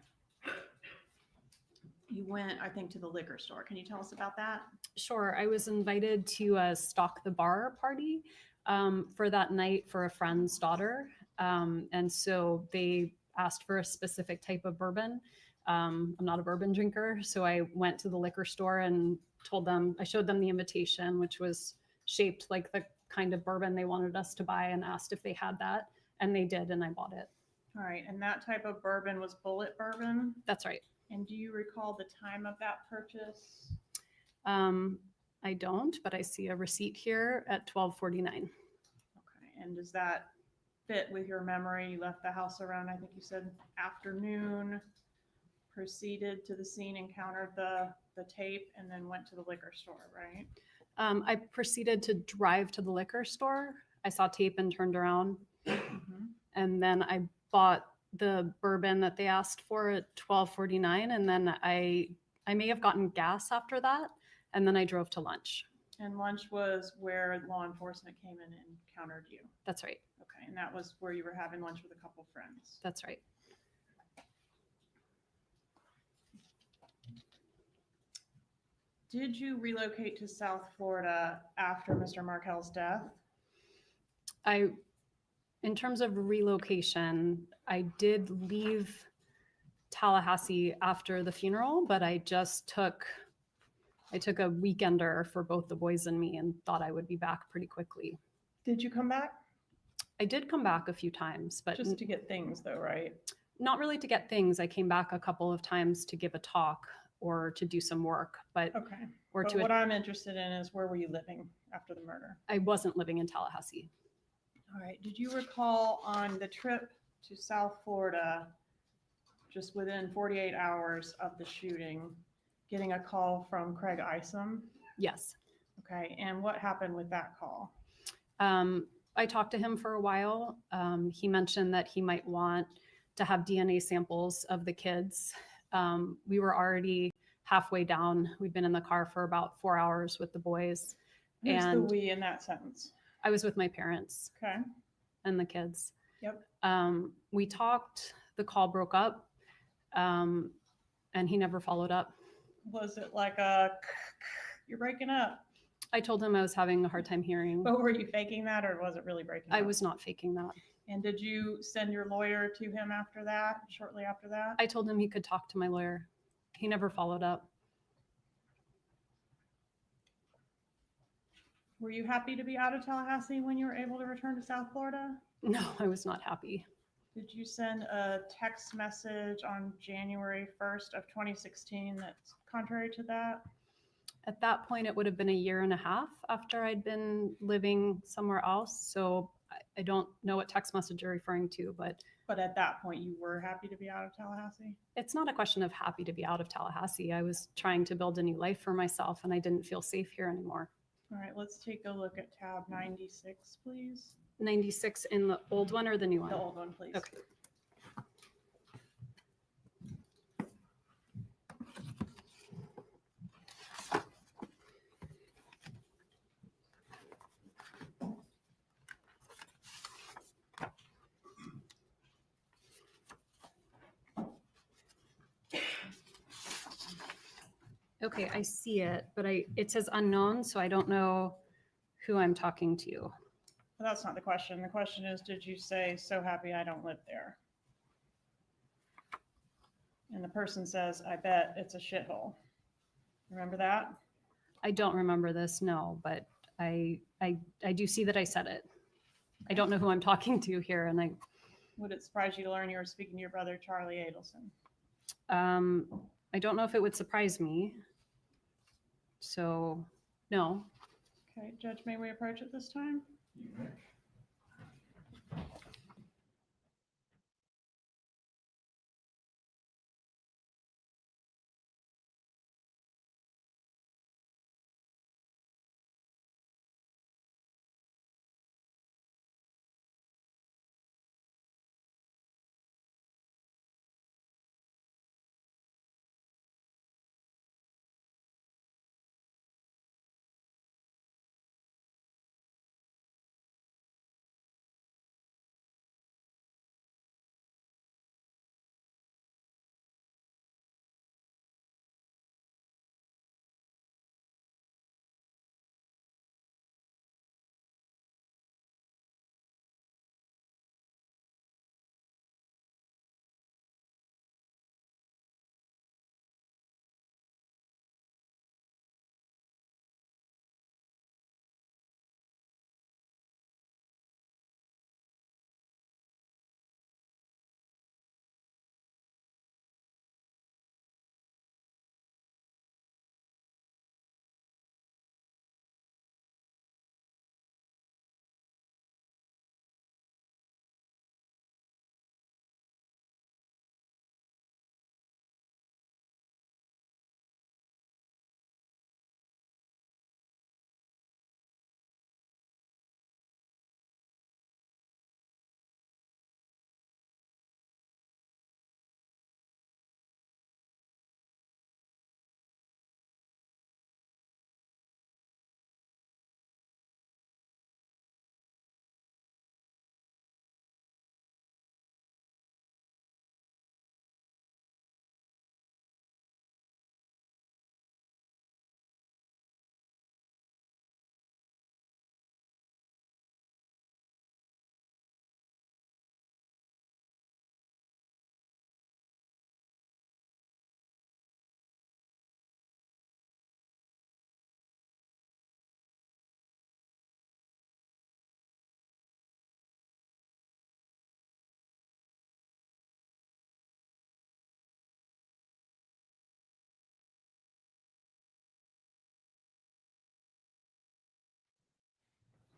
you went, I think, to the liquor store. Can you tell us about that? Sure. I was invited to stock the bar party for that night for a friend's daughter. And so they asked for a specific type of bourbon. I'm not a bourbon drinker. So I went to the liquor store and I showed them the invitation, which was shaped like the kind of bourbon they wanted us to buy and asked if they had that. And they did, and I bought it. All right. And that type of bourbon was bullet bourbon? That's right. And do you recall the time of that purchase? I don't, but I see a receipt here at 12:49. Okay. And does that fit with your memory? You left the house around, I think you said afternoon, proceeded to the scene, encountered the tape, and then went to the liquor store, right? I proceeded to drive to the liquor store. I saw tape and turned around. Mm-hmm. And then I bought the bourbon that they asked for at 12:49. And then I may have gotten gas after that. And then I drove to lunch. And lunch was where law enforcement came in and encountered you? That's right. Okay. And that was where you were having lunch with a couple friends? That's right. Did you relocate to South Florida after Mr. Markel's death? In terms of relocation, I did leave Tallahassee after the funeral, but I took a weekender for both the boys and me and thought I would be back pretty quickly. Did you come back? I did come back a few times, but just to get things though, right? Not really to get things. I came back a couple of times to give a talk or to do some work, but okay. Or but to what I'm interested in is where were you living after the murder? I wasn't living in Tallahassee. All right. Did you recall on the trip to South Florida, just within 48 hours of the shooting, getting a call from Craig Isom? Yes. Okay. And what happened with that call? I talked to him for a while. He mentioned that he might want to have DNA samples of the kids. We were already halfway down. We'd been in the car for about 4 hours with the boys. Who's and the we in that sentence? I was with my parents. Okay. and the kids. Yep. We talked, the call broke up, and he never followed up. Was it like you're breaking up? I told him I was having a hard time hearing. But were you faking that, or was it really breaking up? I was not faking that. And did you send your lawyer to him after that, shortly after that? I told him he could talk to my lawyer. He never followed up. Were you happy to be out of Tallahassee when you were able to return to South Florida? No, I was not happy. Did you send a text message on January 1st of 2016 that's contrary to that? At that point, it would have been a year and a half after I'd been living somewhere else. So I don't know what text message you're referring to, but at that point, you were happy to be out of Tallahassee? It's not a question of happy to be out of Tallahassee. I was trying to build a new life for myself, and I didn't feel safe here anymore. All right, let's take a look at tab 96, please. 96 in the old one or the new one? The old one, please. Okay. Okay, I see it, but it says unknown, so I don't know who I'm talking to. Well, that's not the question. The question is, did you say, so happy I don't live there? And the person says, I bet it's a shithole. Remember that? I don't remember this, no, but I do see that I said it. I don't know who I'm talking to here, and Would it surprise you to learn you were speaking to your brother, Charlie Adelson? I don't know if it would surprise me. So, no. Okay, Judge, may we approach it this time?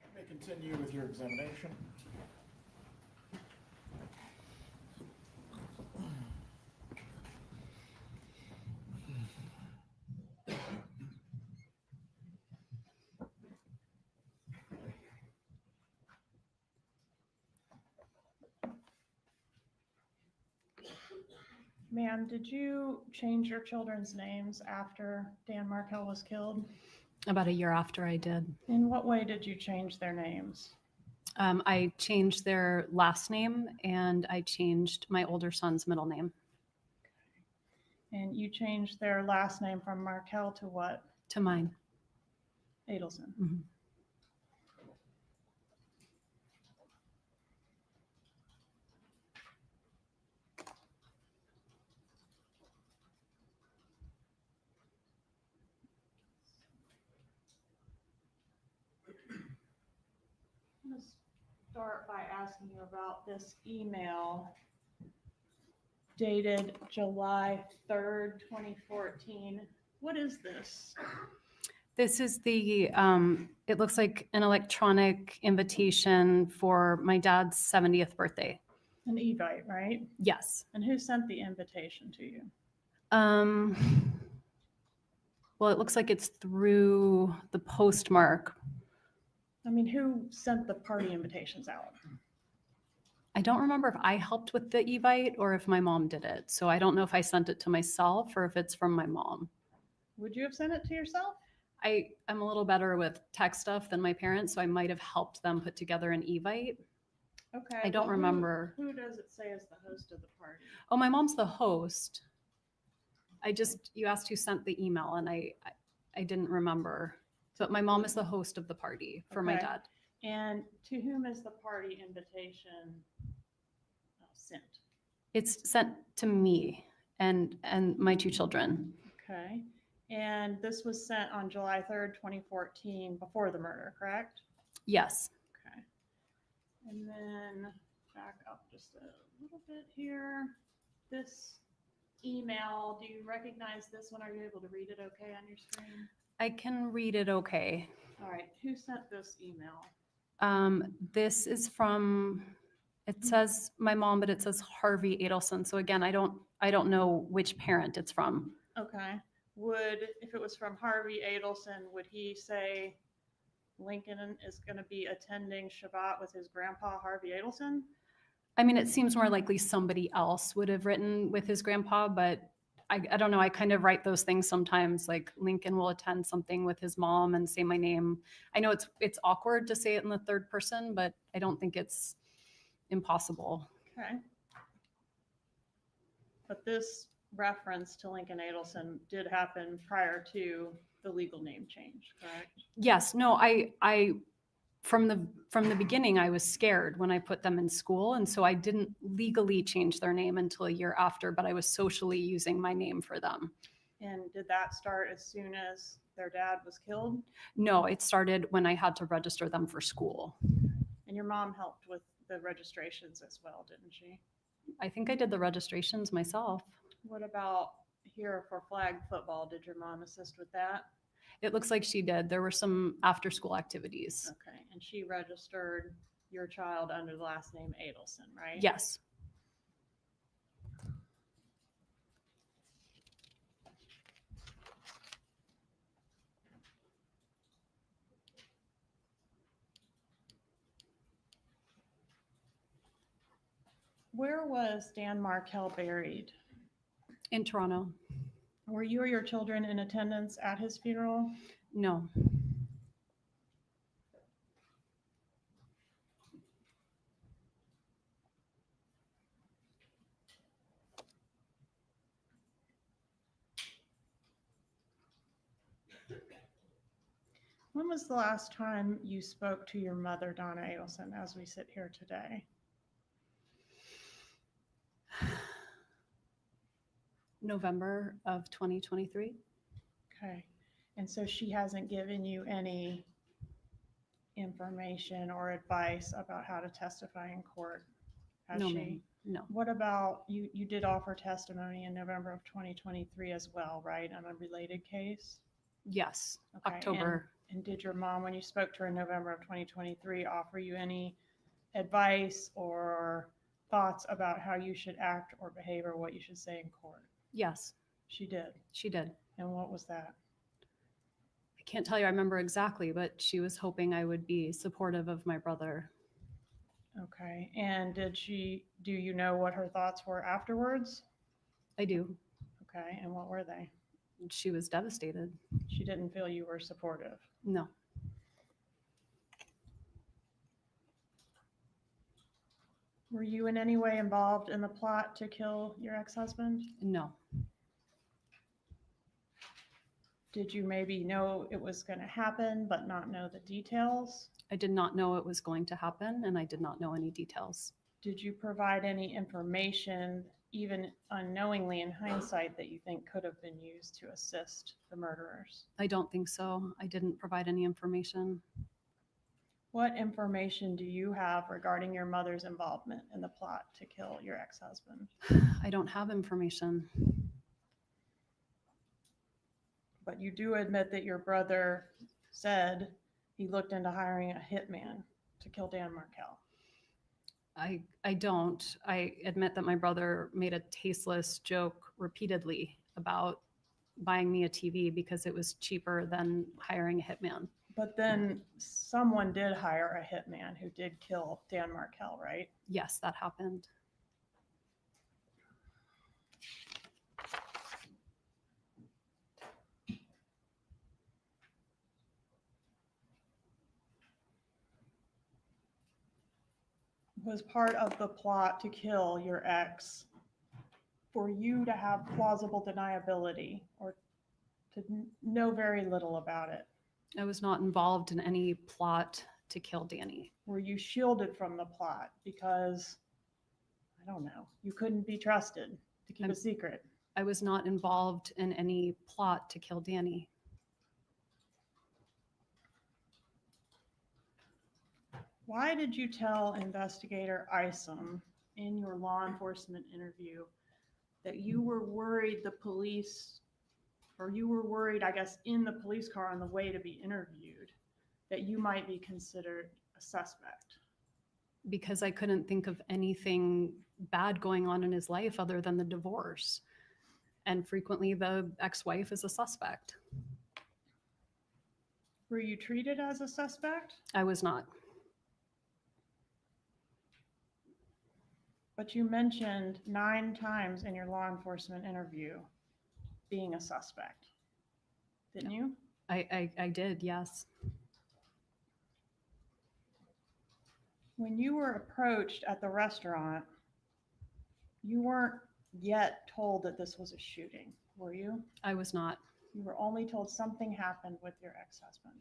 You may continue with your examination. Ma'am, did you change your children's names after Dan Markel was killed? About a year after I did. In what way did you change their names? I changed their last name and I changed my older son's middle name And you changed their last name from Markel to what? to mine. Adelson. Mhm. I'm going to start by asking you about this email dated July 3rd, 2014. What is this? This is the, it looks like an electronic invitation for my dad's 70th birthday. An Evite, right? Yes. And who sent the invitation to you? Well, it looks like it's through the postmark. I mean, who sent the party invitations out? I don't remember if I helped with the Evite or if my mom did it. So I don't know if I sent it to myself or if it's from my mom. Would you have sent it to yourself? I'm a little better with tech stuff than my parents, so I might have helped them put together an Evite. Okay. I don't well, remember. Who does it say is the host of the party? Oh, my mom's the host. You asked who sent the email and I didn't remember. But my mom is the host of the party for my Okay. dad. And to whom is the party invitation sent? It's sent to me and my two children. Okay. And this was sent on July 3rd, 2014, before the murder, correct? Yes. Okay. And then back up just a little bit here. This email, do you recognize this one? Are you able to read it okay on your screen? I can read it okay. All right. Who sent this email? This is from, it says my mom, but it says Harvey Adelson. So again, I don't know which parent it's from. Okay. If it was from Harvey Adelson, would he say Lincoln is going to be attending Shabbat with his grandpa, Harvey Adelson? I mean, it seems more likely somebody else would have written with his grandpa, but I don't know. I kind of write those things sometimes, like Lincoln will attend something with his mom and say my name. I know it's awkward to say it in the third person, but I don't think it's impossible. Okay. But this reference to Lincoln Adelson did happen prior to the legal name change, correct? Yes, no, I from the beginning, I was scared when I put them in school. And so I didn't legally change their name until a year after, but I was socially using my name for them. And did that start as soon as their dad was killed? No, it started when I had to register them for school. And your mom helped with the registrations as well, didn't she? I think I did the registrations myself. What about here for flag football? Did your mom assist with that? It looks like she did. There were some after school activities. Okay. And she registered your child under the last name Adelson, right? Yes. Where was Dan Markel buried? In Toronto. Were you or your children in attendance at his funeral? No. When was the last time you spoke to your mother, Donna Adelson, as we sit here today? November of 2023. Okay. And so she hasn't given you any information or advice about how to testify in court, has No, she? ma'am. No. What about, you did offer testimony in November of 2023 as well, right, on a related case? Yes. Okay, October. And did your mom, when you spoke to her in November of 2023, offer you any advice or thoughts about how you should act or behave or what you should say in court? Yes. She did. She did. And what was that? I can't tell you I remember exactly, but she was hoping I would be supportive of my brother. Okay. And do you know what her thoughts were afterwards? I do. Okay. And what were they? She was devastated. She didn't feel you were supportive. No. Were you in any way involved in the plot to kill your ex-husband? No. Did you maybe know it was going to happen, but not know the details? I did not know it was going to happen, and I did not know any details. Did you provide any information, even unknowingly in hindsight, that you think could have been used to assist the murderers? I don't think so. I didn't provide any information. What information do you have regarding your mother's involvement in the plot to kill your ex-husband? I don't have information. But you do admit that your brother said he looked into hiring a hitman to kill Dan Markel. I don't. I admit that my brother made a tasteless joke repeatedly about buying me a TV because it was cheaper than hiring a hitman. But then someone did hire a hitman who did kill Dan Markel, right? Yes, that happened. Was part of the plot to kill your ex for you to have plausible deniability or to know very little about it? I was not involved in any plot to kill Danny. Were you shielded from the plot because, I don't know, you couldn't be trusted to keep a secret? I was not involved in any plot to kill Danny. Why did you tell Investigator Isom in your law enforcement interview that you were worried the police, or you were worried, I guess, in the police car on the way to be interviewed, that you might be considered a suspect? Because I couldn't think of anything bad going on in his life other than the divorce. And frequently the ex-wife is a suspect. Were you treated as a suspect? I was not. But you mentioned 9 times in your law enforcement interview being a suspect, didn't you? I did, yes. When you were approached at the restaurant, you weren't yet told that this was a shooting, were you? I was not. You were only told something happened with your ex-husband.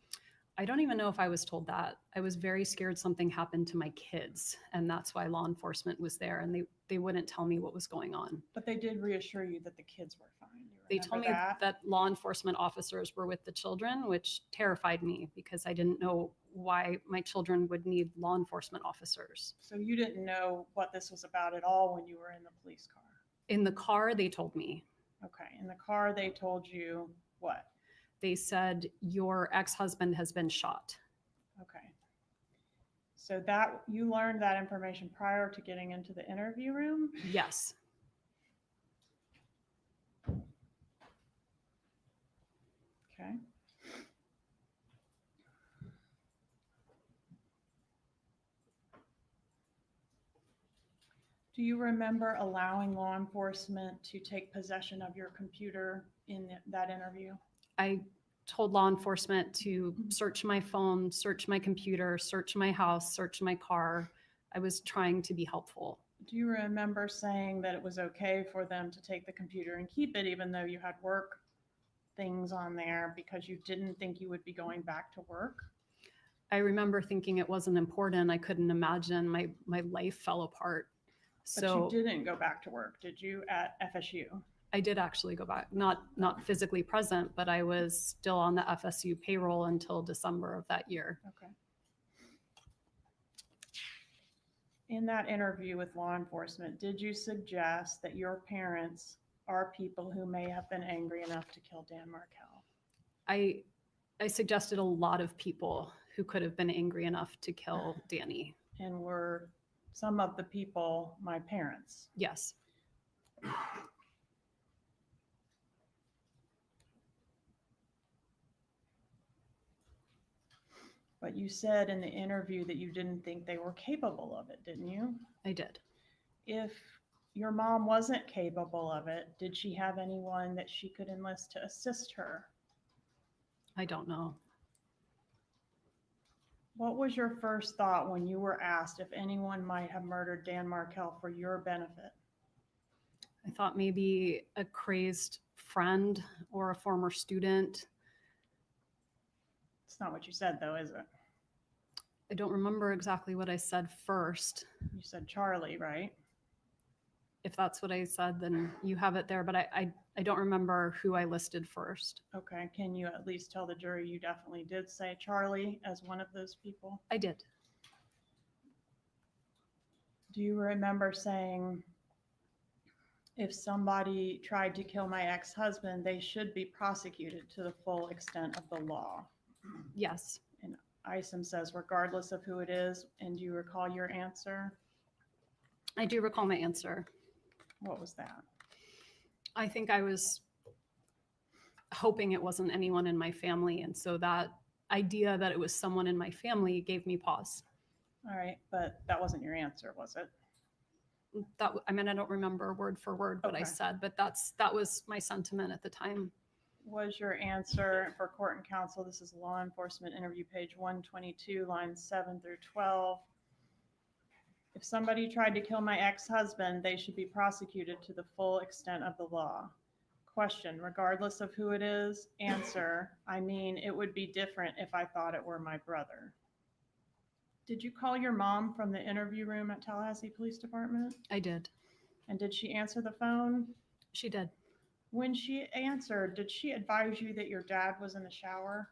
I don't even know if I was told that. I was very scared something happened to my kids, and that's why law enforcement was there, and they wouldn't tell me what was going on. But they did reassure you that the kids were fine. They told me that law enforcement officers were with the children, which terrified me because I didn't know why my children would need law enforcement officers. So you didn't know what this was about at all when you were in the police car? In the car, they told me. Okay, in the car, they told you what? They said, your ex-husband has been shot. Okay. So that you learned that information prior to getting into the interview room? Yes. Okay. Do you remember allowing law enforcement to take possession of your computer in that interview? I told law enforcement to search my phone, search my computer, search my house, search my car. I was trying to be helpful. Do you remember saying that it was okay for them to take the computer and keep it even though you had work things on there because you didn't think you would be going back to work? I remember thinking it wasn't important. I couldn't imagine my life fell apart. So But you didn't go back to work, did you, at FSU? I did actually go back, not physically present, but I was still on the FSU payroll until December of that year. Okay. In that interview with law enforcement, did you suggest that your parents are people who may have been angry enough to kill Dan Markel? I suggested a lot of people who could have been angry enough to kill Danny. And were some of the people my parents? Yes. But you said in the interview that you didn't think they were capable of it, didn't you? I did. If your mom wasn't capable of it, did she have anyone that she could enlist to assist her? I don't know. What was your first thought when you were asked if anyone might have murdered Dan Markel for your benefit? I thought maybe a crazed friend or a former student. It's not what you said, though, is it? I don't remember exactly what I said first. You said Charlie, right? If that's what I said, then you have it there, but I don't remember who I listed first. Okay, can you at least tell the jury you definitely did say Charlie as one of those people? I did. Do you remember saying, if somebody tried to kill my ex-husband, they should be prosecuted to the full extent of the law? Yes. And Isom says, regardless of who it is, and do you recall your answer? I do recall my answer. What was that? I think I was hoping it wasn't anyone in my family. And so that idea that it was someone in my family gave me pause. All right, but that wasn't your answer, was it? I don't remember word for word what I said, but that was my sentiment at the time. Was your answer for court and counsel, this is law enforcement interview page 122, lines 7 through 12. If somebody tried to kill my ex-husband, they should be prosecuted to the full extent of the law. Question, regardless of who it is. Answer, I mean, it would be different if I thought it were my brother. Did you call your mom from the interview room at Tallahassee Police Department? I did. And did she answer the phone? She did. When she answered, did she advise you that your dad was in the shower?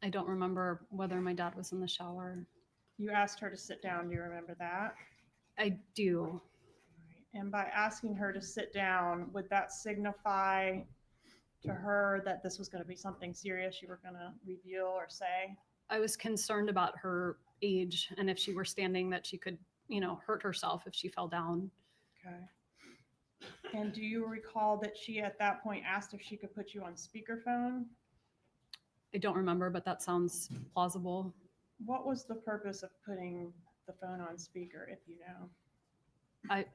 I don't remember whether my dad was in the shower. You asked her to sit down. Do you remember that? I do. And by asking her to sit down, would that signify to her that this was going to be something serious you were going to reveal or say? I was concerned about her age and if she were standing that she could, hurt herself if she fell down. Okay. And do you recall that she at that point asked if she could put you on speakerphone? I don't remember, but that sounds plausible. What was the purpose of putting the phone on speaker, if you know?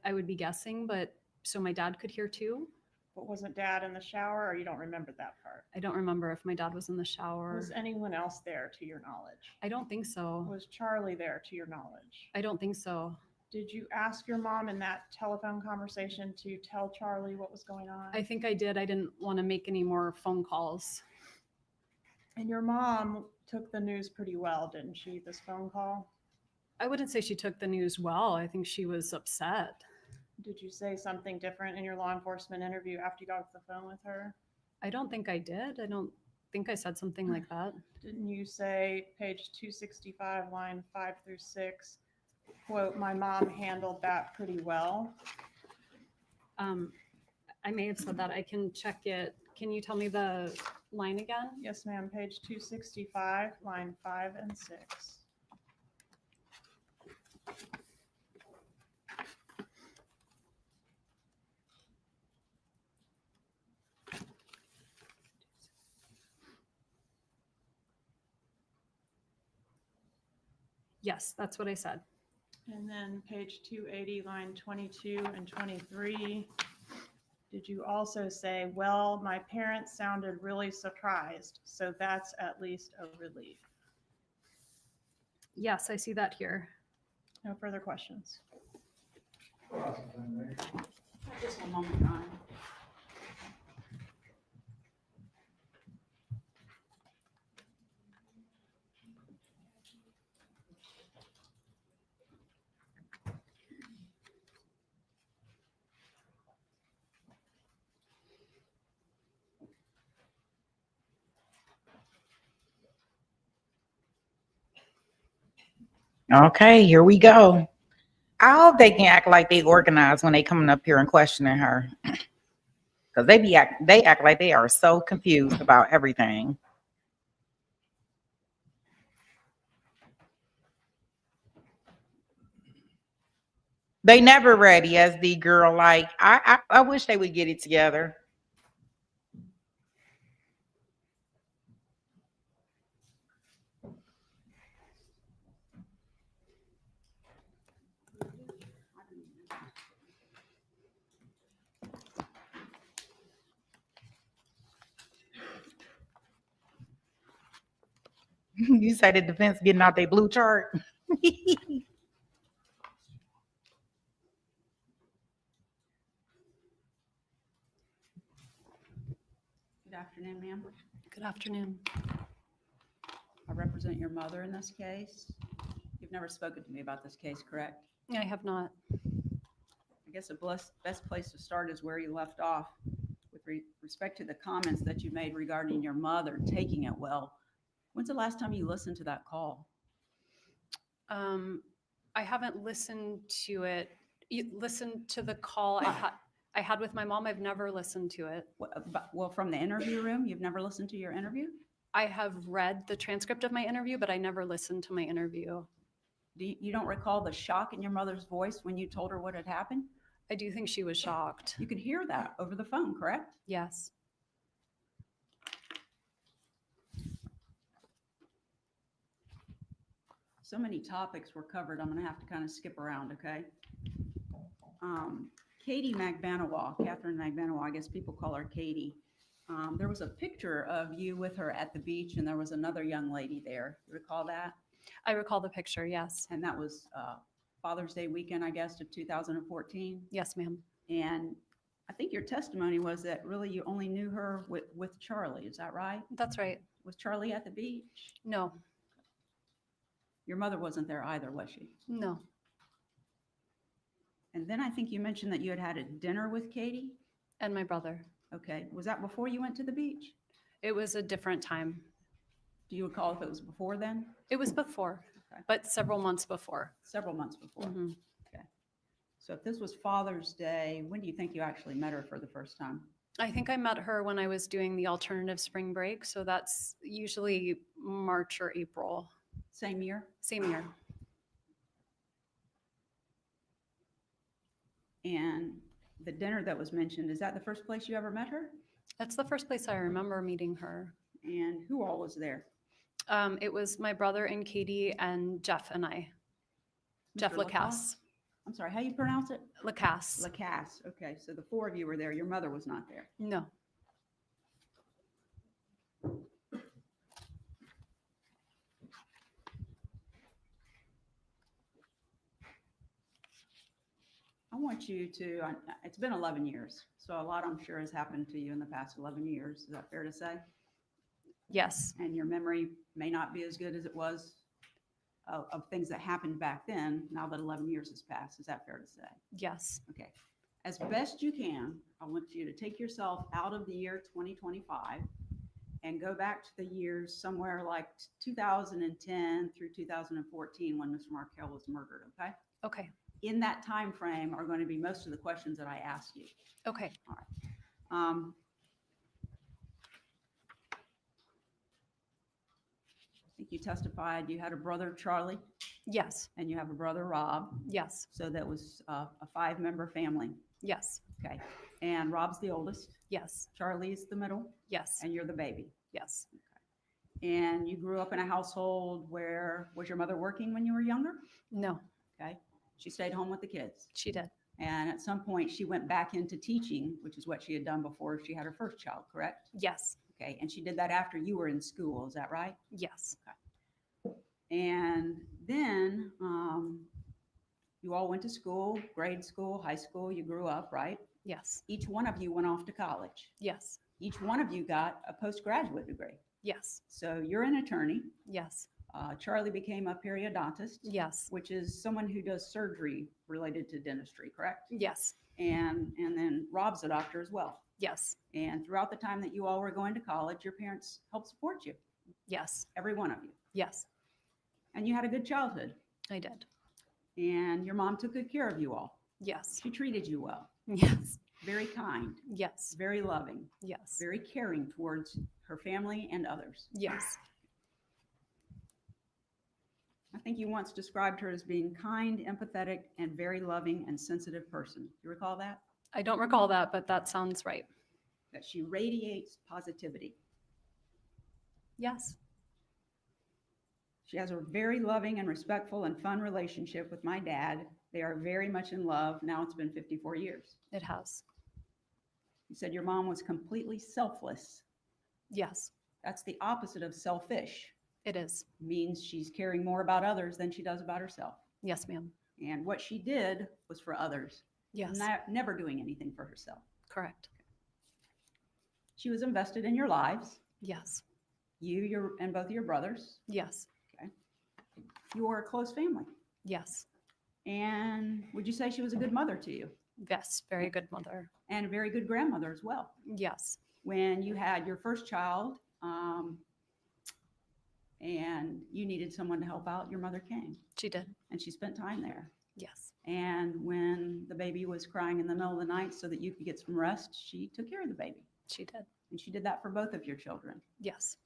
I would be guessing, but so my dad could hear too. But wasn't dad in the shower, or you don't remember that part? I don't remember if my dad was in the shower. Was anyone else there to your knowledge? I don't think so. Was Charlie there to your knowledge? I don't think so. Did you ask your mom in that telephone conversation to tell Charlie what was going on? I think I did. I didn't want to make any more phone calls. And your mom took the news pretty well, didn't she, this phone call? I wouldn't say she took the news well. I think she was upset. Did you say something different in your law enforcement interview after you got off the phone with her? I don't think I did. I don't think I said something like that. Didn't you say, page 265, line 5 through 6, quote, my mom handled that pretty well? I may have said that. I can check it. Can you tell me the line again? Yes, ma'am. Page 265, line 5 and 6. Yes, that's what I said. And then page 280, line 22 and 23. Did you also say, well, my parents sounded really surprised, so that's at least a relief? Yes, I see that here. No further questions. Just one moment, Your Honor. Okay, here we go. I hope they can act like they organized when they coming up here and questioning her, because they act like they are so confused about everything. They never ready as the girl. Like I wish they would get it together. You say the defense getting out their blue chart. Good afternoon, ma'am. Good afternoon. I represent your mother in this case. You've never spoken to me about this case, correct? I have not. I guess the best place to start is where you left off with respect to the comments that you made regarding your mother taking it well. When's the last time you listened to that call? I haven't listened to it. You listened to the call I had with my mom. I've never listened to it. Well, from the interview room, you've never listened to your interview? I have read the transcript of my interview, but I never listened to my interview. You don't recall the shock in your mother's voice when you told her what had happened? I do think she was shocked. You could hear that over the phone, correct? Yes. So many topics were covered, I'm going to have to kind of skip around, okay? Katie Magbanawa, Catherine Magbanawa, I guess people call her Katie. There was a picture of you with her at the beach, and there was another young lady there. You recall that? I recall the picture, yes. And that was Father's Day weekend, I guess, of 2014? Yes, ma'am. And I think your testimony was that really you only knew her with Charlie, is that right? That's right. Was Charlie at the beach? No. Your mother wasn't there either, was she? No. And then I think you mentioned that you had had a dinner with Katie? And my brother. Okay. Was that before you went to the beach? It was a different time. Do you recall if it was before then? It was before, Okay. but several months before. Several months before. Mhm. Okay. So if this was Father's Day, when do you think you actually met her for the first time? I think I met her when I was doing the alternative spring break. So that's usually March or April. Same year? Same year. And the dinner that was mentioned, is that the first place you ever met her? That's the first place I remember meeting her. And who all was there? It was my brother and Katie and Jeff and I. Jeff Mr. Lacasse. I'm sorry, how you pronounce it? Lacasse. Lacasse. Okay, so the four of you were there. Your mother was not there. No. I want you to, it's been 11 years, so a lot I'm sure has happened to you in the past 11 years. Is that fair to say? Yes. And your memory may not be as good as it was of things that happened back then, now that 11 years has passed. Is that fair to say? Yes. Okay. As best you can, I want you to take yourself out of the year 2025 and go back to the years somewhere like 2010 through 2014 when Mr. Markel was murdered, okay? Okay. In that time frame are going to be most of the questions that I ask you. Okay. All right. I think you testified you had a brother, Charlie, Yes. and you have a brother, Rob. Yes. So that was a 5-member family. Yes. Okay. And Rob's the oldest. Yes. Charlie's the middle. Yes. And you're the baby. Yes. And you grew up in a household where, was your mother working when you were younger? No. Okay. She stayed home with the kids. She did. And at some point she went back into teaching, which is what she had done before she had her first child, correct? Yes. Okay. And she did that after you were in school. Is that right? Yes. And then you all went to school, grade school, high school. You grew up, right? Yes. Each one of you went off to college. Yes. Each one of you got a postgraduate degree. Yes. So you're an attorney. Yes. Charlie became a periodontist. Yes. Which is someone who does surgery related to dentistry, correct? Yes. And then Rob's a doctor as well. Yes. And throughout the time that you all were going to college, your parents helped support you. Yes. Every one of you. Yes. And you had a good childhood. I did. And your mom took good care of you all. Yes. She treated you well. Yes. Very kind. Yes. Very loving. Yes. Very caring towards her family and others. Yes. I think you once described her as being kind, empathetic, and very loving and sensitive person. You recall that? I don't recall that, but that sounds right. That she radiates positivity. Yes. She has a very loving and respectful and fun relationship with my dad. They are very much in love. Now it's been 54 years. It has. You said your mom was completely selfless. Yes. That's the opposite of selfish. It is. Means she's caring more about others than she does about herself. Yes, ma'am. And what she did was for others. Yes. Never doing anything for herself. Correct. She was invested in your lives. Yes. And both of your brothers. Yes. Okay. You were a close family. Yes. And would you say she was a good mother to you? Yes. Very good mother. And a very good grandmother as well. Yes. When you had your first child, and you needed someone to help out, your mother came. She did. And she spent time there. Yes. And when the baby was crying in the middle of the night so that you could get some rest, she took care of the baby. She did. And she did that for both of your children. Yes.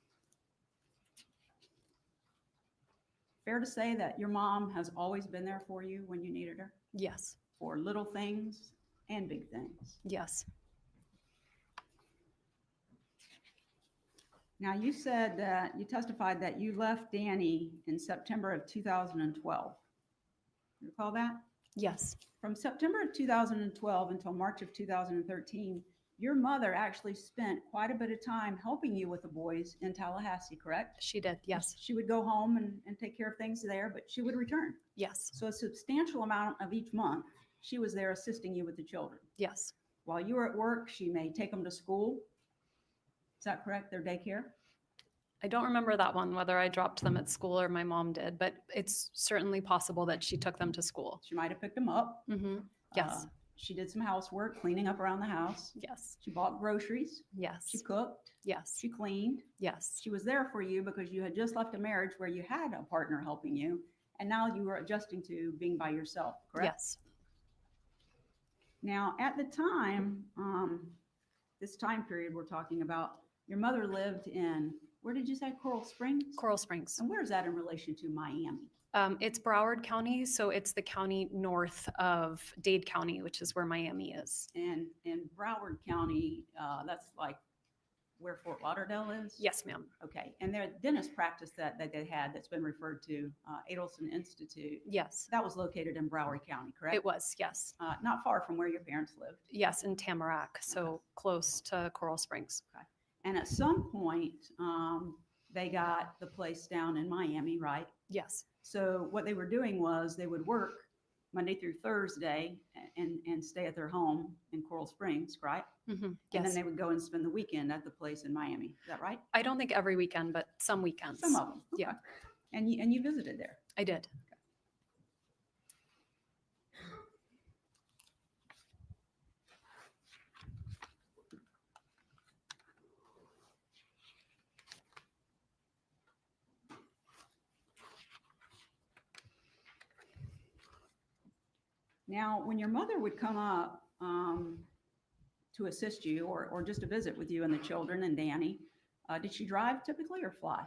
Fair to say that your mom has always been there for you when you needed her? Yes. For little things and big things. Yes. Now, you said that you testified that you left Danny in September of 2012. You recall that? Yes. From September of 2012 until March of 2013, your mother actually spent quite a bit of time helping you with the boys in Tallahassee, correct? She did, yes. She would go home and take care of things there, but she would return. Yes. So a substantial amount of each month, she was there assisting you with the children. Yes. While you were at work, she may take them to school. Is that correct, their daycare? I don't remember that one, whether I dropped them at school or my mom did, but it's certainly possible that she took them to school. She might have picked them up. Mm-hmm. Yes. She did some housework, cleaning up around the house. Yes. She bought groceries. Yes. She cooked. Yes. She cleaned. Yes. She was there for you because you had just left a marriage where you had a partner helping you, and now you were adjusting to being by yourself, correct? Yes. Now, at the time, this time period we're talking about, your mother lived in, where did you say, Coral Springs? Coral Springs. And where is that in relation to Miami? It's Broward County, so it's the county north of Dade County, which is where Miami is. And in Broward County, that's like where Fort Lauderdale is? Yes, ma'am. Okay. And their dentist practice that they had that's been referred to, Adelson Institute. Yes. That was located in Broward County, correct? It was, yes. Not far from where your parents lived. Yes, in Tamarack, so close to Coral Springs. Okay. And at some point, they got the place down in Miami, right? Yes. So what they were doing was they would work Monday through Thursday and stay at their home in Coral Springs, right? Mm-hmm. And Yes. then they would go and spend the weekend at the place in Miami. Is that right? I don't think every weekend, but some weekends. Some of them. Okay. Yeah. And you visited there. I did. Now, when your mother would come up to assist you or just to visit with you and the children and Danny, did she drive typically or fly?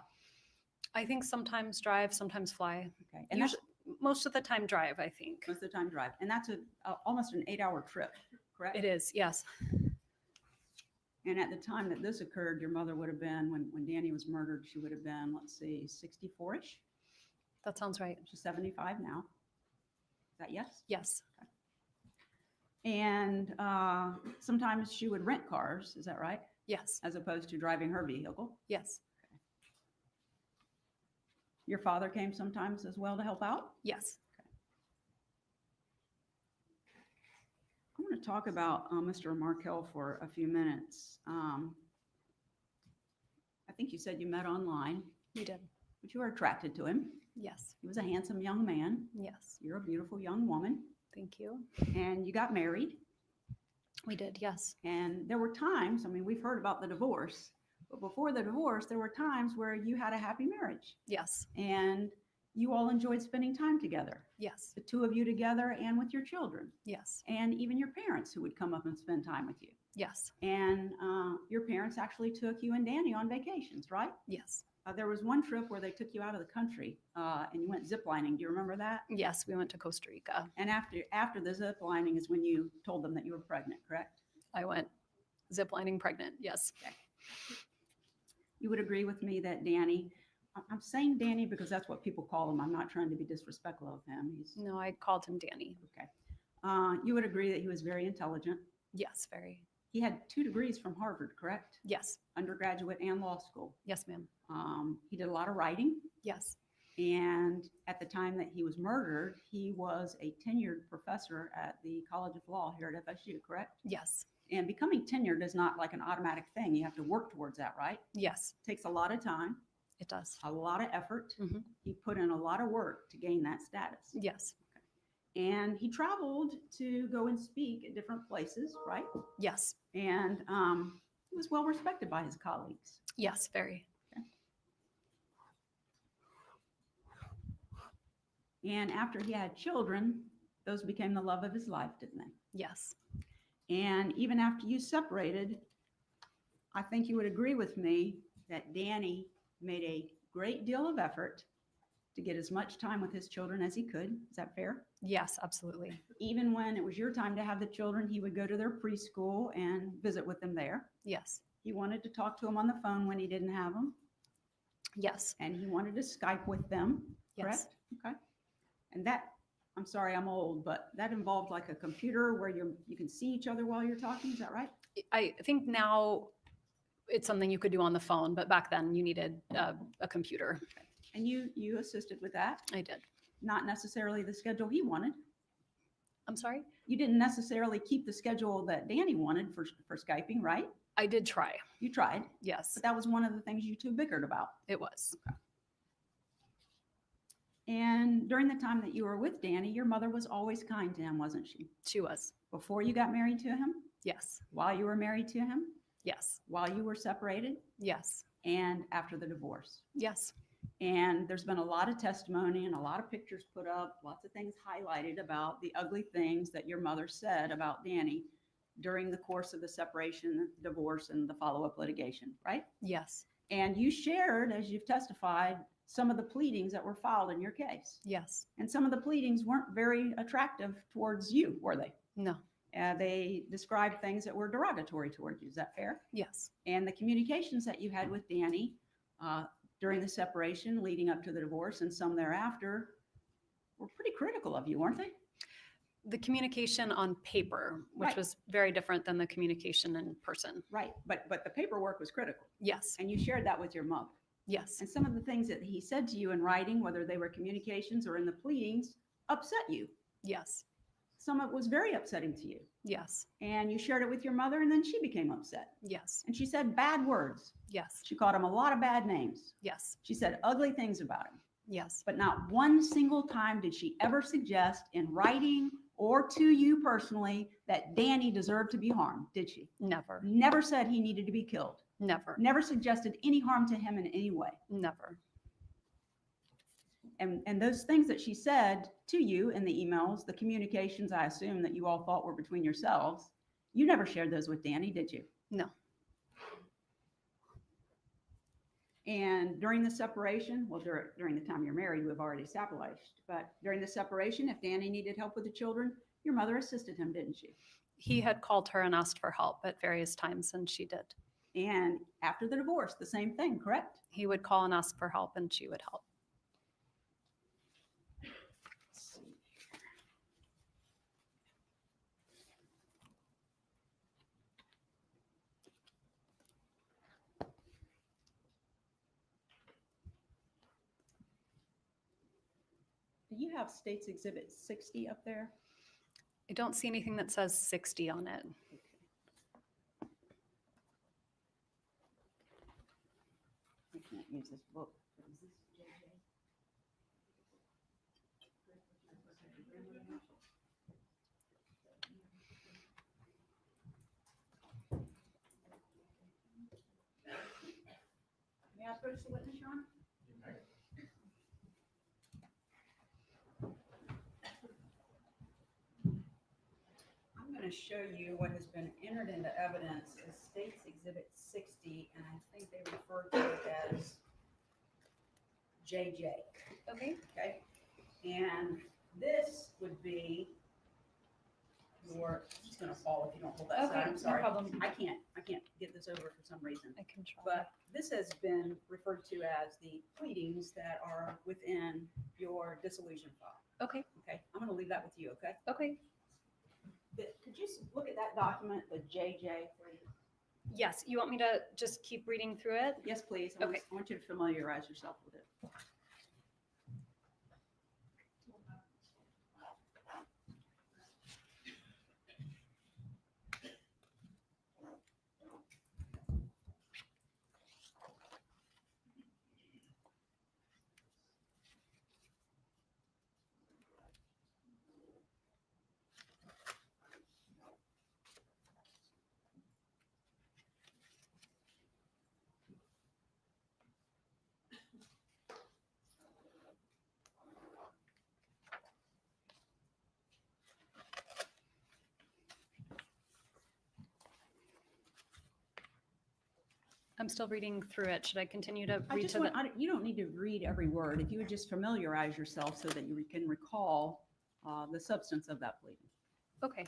I think sometimes drive, sometimes fly. Okay. And that's Most of the time drive, I think. most of the time drive. And that's almost an 8-hour trip, correct? It is, yes. And at the time that this occurred, your mother would have been, when Danny was murdered, she would have been, let's see, 64-ish. That sounds right. She's 75 now. Is that yes? Yes. And sometimes she would rent cars, is that right? Yes. As opposed to driving her vehicle. Yes. Your father came sometimes as well to help out? Yes. I want to talk about Mr. Markel for a few minutes. I think you said you met online. You did. But you were attracted to him. Yes. He was a handsome young man. Yes. You're a beautiful young woman. Thank you. And you got married. We did, yes. And there were times, I mean, we've heard about the divorce, but before the divorce, there were times where you had a happy marriage. Yes. And you all enjoyed spending time together. Yes. The two of you together and with your children. Yes. And even your parents who would come up and spend time with you. Yes. And your parents actually took you and Danny on vacations, right? Yes. There was one trip where they took you out of the country and you went ziplining. Do you remember that? Yes, we went to Costa Rica. And after the ziplining is when you told them that you were pregnant, correct? I went ziplining pregnant, yes. Okay. You would agree with me that Danny, I'm saying Danny because that's what people call him. I'm not trying to be disrespectful of him. No, I called him Danny. Okay. You would agree that he was very intelligent. Yes, very. He had 2 degrees from Harvard, correct? Yes. Undergraduate and law school. Yes, ma'am. He did a lot of writing. Yes. And at the time that he was murdered, he was a tenured professor at the College of Law here at FSU, correct? Yes. And becoming tenured is not like an automatic thing. You have to work towards that, right? Yes. Takes a lot of time, It does. a lot of effort. Mhm. He put in a lot of work to gain that status. Yes. And he traveled to go and speak at different places, right? Yes. And he was well respected by his colleagues. Yes, very. And after he had children, those became the love of his life, didn't they? Yes. And even after you separated, I think you would agree with me that Danny made a great deal of effort to get as much time with his children as he could. Is that fair? Yes, absolutely. Even when it was your time to have the children, he would go to their preschool and visit with them there. Yes. He wanted to talk to them on the phone when he didn't have them. Yes. And he wanted to Skype with them, Yes. correct? Okay. And that, I'm sorry, I'm old, but that involved like a computer where you can see each other while you're talking. Is that right? I think now it's something you could do on the phone, but back then you needed a computer. And you assisted with that? I did. Not necessarily the schedule he wanted. I'm sorry? You didn't necessarily keep the schedule that Danny wanted for Skyping, right? I did try. You tried. Yes. But that was one of the things you two bickered about. It was. Okay. And during the time that you were with Danny, your mother was always kind to him, wasn't she? She was. Before you got married to him? Yes. While you were married to him? Yes. While you were separated? Yes. And after the divorce? Yes. And there's been a lot of testimony and a lot of pictures put up, lots of things highlighted about the ugly things that your mother said about Danny during the course of the separation, divorce, and the follow-up litigation, right? Yes. And you shared, as you've testified, some of the pleadings that were filed in your case. Yes. And some of the pleadings weren't very attractive towards you, were they? No. They described things that were derogatory towards you. Is that fair? Yes. And the communications that you had with Danny during the separation leading up to the divorce and some thereafter were pretty critical of you, weren't they? The communication on paper, which Right. was very different than the communication in person. Right. But the paperwork was critical. Yes. And you shared that with your mother. Yes. And some of the things that he said to you in writing, whether they were communications or in the pleadings, upset you. Yes. Some of it was very upsetting to you. Yes. And you shared it with your mother, and then she became upset. Yes. And she said bad words. Yes. She called him a lot of bad names. Yes. She said ugly things about him. Yes. But not one single time did she ever suggest in writing or to you personally that Danny deserved to be harmed, did she? Never. Never said he needed to be killed. Never. Never suggested any harm to him in any way. Never. And those things that she said to you in the emails, the communications, I assume that you all thought were between yourselves, you never shared those with Danny, did you? No. And during the separation, well, during the time you're married, we've already established, but during the separation, if Danny needed help with the children, your mother assisted him, didn't she? He had called her and asked for help at various times, and she did. And after the divorce, the same thing, correct? He would call and ask for help, and she would help. Do you have State's Exhibit 60 up there? I don't see anything that says 60 on it. I can't use this book. Is this JJ? May I approach the witness, Your Honor? I'm going to show you what has been entered into evidence as State's Exhibit 60, and I think they refer to it as JJ. Okay. Okay. And this would be your, it's going to fall if you don't hold that Okay, side. I'm no sorry. problem. I can't get this over for some reason. I can try. But this has been referred to as the pleadings that are within your dissolution file. Okay. Okay. I'm going to leave that with you. Okay. Okay. Could you look at that document, the JJ? Yes, you want me to just keep reading through it? Yes, please. Okay. I want you to familiarize yourself with it. I'm still reading through it. Should I continue to I read just to want, the? you don't need to read every word. If you would just familiarize yourself so that you can recall the substance of that pleading. Okay.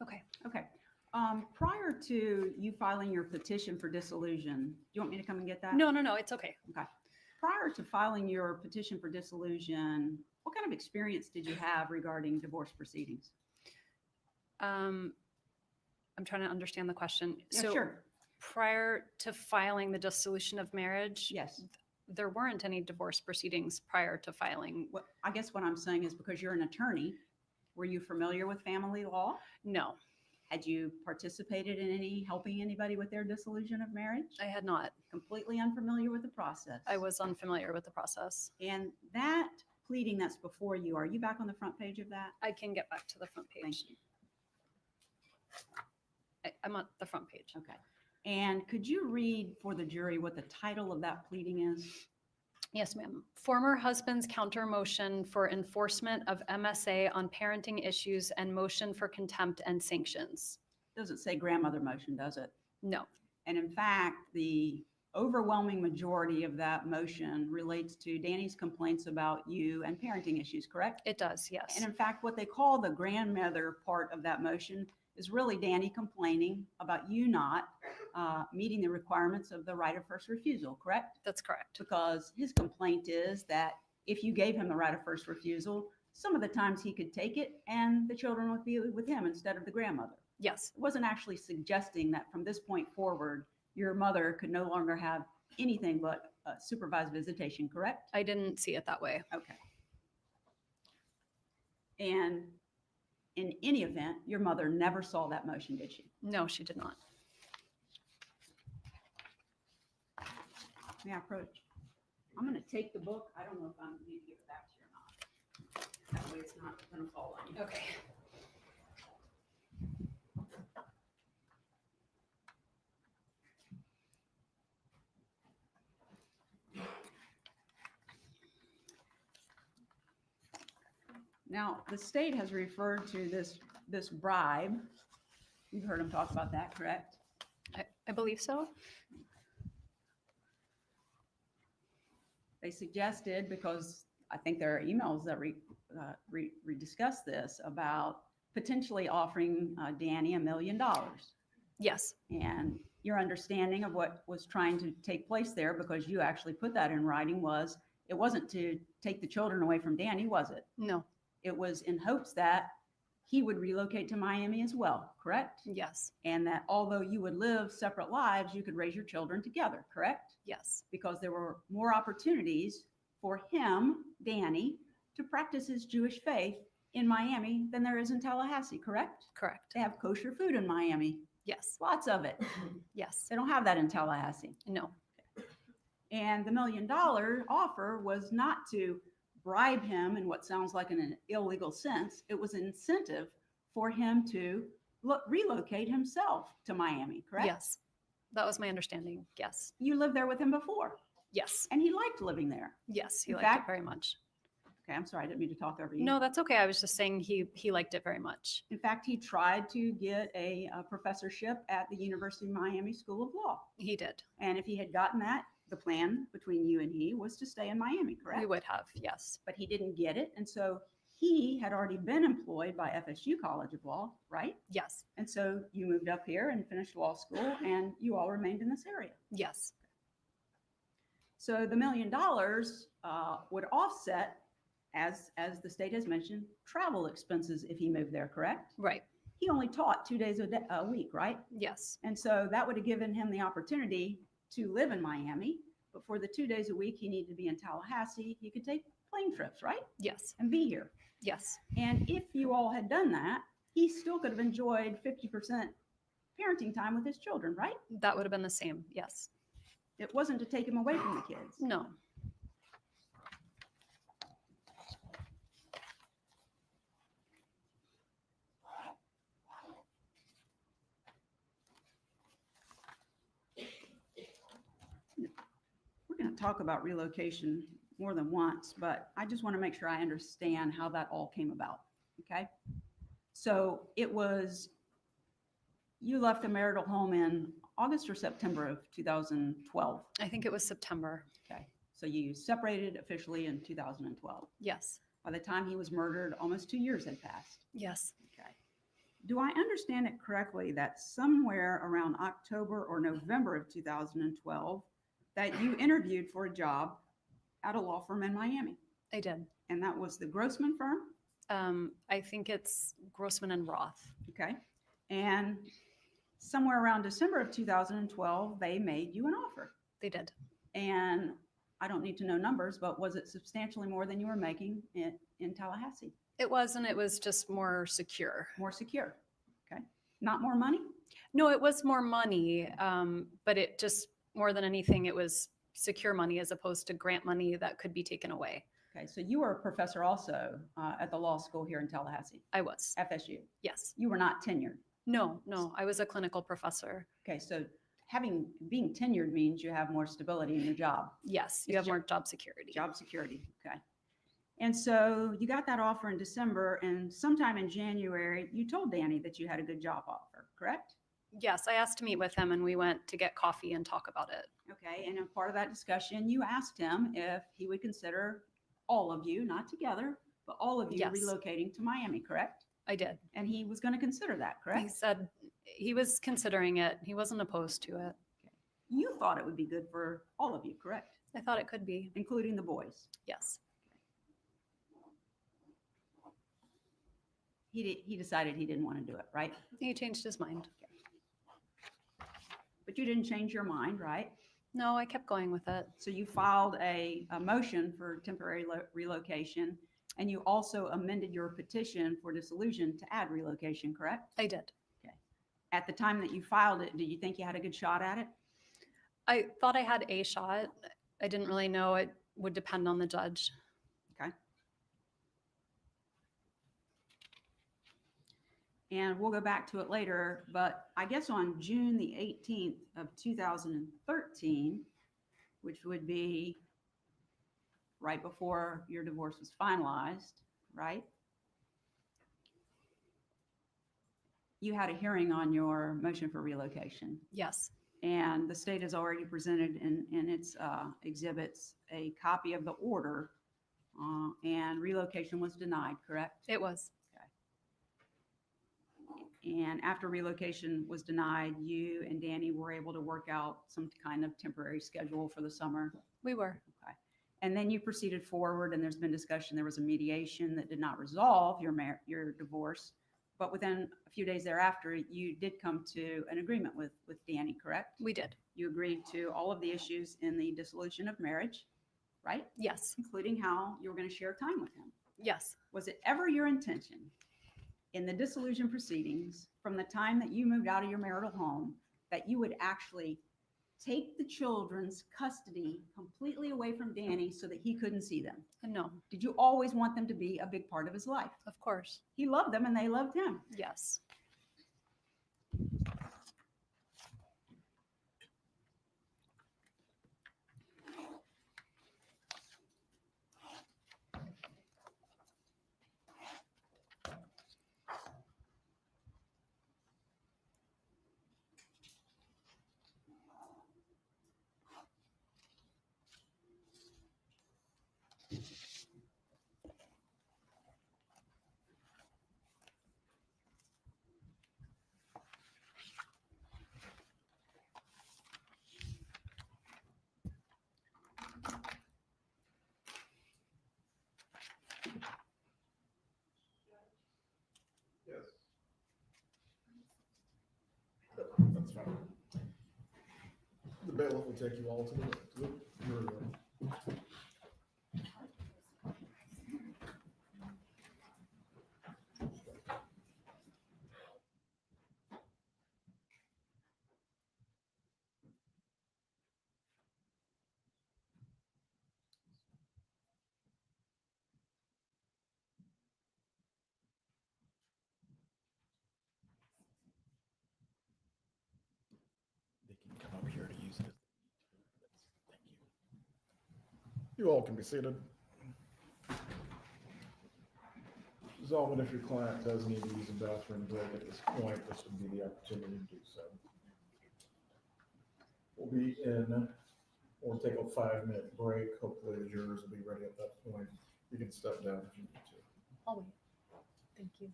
Okay. Okay. Prior to you filing your petition for dissolution, do you want me to come and get that? No, it's okay. Okay. Prior to filing your petition for dissolution, what kind of experience did you have regarding divorce proceedings? I'm trying to understand the question. Yeah, So sure. prior to filing the dissolution of marriage, Yes. there weren't any divorce proceedings prior to filing. What I guess what I'm saying is because you're an attorney, were you familiar with family law? No, Had you participated in any helping anybody with their dissolution of marriage? I had not. Completely unfamiliar with the process. I was unfamiliar with the process. And that pleading that's before you, are you back on the front page of that? I can get back to the front page. Thank you. I'm on the front page. Okay. And could you read for the jury what the title of that pleading is? Yes, ma'am. Former husband's counter motion for enforcement of MSA on parenting issues and motion for contempt and sanctions. Doesn't say grandmother motion, does it? No. And in fact, the overwhelming majority of that motion relates to Danny's complaints about you and parenting issues, correct? It does, yes. And in fact, what they call the grandmother part of that motion is really Danny complaining about you not meeting the requirements of the right of first refusal, correct? That's correct. Because his complaint is that if you gave him the right of first refusal, some of the times he could take it and the children would be with him instead of the grandmother. Yes. It wasn't actually suggesting that from this point forward, your mother could no longer have anything but supervised visitation, correct? I didn't see it that way. Okay. And in any event, your mother never saw that motion, did she? No, she did not. May I approach? I'm going to take the book. I don't know if I'm going to need to give it back to you or not. That way it's not going to fall on you. Okay. Now, the state has referred to this bribe. You've heard them talk about that, correct? I believe so. They suggested, because I think there are emails that discuss this, about potentially offering Danny $1 million. Yes. And your understanding of what was trying to take place there, because you actually put that in writing, was it wasn't to take the children away from Danny, was it? No. It was in hopes that he would relocate to Miami as well, correct? Yes. And that although you would live separate lives, you could raise your children together, correct? Yes. Because there were more opportunities for him, Danny, to practice his Jewish faith in Miami than there is in Tallahassee, correct? Correct. They have kosher food in Miami. Yes. Lots of it. Yes. They don't have that in Tallahassee. No. And the $1 million offer was not to bribe him in what sounds like an illegal sense. It was an incentive for him to relocate himself to Miami, correct? Yes. That was my understanding. Yes. You lived there with him before. Yes. And he liked living there. Yes, he In liked fact- it very much. Okay, I'm sorry, I didn't mean to talk over you. No, that's okay. I was just saying he liked it very much. In fact, he tried to get a professorship at the University of Miami School of Law. He did. And if he had gotten that, the plan between you and he was to stay in Miami, correct? We would have, yes. But he didn't get it. And so he had already been employed by FSU College of Law, right? Yes. And so you moved up here and finished law school and you all remained in this area. Yes. So the $1 million would offset, as the state has mentioned, travel expenses if he moved there, correct? Right. He only taught 2 days a week, right? Yes. And so that would have given him the opportunity to live in Miami, but for the 2 days a week he needed to be in Tallahassee, he could take plane trips, right? Yes. And be here. Yes. And if you all had done that, he still could have enjoyed 50% parenting time with his children, right? That would have been the same. Yes. It wasn't to take him away from the kids. No. We're going to talk about relocation more than once, but I just want to make sure I understand how that all came about. Okay. So it was, you left the marital home in August or September of 2012. I think it was September. Okay. So you separated officially in 2012. Yes. By the time he was murdered, almost 2 years had passed. Yes. Okay. Do I understand it correctly that somewhere around October or November of 2012 that you interviewed for a job at a law firm in Miami? I did. And that was the Grossman firm? I think it's Grossman and Roth. Okay. And somewhere around December of 2012, they made you an offer. They did. And I don't need to know numbers, but was it substantially more than you were making in Tallahassee? It was, and it was just more secure. More secure. Okay. Not more money? No, it was more money, but it just, more than anything, it was secure money as opposed to grant money that could be taken away. Okay. So you were a professor also at the law school here in Tallahassee? I was. FSU? Yes. You were not tenured? No, I was a clinical professor. Okay. So being tenured means you have more stability in your job. Yes, you have more job security. Job security. Okay. And so you got that offer in December, and sometime in January, you told Danny that you had a good job offer, correct? Yes, I asked to meet with him and we went to get coffee and talk about it. Okay. And in part of that discussion, you asked him if he would consider all of you, not together, but all of you Yes. relocating to Miami, correct? I did. And he was going to consider that, correct? He said he was considering it. He wasn't opposed to it. You thought it would be good for all of you, correct? I thought it could be. Including the boys. Yes. He decided he didn't want to do it, right? He changed his mind. But you didn't change your mind, right? No, I kept going with it. So you filed a motion for temporary relocation, and you also amended your petition for dissolution to add relocation, correct? I did. Okay. At the time that you filed it, did you think you had a good shot at it? I thought I had a shot. I didn't really know. It would depend on the judge. Okay. And we'll go back to it later, but I guess on June the 18th of 2013, which would be right before your divorce was finalized, right? You had a hearing on your motion for relocation. Yes. And the state has already presented in its exhibits a copy of the order, and relocation was denied, correct? It was. And after relocation was denied, you and Danny were able to work out some kind of temporary schedule for the summer. We were. Okay. And then you proceeded forward, and there's been discussion. There was a mediation that did not resolve your divorce, but within a few days thereafter, you did come to an agreement with Danny, correct? We did. You agreed to all of the issues in the dissolution of marriage, right? Yes. Including how you were going to share time with him. Yes. Was it ever your intention in the dissolution proceedings from the time that you moved out of your marital home that you would actually take the children's custody completely away from Danny so that he couldn't see them? No. Did you always want them to be a big part of his life? Of course. He loved them and they loved him. Yes. fine. The bailiff will take you all to the jury room. They can come up here to use it. Thank you. You all can be seated. Zalman, if your client does need to use a bathroom break at this point, this would be the opportunity to do so. We'll be in, we'll take a 5-minute break. Hopefully the jurors will be ready at that point. You can step down if you need to. I'll wait. Thank you.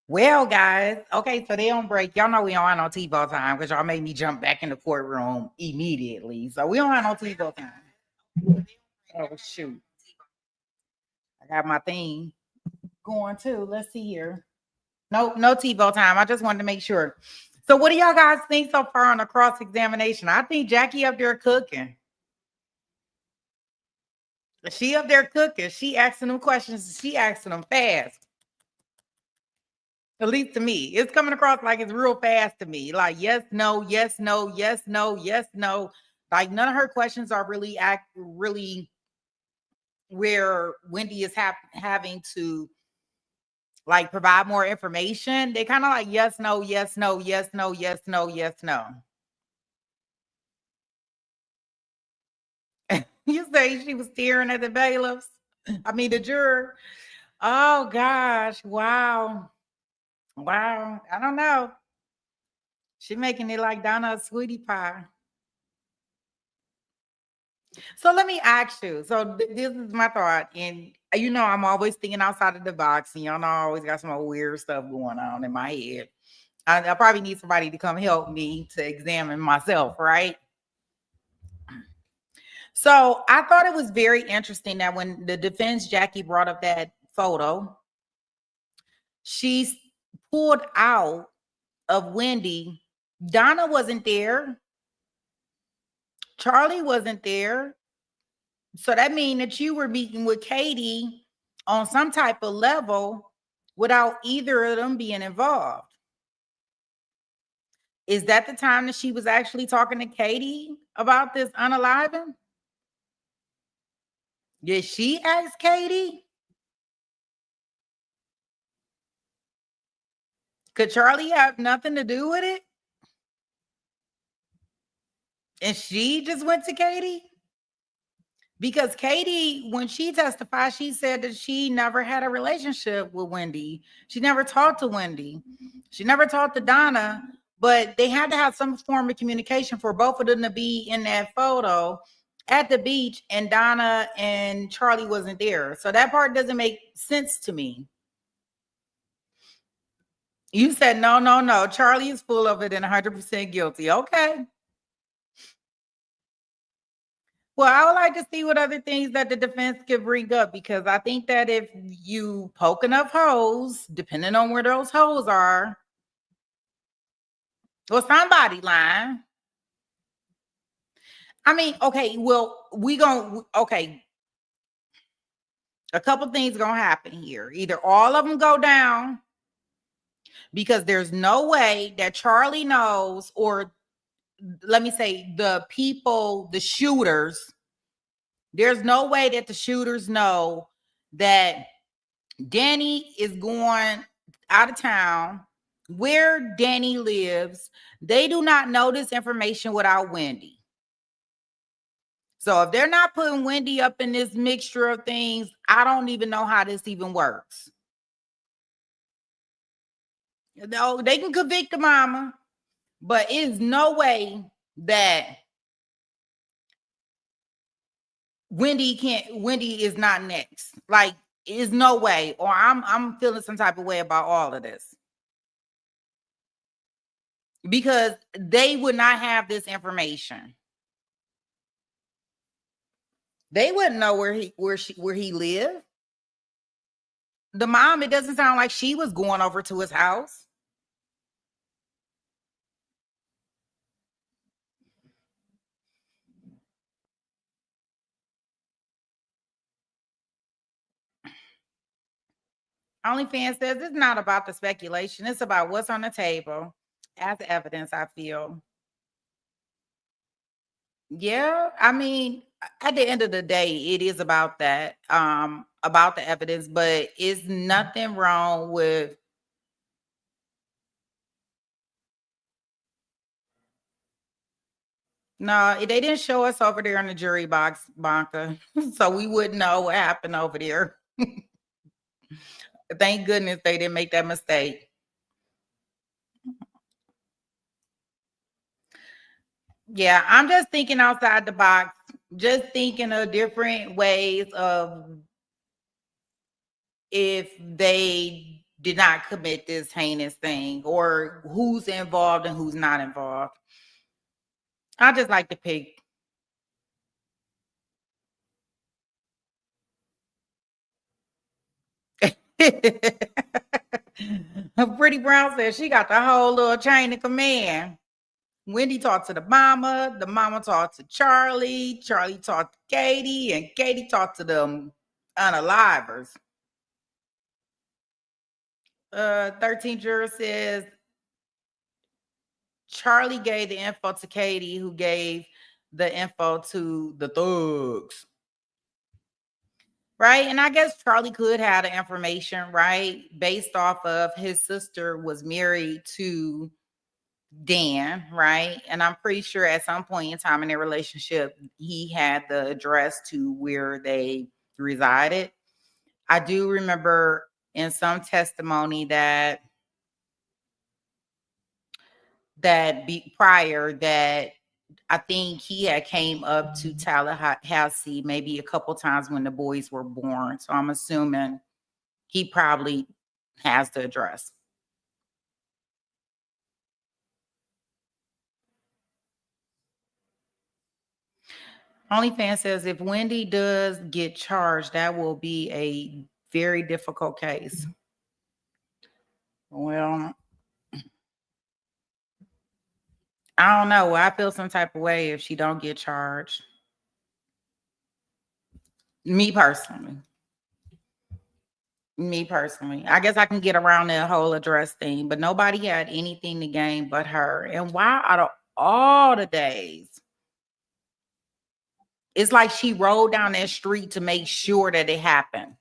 Well, guys, okay, so they on break. Y'all know we don't have no TiVo time because y'all made me jump back in the courtroom immediately. So we don't have no TiVo time. Oh, shoot. I got my thing going too. Let's see here. No TiVo time. I just wanted to make sure. So what do y'all guys think so far on the cross-examination? I think Jackie up there cooking. She up there cooking. She asking them questions. She asking them fast. At least to me, it's coming across like it's real fast to me. Like yes, no, yes, no, yes, no, yes, no. Like none of her questions are really where Wendy is having to like provide more information. They kind of like yes, no, yes, no, yes, no, yes, no, yes, no. You say she was staring at the bailiffs? I mean the juror. Oh gosh, wow. Wow, I don't know. She making it like Donna a sweetie pie. So let me ask you. So this is my thought, and you know I'm always thinking outside of the box, and y'all know I always got some weird stuff going on in my head. I probably need somebody to come help me to examine myself, right? So I thought it was very interesting that when the defense Jackie brought up that photo, she pulled out of Wendy. Donna wasn't there. Charlie wasn't there. So that means that you were meeting with Katie on some type of level without either of them being involved. Is that the time that she was actually talking to Katie about this unaliving? Did she ask Katie? Could Charlie have nothing to do with it? And she just went to Katie? Because Katie, when she testified, she said that she never had a relationship with Wendy. She never talked to Wendy. She never talked to Donna, but they had to have some form of communication for both of them to be in that photo at the beach, and Donna and Charlie wasn't there. So that part doesn't make sense to me. You said, no. Charlie is full of it and 100% guilty. Okay. Well, I would like to see what other things that the defense could bring up, because I think that if you poke enough holes, depending on where those holes are, well, somebody lying. I mean, okay, well, okay. A couple things gonna happen here. Either all of them go down, because there's no way that Charlie knows, or let me say the people, the shooters, there's no way that the shooters know that Danny is going out of town, where Danny lives. They do not know this information without Wendy. So if they're not putting Wendy up in this mixture of things, I don't even know how this even works. No, they can convict the mama, but it is no way that Wendy is not next. Like, is no way, or I'm feeling some type of way about all of this. because they would not have this information. They wouldn't know where he lived. The mom, it doesn't sound like she was going over to his house. OnlyFans says it's not about the speculation. It's about what's on the table as evidence, I feel. Yeah, I mean, at the end of the day, it is about that, about the evidence, but it's nothing wrong with no, they didn't show us over there in the jury box, Bonka. So we wouldn't know what happened over there. Thank goodness they didn't make that mistake. Yeah, I'm just thinking outside the box, just thinking of different ways of if they did not commit this heinous thing or who's involved and who's not involved. I just like to pick. Pretty Brown says she got the whole little chain of command. Wendy talked to the mama talked to Charlie talked to Katie, and Katie talked to them unalivers. 13 juror says Charlie gave the info to Katie, who gave the info to the thugs. Right? And I guess Charlie could have the information, right? Based off of his sister was married to Dan, right? And I'm pretty sure at some point in time in their relationship, he had the address to where they resided. I do remember in some testimony that prior that I think he had came up to Tallahassee maybe a couple times when the boys were born. So I'm assuming he probably has the address. OnlyFans says if Wendy does get charged, that will be a very difficult case. Well, I don't know. I feel some type of way if she don't get charged. Me personally. I guess I can get around that whole address thing, but nobody had anything to gain but her. And why out of all the days? It's like she rode down that street to make sure that it happened.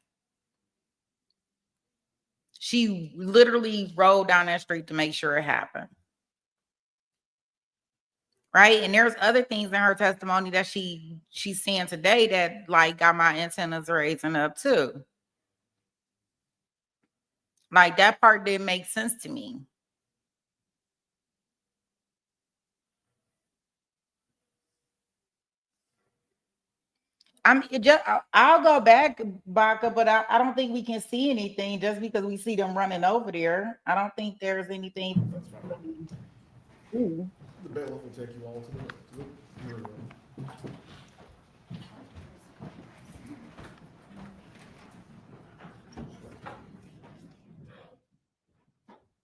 She literally rode down that street to make sure it happened. Right? And there's other things in her testimony that she's saying today that like got my antennas raising up too. Like that part didn't make sense to me. I'll go back, Baka, but I don't think we can see anything just because we see them running over there. I don't think there's anything. The bailiff will take you all to the jury room.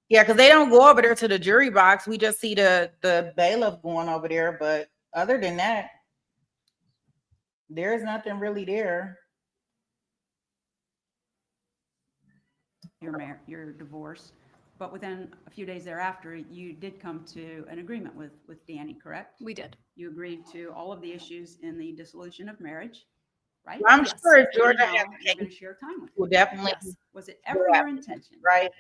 Yeah, because they don't go over there to the jury box. We just see the bailiff going over there. But other than that, there's nothing really there. Your divorce, but within a few days thereafter, you did come to an agreement with Danny, correct? We did. You agreed to all of the issues in the dissolution of marriage, right? I'm sure if Georgia Now has you're going to share time with will him. definitely. Yes. Was it ever your intention, right,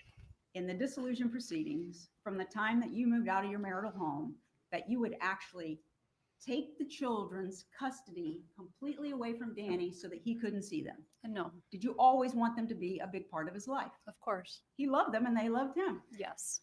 in the dissolution proceedings, from the time that you moved out of your marital home, that you would actually take the children's custody completely away from Danny so that he couldn't see them? No. Did you always want them to be a big part of his life? Of course. He loved them and they loved him. Yes.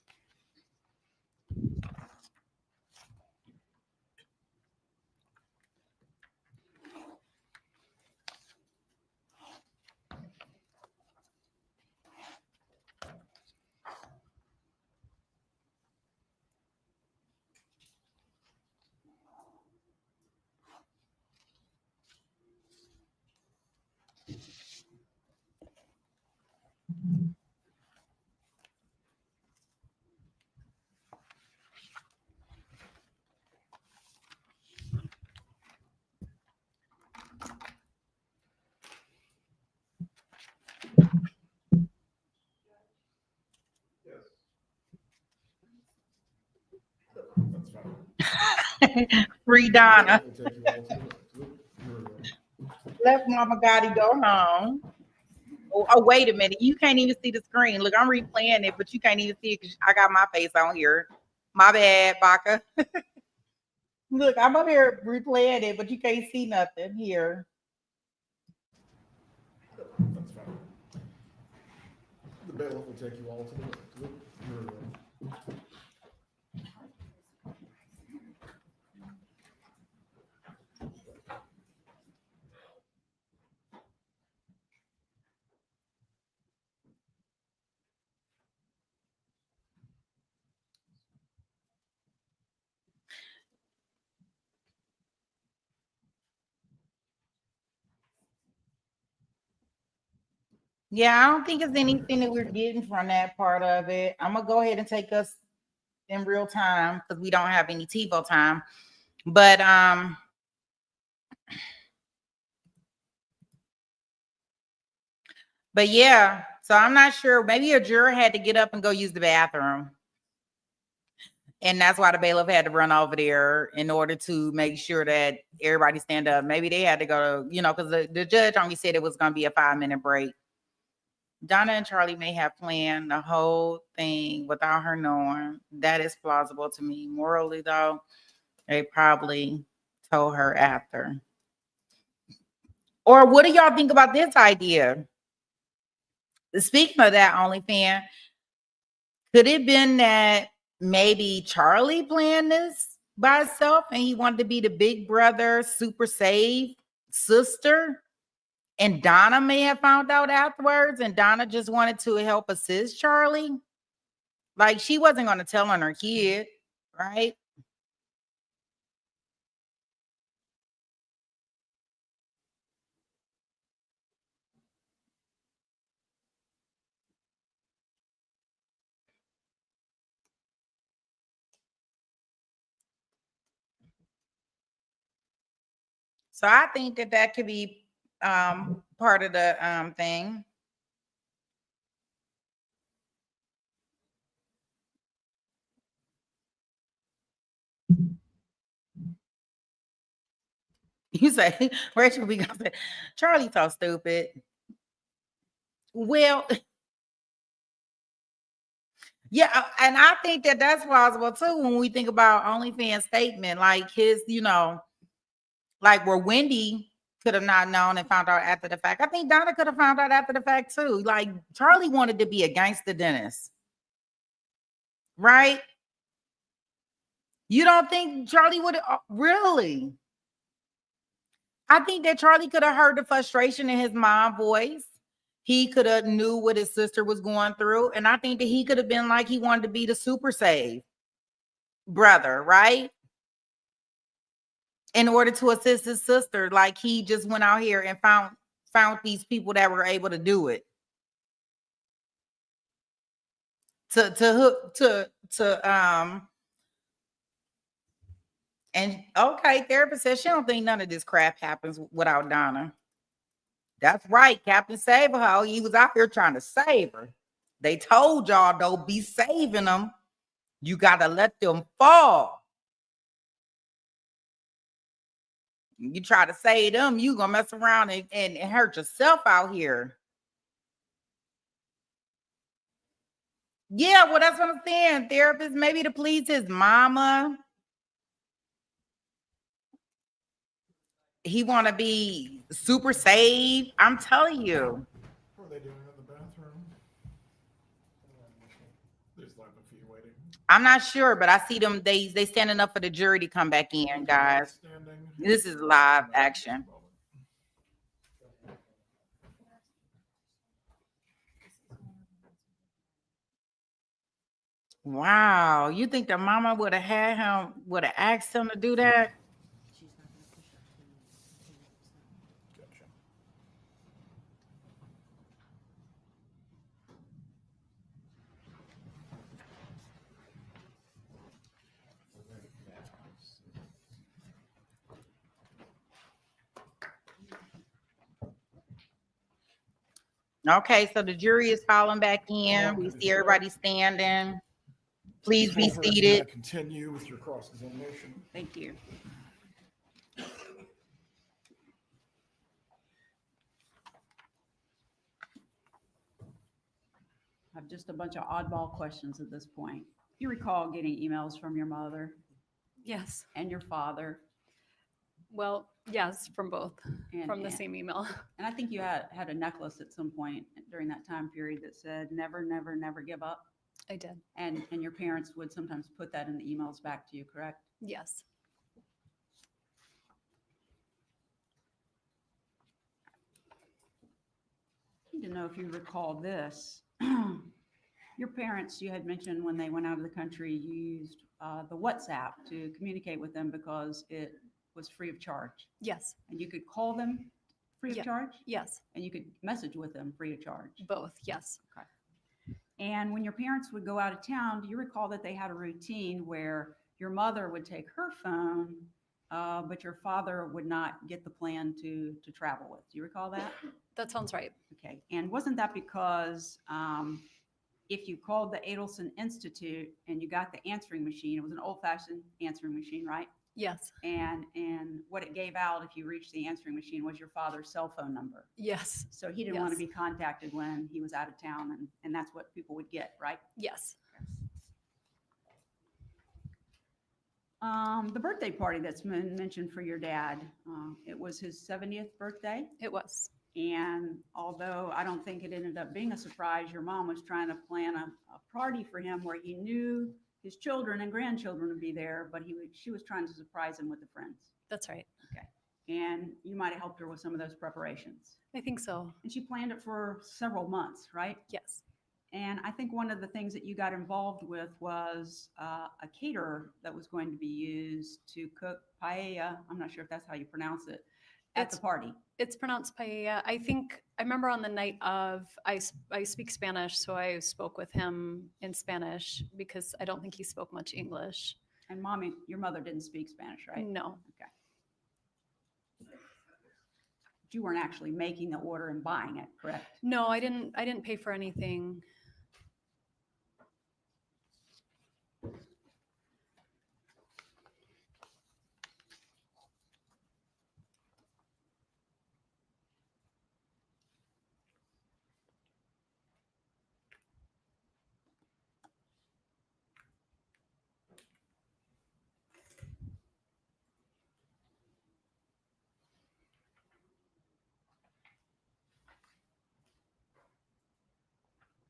Free Donna. Let Mama Gotti go home. Oh, wait a minute. You can't even see the screen. Look, I'm replaying it, but you can't even see it because I got my face on here. My bad, Baka. Look, I'm up here replaying it, but you can't see nothing here. That's fine. The bailiff will take you all to the jury room. Yeah, I don't think it's anything that we're getting from that part of it. I'm gonna go ahead and take us in real time because we don't have any TiVo time. But yeah, so I'm not sure. Maybe a juror had to get up and go use the bathroom. And that's why the bailiff had to run over there in order to make sure that everybody stand up. Maybe they had to go, because the judge only said it was going to be a 5-minute break. Donna and Charlie may have planned the whole thing without her knowing. That is plausible to me. Morally, though, they probably told her after. Or what do y'all think about this idea? Speaking of that, OnlyFans, could it have been that maybe Charlie planned this by himself and he wanted to be the big brother, super safe sister? And Donna may have found out afterwards, and Donna just wanted to help assist Charlie. Like, she wasn't going to tell on her kid, right? So I think that could be part of the thing. You say, Rachel be gonna say, Charlie's so stupid. Well, yeah, and I think that's plausible too when we think about OnlyFans statement, like his, like where Wendy could have not known and found out after the fact. I think Donna could have found out after the fact too. Like Charlie wanted to be a gangster dentist, right? You don't think Charlie would have really? I think that Charlie could have heard the frustration in his mom's voice. He could have knew what his sister was going through. And I think that he could have been like he wanted to be the super save brother, right? In order to assist his sister, like he just went out here and found these people that were able to do it. And okay, therapist says she don't think none of this crap happens without Donna. That's right, Captain Saberho. He was out here trying to save her. They told y'all don't be saving them. You gotta let them fall. You try to save them, you gonna mess around and hurt yourself out here. Yeah, well, that's what I'm saying. Therapist, maybe to please his mama. He want to be super safe. I'm telling you. What are they doing in the bathroom? There's like a few waiting. I'm not sure, but I see them. They standing up for the jury to come back in, guys. This is live action. Wow, you think the mama would have asked him to do that? Okay, so the jury is falling back in. We see everybody standing. Please be Profer, if you seated. may Continue with your cross-examination. Thank you. I have just a bunch of oddball questions at this point. You recall getting emails from your mother Yes. and your father? Well, yes, from both, And, from the and- same email. And I think you had a necklace at some point during that time period that said, never, never, never give up. I did. And your parents would sometimes put that in the emails back to you, correct? Yes. I need to know if you recall this. Your parents, you had mentioned when they went out of the country, you used the WhatsApp to communicate with them because it was free of charge. Yes. And you could call them free of Yeah. charge? Yes. And you could message with them free of charge? Both. Yes. Okay. And when your parents would go out of town, do you recall that they had a routine where your mother would take her phone, but your father would not get the plan to travel with? Do you recall that? That sounds right. Okay. And wasn't that because if you called the Adelson Institute and you got the answering machine, it was an old-fashioned answering machine, right? Yes. And what it gave out if you reached the answering machine was your father's cell phone number. Yes. So he didn't want to Yes. be contacted when he was out of town, and that's what people would get, right? Yes. The birthday party that's been mentioned for your dad, it was his 70th birthday. It was. And although I don't think it ended up being a surprise, your mom was trying to plan a party for him where he knew his children and grandchildren would be there, but she was trying to surprise him with the friends. That's right. Okay. And you might have helped her with some of those preparations. I think so. And she planned it for several months, right? Yes. And I think one of the things that you got involved with was a caterer that was going to be used to cook paella. I'm not sure if that's how you pronounce it at the party. It's pronounced paella. I think I remember on the night of, I speak Spanish, so I spoke with him in Spanish because I don't think he spoke much English. And mommy, your mother didn't speak Spanish, right? No. Okay. You weren't actually making the order and buying it, correct? No, I didn't pay for anything.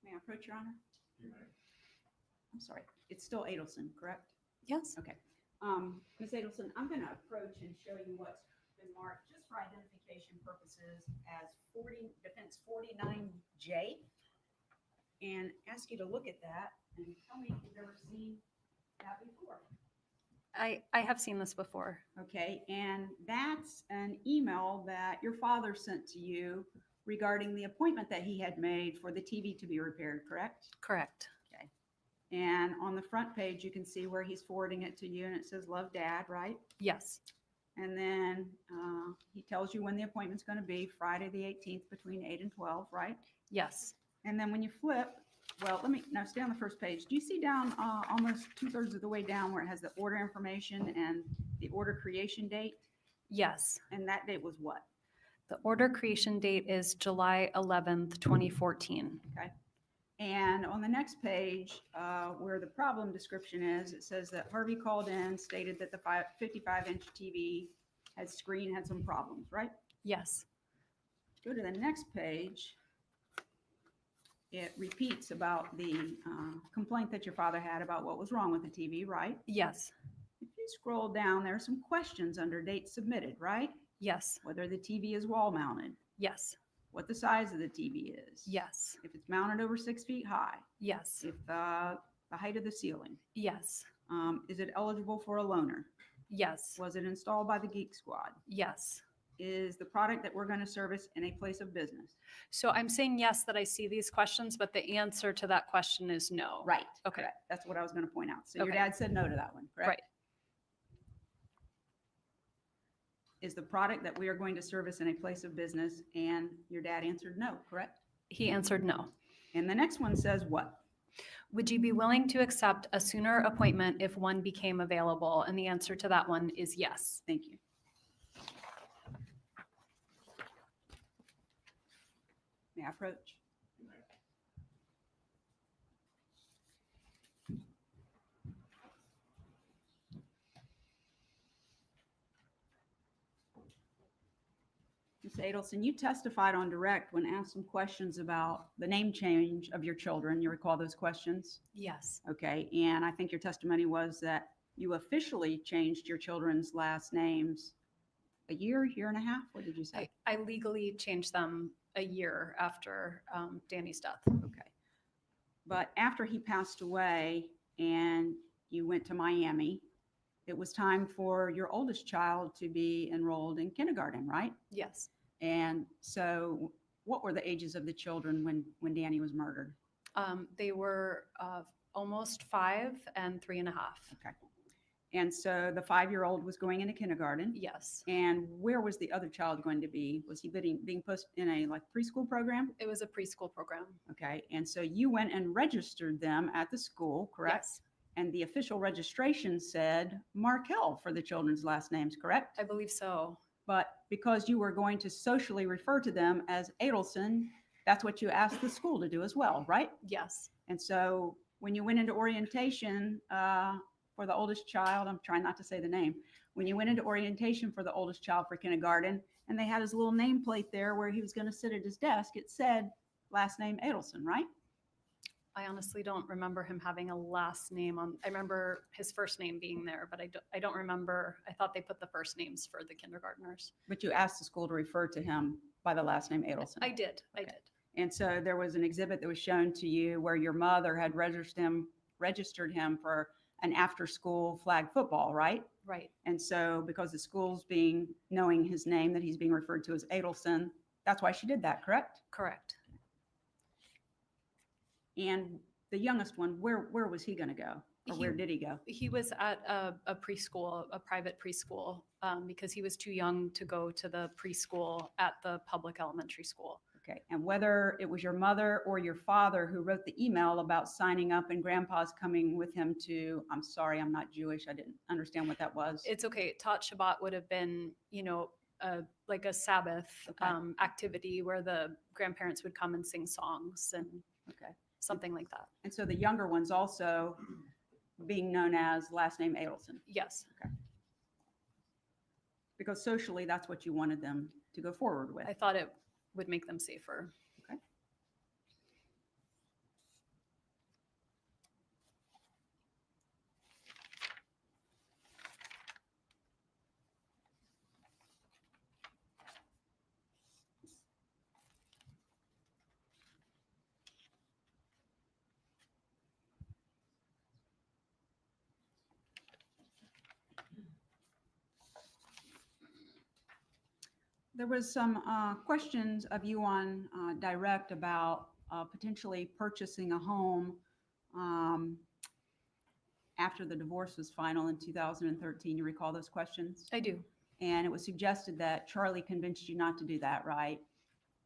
May I approach, Your Honor? I'm sorry. It's still Adelson, correct? Yes. Okay. Ms. Adelson, I'm going to approach and show you what's been marked just for identification purposes as defense 49J, and ask you to look at that and tell me if you've ever seen that before. I have seen this before. Okay, and that's an email that your father sent to you regarding the appointment that he had made for the TV to be repaired, correct? Correct. Okay. And on the front page, you can see where he's forwarding it to you, and it says, "Love, Dad," right? Yes. And then he tells you when the appointment's going to be, Friday the 18th between 8 and 12, right? Yes. And then when you flip, well, now stay on the first page. Do you see down almost 2/3 of the way down where it has the order information and the order creation date? Yes. And that date was what? The order creation date is July 11th, 2014. Okay. And on the next page, where the problem description is, it says that Harvey called in, stated that the 55-inch TV had some problems, right? Yes. Go to the next page. It repeats about the complaint that your father had about what was wrong with the TV, right? Yes. If you scroll down, there are some questions under date submitted, right? Yes. Whether the TV is wall mounted. Yes. What the size of the TV is. Yes. If it's mounted over 6 feet high. Yes. If the height of the ceiling. Yes. Is it eligible for a loaner? Yes. Was it installed by the Geek Squad? Yes. Is the product that we're going to service in a place of business? So I'm saying yes that I see these questions, but the answer to that question is no. Right. Okay. Correct. That's what I was going to point out. So your Okay. dad said no to that one, correct? Right. Is the product that we are going to service in a place of business? And your dad answered no, correct? He answered no. And the next one says what? Would you be willing to accept a sooner appointment if one became available? And the answer to that one is yes. Thank you. May I approach? Ms. Adelson, you testified on direct when asked some questions about the name change of your children. You recall those questions? Yes. Okay, and I think your testimony was that you officially changed your children's last names a year and a half? What did you say? I legally changed them a year after Danny's death. Okay. But after he passed away and you went to Miami, it was time for your oldest child to be enrolled in kindergarten, right? Yes. And so what were the ages of the children when Danny was murdered? They were almost 5 and 3.5. Okay. And so the 5-year-old was going into kindergarten. Yes. And where was the other child going to be? Was he being put in a like preschool program? It was a preschool program. Okay. And so you went and registered them at the school, correct? Yes. And the official registration said Markel for the children's last names, correct? I believe so. But because you were going to socially refer to them as Adelson, that's what you asked the school to do as well, right? Yes. And so when you went into orientation for the oldest child, I'm trying not to say the name, when you went into orientation for the oldest child for kindergarten, and they had his little nameplate there where he was going to sit at his desk, it said last name Adelson, right? I honestly don't remember him having a last name on. I remember his first name being there, but I don't remember. I thought they put the first names for the kindergartners. But you asked the school to refer to him by the last name Adelson. I did. I did. And so there was an exhibit that was shown to you where your mother had registered him for an after-school flag football, right? Right. And so because the school's knowing his name, that he's being referred to as Adelson, that's why she did that, correct? Correct. And the youngest one, where was he going to go? Or where did he go? He was at a preschool, a private preschool, because he was too young to go to the preschool at the public elementary school. Okay. And whether it was your mother or your father who wrote the email about signing up and grandpa's coming with him to, I'm sorry, I'm not Jewish. I didn't understand what that was. It's okay. Tot Shabbat would have been, like a Sabbath activity where the grandparents would come and sing songs and something like that. And so the younger one's also being known as last name Adelson. Yes. Okay. Because socially, that's what you wanted them to go forward with. I thought it would make them safer. Okay. There was some questions of you on direct about potentially purchasing a home after the divorce was final in 2013. You recall those questions? I do. And it was suggested that Charlie convinced you not to do that, right?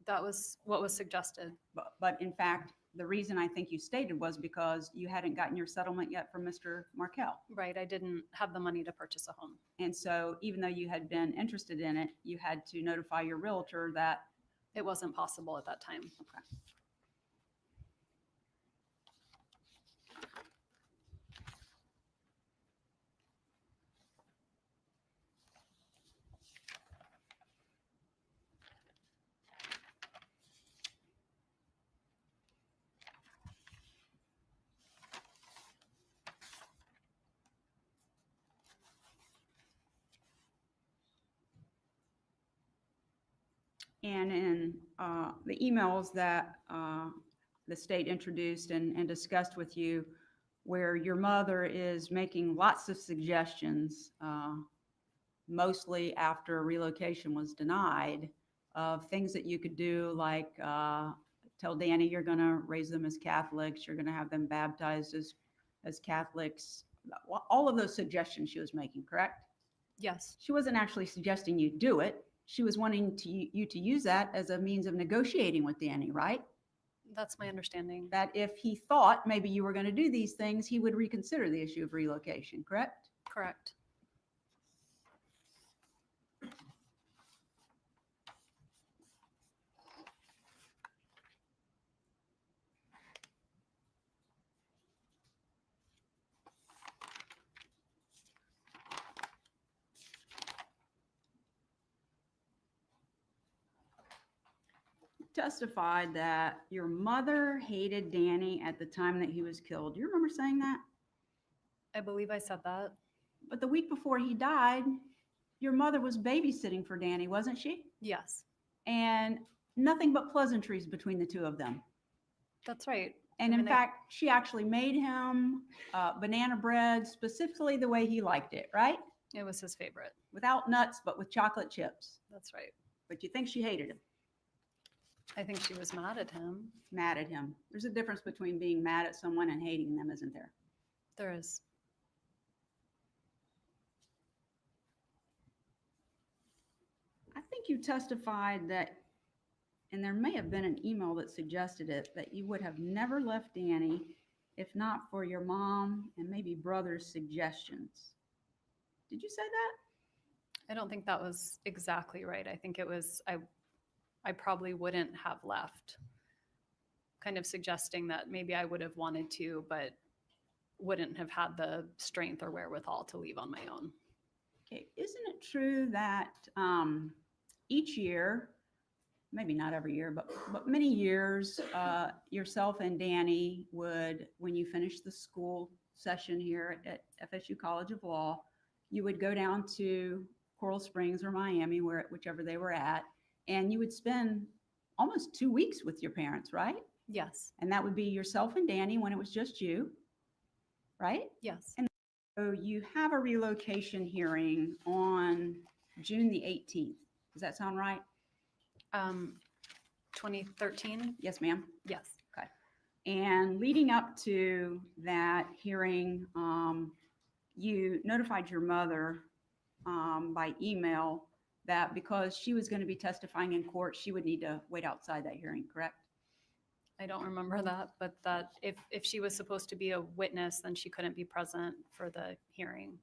That was what was suggested. But in fact, the reason I think you stated was because you hadn't gotten your settlement yet from Mr. Markel. Right. I didn't have the money to purchase a home. And so even though you had been interested in it, you had to notify your realtor that it wasn't possible at that time. Okay. And in the emails that the state introduced and discussed with you, where your mother is making lots of suggestions, mostly after relocation was denied, of things that you could do, like tell Danny you're going to raise them as Catholics, you're going to have them baptized as Catholics, all of those suggestions she was making, correct? Yes. She wasn't actually suggesting you do it. She was wanting you to use that as a means of negotiating with Danny, right? That's my understanding. That if he thought maybe you were going to do these things, he would reconsider the issue of relocation, correct? Correct. Testified that your mother hated Danny at the time that he was killed. Do you remember saying that? I believe I said that. But the week before he died, your mother was babysitting for Danny, wasn't she? Yes, And nothing but pleasantries between the two of them. that's right. And I in mean, fact, she actually made him banana bread specifically the way he liked it, right? it was his favorite. Without nuts, but with chocolate chips. That's right. But you think she hated him? I think she was mad at him. Mad at him. There's a difference between being mad at someone and hating them, isn't there? There is. I think you testified that, and there may have been an email that suggested it, that you would have never left Danny if not for your mom and maybe brother's suggestions. Did you say that? I don't think that was exactly right. I think it was, I probably wouldn't have left. Kind of suggesting that maybe I would have wanted to, but wouldn't have had the strength or wherewithal to leave on my own. Okay, isn't it true that each year, maybe not every year, but many years, yourself and Danny would, when you finished the school session here at FSU College of Law, you would go down to Coral Springs or Miami, whichever they were at, and you would spend almost 2 weeks with your parents, right? Yes. And that would be yourself and Danny when it was just you, right? Yes. And so you have a relocation hearing on June the 18th. Does that sound right? 2013? Yes, ma'am. Yes. Okay. And leading up to that hearing, you notified your mother by email that because she was going to be testifying in court, she would need to wait outside that hearing, correct? I don't remember that, but that if she was supposed to be a witness, then she couldn't be present for the hearing.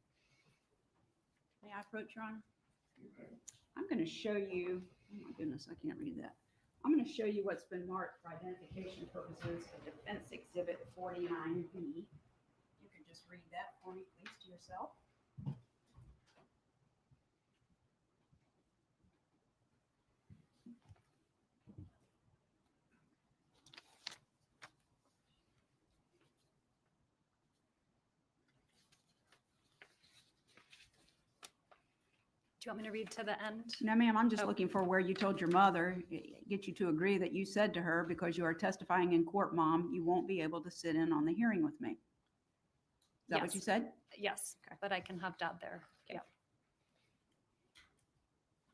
May I approach, Your Honor? I'm going to show you, oh my goodness, I can't read that. I'm going to show you what's been marked for identification purposes of Defense Exhibit 49B. You can just read that for me, please, to yourself. Do you want me to read to the end? No, ma'am, I'm just Oh. looking for where you told your mother, get you to agree that you said to her, because you are testifying in court, Mom, you won't be able to sit in on the hearing with me. Is that what Yes. you said? Yes, but I can have Dad there. Yeah.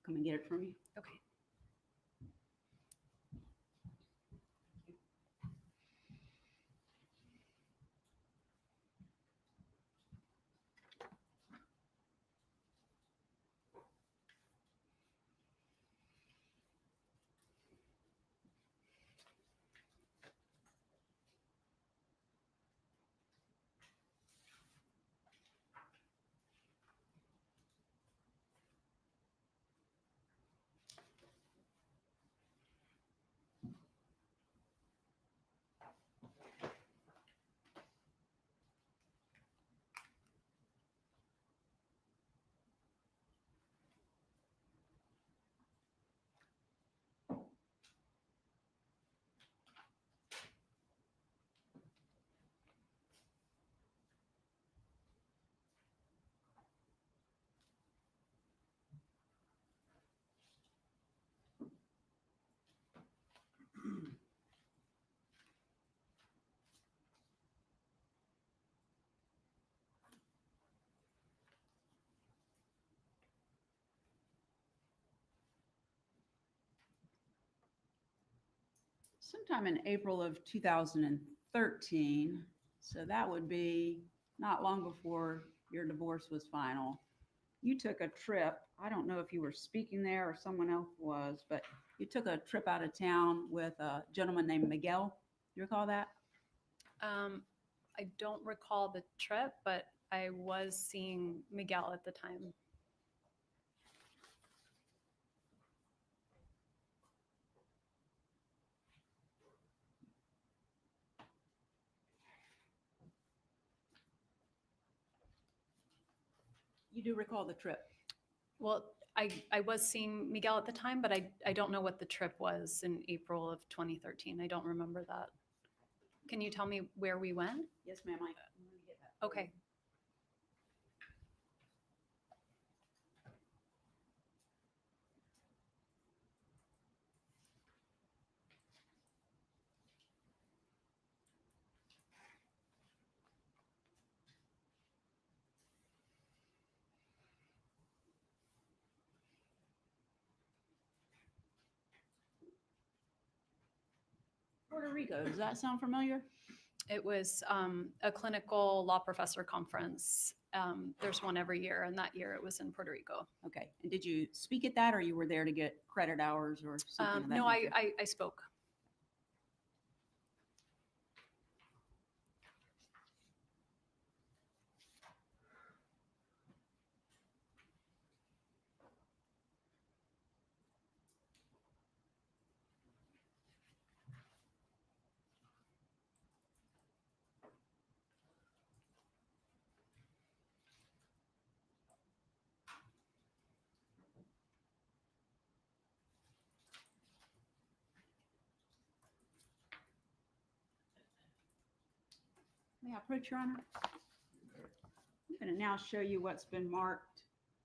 Come and get it from you. Okay. Sometime in April of 2013, so that would be not long before your divorce was final, you took a trip. I don't know if you were speaking there or someone else was, but you took a trip out of town with a gentleman named Miguel. you recall that? I don't recall the trip, but I was seeing Miguel at the time. You do recall the trip? Well, I was seeing Miguel at the time, but I don't know what the trip was in April of 2013. I don't remember that. Can you tell me where we went? Yes, ma'am. I'm gonna get that for you. Okay. Puerto Rico, does that sound familiar? It was a clinical law professor conference. There's one every year, and that year it was in Puerto Rico. Okay, and did you speak at that, or you were there to get credit hours or something of that No, nature? I spoke. May I approach, Your Honor? I'm going to now show you what's been marked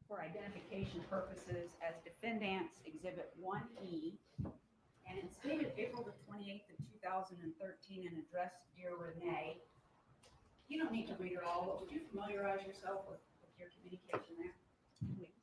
for identification purposes as Defendant's Exhibit 1E. And it's dated April the 28th of 2013 and addressed Dear Renee. You don't need to read it all, but would you familiarize yourself with your communication there, please?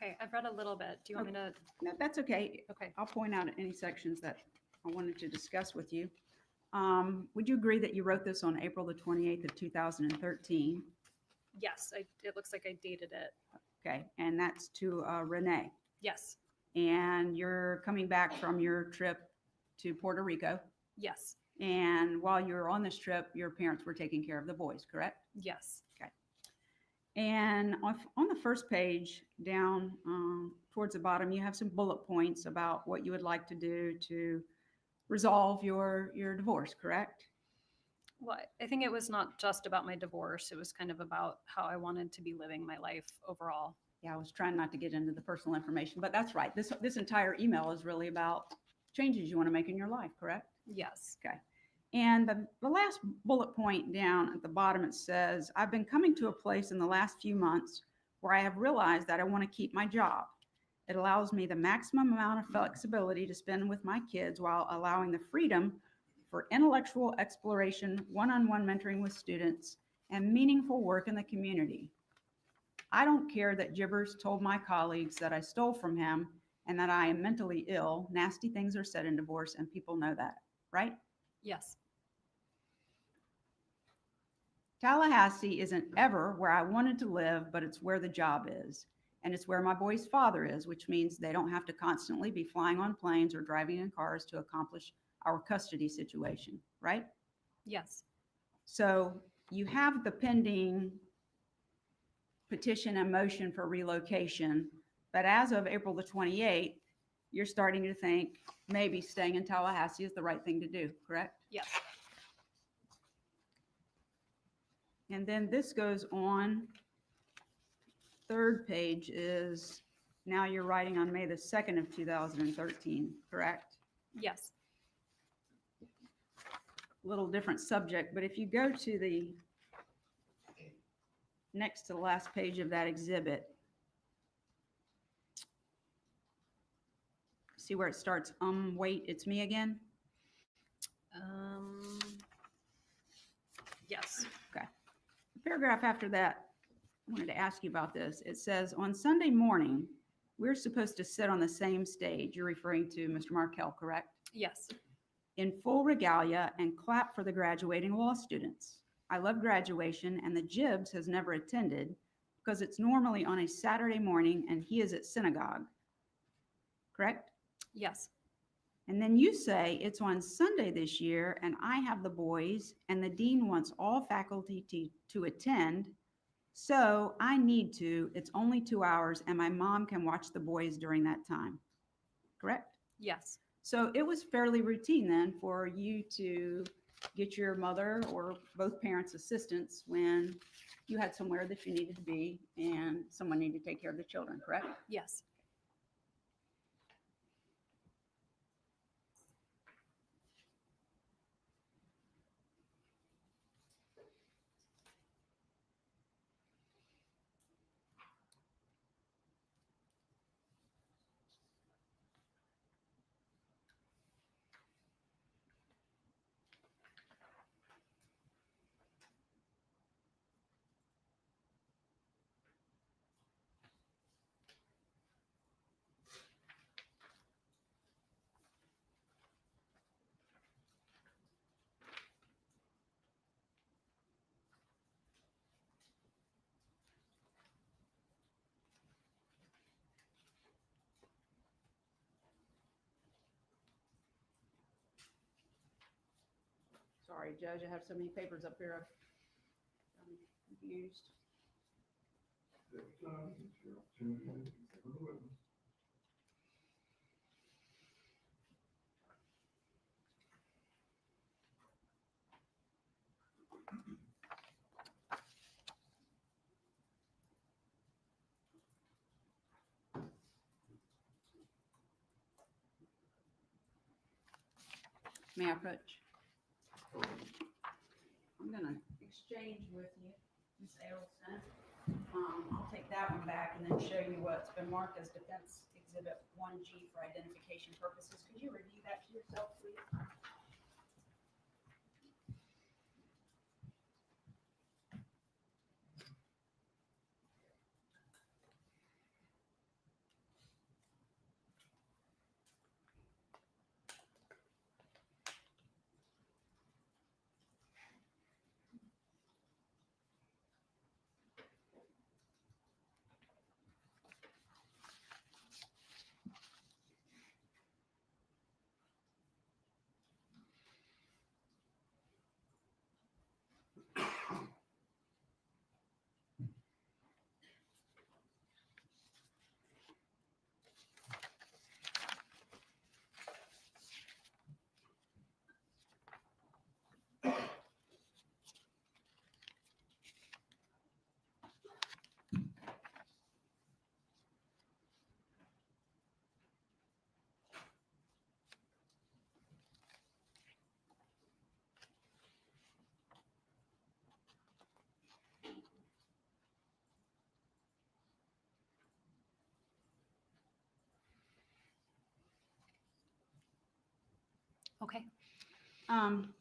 Okay, I've read a little bit. Do you want me to? No, that's okay. Okay. I'll point out any sections that I wanted to discuss with you. Would you agree that you wrote this on April the 28th of 2013? Yes, it looks like I dated it. Okay, and that's to Renee. Yes. And you're coming back from your trip to Puerto Rico. Yes. And while you were on this trip, your parents were taking care of the boys, correct? Yes. Okay. And on the first page down towards the bottom, you have some bullet points about what you would like to do to resolve your divorce, correct? Well, I think it was not just about my divorce. It was kind of about how I wanted to be living my life overall. Yeah, I was trying not to get into the personal information, but that's right. This entire email is really about changes you want to make in your life, correct? Yes. Okay. And the last bullet point down at the bottom, it says, I've been coming to a place in the last few months where I have realized that I want to keep my job. It allows me the maximum amount of flexibility to spend with my kids while allowing the freedom for intellectual exploration, one-on-one mentoring with students, and meaningful work in the community. I don't care that Gibbers told my colleagues that I stole from him and that I am mentally ill. Nasty things are said in divorce, and people know that, right? Yes. Tallahassee isn't ever where I wanted to live, but it's where the job is. And it's where my boy's father is, which means they don't have to constantly be flying on planes or driving in cars to accomplish our custody situation, right? Yes. So you have the pending petition and motion for relocation, but as of April the 28th, you're starting to think maybe staying in Tallahassee is the right thing to do, correct? Yes. And then this goes on. Third page is, now you're writing on May the 2nd of 2013, correct? Yes. Little different subject, but if you go to the next to the last page of that exhibit, see where it starts, wait, it's me again? Yes. Okay. The paragraph after that, I wanted to ask you about this. It says, on Sunday morning, we're supposed to sit on the same stage. You're referring to Mr. Markel, correct? Yes. In full regalia and clap for the graduating law students. I love graduation, and the Gibbs has never attended because it's normally on a Saturday morning and he is at synagogue. Correct? Yes. And then you say it's on Sunday this year and I have the boys and the dean wants all faculty to attend. So I need to, it's only 2 hours and my mom can watch the boys during that time. Correct? Yes. So it was fairly routine then for you to get your mother or both parents' assistance when you had somewhere that you needed to be and someone needed to take care of the children, correct? Yes. Sorry, Judge, I have so many papers up here. I'm confused. May I approach? I'm gonna exchange with you, Ms. Adelson. I'll take that one back and then show you what's been marked as Defense Exhibit 1G for identification purposes. Could you review that to yourself, please? Okay. I'm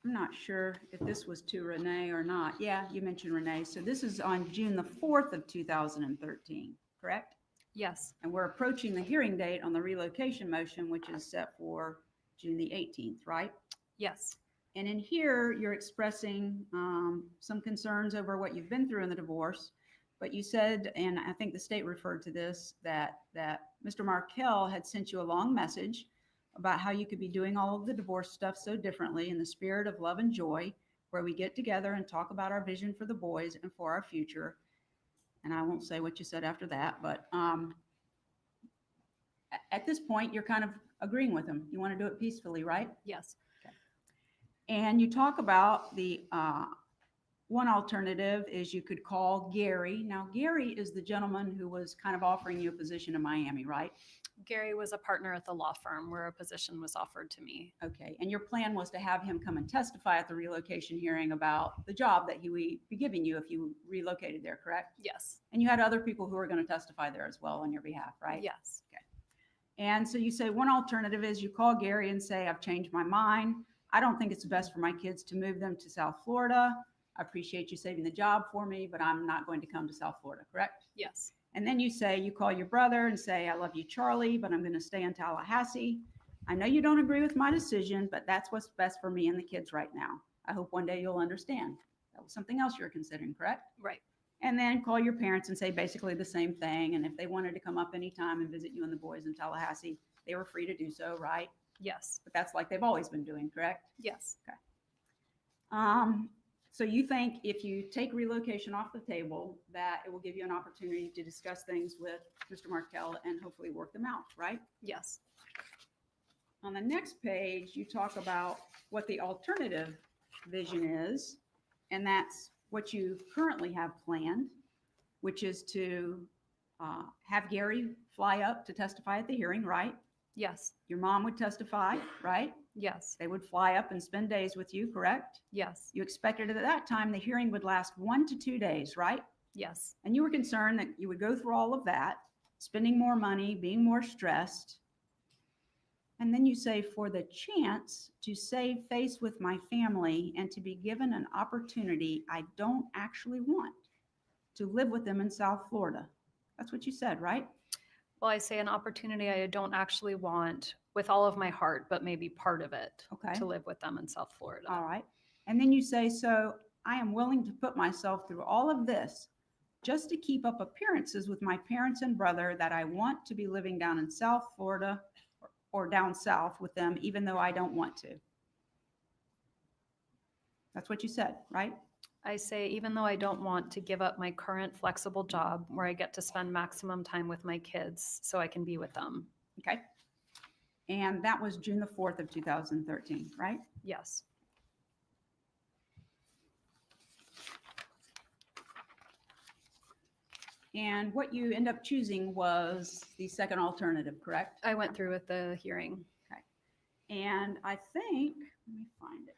not sure if this was to Renee or not. Yeah, you mentioned Renee. So this is on June the 4th of 2013, correct? Yes. And we're approaching the hearing date on the relocation motion, which is set for June the 18th, right? Yes. And in here, you're expressing some concerns over what you've been through in the divorce. But you said, and I think the state referred to this, that Mr. Markel had sent you a long message about how you could be doing all of the divorce stuff so differently in the spirit of love and joy, where we get together and talk about our vision for the boys and for our future. And I won't say what you said after that, but at this point, you're kind of agreeing with him. You want to do it peacefully, right? Yes. And you talk about One alternative is you could call Gary. Now, Gary is the gentleman who was kind of offering you a position in Miami, right? Gary was a partner at the law firm where a position was offered to me. Okay, and your plan was to have him come and testify at the relocation hearing about the job that he would be giving you if you relocated there, correct? Yes. And you had other people who were going to testify there as well on your behalf, right? Yes. Okay. And so you say one alternative is you call Gary and say, I've changed my mind. I don't think it's best for my kids to move them to South Florida. I appreciate you saving the job for me, but I'm not going to come to South Florida, correct? Yes. And then you say, you call your brother and say, I love you, Charlie, but I'm going to stay in Tallahassee. I know you don't agree with my decision, but that's what's best for me and the kids right now. I hope one day you'll understand. That was something else you're considering, correct? Right. And then call your parents and say basically the same thing. And if they wanted to come up anytime and visit you and the boys in Tallahassee, they were free to do so, right? Yes. But that's like they've always been doing, correct? Yes. Okay. So you think if you take relocation off the table, that it will give you an opportunity to discuss things with Mr. Markel and hopefully work them out, right? Yes. On the next page, you talk about what the alternative vision is, and that's what you currently have planned, which is to have Gary fly up to testify at the hearing, right? Yes. Your mom would testify, right? Yes. They would fly up and spend days with you, correct? Yes. You expected at that time the hearing would last 1 to 2 days, right? Yes. And you were concerned that you would go through all of that, spending more money, being more stressed. And then you say, for the chance to save face with my family and to be given an opportunity I don't actually want, to live with them in South Florida. That's what you said, right? Well, I say an opportunity I don't actually want with all of my heart, but maybe part of it, Okay. to live with them in South Florida. All right. And then you say, so I am willing to put myself through all of this just to keep up appearances with my parents and brother that I want to be living down in South Florida or down south with them, even though I don't want to. That's what you said, right? I say, even though I don't want to give up my current flexible job where I get to spend maximum time with my kids so I can be with them. Okay. And that was June the 4th of 2013, right? Yes. And what you end up choosing was the second alternative, correct? I went through with the hearing. Okay. And I think, let me find it.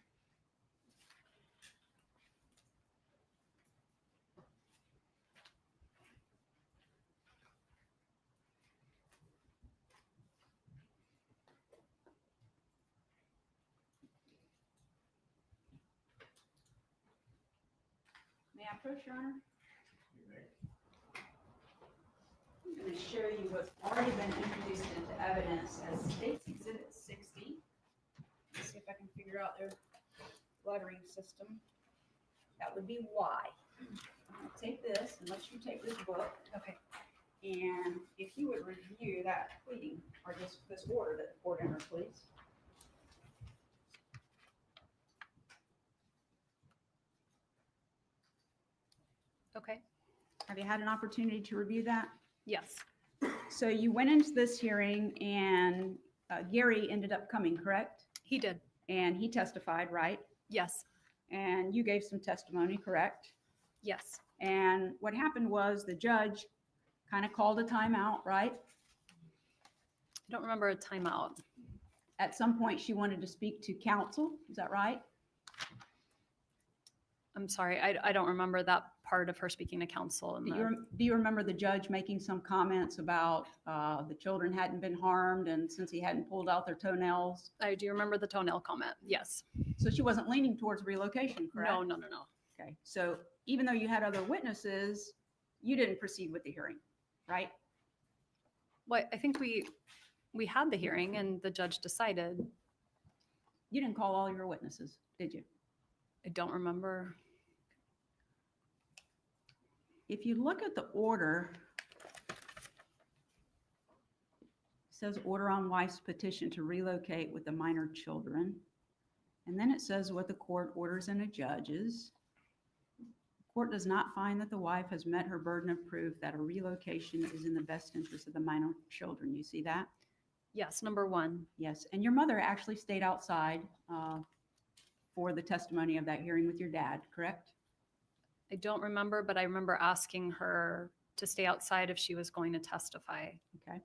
May I approach, Your Honor? I'm going to show you what's already been introduced into evidence as State's Exhibit 60. Let's see if I can figure out their lettering system. That would be Y. I'm going to take this and let you take this book. Okay. And if you would review that pleading or this order that the court entered, please. Okay. Have you had an opportunity to review that? Yes. So you went into this hearing and Gary ended up coming, correct? He did. And he testified, right? Yes. And you gave some testimony, correct? Yes. And what happened was the judge kind of called a timeout, right? I don't remember a timeout. At some point, she wanted to speak to counsel. Is that right? I'm sorry, I don't remember that part of her speaking to counsel. Do you remember the judge making some comments about the children hadn't been harmed and since he hadn't pulled out their toenails? I do remember the toenail comment, yes. So she wasn't leaning towards relocation, correct? No. Okay, so even though you had other witnesses, you didn't proceed with the hearing, right? Well, I think we had the hearing and the judge decided. You didn't call all your witnesses, did you? I don't remember. If you look at the order, it says order on wife's petition to relocate with the minor children. And then it says what the court orders and adjudges. The court does not find that the wife has met her burden of proof that a relocation is in the best interest of the minor children. You see that? Yes, number one. Yes, and your mother actually stayed outside for the testimony of that hearing with your dad, correct? I don't remember, but I remember asking her to stay outside if she was going to testify. Okay.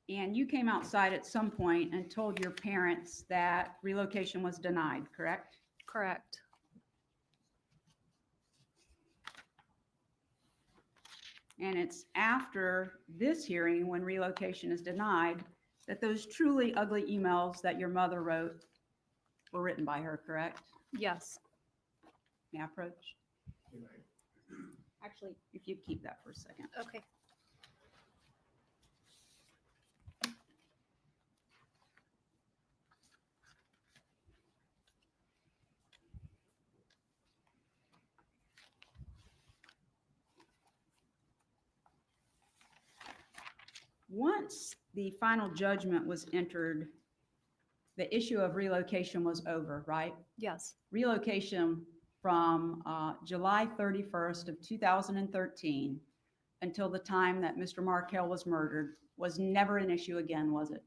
And you came outside at some point and told your parents that relocation was denied, correct? Correct. And it's after this hearing, when relocation is denied, that those truly ugly emails that your mother wrote were written by her, correct? Yes. May I approach? Actually, if you keep that for a second. Okay. Once the final judgment was entered, the issue of relocation was over, right? Yes. Relocation from July 31st of 2013 until the time that Mr. Markel was murdered was never an issue again, was it?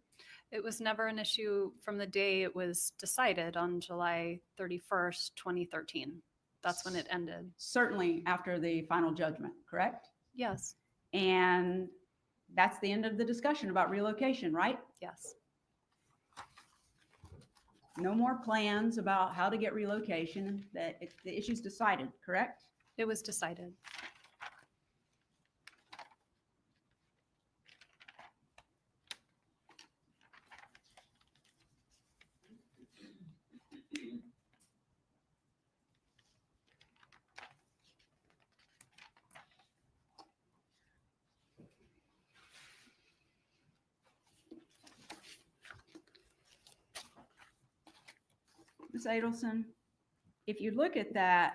It was never an issue from the day it was decided on July 31st, 2013. That's when it ended. Certainly after the final judgment, correct? Yes. And that's the end of the discussion about relocation, right? Yes. No more plans about how to get relocation, the issue's decided, correct? It was decided. Ms. Adelson, if you look at that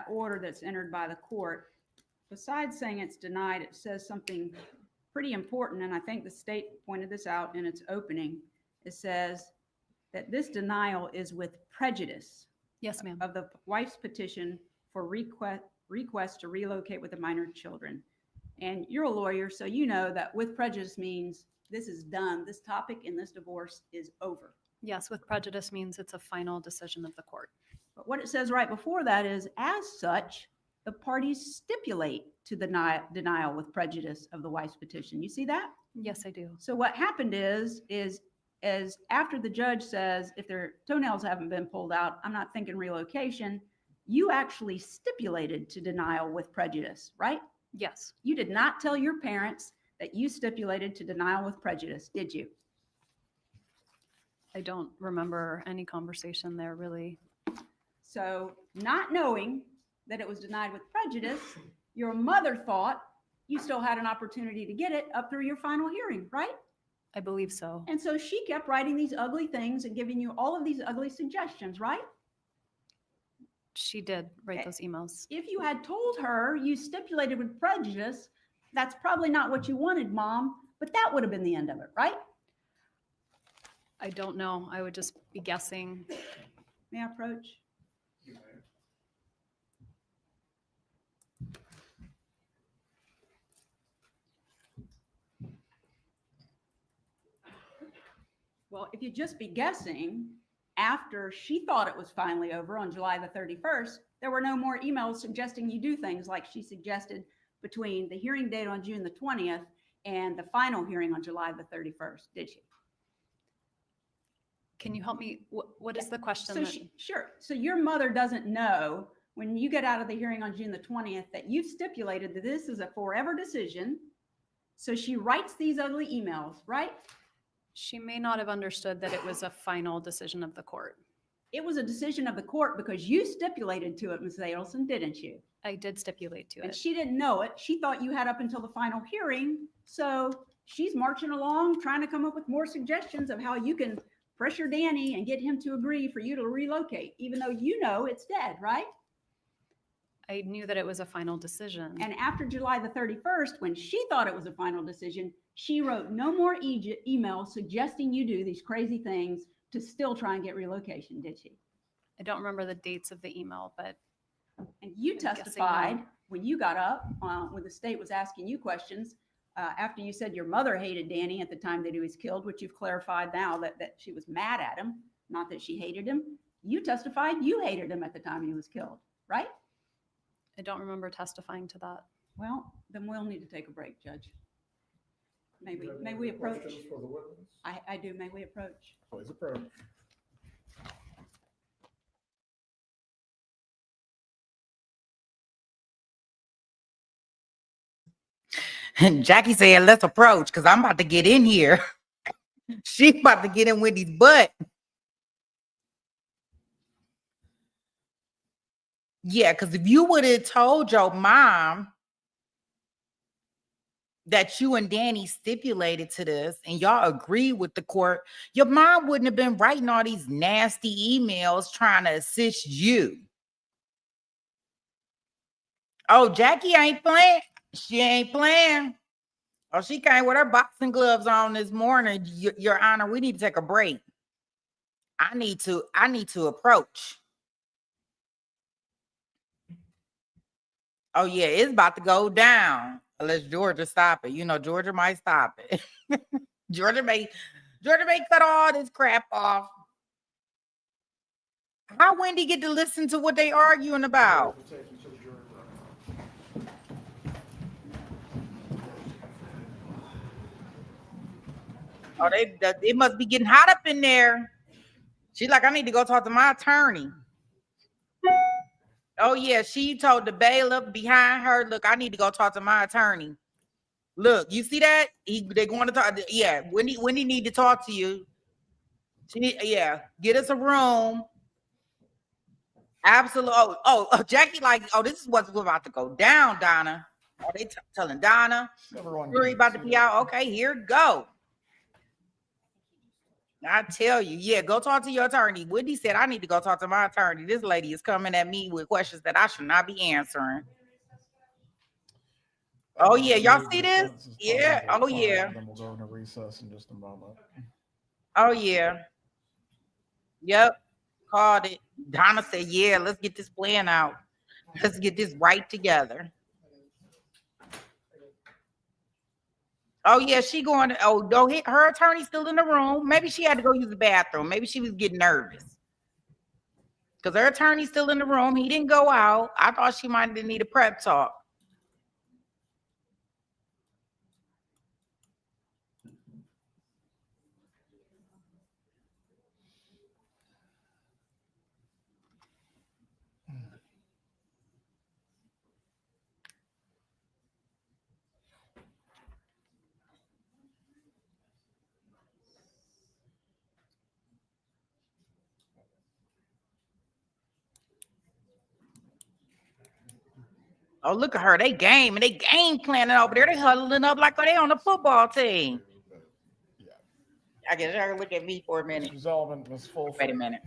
order that's entered by the court, besides saying it's denied, it says something pretty important, and I think the state pointed this out in its opening. It says that this denial is with prejudice. Yes, ma'am. Of the wife's petition for request to relocate with the minor children. And you're a lawyer, so you know that with prejudice means this is done. This topic in this divorce is over. Yes, with prejudice means it's a final decision of the court. But what it says right before that is, as such, the parties stipulate to the denial with prejudice of the wife's petition. You see that? Yes, I do. So what happened is after the judge says, if their toenails haven't been pulled out, I'm not thinking relocation, you actually stipulated to denial with prejudice, right? Yes. You did not tell your parents that you stipulated to denial with prejudice, did you? I don't remember any conversation there, really. So not knowing that it was denied with prejudice, your mother thought you still had an opportunity to get it up through your final hearing, right? I believe so. And so she kept writing these ugly things and giving you all of these ugly suggestions, right? She did write those emails. If you had told her you stipulated with prejudice, that's probably not what you wanted, Mom, but that would have been the end of it, right? I don't know. I would just be guessing. May I approach? Well, if you just be guessing, after she thought it was finally over on July the 31st, there were no more emails suggesting you do things like she suggested between the hearing date on June the 20th and the final hearing on July the 31st, did she? Can you help me? What is the question? So sure. So your mother doesn't know when you get out of the hearing on June the 20th that you've stipulated that this is a forever decision. So she writes these ugly emails, right? She may not have understood that it was a final decision of the court. It was a decision of the court because you stipulated to it, Ms. Adelson, didn't you? I did stipulate to it. And she didn't know it. She thought you had up until the final hearing. So she's marching along, trying to come up with more suggestions of how you can pressure Danny and get him to agree for you to relocate, even though you know it's dead, right? I knew that it was a final decision. And after July the 31st, when she thought it was a final decision, she wrote no more emails suggesting you do these crazy things to still try and get relocation, did she? I don't remember the dates of the email, but. And you testified when you got up, when the state was asking you questions, after you said your mother hated Danny at the time that he was killed, which you've clarified now that she was mad at him, not that she hated him. You testified you hated him at the time he was killed, right? I don't remember testifying to that. Well, then we'll need to take a break, Judge. May we approach? Questions for the witness? I do. May we approach? Please approach. And Jackie said, let's approach because I'm about to get in here. She's about to get in Wendy's butt. Yeah, because if you would have told your mom that you and Danny stipulated to this and y'all agreed with the court, your mom wouldn't have been writing all these nasty emails trying to assist you. Oh, Jackie ain't playing. She ain't playing. Oh, she came with her boxing gloves on this morning. Your Honor, we need to take a break. I need to approach. Oh, yeah, it's about to go down. Unless Georgia stop it. You know, Georgia might stop it. Georgia may cut all this crap off. How Wendy get to listen to what they arguing about? Oh, they must be getting hot up in there. She's like, I need to go talk to my attorney. Oh, yeah, she told the bailiff behind her, look, I need to go talk to my attorney. Look, you see that? They're going to talk. Yeah, Wendy need to talk to you. Get us a room. Absolutely. Oh, Jackie, like, oh, this is what's about to go down, Donna. Oh, they telling Donna, you're about to be out. Okay, here it go. I tell you, yeah, go talk to your attorney. Wendy said, I need to go talk to my attorney. This lady is coming at me with questions that I should not be answering. Oh, yeah, y'all see this? Yeah, oh, yeah. Then we'll go into recess in just a moment. Oh, yeah. Yep, called it. Donna said, yeah, let's get this plan out. Let's get this right together. Oh, yeah, she going to, don't hit her attorney still in the room. Maybe she had to go use the bathroom. Maybe she was getting nervous. Because her attorney's still in the room. He didn't go out. I thought she might need a prep talk. Oh, look at her. They game planning over there. They huddling up like they on the football team. Yeah. I guess y'all look at me for a minute. Ms. Sullivan, Ms. Fulford. Wait a minute.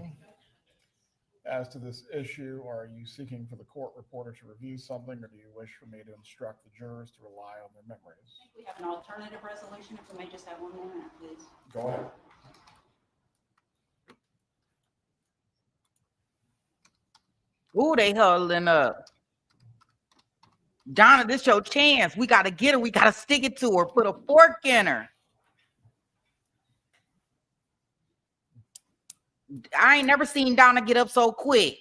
As to this issue, are you seeking for the court reporter to review something, or do you wish for me to instruct the jurors to rely on their memories? We have an alternative resolution. If we may just have 1 more minute, please. Go ahead. Ooh, they huddling up. Donna, this your chance. We got to get her. We got to stick it to her. Put a fork in her. I ain't never seen Donna get up so quick.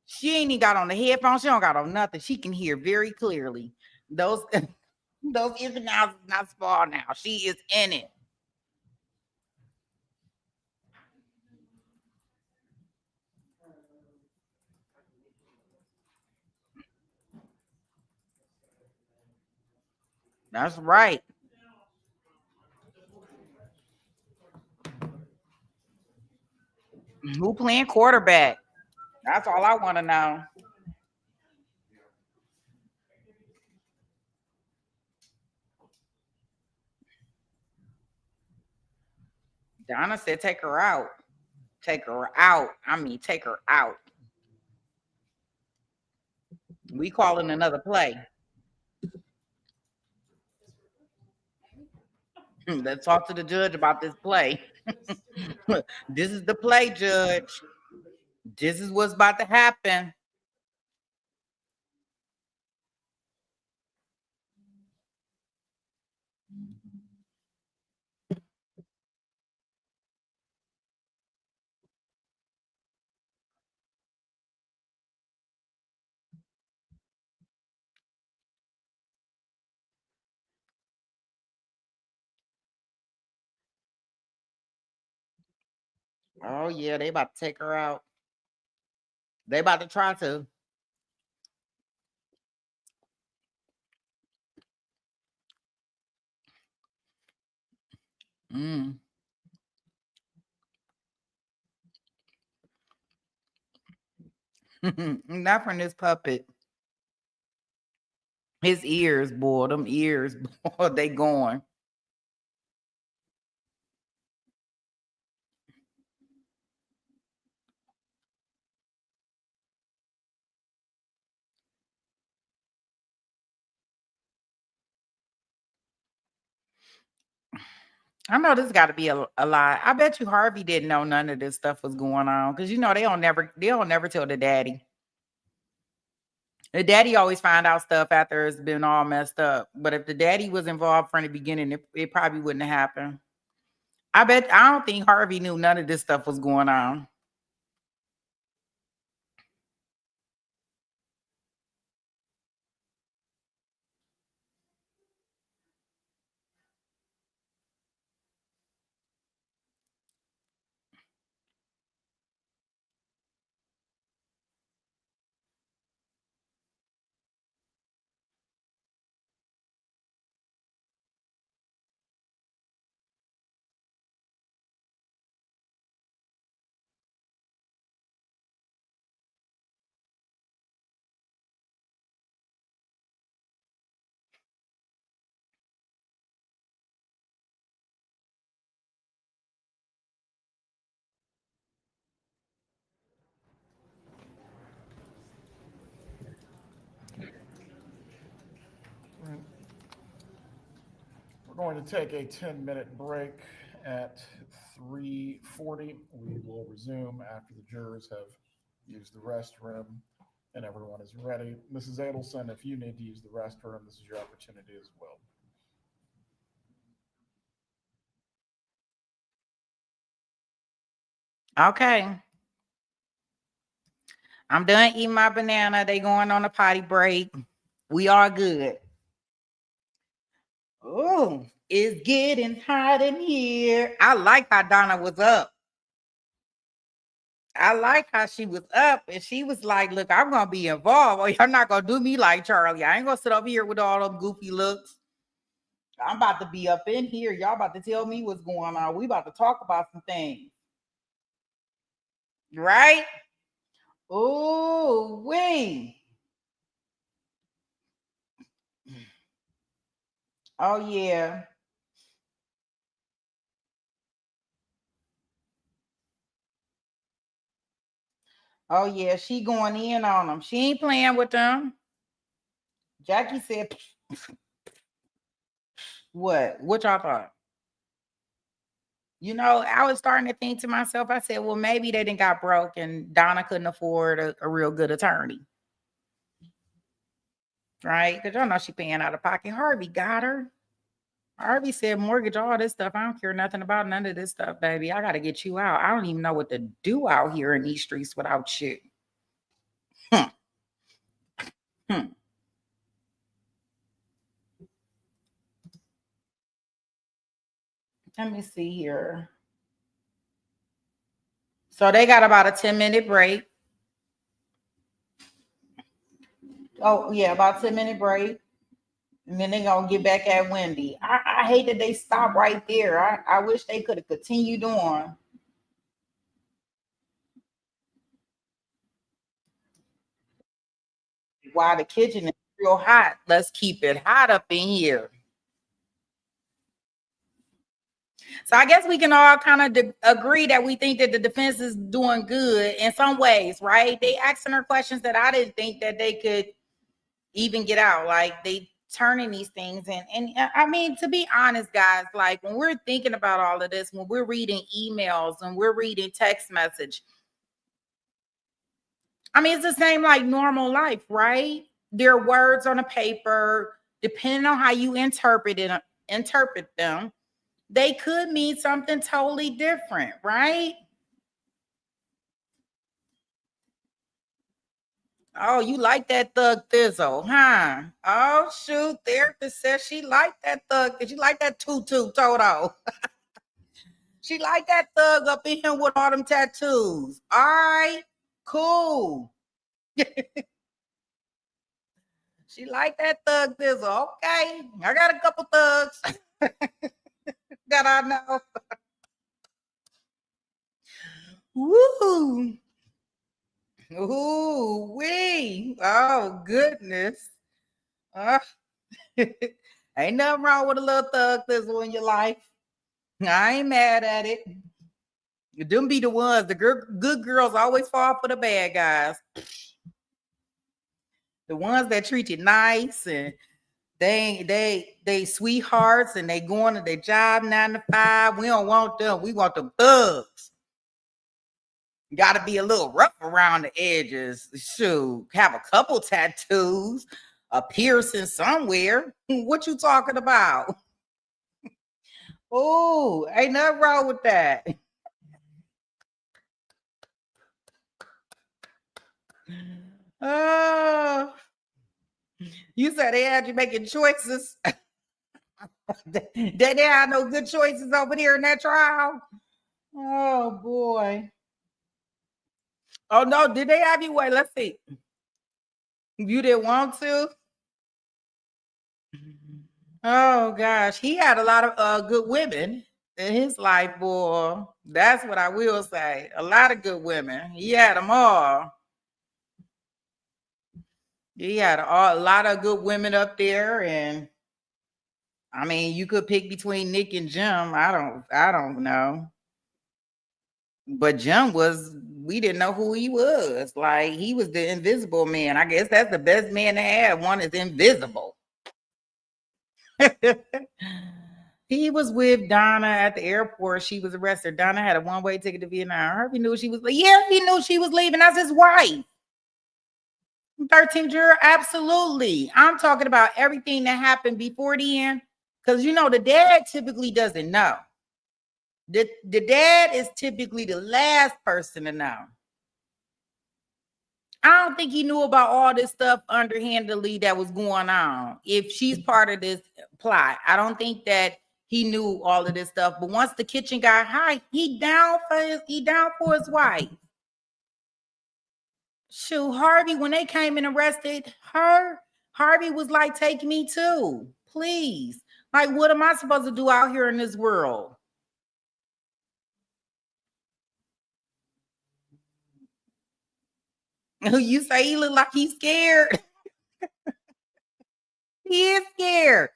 She ain't even got on the headphones. She don't got on nothing. She can hear very clearly. Those ins and outs is not small now. She is in it. That's right. Who playing quarterback? That's all I want to know. Donna said, take her out. Take her out. I mean, take her out. We calling another play. Let's talk to the judge about this play. This is the play, Judge. This is what's about to happen. Oh yeah, they about to take her out. They about to try to. Mm. Not from this puppet. His ears, boy, them ears, boy, they going. I know this got to be a lie. I bet you Harvey didn't know none of this stuff was going on because you know they don't never tell the daddy. The daddy always find out stuff after it's been all messed up. But if the daddy was involved from the beginning, it probably wouldn't have happened. I don't think Harvey knew none of this stuff was going on. We're going to take a 10-minute break at 3:40. We will resume after the jurors have used the restroom and everyone is ready. Mrs. Adelson, if you need to use the restroom, this is your opportunity as well. Okay. I'm done eating my banana. They going on a potty break. We are good. Oh, it's getting hot in here. I like how Donna was up. I like how she was up and she was like, look, I'm going to be involved. Or you're not going to do me like Charlie. I ain't going to sit over here with all them goofy looks. I'm about to be up in here. Y'all about to tell me what's going on. We about to talk about some things. Right? Oh, wait. Oh, yeah. Oh, yeah. She going in on them. She ain't playing with them. Jackie said, what? What y'all thought? You know, I was starting to think to myself, I said, well, maybe they didn't got broke and Donna couldn't afford a real good attorney. Right? Because y'all know she paying out of pocket. Harvey got her. Harvey said, mortgage, all this stuff. I don't care nothing about none of this stuff, baby. I got to get you out. I don't even know what to do out here in these streets without you. Hmm. Let me see here. So they got about a 10-minute break. Oh, yeah, about 10-minute break. And then they're going to get back at Wendy. I hate that they stop right there. I wish they could have continued on. While the kitchen is real hot, let's keep it hot up in here. So I guess we can all kind of agree that we think that the defense is doing good in some ways, right? They asking her questions that I didn't think that they could even get out. Like they turning these things in. And I mean, to be honest, guys, like when we're thinking about all of this, when we're reading emails and we're reading text message, I mean, it's the same like normal life, right? There are words on a paper, depending on how you interpret them, they could mean something totally different, right? Oh, you like that thug thizzle, huh? Oh, shoot. Therapist says she liked that thug. Did you like that Tutu Toto? She like that thug up in here with all them tattoos. All right, cool. She like that thug thizzle. Okay, I got a couple thugs that I know. Woo! Ooh, wee! Oh goodness! Uh, ain't nothing wrong with a little thug thizzle in your life. I ain't mad at it. Them be the ones. The good girls always fall for the bad guys. The ones that treat you nice and they sweethearts and they going to their job 9 to 5. We don't want them. We want them thugs. Got to be a little rough around the edges. Shoot, have a couple tattoos, a piercing somewhere. What you talking about? Oh, ain't nothing wrong with that. Oh, you said they had you making choices. They had no good choices over there in that trial. Oh boy. Oh no, did they have you wait? Let's see. You didn't want to? Oh gosh, he had a lot of good women in his life, boy. That's what I will say. A lot of good women. He had them all. He had a lot of good women up there, and I mean, you could pick between Nick and Jim. I don't know. But Jim we didn't know who he was. Like, he was the invisible man. I guess that's the best man to have. One is invisible. He was with Donna at the airport. She was arrested. Donna had a one-way ticket to Vietnam. Harvey knew she was he knew she was leaving. That's his wife. 13 juror, absolutely. I'm talking about everything that happened before the end. Because the dad typically doesn't know. The dad is typically the last person to know. I don't think he knew about all this stuff underhandedly that was going on. If she's part of this plot, I don't think that he knew all of this stuff. But once the kitchen got high, he down for his wife. Shoot, Harvey, when they came and arrested her, Harvey was like, "Take me too, please. Like, what am I supposed to do out here in this world?" You say he look like he's scared. He is scared.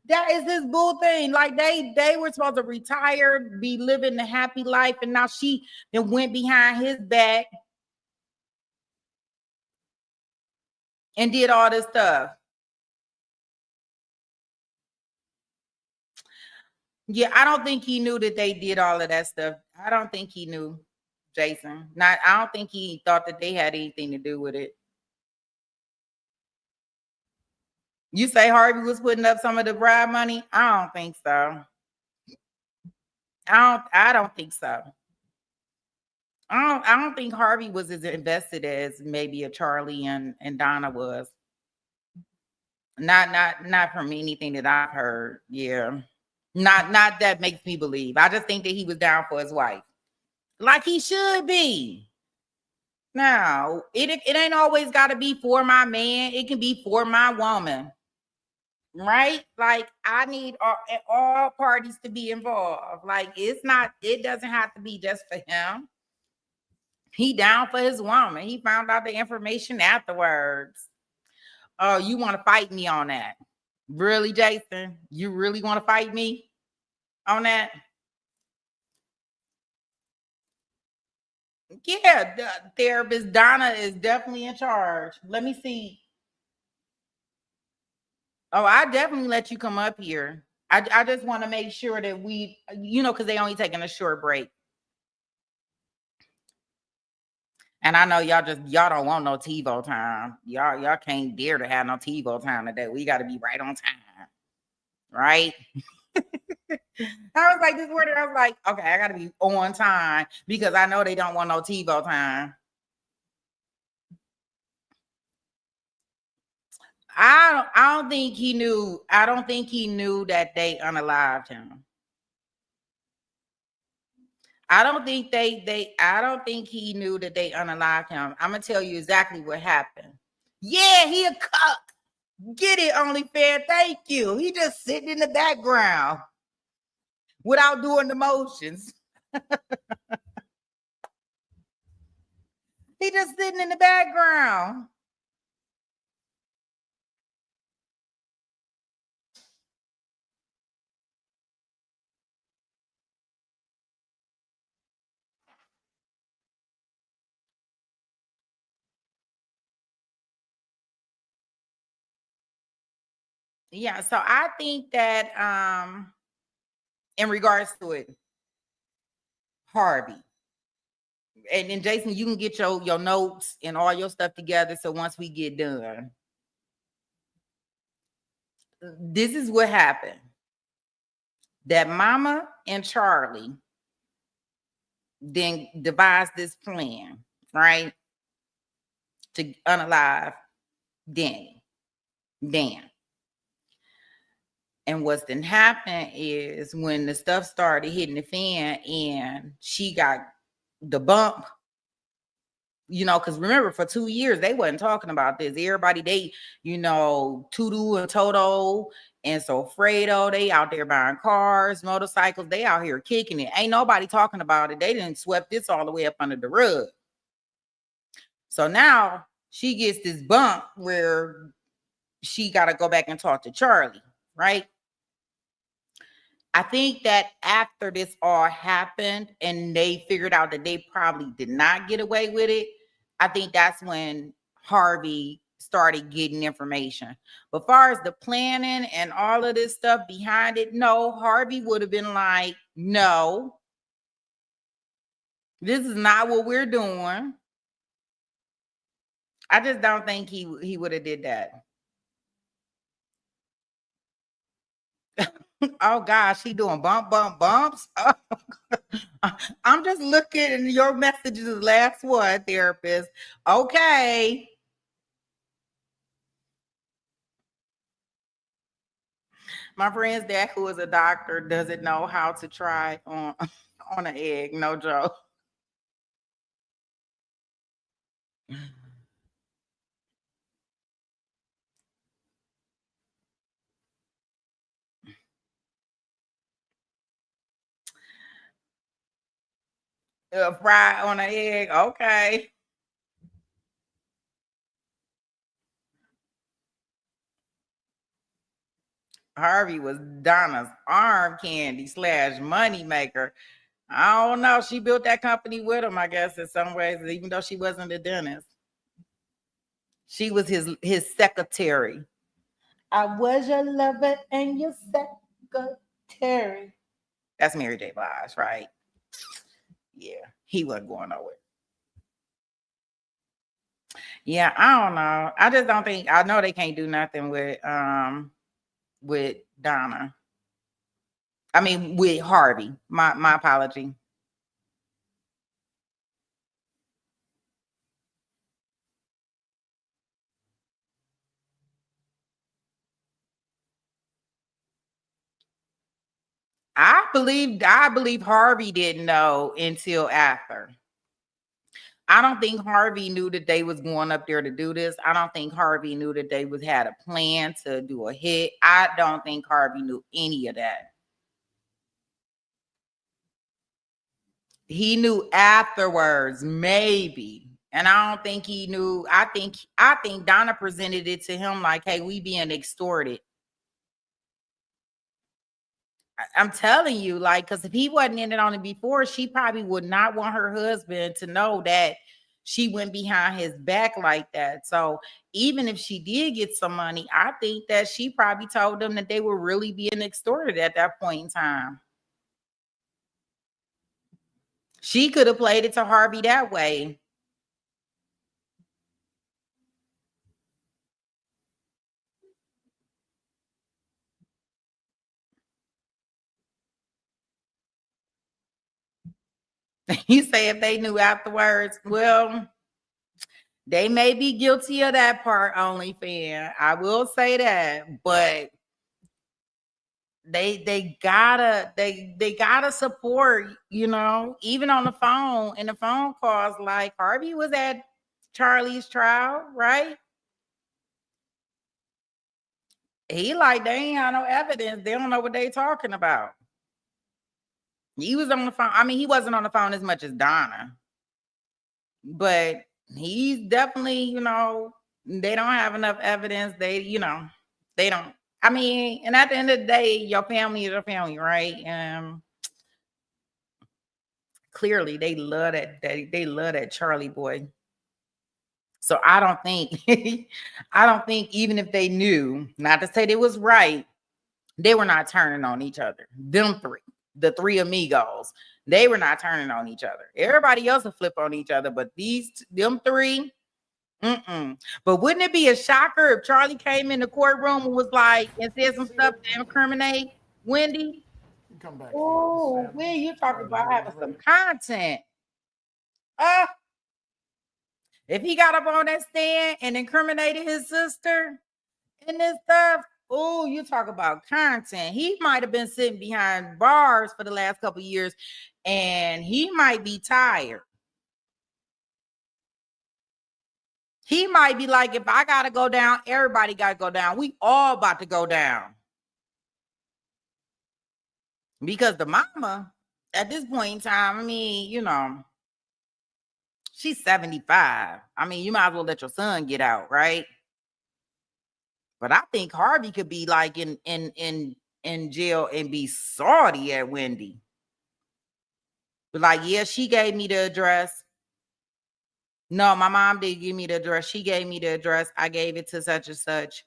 That is this bull thing. Like, they were supposed to retire, be living a happy life, and now she then went behind his back and did all this stuff. Yeah, I don't think he knew that they did all of that stuff. I don't think he knew, Jason. I don't think he thought that they had anything to do with it. You say Harvey was putting up some of the bribe money? I don't think so. I don't think so. I don't think Harvey was as invested as maybe a Charlie and Donna was. Not from anything that I've heard. Yeah. Not that makes me believe. I just think that he was down for his wife. Like he should be. Now, it ain't always got to be for my man. It can be for my woman. Right? Like, I need all parties to be involved. Like, it doesn't have to be just for him. He down for his woman. He found out the information afterwards. Oh, you want to fight me on that? Really, Jason? You really want to fight me on that? Yeah, the therapist Donna is definitely in charge. Let me see. Oh, I definitely let you come up here. I just want to make sure that we, because they only taking a short break. And I know y'all don't want no TiVo time. Y'all can't dare to have no TiVo time today. We got to be right on time. Right? I was like, this word, I was like, okay, I got to be on time because I know they don't want no TiVo time. I don't think he knew. I don't think he knew that they unalived him. I don't think I don't think he knew that they unalived him. I'm gonna tell you exactly what happened. Yeah, he a cuck. Get it, OnlyFans. Thank you. He just sitting in the background without doing the motions. He just sitting in the background. Yeah, so I think that in regards to it, Harvey. And then Jason, you can get your notes and all your stuff together. So once we get done, this is what happened. That Mama and Charlie then devised this plan, right? To unalive Dan. And what's then happened is when the stuff started hitting the fan and she got the bump, you know, because remember, for 2 years, they wasn't talking about this. Everybody, they, you know, Tutu and Toto and so Fredo, they out there buying cars, motorcycles. They out here kicking it. Ain't nobody talking about it. They didn't sweep this all the way up under the rug. So now she gets this bump where she got to go back and talk to Charlie, right? I think that after this all happened and they figured out that they probably did not get away with it, I think that's when Harvey started getting information. But far as the planning and all of this stuff behind it, no, Harvey would have been like, no, this is not what we're doing. I just don't think he would have did that. Oh gosh, he doing bumps. Oh, I'm just looking at your messages. Last one, therapist. Okay. My friend's dad, who is a doctor, doesn't know how to try on an egg. No joke. Fry on an egg. Okay. Harvey was Donna's arm candy / money maker. I don't know. She built that company with him, I guess, in some ways, even though she wasn't a dentist. She was his secretary. I was your lover and your secretary. That's Mary J. Blige, right? Yeah, he wasn't going nowhere. Yeah, I don't know. I just don't think, I know they can't do nothing with Donna. I mean, with Harvey. My apology. I believe Harvey didn't know until after. I don't think Harvey knew that they was going up there to do this. I don't think Harvey knew that they had a plan to do a hit. I don't think Harvey knew any of that. He knew afterwards, maybe. And I don't think he knew. I think Donna presented it to him like, hey, we being extorted. I'm telling you, like, because if he wasn't in it on it before, she probably would not want her husband to know that she went behind his back like that. So even if she did get some money, I think that she probably told them that they were really being extorted at that point in time. She could have played it to Harvey that way. You say if they knew afterwards, well, they may be guilty of that part, OnlyFans. I will say that, but they gotta support, even on the phone, in the phone calls. Like Harvey was at Charlie's trial, right? He like, they ain't have no evidence. They don't know what they talking about. He was on the phone. I mean, he wasn't on the phone as much as Donna, but he's definitely, they don't have enough evidence. They don't. I mean, and at the end of the day, your family is your family, right? Clearly, they love that. They love that Charlie boy. So I don't think, even if they knew, not to say they was right, they were not turning on each other. Them three, the three amigos, they were not turning on each other. Everybody else will flip on each other, but them three. But wouldn't it be a shocker if Charlie came in the courtroom and was like, and said some stuff to incriminate Wendy? Come back. Oh, when you talking about having some content? If he got up on that stand and incriminated his sister and this stuff, oh, you talk about content. He might have been sitting behind bars for the last couple of years, and he might be tired. He might be like, if I got to go down, everybody got to go down. We all about to go down. Because the mama, at this point in time, I mean, she's 75. I mean, you might as well let your son get out, right? But I think Harvey could be like in jail and be salty at Wendy. But like, yeah, she gave me the address. No, my mom didn't give me the address. She gave me the address. I gave it to such and such.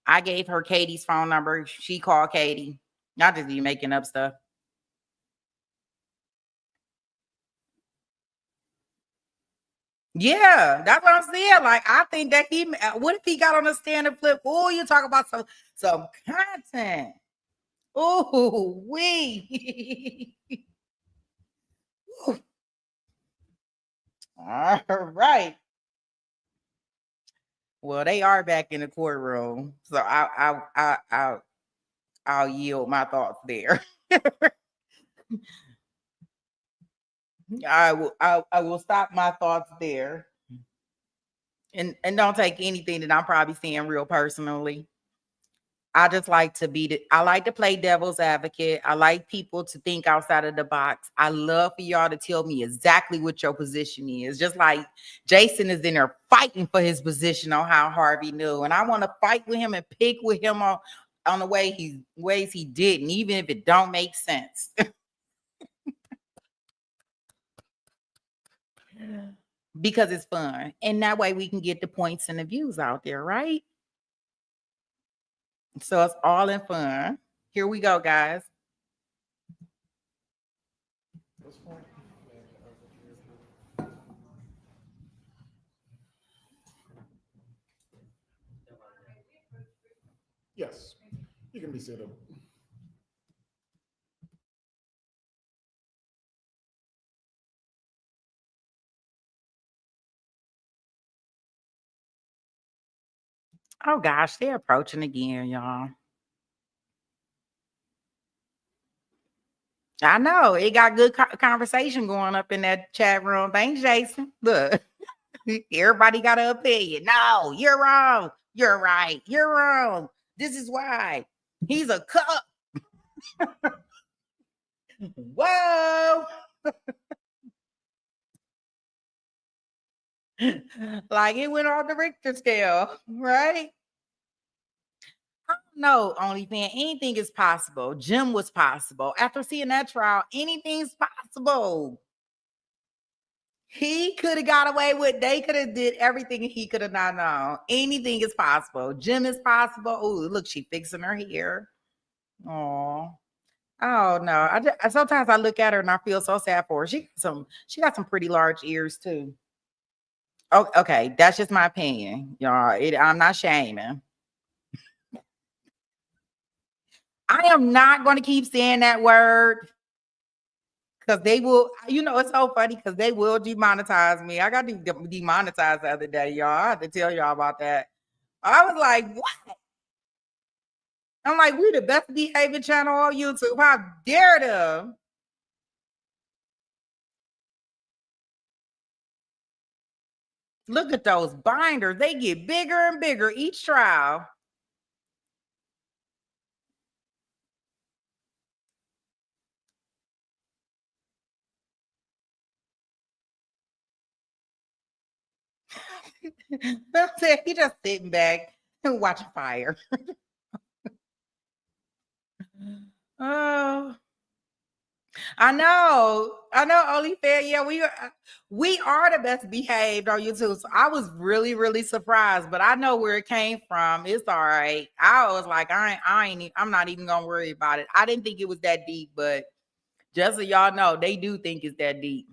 I gave her Katie's phone number. She called Katie. Y'all just be making up stuff. Yeah, that's what I'm saying. Like, I think that what if he got on the stand and flip? Oh, you talk about some content. Oh, all right. Well, they are back in the courtroom, so I'll yield my thoughts there. I will stop my thoughts there, and don't take anything that I'm probably saying real personally. I just like to I like to play devil's advocate. I like people to think outside of the box. I love for y'all to tell me exactly what your position is. Just like Jason is in there fighting for his position on how Harvey knew. And I want to fight with him and pick with him on the ways he didn't, even if it don't make sense. Because it's fun. And that way we can get the points and the views out there, right? So it's all in fun. Here we go, guys. Yes, you can be seated. Oh gosh, they're approaching again, y'all. I know it got good conversation going up in that chat room. Thanks, Jason. Look, everybody got an opinion. No, you're wrong. You're right. You're wrong. This is why he's a cup. Whoa. Like it went off the Richter scale, right? I don't know, OnlyFans. Anything is possible. Jim was possible. After seeing that trial, anything's possible. He could have got away with, they could have did everything he could have not known. Anything is possible. Jim is possible. Oh, look, she fixing her hair. Oh no. Sometimes I look at her and I feel so sad for her. She got some pretty large ears too. Oh, okay. That's just my opinion, y'all. I'm not shaming. I am not going to keep saying that word because they will, it's so funny because they will demonetize me. I got demonetized the other day, y'all. I had to tell y'all about that. I was like, what? I'm like, we the best behaving channel on YouTube. How dare them? Look at those binders. They get bigger and bigger each trial. He just sitting back and watching fire. Oh, I know, OnlyFans. Yeah, we are the best behaved on YouTube. So I was really, really surprised, but I know where it came from. It's all right. I was like, I'm not even gonna worry about it. I didn't think it was that deep, but just so y'all know, they do think it's that deep.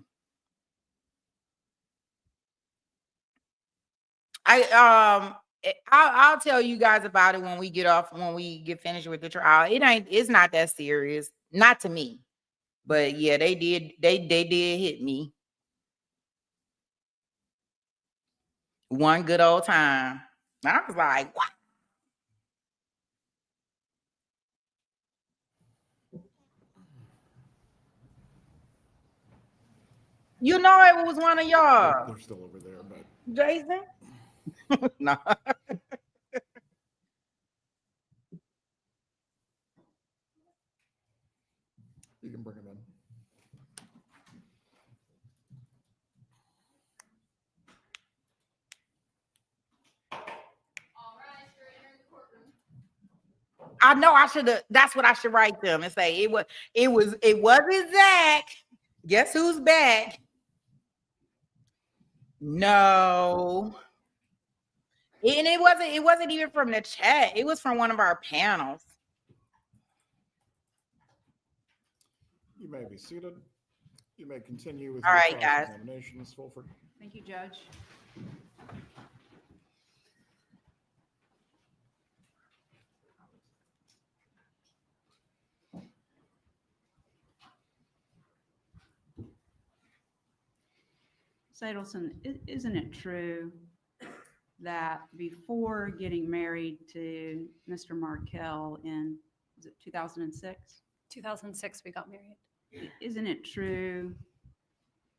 I'll tell you guys about it when we get finished with the trial. It's not that serious. Not to me. But yeah, they did hit me. One good old time. I was like, what? You know it was one of y'all. They're still over there, but Jason? No. You can bring them in. I know I should have. That's what I should write them and say it wasn't Zach. Guess who's back? No. And it wasn't even from the chat. It was from one of our panels. You may be seated. You may continue with All your right, guys. cross-examination, Ms. Fulford. Thank you, Judge. Ms. Adelson, isn't it true that before getting married to Mr. Markel in, was it 2006? 2006, we got married. Isn't it true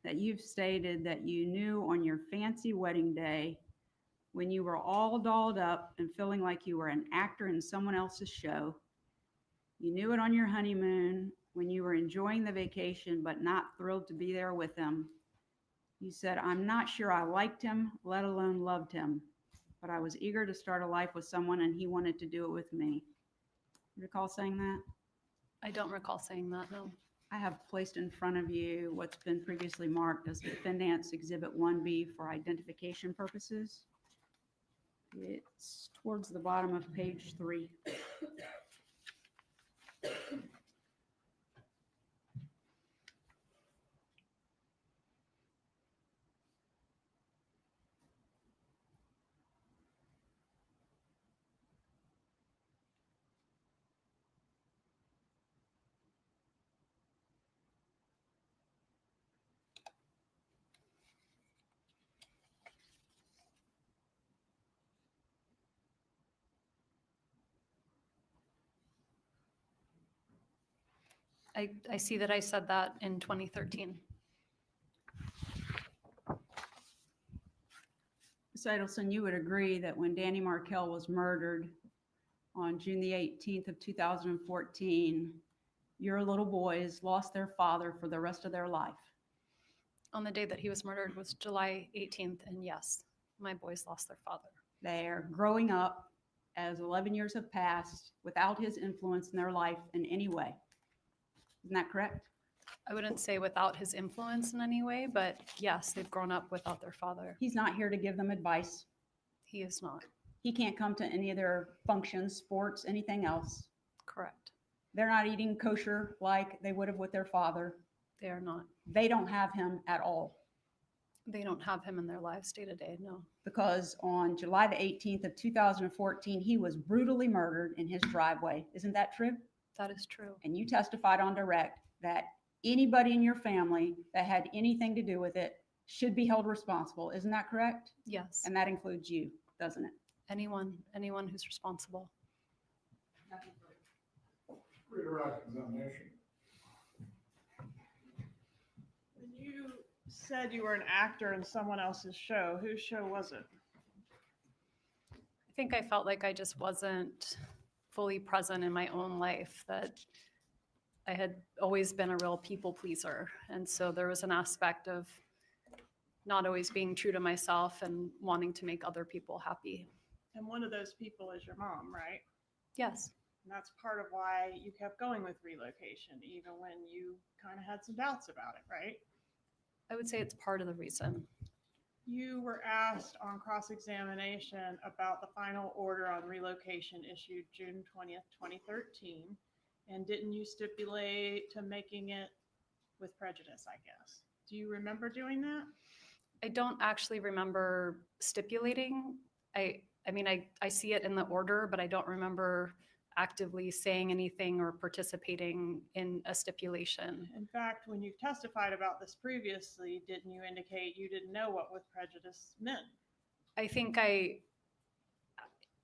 that you've stated that you knew on your fancy wedding day, when you were all dolled up and feeling like you were an actor in someone else's show, you knew it on your honeymoon when you were enjoying the vacation but not thrilled to be there with him, you said, I'm not sure I liked him, let alone loved him, but I was eager to start a life with someone and he wanted to do it with me. You recall saying that? I don't recall saying that, no. I have placed in front of you what's been previously marked as Defendant's Exhibit 1B for identification purposes. It's towards the bottom of page 3. I see that I said that in 2013. Ms. Adelson, you would agree that when Danny Markel was murdered on June the 18th of 2014, your little boys lost their father for the rest of their life. On the day that he was murdered was July 18th, and yes, my boys lost their father. They're growing up as 11 years have passed without his influence in their life in any way. Isn't that correct? I wouldn't say without his influence in any way, but yes, they've grown up without their father. He's not here to give them advice. He is not. He can't come to any of their functions, sports, anything else. Correct. They're not eating kosher like they would have with their father. They are not. They don't have him at all. They don't have him in their lives day to day, no. Because on July the 18th of 2014, he was brutally murdered in his driveway. Isn't that true? That is true. And you testified on direct that anybody in your family that had anything to do with it should be held responsible. Isn't that correct? Yes. And that includes you, doesn't it? Anyone who's responsible. Nothing further. Redirect examination. When you said you were an actor in someone else's show, whose show was it? I think I felt like I just wasn't fully present in my own life, that I had always been a real people pleaser. And so there was an aspect of not always being true to myself and wanting to make other people happy. And one of those people is your mom, right? Yes. And that's part of why you kept going with relocation, even when you kind of had some doubts about it, right? I would say it's part of the reason. You were asked on cross-examination about the final order on relocation issued June 20th, 2013. And didn't you stipulate to making it with prejudice, I guess? Do you remember doing that? I don't actually remember stipulating. I mean, I see it in the order, but I don't remember actively saying anything or participating in a stipulation. In fact, when you've testified about this previously, didn't you indicate you didn't know what with prejudice meant? I think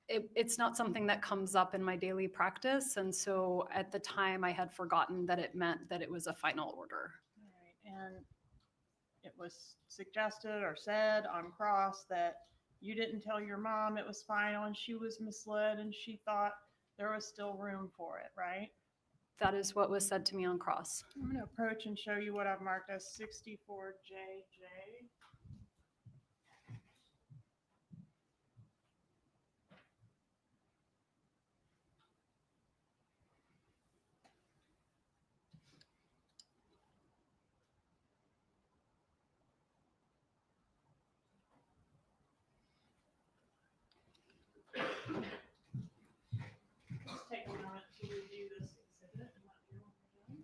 it's not something that comes up in my daily practice. And so at the time I had forgotten that it meant that it was a final order. All right. And it was suggested or said on cross that you didn't tell your mom it was final and she was misled and she thought there was still room for it, right? That is what was said to me on cross. I'm going to approach and show you what I've marked as 64JJ. Just take a moment to review this exhibit and let me know what you're doing.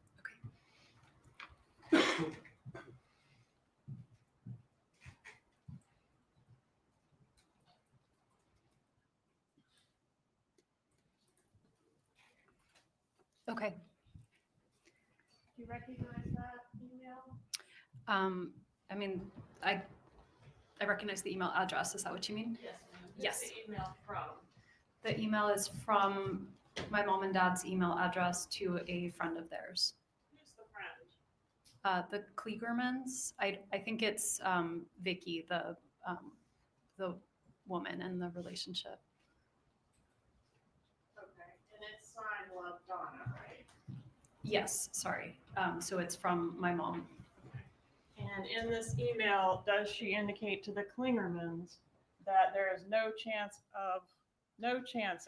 Okay. Do you recognize that email? I mean, I recognize the email address. Is that what you mean? Yes, ma'am. Yes. Who's the email from? The email is from my mom and dad's email address to a friend of theirs. Who's the friend? The Kligermans. I think it's Vicky, the woman in the relationship. Okay, and it's signed Love Donna, right? Yes, sorry. So it's from my mom. And in this email, does she indicate to the Klingermans that there is no chance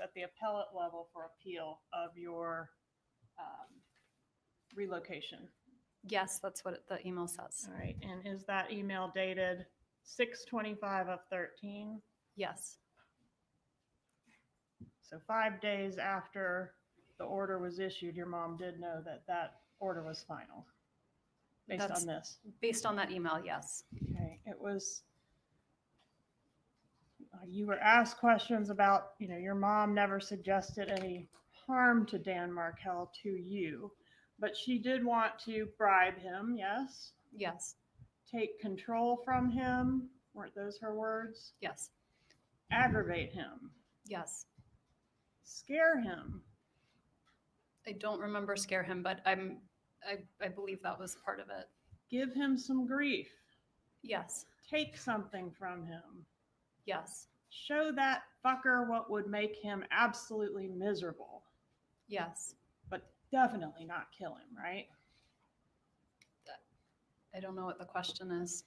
at the appellate level for appeal of your relocation? Yes, that's what the email says. All right, and is that email dated 6/25/13? Yes. So 5 days after the order was issued, your mom did know that that order was final based on this? Based on that email, yes. Okay, it was, you were asked questions about, your mom never suggested any harm to Dan Markel to you, but she did want to bribe him, yes? Yes. Take control from him, weren't those her words? Yes. Aggravate him. Yes. Scare him. I don't remember scare him, but I believe that was part of it. Give him some grief. Yes. Take something from him. Yes. Show that fucker what would make him absolutely miserable. Yes. But definitely not kill him, right? I don't know what the question is.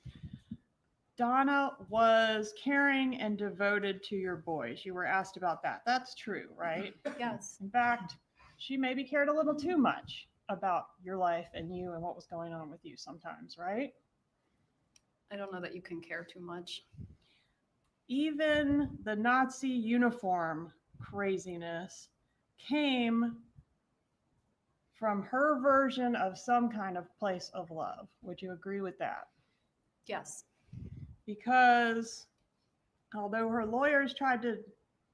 Donna was caring and devoted to your boys. You were asked about that. That's true, right? Yes. In fact, she maybe cared a little too much about your life and you and what was going on with you sometimes, right? I don't know that you can care too much. Even the Nazi uniform craziness came from her version of some kind of place of love. Would you agree with that? Yes. Because although her lawyers tried to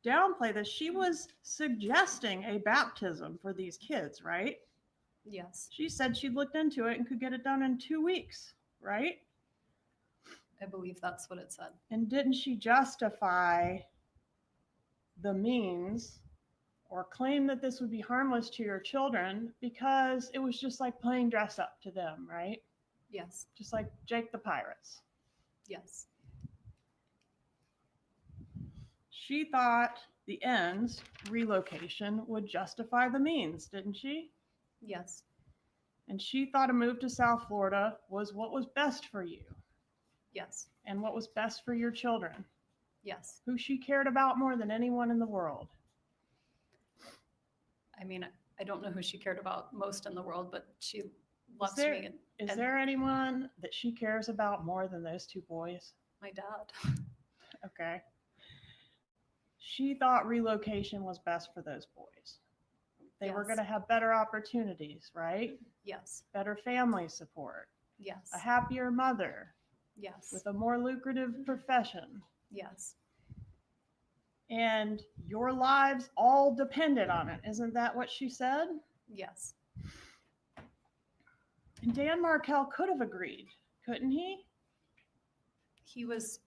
downplay this, she was suggesting a baptism for these kids, right? Yes. She said she looked into it and could get it done in 2 weeks, right? I believe that's what it said. And didn't she justify the means or claim that this would be harmless to your children because it was just like playing dress up to them, right? Yes. Just like Jake the Pirates. Yes. She thought the ends, relocation, would justify the means, didn't she? Yes. And she thought a move to South Florida was what was best for you Yes. and what was best for your children, Yes. who she cared about more than anyone in the world. I mean, I don't know who she cared about most in the world, but she loves there- me. Is there anyone that she cares about more than those two boys? My dad. Okay. She thought relocation was best for those boys. They were Yes. going to have better opportunities, right? Yes. Better family support, Yes. a happier mother Yes. with a more lucrative profession. Yes. And your lives all depended on it. Isn't that what she said? Yes. And Dan Markel could have agreed, couldn't he? He was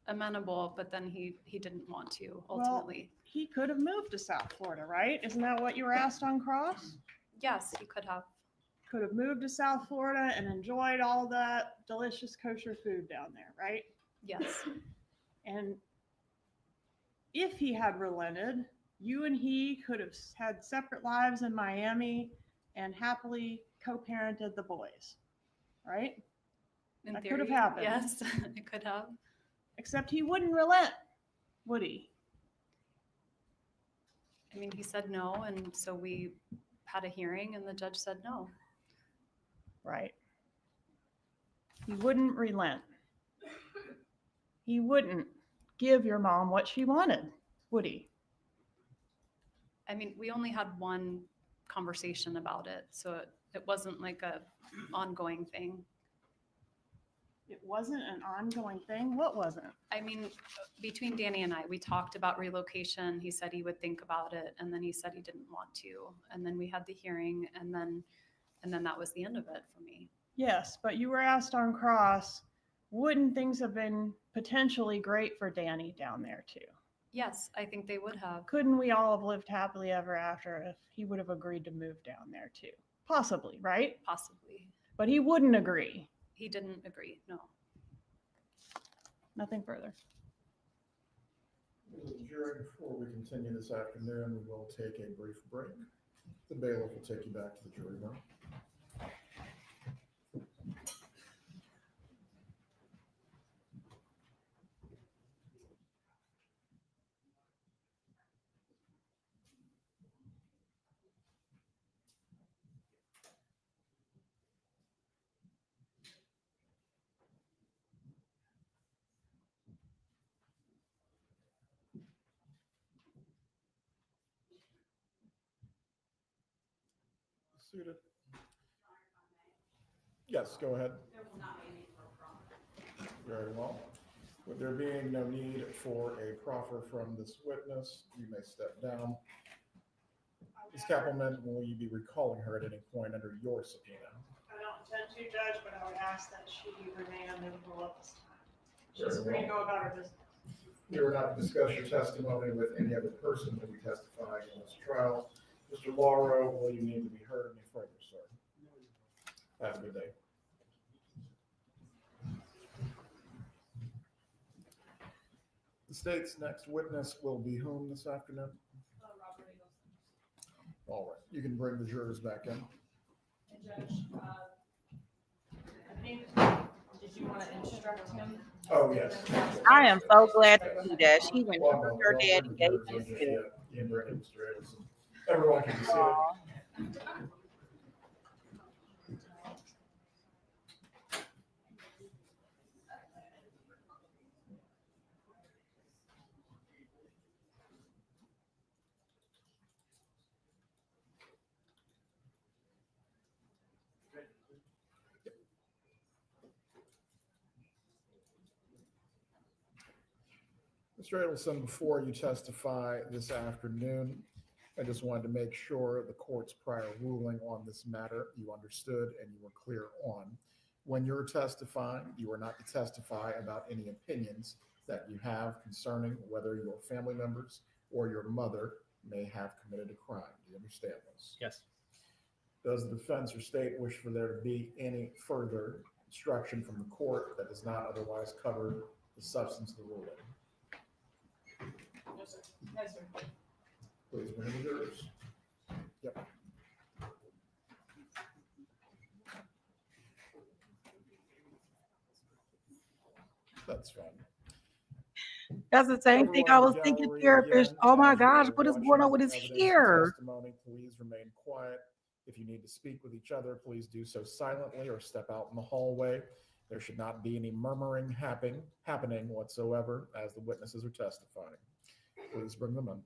amenable, but then he didn't want to Well, ultimately. he could have moved to South Florida, right? Isn't that what you were asked on cross? Yes, he could have. Could have moved to South Florida and enjoyed all that delicious kosher food down there, right? Yes. And if he had relented, you and he could have had separate lives in Miami and happily co-parented the boys, right? In That theory, could have happened. Yes, it could have. Except he wouldn't relent, would he? I mean, he said no, and so we had a hearing, and the judge said no. Right. He wouldn't relent. He wouldn't give your mom what she wanted, would he? I mean, we only had one conversation about it, so it wasn't like a ongoing thing. It wasn't an ongoing thing. What wasn't? I mean, between Danny and I, we talked about relocation. He said he would think about it, and then he said he didn't want to. And then we had the hearing, and then that was the end of it for me. Yes, but you were asked on cross, wouldn't things have been potentially great for Danny down there too? Yes, I think they would have. Couldn't we all have lived happily ever after if he would have agreed to move down there too? Possibly, right? Possibly. But he wouldn't agree. He didn't agree, no. Nothing further. Jury, before we continue this afternoon, we will take a brief break. The bailiff will take you back to the jury room. Seated. Yes, go ahead. Very well. With there being no need for a proffer from this witness, you may step down. Ms. Kappelman, will you be recalling her at any point under your subpoena? I don't intend to, Judge, but I would ask that she remain unmovable at this time. Very She's free to well. go about her business. You are not to discuss your testimony with any other person who will be testifying in this trial. Mr. Lauro, will you need to be heard any further, sir? Have a good day. The state's next witness will be whom this afternoon? All right, you can bring the jurors back in. Judge, I think, did you want to instruct him? Oh, yes. I am so glad to see that. She went Well, to her dad and gave jurors him are just to. yet. You can bring in Mr. Adelson. Everyone can be seated. Aw. Mr. Adelson, before you testify this afternoon, I just wanted to make sure the court's prior ruling on this matter you understood and you were clear on. When you're testifying, you are not to testify about any opinions that you have concerning whether your family members or your mother may have committed a crime. Do you understand this? Yes. Does the defense or state wish for there to be any further instruction from the court that does not otherwise cover the substance of the ruling? No, sir. No, sir. Please bring the jurors. Yep. That's fine. That's the same thing I was thinking, therapist. Oh my gosh, what is going on with his hair? Testimony, please remain quiet. If you need to speak with each other, please do so silently or step out in the hallway. There should not be any murmuring happening whatsoever as the witnesses are testifying. Please bring them in.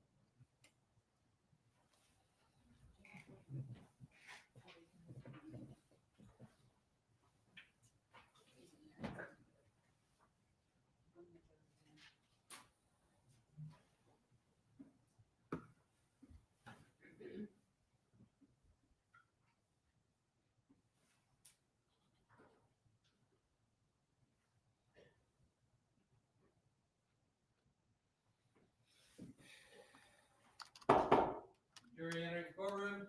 Jury entering courtroom.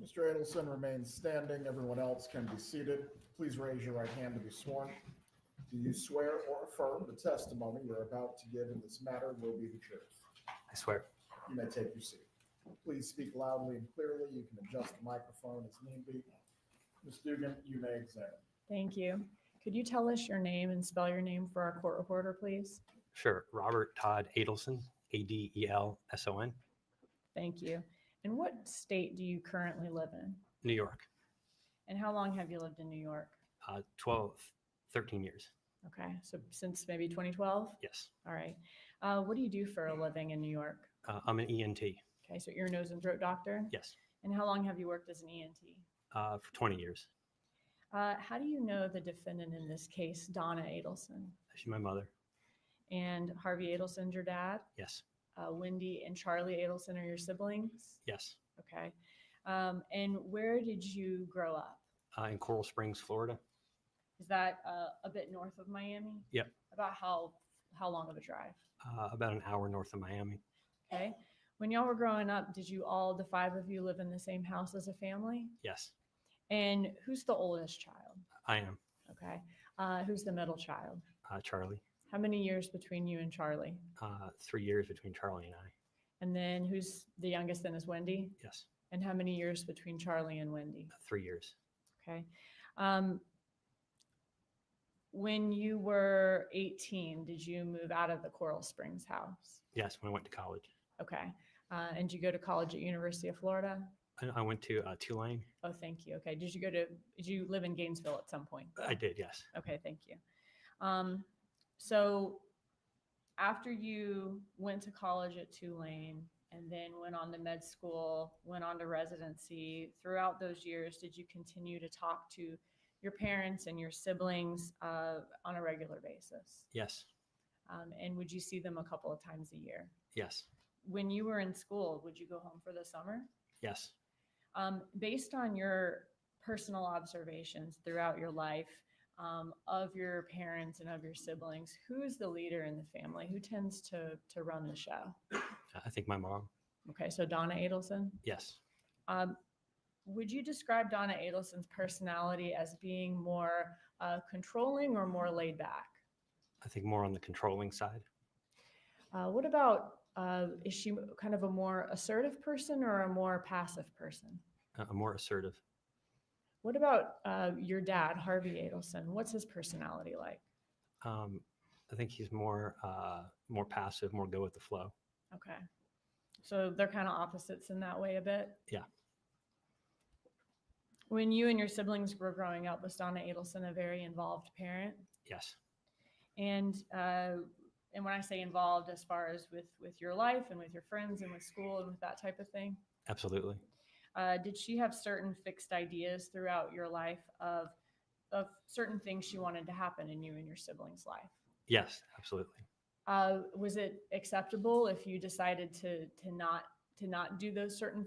Mr. Adelson remains standing. Everyone else can be seated. Please raise your right hand to be sworn. Do you swear or affirm the testimony you're about to give in this matter will be the truth? I swear. You may take your seat. Please speak loudly and clearly. You can adjust the microphone as need be. Ms. Dugan, you may examine. Thank you. Could you tell us your name and spell your name for our court reporter, please? Sure. Robert Todd Adelson, Adelson. Thank you. And what state do you currently live in? New York. And how long have you lived in New York? 13 years. Okay, so since maybe 2012? Yes. All right. What do you do for a living in New York? I'm an ENT. Okay, so ear, nose, and throat doctor? Yes. And how long have you worked as an ENT? For 20 years. How do you know the defendant in this case, Donna Adelson? She's my mother. And Harvey Adelson's your dad? Yes. Wendy and Charlie Adelson are your siblings? Yes. Okay. And where did you grow up? In Coral Springs, Florida. Is that a bit north of Miami? Yep. About how long of a drive? About an hour north of Miami. Okay. When y'all were growing up, did you all, the five of you, live in the same house as a family? Yes. And who's the oldest child? I am. Okay. Who's the middle child? Charlie. How many years between you and Charlie? 3 years between Charlie and I. And then who's the youngest then is Wendy? Yes. And how many years between Charlie and Wendy? 3 years. Okay. When you were 18, did you move out of the Coral Springs house? Yes, when I went to college. Okay. And did you go to college at University of Florida? I went to Tulane. Oh, thank you. Okay. Did you live in Gainesville at some point? I did, yes. Okay, thank you. So after you went to college at Tulane and then went on to med school, went on to residency, throughout those years, did you continue to talk to your parents and your siblings on a regular basis? Yes. And would you see them a couple of times a year? Yes. When you were in school, would you go home for the summer? Yes. Based on your personal observations throughout your life of your parents and of your siblings, who is the leader in the family? Who tends to run the show? I think my mom. Okay, so Donna Adelson? Yes. Would you describe Donna Adelson's personality as being more controlling or more laid back? I think more on the controlling side. What about, is she kind of a more assertive person or a more passive person? More assertive. What about your dad, Harvey Adelson? What's his personality like? I think he's more passive, more go with the flow. Okay. So they're kind of opposites in that way a bit? Yeah. When you and your siblings were growing up, was Donna Adelson a very involved parent? Yes. And when I say involved, as far as with your life and with your friends and with school and with that type of thing? Absolutely. Did she have certain fixed ideas throughout your life of certain things she wanted to happen in you and your siblings' life? Yes, absolutely. Was it acceptable if you decided to not do those certain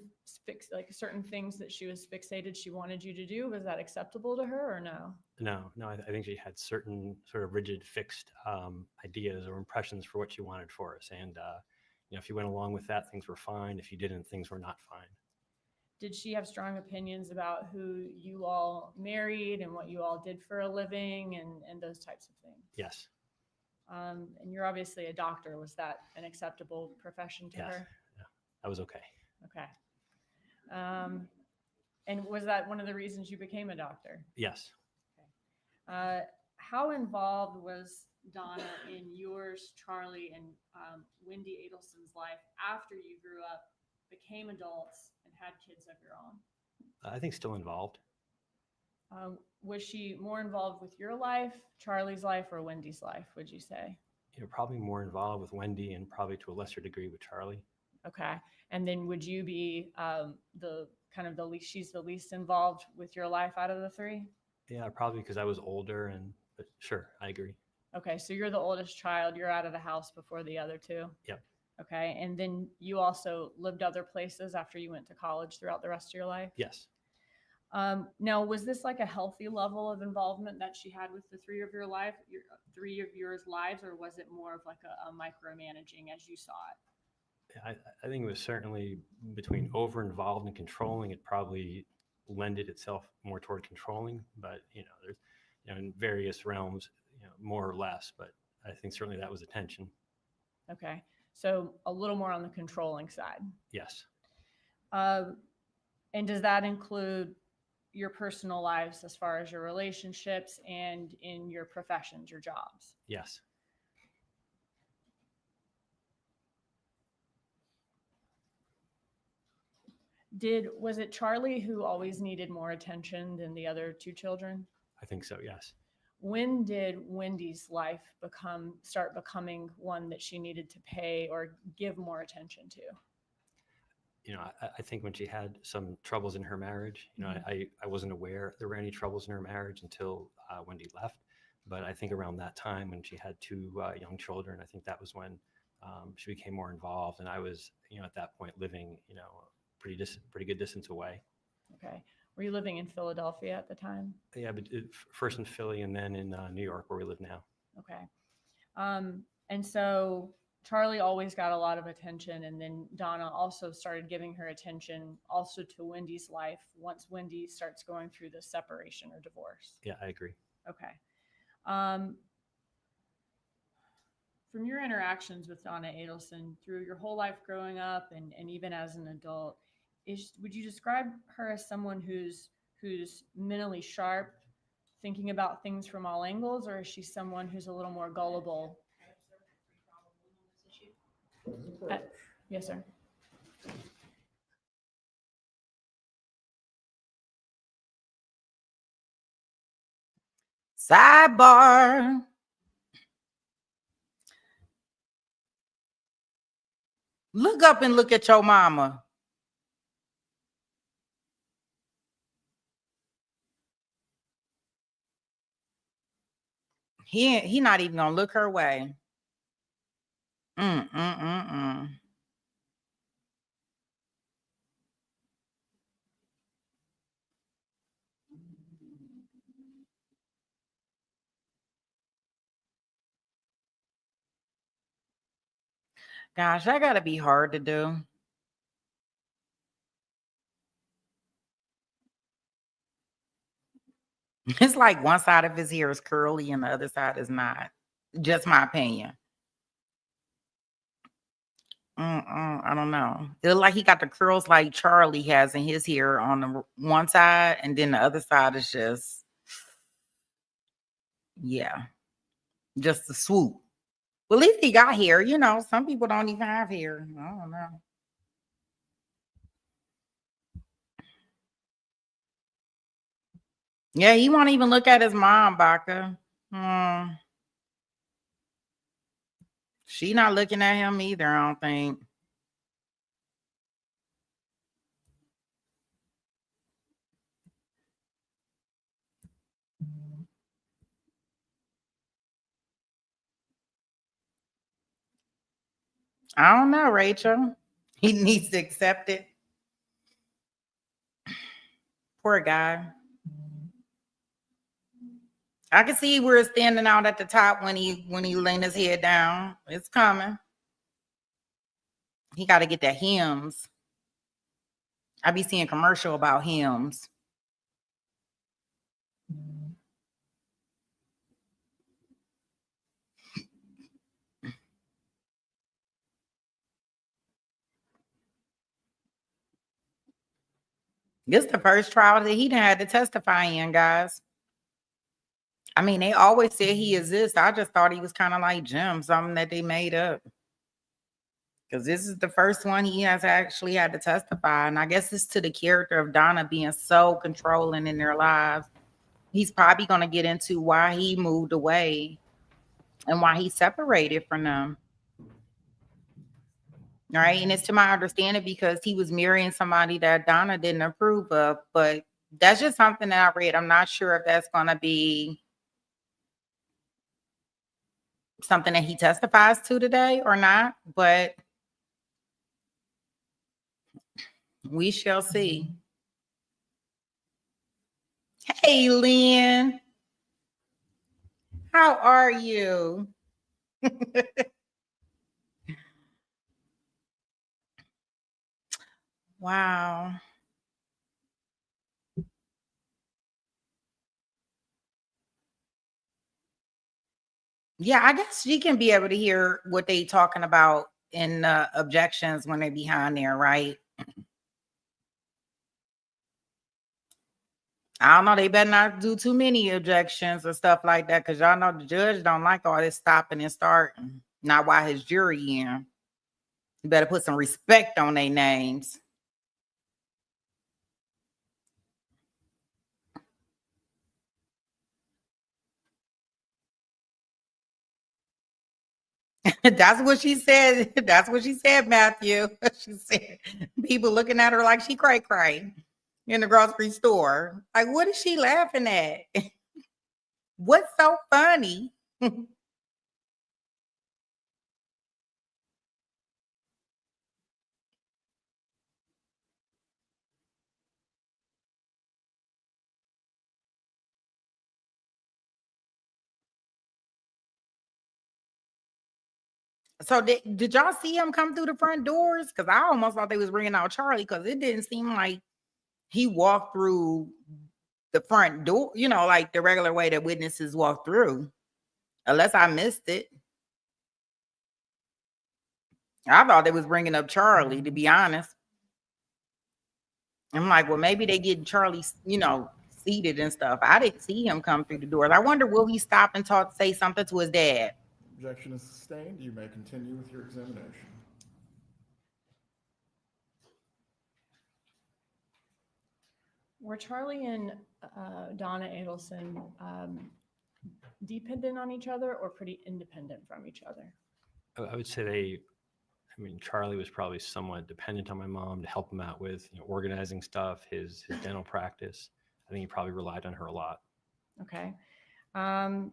certain things that she was fixated she wanted you to do? Was that acceptable to her or no? No, I think she had certain sort of rigid, fixed ideas or impressions for what she wanted for us. And, if you went along with that, things were fine. If you didn't, things were not fine. Did she have strong opinions about who you all married and what you all did for a living and those types of things? Yes. And you're obviously a doctor. Was that an acceptable profession to Yes. her? Yeah, that was okay. Okay. And was that one of the reasons you became a doctor? Yes. How involved was Donna in yours, Charlie, and Wendy Adelson's life after you grew up, became adults, and had kids of your own? I think still involved. Was she more involved with your life, Charlie's life, or Wendy's life, would you say? Probably more involved with Wendy and probably to a lesser degree with Charlie. Okay. And then would you be the kind of the least, she's the least involved with your life out of the three? Yeah, probably because I was older, but sure, I agree. Okay, so you're the oldest child. You're out of the house before the other two. Yep. Okay, and then you also lived other places after you went to college throughout the rest of your life? Yes. Now, was this like a healthy level of involvement that she had with the three of your lives, or was it more of like a micromanaging as you saw it? I think it was certainly between over-involved and controlling. It probably lended itself more toward controlling, but there's in various realms, more or less. But I think certainly that was the tension. Okay, so a little more on the controlling side. Yes. And does that include your personal lives as far as your relationships and in your professions, your jobs? Yes. Was it Charlie who always needed more attention than the other two children? I think so, yes. When did Wendy's life start becoming one that she needed to pay or give more attention to? I think when she had some troubles in her marriage, I wasn't aware there were any troubles in her marriage until Wendy left. But I think around that time when she had two young children, I think that was when she became more involved. And I was, at that point living, pretty good distance away. Okay. Were you living in Philadelphia at the time? Yeah, but first in Philly and then in New York where we live now. Okay. And so Charlie always got a lot of attention, and then Donna also started giving her attention also to Wendy's life once Wendy starts going through the separation or divorce. Yeah, I agree. Okay. From your interactions with Donna Adelson through your whole life growing up and even as an adult, would you describe her as someone who's mentally sharp, thinking about things from all angles, or is she someone who's a little more gullible? Yes, sir. Sidebar. Look up and look at your mama. He not even gonna look her way. Gosh, that gotta be hard to do. It's like one side of his hair is curly and the other side is not. Just my opinion. I don't know. It look like he got the curls like Charlie has in his hair on the one side, and then the other side is just, yeah, just the swoop. Well, at least he got hair. Some people don't even have hair. I don't know. Yeah, he won't even look at his mom, Baca. She not looking at him either, I don't think. I don't know, Rachel. He needs to accept it. Poor guy. I can see where it's standing out at the top when he leaned his head down. It's coming. He got to get that Hims. I be seeing commercial about Hims. This is the first trial that he had to testify in, guys. I mean, they always said he exists. I just thought he was kind of like Jim, something that they made up. Because this is the first one he has actually had to testify. And I guess it's to the character of Donna being so controlling in their lives. He's probably going to get into why he moved away and why he separated from them. All right. And it's to my understanding because he was marrying somebody that Donna didn't approve of. But that's just something that I read. I'm not sure if that's going to be something that he testifies to today or not. But we shall see. Hey, Lynn. How are you? Wow. Yeah, I guess she can be able to hear what they talking about in objections when they're behind there, right? I don't know. They better not do too many objections or stuff like that because y'all know the judge don't like all this stopping and starting. Not while his jury in. You better put some respect on their names. That's what she said. That's what she said, Matthew. She said people looking at her like she cray in the grocery store. Like, what is she laughing at? What's so funny? So did y'all see him come through the front doors? Because I almost thought they was bringing out Charlie because it didn't seem like he walked through the front door, you know, like the regular way that witnesses walk through, unless I missed it. I thought they was bringing up Charlie, to be honest. I'm like, well, maybe they get Charlie, you know, seated and stuff. I didn't see him come through the doors. I wonder, will he stop and say something to his dad? Objection is sustained. You may continue with your examination. Were Charlie and Donna Adelson dependent on each other or pretty independent from each other? I would say Charlie was probably somewhat dependent on my mom to help him out with organizing stuff, his dental practice. I think he probably relied on her a lot. Okay. And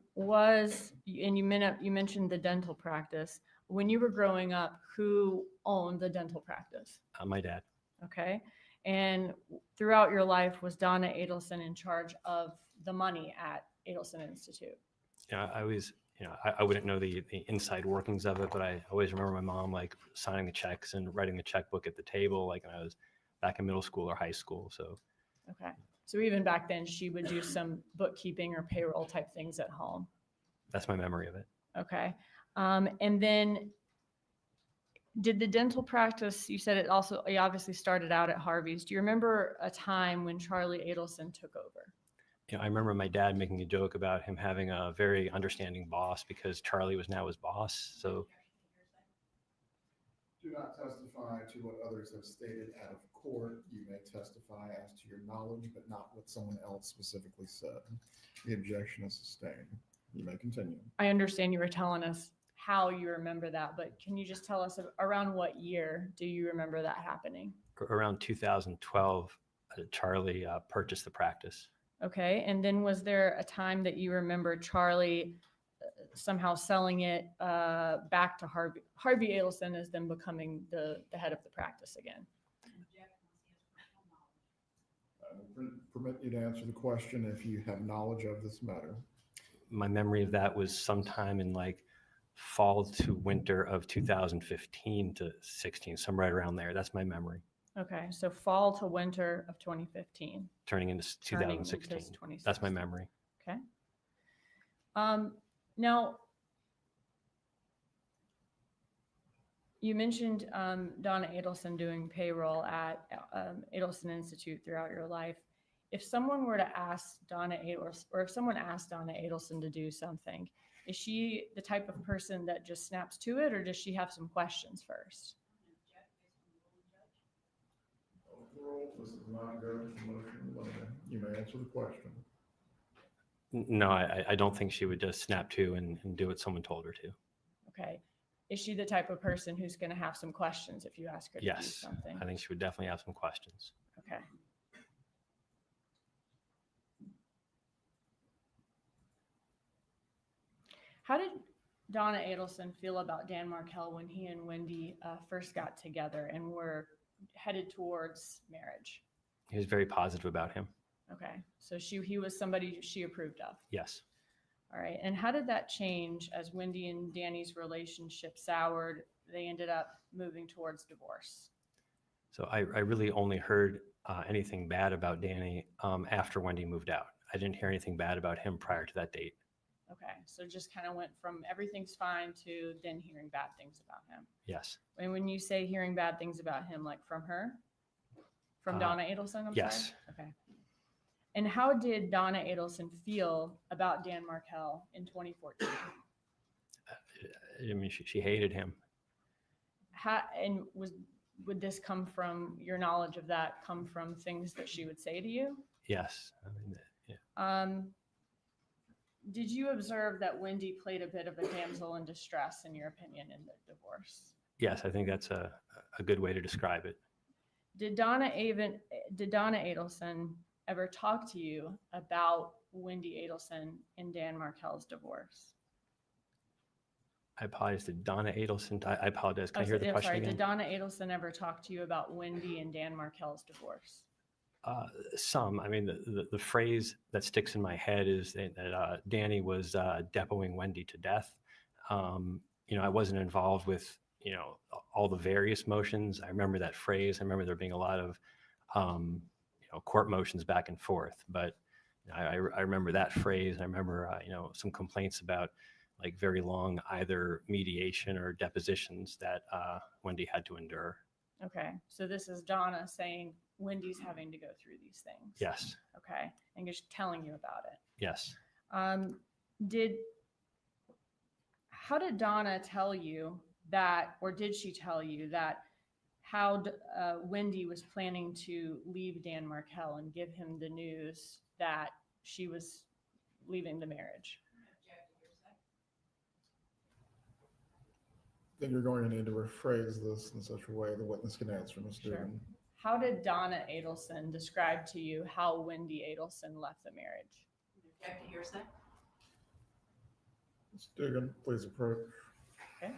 you mentioned the dental practice. When you were growing up, who owned the dental practice? My dad. Okay. And throughout your life, was Donna Adelson in charge of the money at Adelson Institute? Yeah, I wouldn't know the inside workings of it, but I always remember my mom like signing the checks and writing the checkbook at the table, like when I was back in middle school or high school. So. Okay. So even back then, she would do some bookkeeping or payroll type things at home. That's my memory of it. Okay. And then did the dental practice, you said it obviously started out at Harvey's. Do you remember a time when Charlie Adelson took over? I remember my dad making a joke about him having a very understanding boss because Charlie was now his boss. So. Do not testify to what others have stated out of court. You may testify as to your knowledge, but not what someone else specifically said. The objection is sustained. You may continue. I understand you were telling us how you remember that, but can you just tell us around what year do you remember that happening? Around 2012, Charlie purchased the practice. Okay. And then was there a time that you remember Charlie somehow selling it back to Harvey Adelson as then becoming the head of the practice again. I will permit you to answer the question if you have knowledge of this matter. My memory of that was sometime in like fall to winter of 2015 to 16, somewhere right around there. That's my memory. Okay, so fall to winter of 2015. Turning into 2016. That's my memory. Okay. Now, you mentioned Donna Adelson doing payroll at Adelson Institute throughout your life. If someone were to ask Donna Adelson, or if someone asked Donna Adelson to do something, is she the type of person that just snaps to it, or does she have some questions first? This is not going to motion. You may answer the question. No, I don't think she would just snap to and do what someone told her to. Okay. Is she the type of person who's going to have some questions if you ask her to do Yes, something? I think she would definitely have some questions. Okay. How did Donna Adelson feel about Dan Markel when he and Wendy first got together and were headed towards marriage? He was very positive about him. Okay, so he was somebody she approved of. Yes. All right, and how did that change as Wendy and Danny's relationship soured? They ended up moving towards divorce. So I really only heard anything bad about Danny after Wendy moved out. I didn't hear anything bad about him prior to that date. Okay, so just kind of went from everything's fine to then hearing bad things about him. Yes. And when you say hearing bad things about him, like from her? From Donna Adelson, yes. Sorry? Okay. And how did Donna Adelson feel about Dan Markel in 2014? I mean, she hated him. Would this come from your knowledge of that, come from things that she would say to you? Yes. I mean, yeah. Did you observe that Wendy played a bit of a damsel in distress, in your opinion, in the divorce? Yes, I think that's a good way to describe it. Did Donna Adelson ever talk to you about Wendy Adelson and Dan Markel's divorce? I apologize. Did Donna Adelson? I apologize. Can I hear the question sorry, again? Did Donna Adelson ever talk to you about Wendy and Dan Markel's divorce? Some. I mean, the phrase that sticks in my head is that Danny was depoing Wendy to death. I wasn't involved with, all the various motions. I remember that phrase. I remember there being a lot of, court motions back and forth. But I remember that phrase. I remember, some complaints about like very long either mediation or depositions that Wendy had to endure. Okay, so this is Donna saying Wendy's having to go through these things. Yes. Okay, and just telling you about it. Yes. How did Donna tell you that, or did she tell you that how Wendy was planning to leave Dan Markel and give him the news that she was leaving the marriage? I think you're going to need to rephrase this in such a way the witness can answer, Ms. Dugan. How did Donna Adelson describe to you how Wendy Adelson left the marriage? Object to hearsay. Ms. Dugan, please approach. Okay.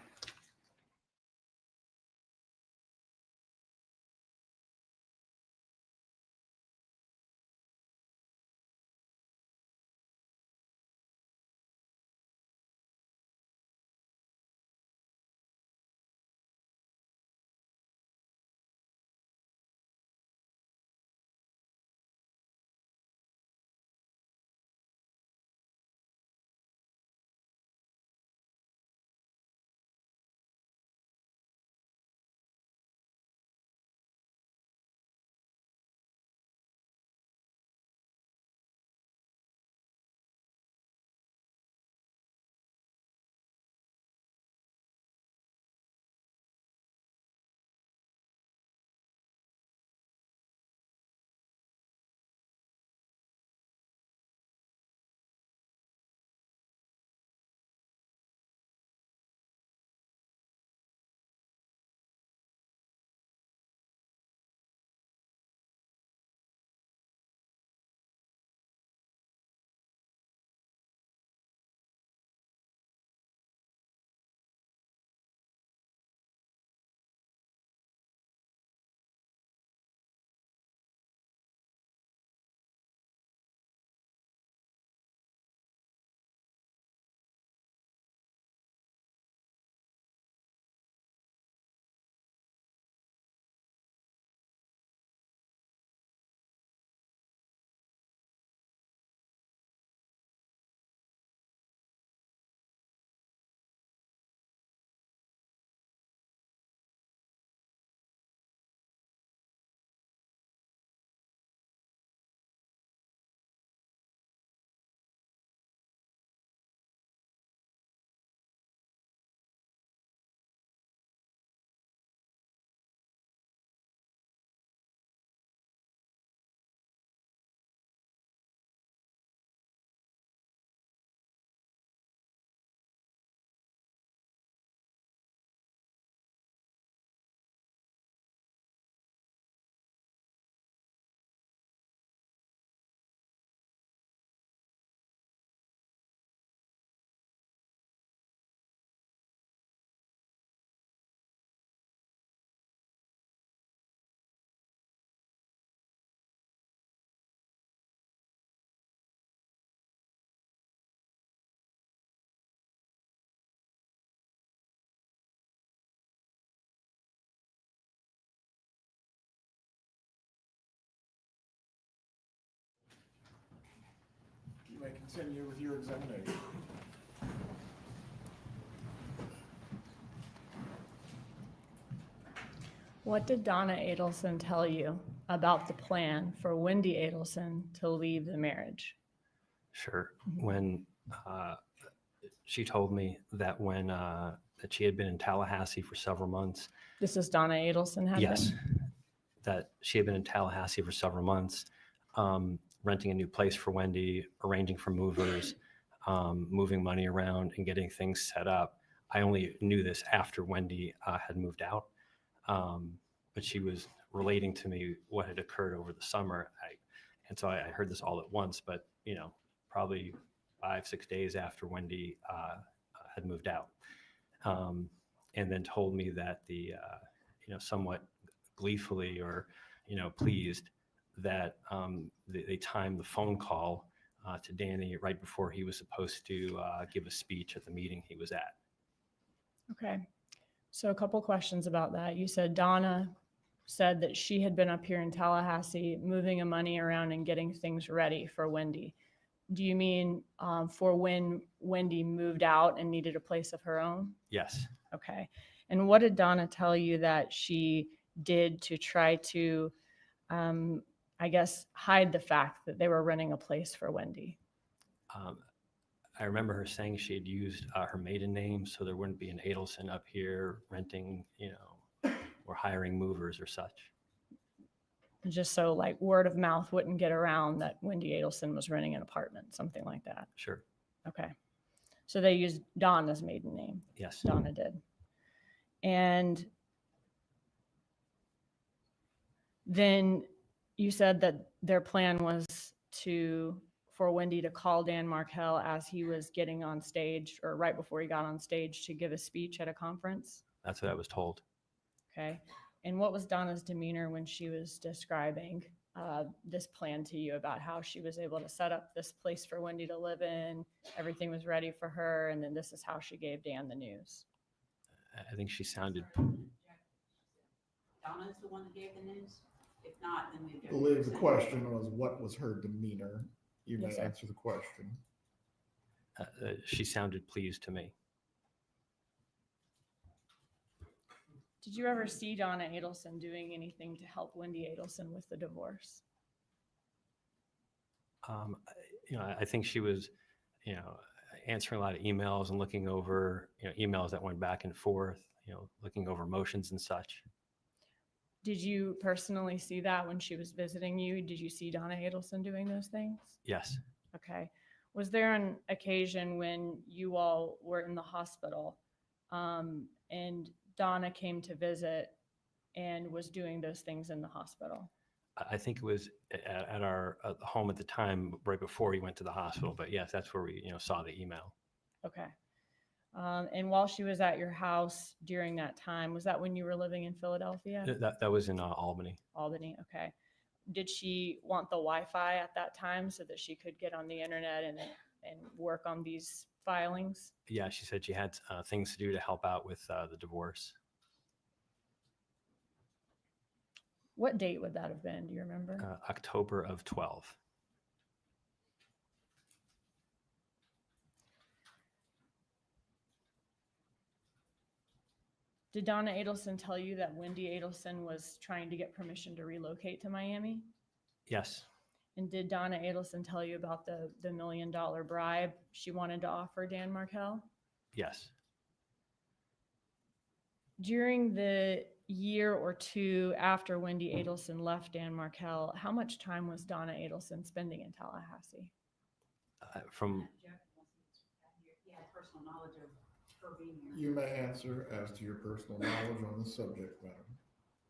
may continue with your examination. What did Donna Adelson tell you about the plan for Wendy Adelson to leave the marriage? Sure. When she told me that when that she had been in Tallahassee for several months. This is Donna Adelson had Yes, been? that she had been in Tallahassee for several months, renting a new place for Wendy, arranging for movers, moving money around and getting things set up. I only knew this after Wendy had moved out, but she was relating to me what had occurred over the summer. And so I heard this all at once, but probably 5-6 days after Wendy had moved out, and then told me that somewhat gleefully or pleased that they timed the phone call to Danny right before he was supposed to give a speech at the meeting he was at. Okay. So a couple questions about that. You said Donna said that she had been up here in Tallahassee moving money around and getting things ready for Wendy. Do you mean for when Wendy moved out and needed a place of her own? Yes. Okay. And what did Donna tell you that she did to try to, I guess, hide the fact that they were renting a place for Wendy? I remember her saying she had used her maiden name so there wouldn't be an Adelson up here renting, or hiring movers or such. Just so like word of mouth wouldn't get around that Wendy Adelson was renting an apartment, something like that. Sure. Okay. So they used Donna's maiden name. Yes. Donna did. And then you said that their plan was for Wendy to call Dan Markel as he was getting on stage or right before he got on stage to give a speech at a conference. That's what I was told. Okay. And what was Donna's demeanor when she was describing this plan to you about how she was able to set up this place for Wendy to live in, everything was ready for her, and then this is how she gave Dan the news? I think she sounded. Donna's the one that gave the news? If not, then we I believe the question was, what was her demeanor? You may Yes, sir. answer the question. She sounded pleased to me. Did you ever see Donna Adelson doing anything to help Wendy Adelson with the divorce? I think she was, answering a lot of emails and looking over, emails that went back and forth, looking over motions and such. Did you personally see that when she was visiting you? Did you see Donna Adelson doing those things? Yes. Okay. Was there an occasion when you all were in the hospital and Donna came to visit and was doing those things in the hospital? I think it was at our home at the time, right before he went to the hospital. But yes, that's where we, saw the email. Okay. And while she was at your house during that time, was that when you were living in Philadelphia? That was in Albany. Albany. Okay. Did she want the Wi-Fi at that time so that she could get on the internet and work on these filings? Yeah, she said she had things to do to help out with the divorce. What date would that have been? Do you remember? October of 12. Did Donna Adelson tell you that Wendy Adelson was trying to get permission to relocate to Miami? Yes. And did Donna Adelson tell you about the $1 million bribe she wanted to offer Dan Markel? Yes. During the year or two after Wendy Adelson left Dan Markel, how much time was Donna Adelson spending in Tallahassee? From He had personal knowledge of her being here. You may answer as to your personal knowledge on the subject matter.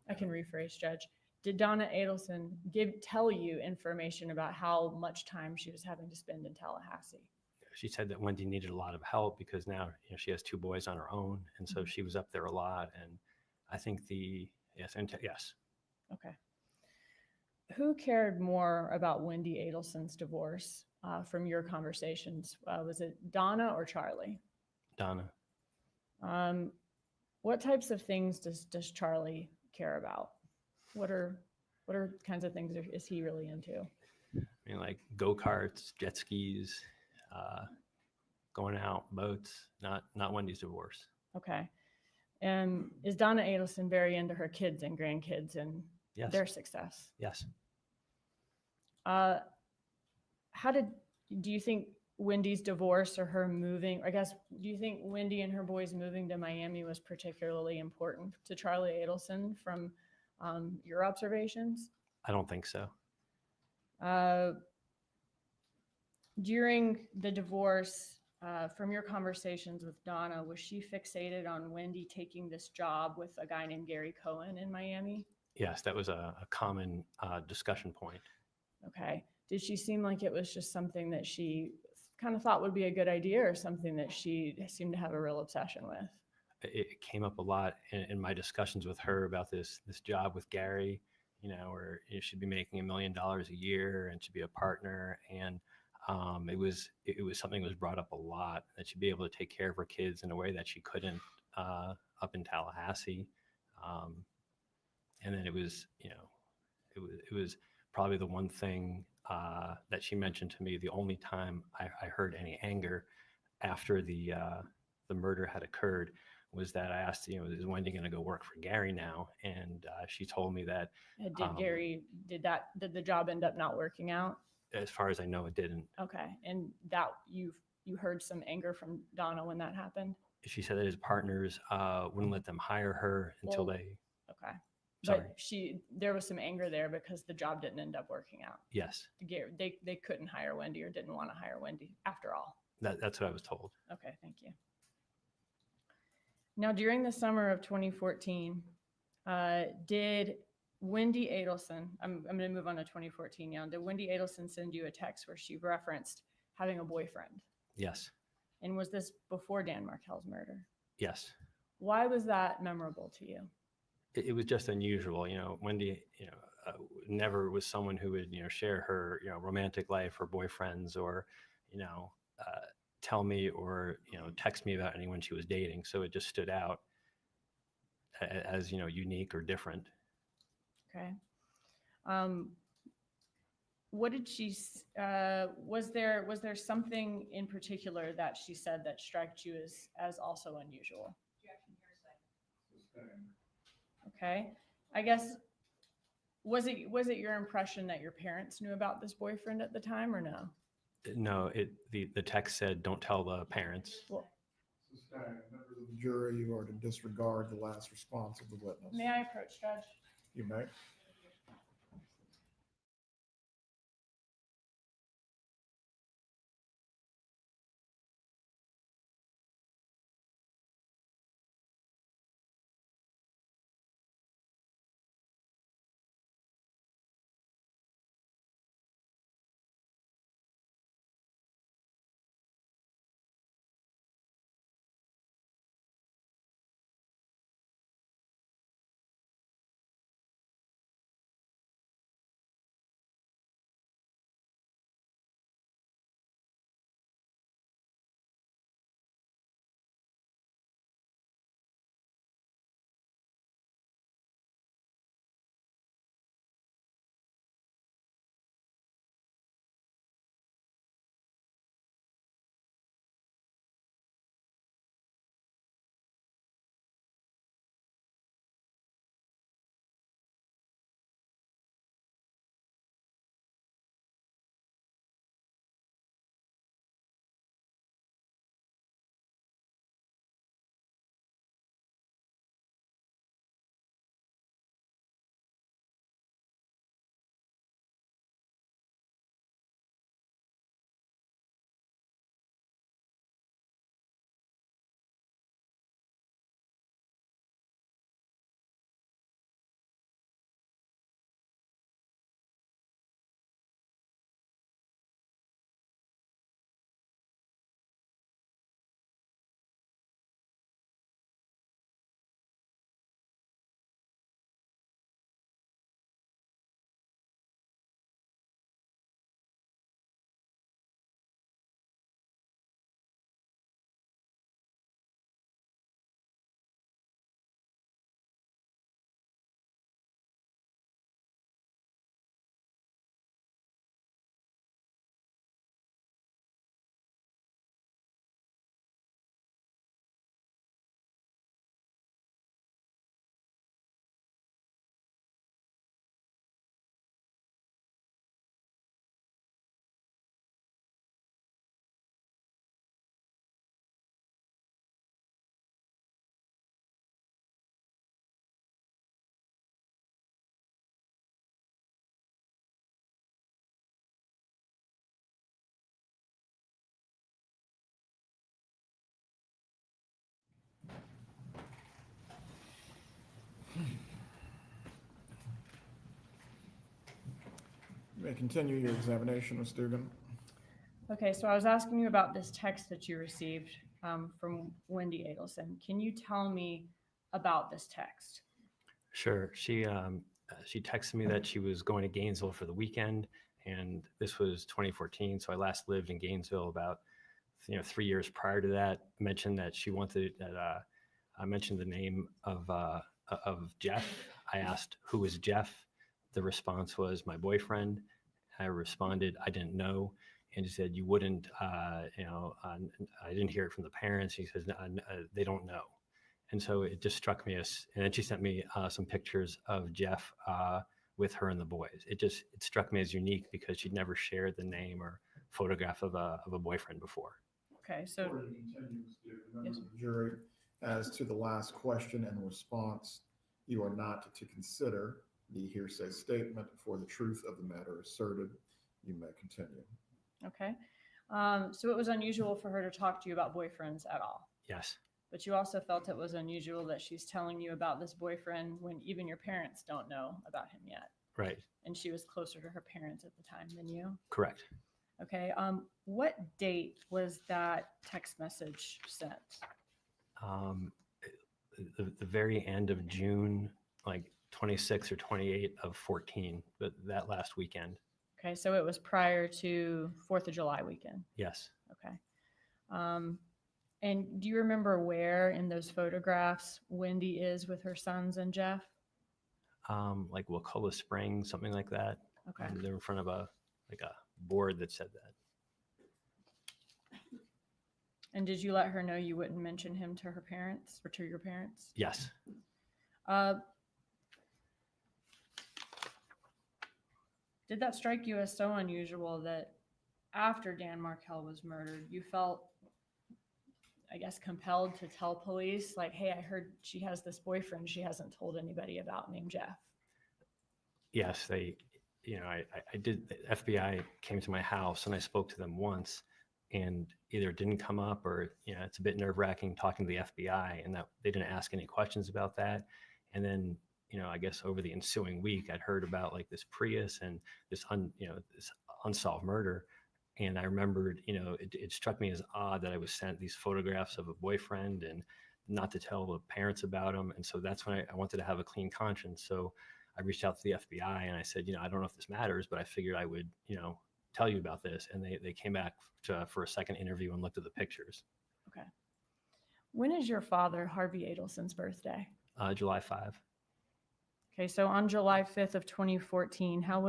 I can rephrase, Judge. Did Donna Adelson tell you information about how much time she was having to spend in Tallahassee? She said that Wendy needed a lot of help because now she has 2 boys on her own, and so she was up there a lot. And I think yes. Okay. Who cared more about Wendy Adelson's divorce from your conversations? Was it Donna or Charlie? Donna. What types of things does Charlie care about? What are kinds of things is he really into? I mean, like go-karts, jet skis, going out, boats, not Wendy's divorce. Okay. And is Donna Adelson very into her kids and grandkids and Yes. their success? Yes. Do you think Wendy's divorce or her moving, I guess, do you think Wendy and her boys moving to Miami was particularly important to Charlie Adelson from your observations? I don't think so. During the divorce, from your conversations with Donna, was she fixated on Wendy taking this job with a guy named Gary Cohen in Miami? Yes, that was a common discussion point. Okay. Did she seem like it was just something that she kind of thought would be a good idea, or something that she seemed to have a real obsession with? It came up a lot in my discussions with her about this job with Gary, where she'd be making $1 million a year and she'd be a partner. And it was something that was brought up a lot, that she'd be able to take care of her kids in a way that she couldn't up in Tallahassee. And then it was probably the one thing that she mentioned to me, the only time I heard any anger after the murder had occurred, was that I asked, is Wendy going to go work for Gary now? And she told me that. Did the job end up not working out? As far as I know, it didn't. Okay. And that you heard some anger from Donna when that happened? She said that his partners wouldn't let them hire her until they. Okay. Sorry. But there was some anger there because the job didn't end up working out. Yes. They couldn't hire Wendy, or didn't want to hire Wendy after all. That's what I was told. Okay, thank you. Now, during the summer of 2014, did Wendy Adelson, I'm going to move on to 2014 now, did Wendy Adelson send you a text where she referenced having a boyfriend? Yes. And was this before Dan Markel's murder? Yes. Why was that memorable to you? It was just unusual. Wendy, never was someone who would, share her, romantic life or boyfriends, or, tell me or, text me about anyone she was dating. So it just stood out as, unique or different. Okay. What did she, was there something in particular that she said that struck you as also unusual? Okay. I guess, was it your impression that your parents knew about this boyfriend at the time, or no? No, the text said, don't tell the parents. Well, Members of the jury, you are to disregard the last response of the witness. may I approach, Judge? You may. may continue your examination, Ms. Dugan. Okay, so I was asking you about this text that you received from Wendy Adelson. Can you tell me about this text? Sure. She texted me that she was going to Gainesville for the weekend, and this was 2014. So I last lived in Gainesville about 3 years prior to that. Mentioned that she wanted that I mentioned the name of Jeff. I asked who was Jeff. The response was my boyfriend. I responded I didn't know, and she said you wouldn't. I didn't hear it from the parents. She says they don't know. And so it just struck me as, and then she sent me some pictures of Jeff with her and the boys. It struck me as unique because she'd never shared the name or photograph of a boyfriend before. Okay, so Before you continue, Ms. Dugan, members of the jury, as to the last question and response, you are not to consider the hearsay statement for the truth of the matter asserted. You may continue. okay. So it was unusual for her to talk to you about boyfriends at all. Yes. But you also felt it was unusual that she's telling you about this boyfriend when even your parents don't know about him yet. Right. And she was closer to her parents at the time than you. Correct. Okay. What date was that text message sent? The very end of June, like 26 or 28 of 14, but that last weekend. Okay. So it was prior to 4th of July weekend. Yes. Okay. And do you remember where in those photographs Wendy is with her sons and Jeff? Like Wakulla Springs, something like that. Okay. They're in front of a board that said that. And did you let her know you wouldn't mention him to her parents or to your parents? Yes. Did that strike you as so unusual that after Dan Markel was murdered, you felt, I guess, compelled to tell police, like, hey, I heard she has this boyfriend she hasn't told anybody about named Jeff? Yes, I did. The FBI came to my house and I spoke to them once, and either it didn't come up or, it's a bit nerve wracking talking to the FBI, and that they didn't ask any questions about that. And then, I guess over the ensuing week, I'd heard about like this Prius and this unsolved murder. And I remembered, it struck me as odd that I was sent these photographs of a boyfriend and not to tell the parents about him. And so that's when I wanted to have a clean conscience. So I reached out to the FBI and I said, I don't know if this matters, but I figured I would, tell you about this. And they came back for a second interview and looked at the pictures. Okay. When is your father, Harvey Adelson's birthday? July 5. Okay, so on July 5th of 2014, how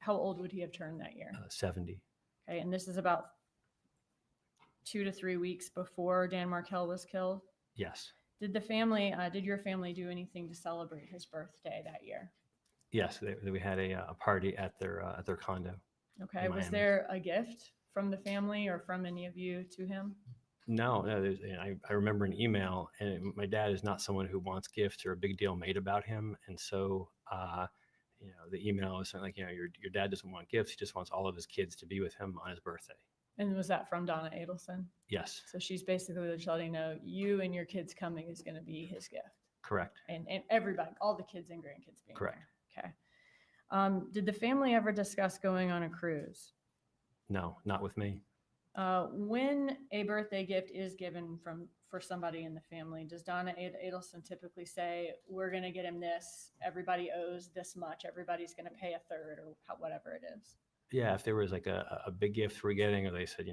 old would he have turned that year? 70. Okay, and this is about 2 to 3 weeks before Dan Markel was killed? Yes. Did your family do anything to celebrate his birthday that year? Yes, we had a party at their condo. Okay, was there a gift from the family or from any of you to him? No. I remember an email, and my dad is not someone who wants gifts or a big deal made about him. And so, the email was something like, your dad doesn't want gifts. He just wants all of his kids to be with him on his birthday. And was that from Donna Adelson? Yes. So she's basically letting you know you and your kids coming is going to be his gift. Correct. And everybody, all the kids and grandkids being Correct. there. Okay. Did the family ever discuss going on a cruise? No, not with me. When a birthday gift is given for somebody in the family, does Donna Adelson typically say, we're going to get him this, everybody owes this much, everybody's going to pay a third, or whatever it is? Yeah, if there was like a big gift we're getting, or they said,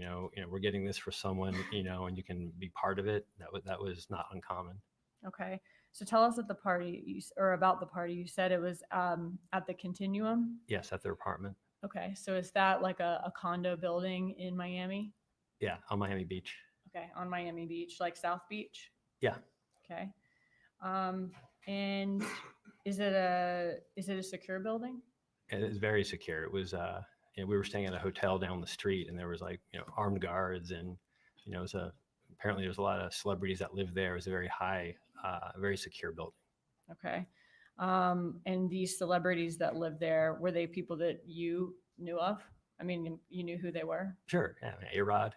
we're getting this for someone, and you can be part of it, that was not uncommon. Okay. So tell us at the party, or about the party, you said it was at the Continuum? Yes, at their apartment. Okay. So is that like a condo building in Miami? Yeah, on Miami Beach. Okay. On Miami Beach, like South Beach? Yeah. Okay. And is it a secure building? It is very secure. It was, we were staying at a hotel down the street, and there was armed guards, and, apparently there's a lot of celebrities that live there. It was a very high, very secure building. Okay. And these celebrities that live there, were they people that you knew of? I mean, you knew who they were? Sure. Yeah. A-Rod.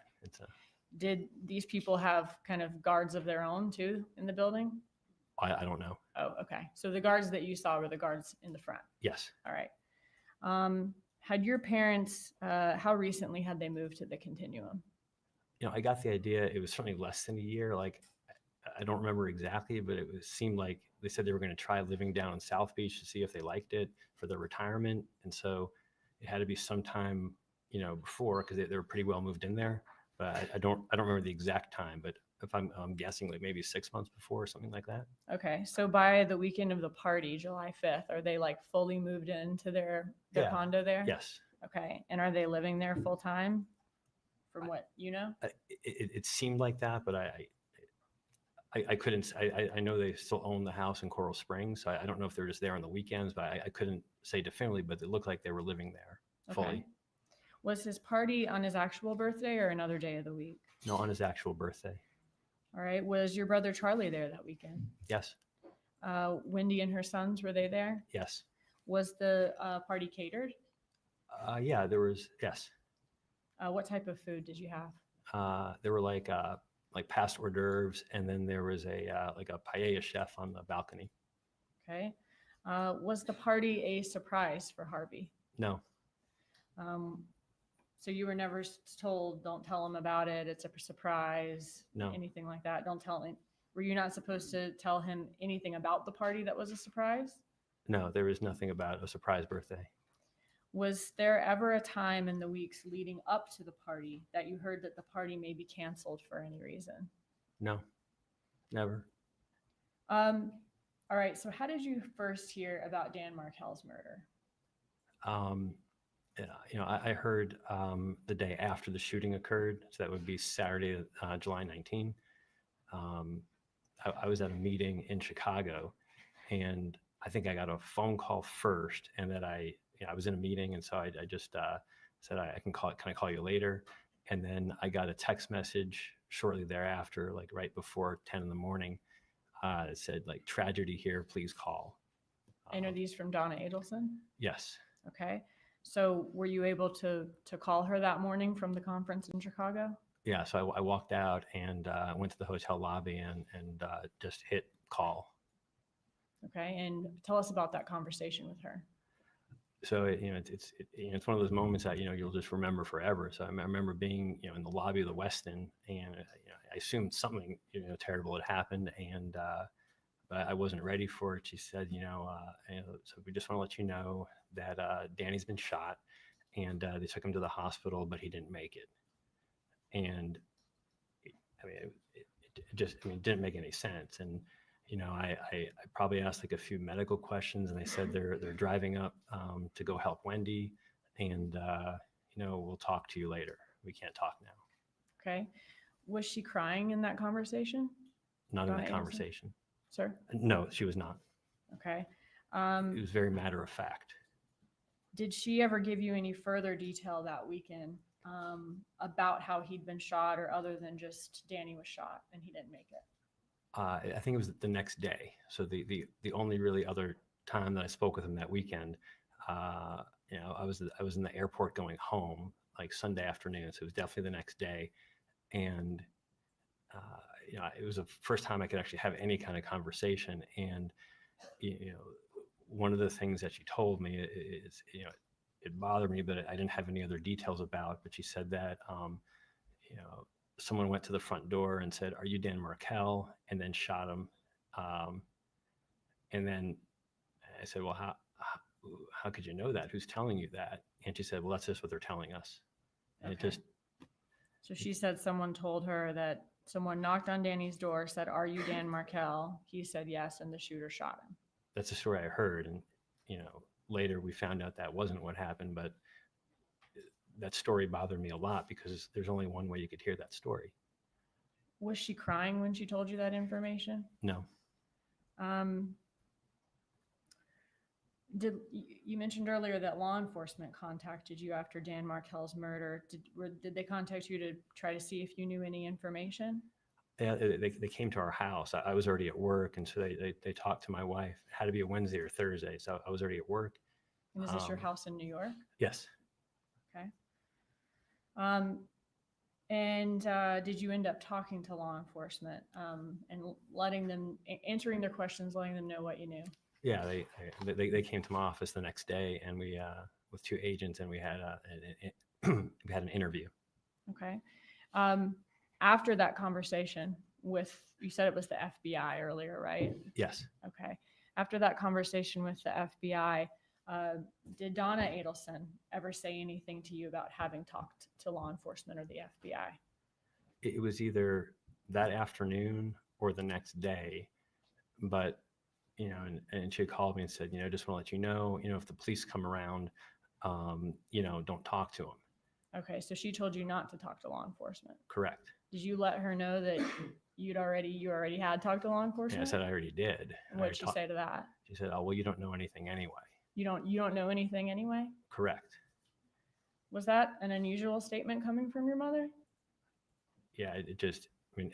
Did these people have kind of guards of their own too in the building? I don't know. Oh, okay. So the guards that you saw were the guards in the front? Yes. All right. Had your parents, how recently had they moved to the Continuum? I got the idea. It was certainly less than a year. Like, I don't remember exactly, but seemed like they said they were going to try living down in South Beach to see if they liked it for their retirement. And so it had to be sometime, before, because they were pretty well moved in there. But I don't remember the exact time, but if I'm guessing, like maybe 6 months before or something like that. Okay, so by the weekend of the party, July 5th, are they like fully moved into their Yeah. condo there? Yes. Okay, and are they living there full time? From what you know? It seemed like that, but I couldn't. I know they still own the house in Coral Springs, so I don't know if they're just there on the weekends, but I couldn't say definitively. But it looked like they were living there fully. Okay. Was his party on his actual birthday or another day of the week? No, on his actual birthday. All right. Was your brother Charlie there that weekend? Yes. Wendy and her sons, were they there? Yes. Was the party catered? Yeah, there was. Yes. What type of food did you have? There were like past hors d'oeuvres, and then there was a paella chef on the balcony. Okay. Was the party a surprise for Harvey? No. So you were never told, don't tell him about it, it's a surprise, No. anything like that? Don't tell him. Were you not supposed to tell him anything about the party that was a surprise? No, there was nothing about a surprise birthday. Was there ever a time in the weeks leading up to the party that you heard that the party may be canceled for any reason? No, never. All right. So how did you first hear about Dan Markel's murder? I heard the day after the shooting occurred. So that would be Saturday, July 19. I was at a meeting in Chicago, and I think I got a phone call first, and that I was in a meeting, and so I just said I can call you later, and then I got a text message shortly thereafter, like right before 10 in the morning. It said like, tragedy here, please call. And are these from Donna Adelson? Yes. Okay. So were you able to call her that morning from the conference in Chicago? Yeah. So I walked out and went to the hotel lobby and just hit call. Okay. And tell us about that conversation with her. So it's one of those moments that you'll just remember forever. So I remember being in the lobby of the Westin, and I assumed something terrible had happened, and but I wasn't ready for it. She said, so we just want to let you know that Danny's been shot, and they took him to the hospital, but he didn't make it. And it didn't make any sense. And I probably asked like a few medical questions, and they said they're driving up to go help Wendy, and we'll talk to you later. We can't talk now. Okay. Was she crying in that conversation? Not Donna in the Adelson? conversation. Sir? No, she was not. Okay. It was very matter of fact. Did she ever give you any further detail that weekend about how he'd been shot, or other than just Danny was shot and he didn't make it? I think it was the next day. So the only really other time that I spoke with him that weekend, I was in the airport going home, like Sunday afternoon. So it was definitely the next day, and it was the first time I could actually have any kind of conversation. And one of the things that she told me is it bothered me, but I didn't have any other details about. But she said that someone went to the front door and said, "Are you Dan Markel?" and then shot him. And then I said, "Well, how could you know that? Who's telling you that?" And she said, "Well, that's just what they're telling us." And Okay. So she said someone told her that someone knocked on Danny's door, said, "Are you Dan Markel?" He said yes, and the shooter shot him. That's the story I heard. And, later we found out that wasn't what happened, but that story bothered me a lot because there's only one way you could hear that story. Was she crying when she told you that information? No. You mentioned earlier that law enforcement contacted you after Dan Markel's murder. Did they contact you to try to see if you knew any information? Yeah, they came to our house. I was already at work, and so they talked to my wife. It had to be a Wednesday or Thursday, so I was already at work. And is this your house in New York? Yes. Okay. And did you end up talking to law enforcement and letting them, answering their questions, letting them know what you knew? Yeah, they came to my office the next day, and we with two agents, and we had we had an interview. Okay. After that conversation with, you said it was the FBI earlier, right? Yes. Okay. After that conversation with the FBI, did Donna Adelson ever say anything to you about having talked to law enforcement or the FBI? It was either that afternoon or the next day, but and she called me and said, just want to let you know, if the police come around, don't talk to them. Okay, so she told you not to talk to law enforcement. Correct. Did you let her know that you already had talked to law enforcement? Yeah, I said I already did. What'd she say to that? She said, "Oh, well, you don't know anything anyway." You don't know anything anyway? Correct. Was that an unusual statement coming from your mother? Yeah,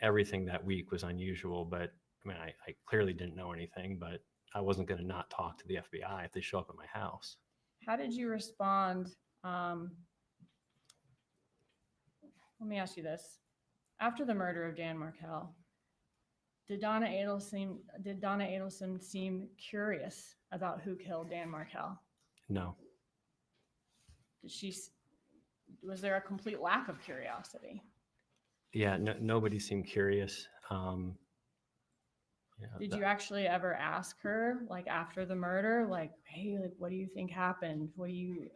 everything that week was unusual, but I clearly didn't know anything, but I wasn't going to not talk to the FBI if they show up at my house. How did you respond? Let me ask you this. After the murder of Dan Markel, did Donna Adelson seem curious about who killed Dan Markel? No. Was there a complete lack of curiosity? Yeah, nobody seemed curious. Did you actually ever ask her, like after the murder, like, hey, like, what do you think happened? What do you?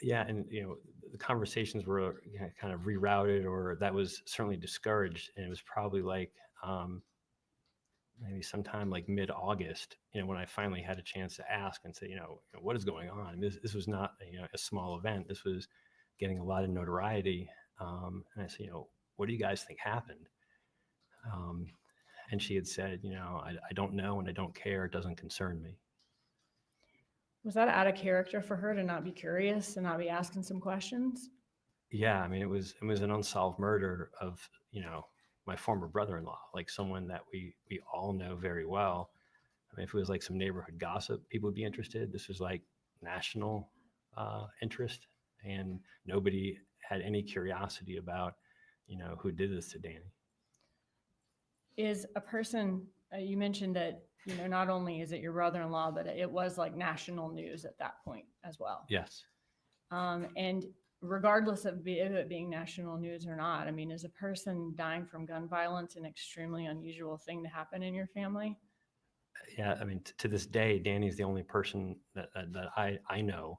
Yeah, and the conversations were kind of rerouted, or that was certainly discouraged, and it was probably like maybe sometime like mid-August, when I finally had a chance to ask and say, what is going on? This was not a small event. This was getting a lot of notoriety, and I said, what do you guys think happened? And she had said, I don't know and I don't care. It doesn't concern me. Was that out of character for her to not be curious and not be asking some questions? Yeah, it was an unsolved murder of, my former brother-in-law, like someone that we all know very well. If it was like some neighborhood gossip, people would be interested. This was like national interest, and nobody had any curiosity about, who did this to Danny. Is a person, you mentioned that, not only is it your brother-in-law, but it was like national news at that point as well. Yes. And regardless of it being national news or not, is a person dying from gun violence an extremely unusual thing to happen in your family? Yeah, to this day, Danny's the only person that I know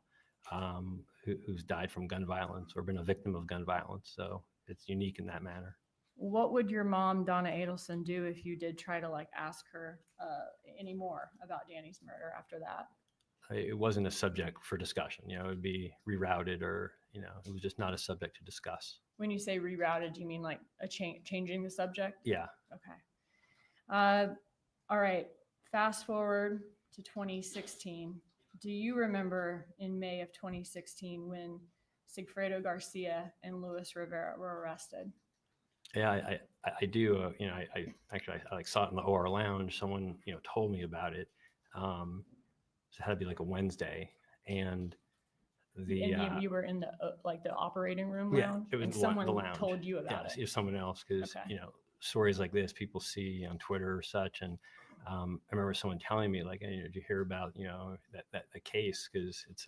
who's died from gun violence or been a victim of gun violence. So it's unique in that manner. What would your mom, Donna Adelson, do if you did try to ask her any more about Danny's murder after that? It wasn't a subject for discussion. It would be rerouted, or it was just not a subject to discuss. When you say rerouted, do you mean like changing the subject? Yeah. Okay. All right. Fast forward to 2016. Do you remember in May of 2016 when Sigfredo Garcia and Luis Rivera were arrested? Yeah, I do. I actually saw it in the OR lounge. Someone told me about it. So it had to be like a Wednesday, and you were in the the operating room lounge. Yeah, it was and the someone lounge. told you about it. If someone else, because stories like this people see on Twitter or such, and I remember someone telling me did you hear about that case, because it's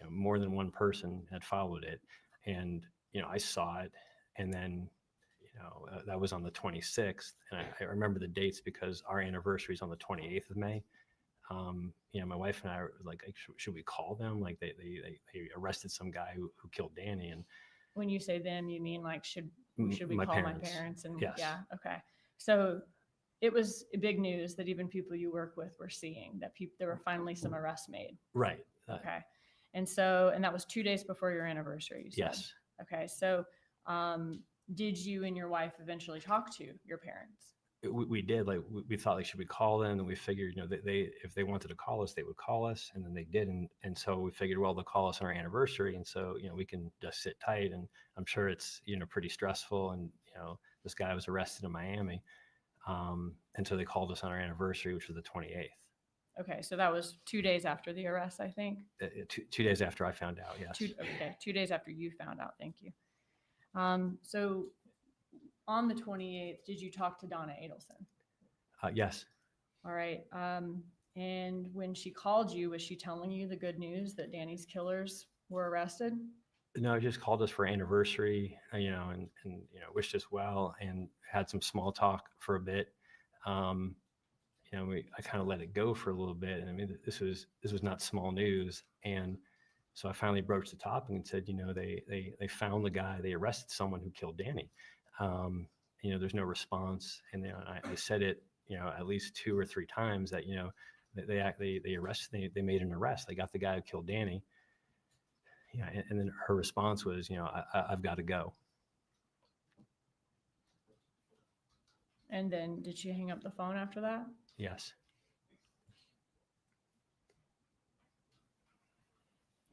more than one person had followed it, and I saw it, and then that was on the 26th, and I remember the dates because our anniversary is on the 28th of May. My wife and I were like, should we call them? Like they arrested some guy who killed Danny. And when you say them, you mean should we call parents. my parents? And yes. Yeah. Okay. So it was big news that even people you work with were seeing that there were finally some arrests made. Right. Okay. And that was 2 days before your anniversary, you said? Yes. Okay. So, did you and your wife eventually talk to your parents? We did. We thought, should we call them? And we figured, if they wanted to call us, they would call us, and then they didn't. And so we figured, well, they'll call us on our anniversary, and so we can just sit tight. And I'm sure it's pretty stressful. And this guy was arrested in Miami, and so they called us on our anniversary, which was the 28th. Okay, so that was 2 days after the arrest, I think. 2 days after I found out. Yes. 2 days after you found out. Thank you. So on the 28th, did you talk to Donna Adelson? Yes. All right. And when she called you, was she telling you the good news that Danny's killers were arrested? No, just called us for anniversary, and wished us well and had some small talk for a bit. I kind of let it go for a little bit. And I mean, this was not small news. And so I finally broached the topic and said, they found the guy, they arrested someone who killed Danny. There's no response. And then I said it, at least 2 or 3 times that, they arrested, they made an arrest. They got the guy who killed Danny. Yeah. And then her response was, I've got to go. And then did she hang up the phone after that? Yes.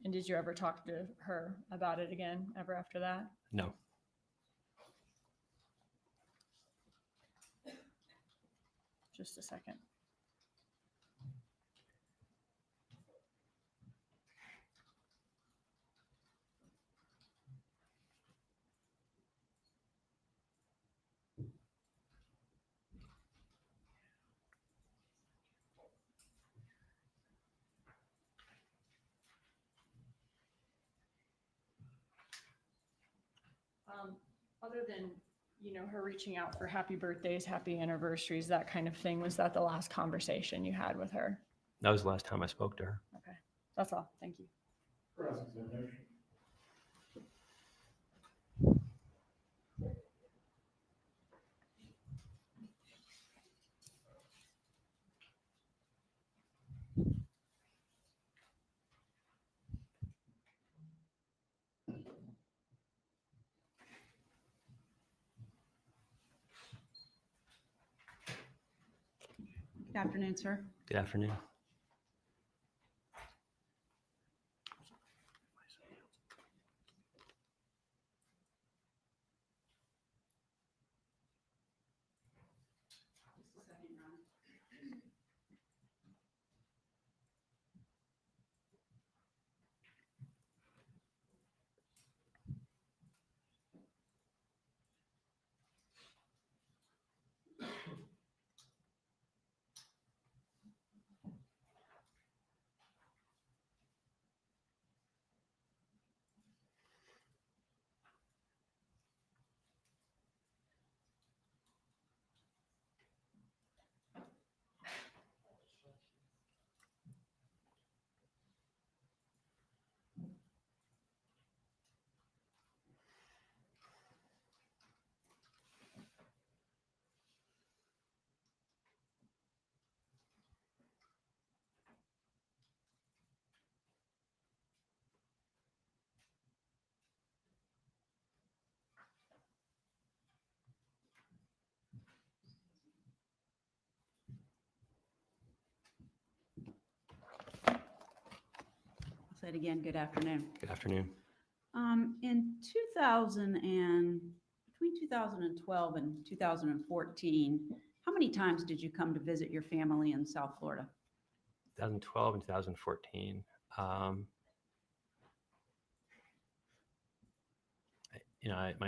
And did you ever talk to her about it again ever after that? No. Just a second. Other than, her reaching out for happy birthdays, happy anniversaries, that kind of thing, was that the last conversation you had with her? That was the last time I spoke to her. Okay, that's all. Thank you. Cross-examination. Good afternoon, sir. Good afternoon. I'll say it again, good afternoon. Good afternoon. In between 2012 and 2014, how many times did you come to visit your family in South Florida? 2012 and 2014.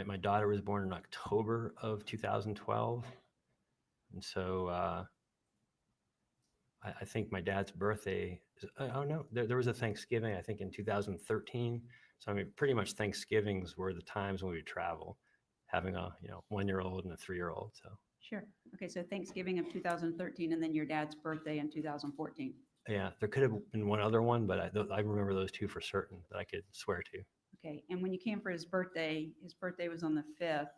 My daughter was born in October of 2012. And so I think my dad's birthday, there was a Thanksgiving, I think in 2013. So I mean, pretty much Thanksgivings were the times when we would travel, having a 1-year-old and a 3-year-old. So Sure. Okay, so Thanksgiving of 2013 and then your dad's birthday in 2014. yeah, there could have been one other one, but I remember those 2 for certain that I could swear to. Okay, and when you came for his birthday was on the 5th.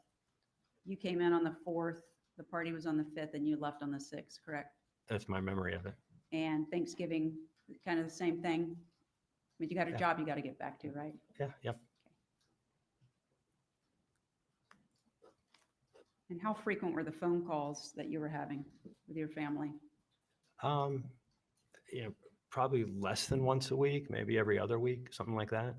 You came in on the 4th, the party was on the 5th, and you left on the 6th, correct? That's my memory of it. And Thanksgiving, kind of the same thing? I mean, you got a job you got to get back to, right? Yeah, yep. And how frequent were the phone calls that you were having with your family? Probably less than once a week, maybe every other week, something like that.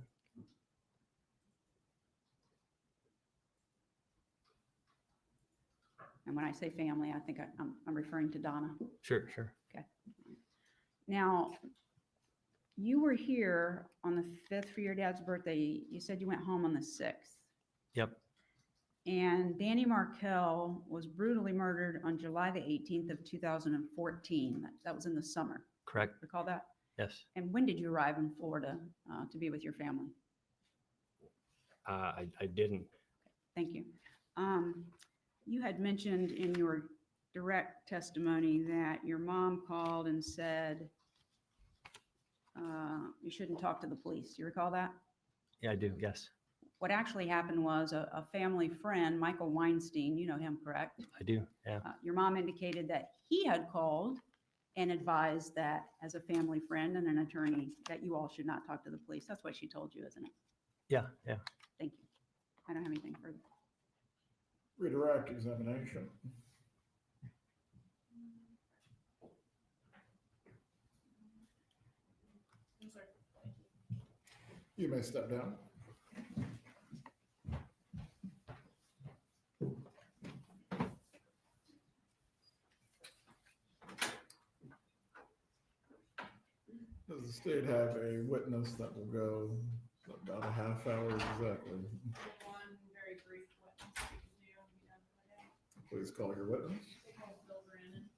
And when I say family, I think I'm referring to Donna. Sure. Okay. Now, you were here on the 5th for your dad's birthday. You said you went home on the 6th. Yep. And Danny Markel was brutally murdered on July the 18th of 2014. That was in the summer. Correct. Recall that? Yes. And when did you arrive in Florida to be with your family? I didn't. Thank you. You had mentioned in your direct testimony that your mom called and said you shouldn't talk to the police. You recall that? Yeah, I do. Yes, What actually happened was a family friend, Michael Weinstein, you know him, correct? I do. Yeah. Your mom indicated that he had called and advised that as a family friend and an attorney, that you all should not talk to the police. That's what she told you, isn't it? Yeah. Yeah. Thank you. I don't have anything further. Redirect examination. You may step down. Does the state have a witness that will go about a half hour exactly? One very brief witness we can do and be done for the day. Please call your witness. They call Bill Brandon.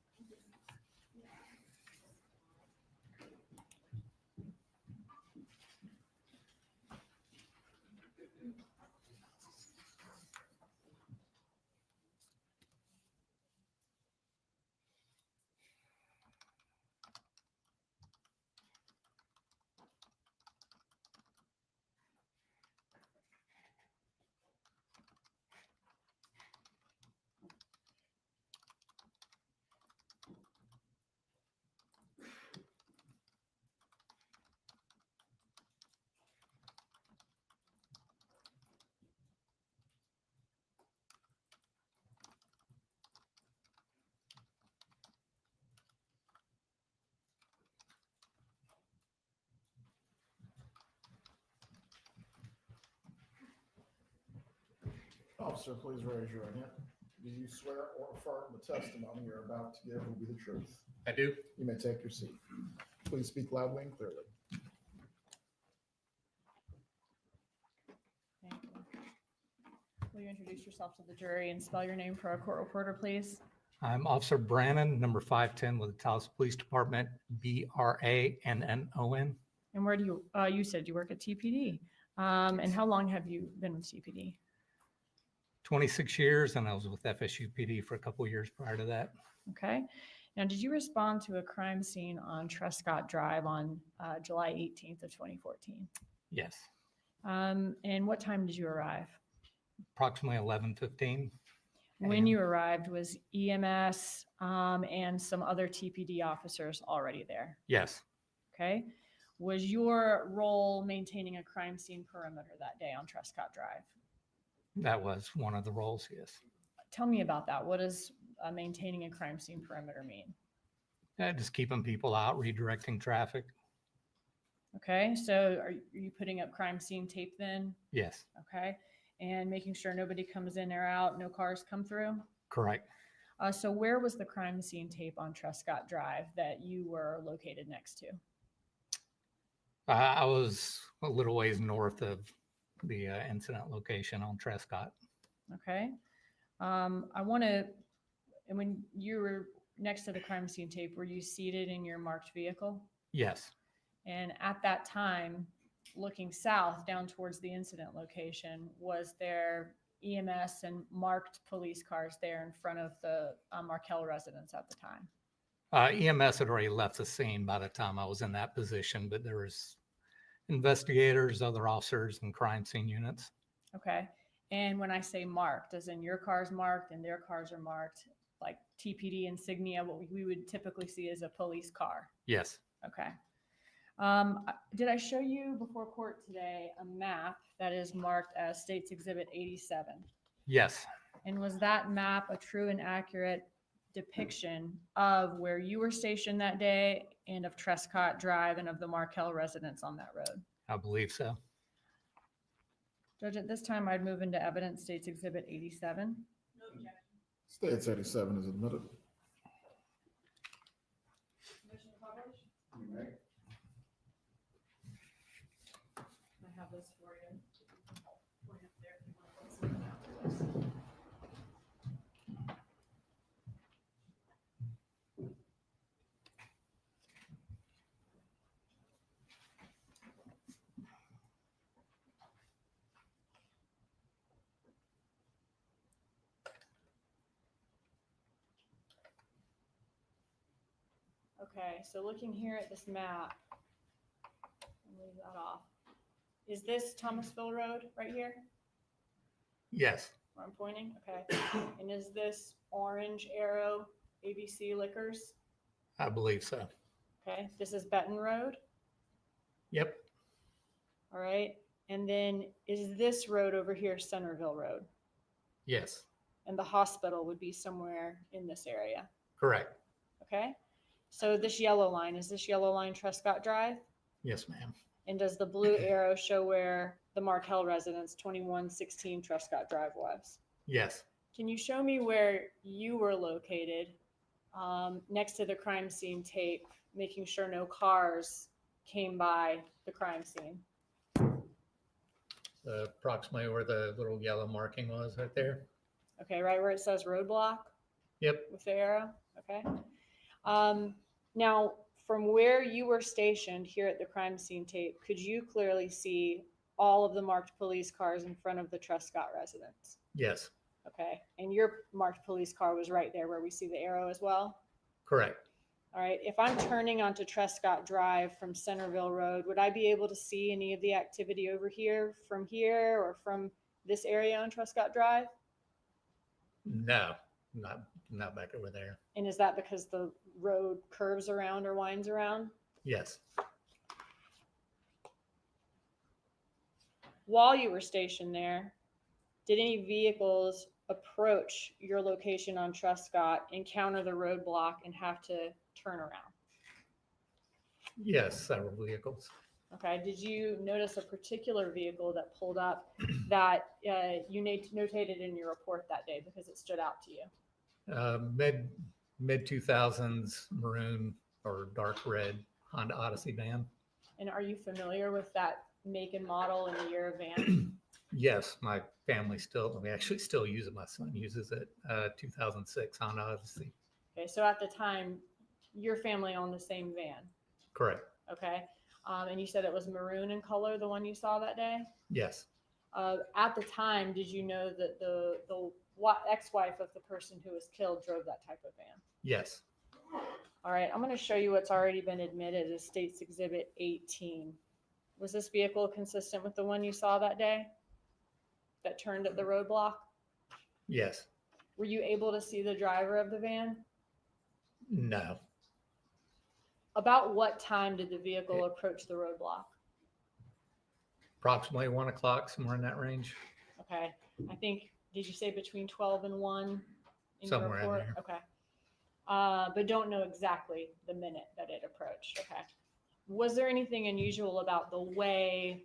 Officer, please raise your right hand. Do you swear or affirm the testimony you're about to give will be the truth? I do. You may take your seat. Please speak loudly and clearly. Thank you. Will you introduce yourself to the jury and spell your name for our court reporter, please? I'm Officer Brannon, number 510 with the Tallahassee Police Department, Brannon. And where do you, you said you work at TPD. And how long have you been with TPD? 26 years, and I was with FSU PD for a couple of years prior to that. Okay. Now, did you respond to a crime scene on Trescott Drive on July 18th of 2014? Yes, And what time did you arrive? approximately 11:15. When you arrived, was EMS and some other TPD officers already there? Yes, Okay. Was your role maintaining a crime scene perimeter that day on Trescott Drive? that was one of the roles, yes. Tell me about that. What does maintaining a crime scene perimeter mean? Just keeping people out, redirecting traffic. Okay. So are you putting up crime scene tape then? Yes, Okay. And making sure nobody comes in or out, no cars come through? correct. So where was the crime scene tape on Trescott Drive that you were located next to? I was a little ways north of the incident location on Trescott. Okay. I want to, and when you were next to the crime scene tape, were you seated in your marked vehicle? Yes, And at that time, looking south down towards the incident location, was there EMS and marked police cars there in front of the Markel residence at the time? EMS had already left the scene by the time I was in that position, but there was investigators, other officers, and crime scene units. Okay. And when I say marked, as in your car's marked and their cars are marked, like TPD insignia, what we would typically see as a police car. Yes, Okay. Did I show you before court today a map that is marked as States Exhibit 87? yes, And was that map a true and accurate depiction of where you were stationed that day and of Trescott Drive and of the Markel residence on that road? I believe so. Judge, at this time, I'd move into evidence States Exhibit 87. No objection. States 87 is admitted. Permission to publish? You may. I have this for you. Point up there if you want to listen after this. Okay, so looking here at this map, I'll leave that off. Is this Thomasville Road right here Yes, where I'm pointing? Okay. And is this orange arrow ABC Liquors? I believe so. Okay, this is Benton Road. Yep, All right. And then is this road over here Centerville Road? yes, And the hospital would be somewhere in this area. correct. Okay. So this yellow line, is this yellow line Trescott Drive? Yes, ma'am. And does the blue arrow show where the Markel residence 2116 Trescott Drive was? Yes. Can you show me where you were located next to the crime scene tape, making sure no came by the crime scene? Approximately where the little yellow marking was right there. Okay, right where it says roadblock? Yep. With the arrow? Okay. Now, from where you were stationed here at the crime scene tape, could you clearly see all of the marked police cars in front of the Trescott residence? Yes, Okay. And your marked police car was right there where we see the arrow as well? correct. All right. If I'm turning onto Trescott Drive from Centerville Road, would I be able to see any of the activity over here or from this area on Trescott Drive? No, not back over there. And is that because the road curves around or winds around? Yes, While you were stationed there, did any vehicles approach your location on Trescott, encounter the roadblock, and have to turn around? yes, several vehicles. Okay. Did you notice a particular vehicle that pulled up that you notated in your report that day because it stood out to you? Mid 2000s maroon or dark red Honda Odyssey van. And are you familiar with that make and model and the year of van? Yes, my family we actually still use it. My son uses it. 2006 Honda Odyssey. Okay. So at the time, your family owned the same van. Correct. Okay. And you said it was maroon in color, the one you saw that day? Yes. At the time, did you know that the ex-wife of the person who was killed drove that type of van? Yes. All right, I'm going to show you what's already been admitted as State's Exhibit 18. Was this vehicle consistent with the one you saw that day that turned at the roadblock? Yes. Were you able to see the driver of the van? No. About what time did the vehicle approach the roadblock? Approximately 1 o'clock, somewhere in that range. Okay, I think, did you say between 12 and 1 in your Somewhere in report? there. Okay. But don't know exactly the minute that it approached. Okay. Was there anything unusual about the way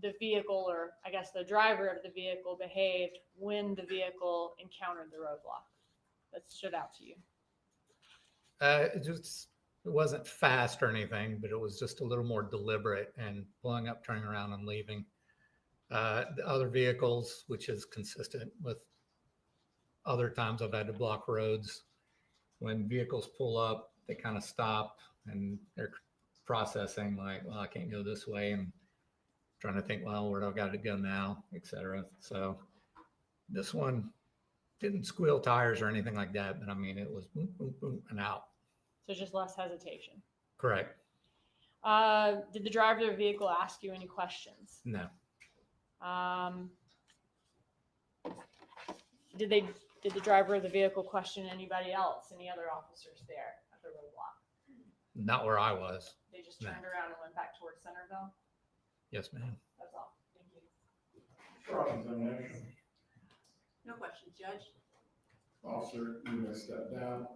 the vehicle, or I guess the driver of the vehicle, behaved when the vehicle encountered the roadblock that stood out to you? It wasn't fast or anything, but it was just a little more deliberate and pulling up, turning around, and leaving. The other vehicles, which is consistent with other times I've had to block roads, when vehicles pull up, they kind of stop and they're processing like, well, I can't go this way, and trying to think, well, where do I got to go now, etc. So this one didn't squeal tires or anything like that, but I mean, it was boom, boom, boom, and out. So just less hesitation. Correct. Did the driver of the vehicle ask you any questions? No. Did the driver of the vehicle question anybody else, any other officers there at the roadblock? Not where I was. They just No. turned around and went back towards Centerville? Yes, ma'am. That's all. Thank you. Cross-examination. No questions, Judge. Officer, you may step down.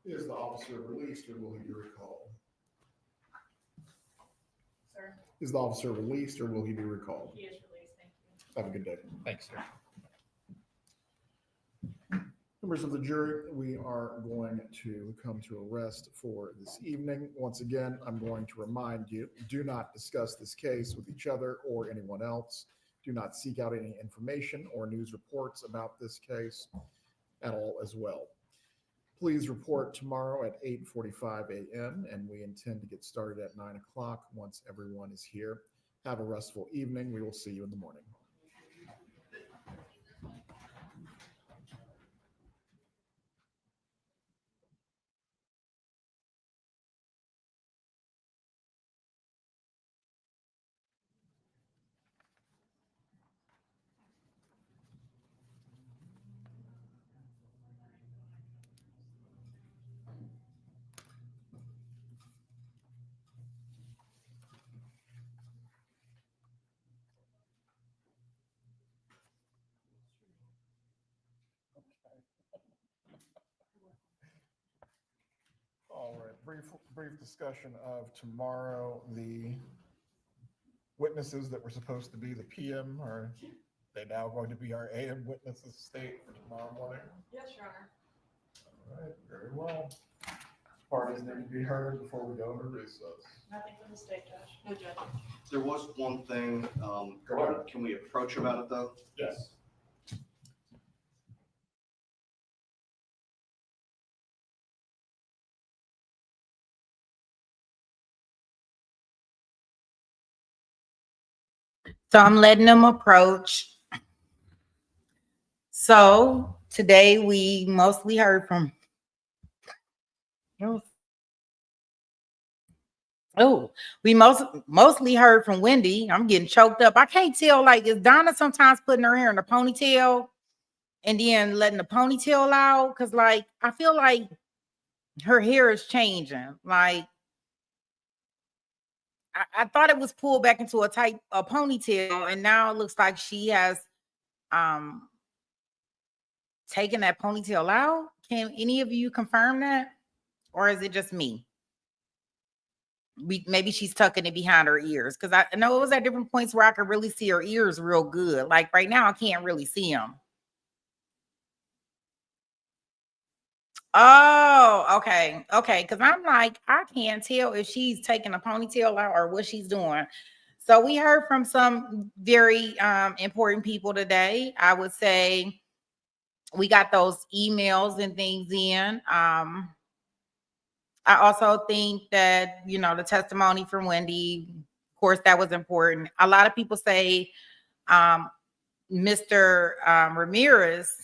Is the officer released or will he be recalled? Sir? Is the officer released or will he be recalled? He is released. Thank you. Have a good day. Thanks, sir. Members of the jury, we are going to come to a rest for this evening. Once again, I'm going to remind you, do not discuss this case with each other or anyone else. Do not seek out any information or news reports about this case at all as well. Please report tomorrow at 8:45 a.m. and we intend to get started at 9 o'clock once everyone is here. Have a restful evening. We will see you in the morning. brief discussion of tomorrow. The witnesses that were supposed to be the PM, are they now going to be our AM witnesses state for tomorrow morning? Yes, Your Honor. All right, very well. Parties need to be heard before we go into recess. Nothing from the state judge. No judge. There was one thing, Go ahead. can we approach about it though? Yes. So I'm letting them approach. So today we mostly heard from, we mostly heard from Wendy. I'm getting choked up. I can't tell, like, is Donna sometimes putting her hair in a ponytail and then letting the ponytail out? Cause like, I feel like her hair is changing. Like, I thought it was pulled back into a ponytail, and now it looks like she has taken that ponytail out. Can any of you confirm that? Or is it just me? Maybe she's tucking it behind her ears, because I know it was at different points where I could really see her ears real good. Like right now, I can't really see them. Oh, okay. Okay. Because I'm like, I can't tell if she's taking a ponytail out or what she's doing. So we heard from some very important people today. I would say we got those emails and things in. I also think that, you know, the testimony from Wendy, of course, that was important. A lot of people say Mr. Ramirez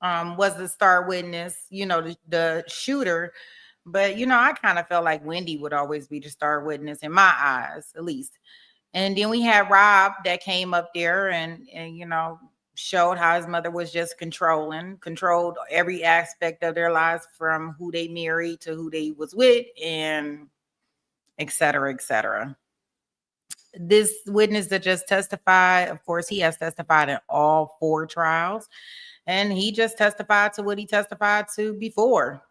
was the star witness, you know, the shooter. But, you know, I kind of felt like Wendy would always be the star witness in my eyes, at least. And then we had Rob that came up there and you know, showed how his mother was just controlled every aspect of their lives, from who they married to who they was with, and et cetera, et cetera. This witness that just testified, of course, he has testified in all 4 trials. And he just testified to what he testified to before.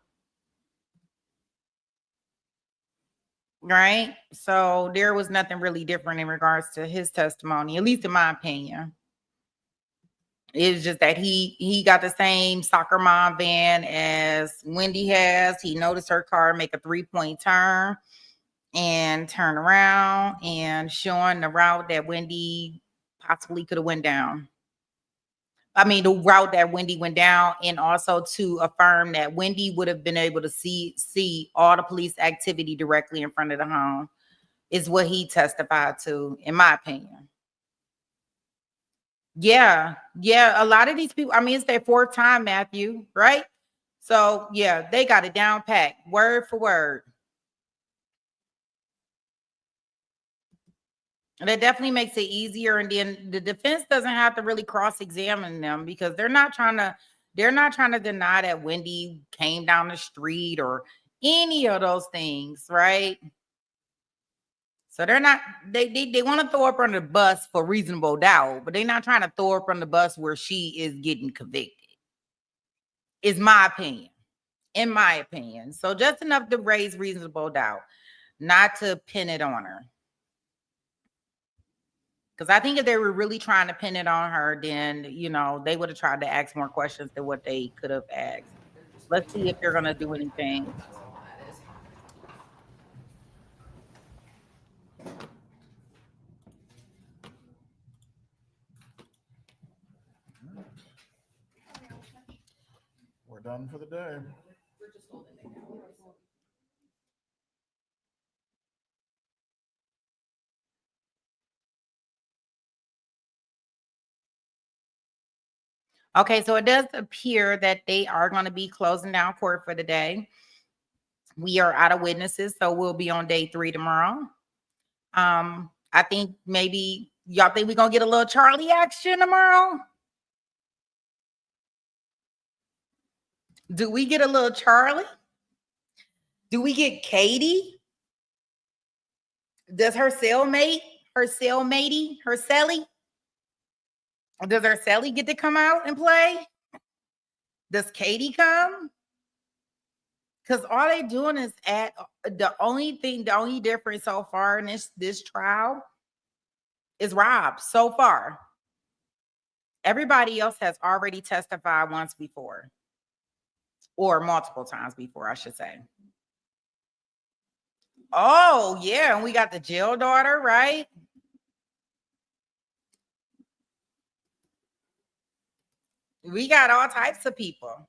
Right? So there was nothing really different in regards to his testimony, at least in my opinion. It's just that he got the same soccer mom van as Wendy has. He noticed her car make a 3-point turn and turn around, and showing the route that Wendy possibly could have went down. I mean, the route that Wendy went down, and also to affirm that Wendy would have been able to see all the police activity directly in front of the home, is what he testified to, in my opinion. Yeah. A lot of these people, I mean, it's their 4th time, Matthew, right? So yeah, they got it down pat, word for word. And that definitely makes it easier. And then the defense doesn't have to really cross-examine them, because they're not trying to deny that Wendy came down the street or any of those things, right? So they're not, they want to throw up on the bus for reasonable doubt, but they're not trying to throw up on the bus where she is getting convicted, is my opinion, in my opinion. So just enough to raise reasonable doubt, not to pin it on her. Because I think if they were really trying to pin it on her, then, you know, they would have tried to ask more questions than what they could have asked. Let's see if they're going to do anything. We're done for the day. Okay, so it does appear that they are going to be closing down court for the day. We are out of witnesses, so we'll be on day 3 tomorrow. I think maybe y'all think we're going to get a little Charlie action tomorrow? Do we get a little Charlie? Do we get Katie? Does her cellmate, does her Celly get to come out and play? Does Katie come? Because all they doing is the only difference so far in this trial is Rob so far. Everybody else has already testified once before, or multiple times before, I should say. Oh, yeah, and we got the jail daughter, right? We got all types of people.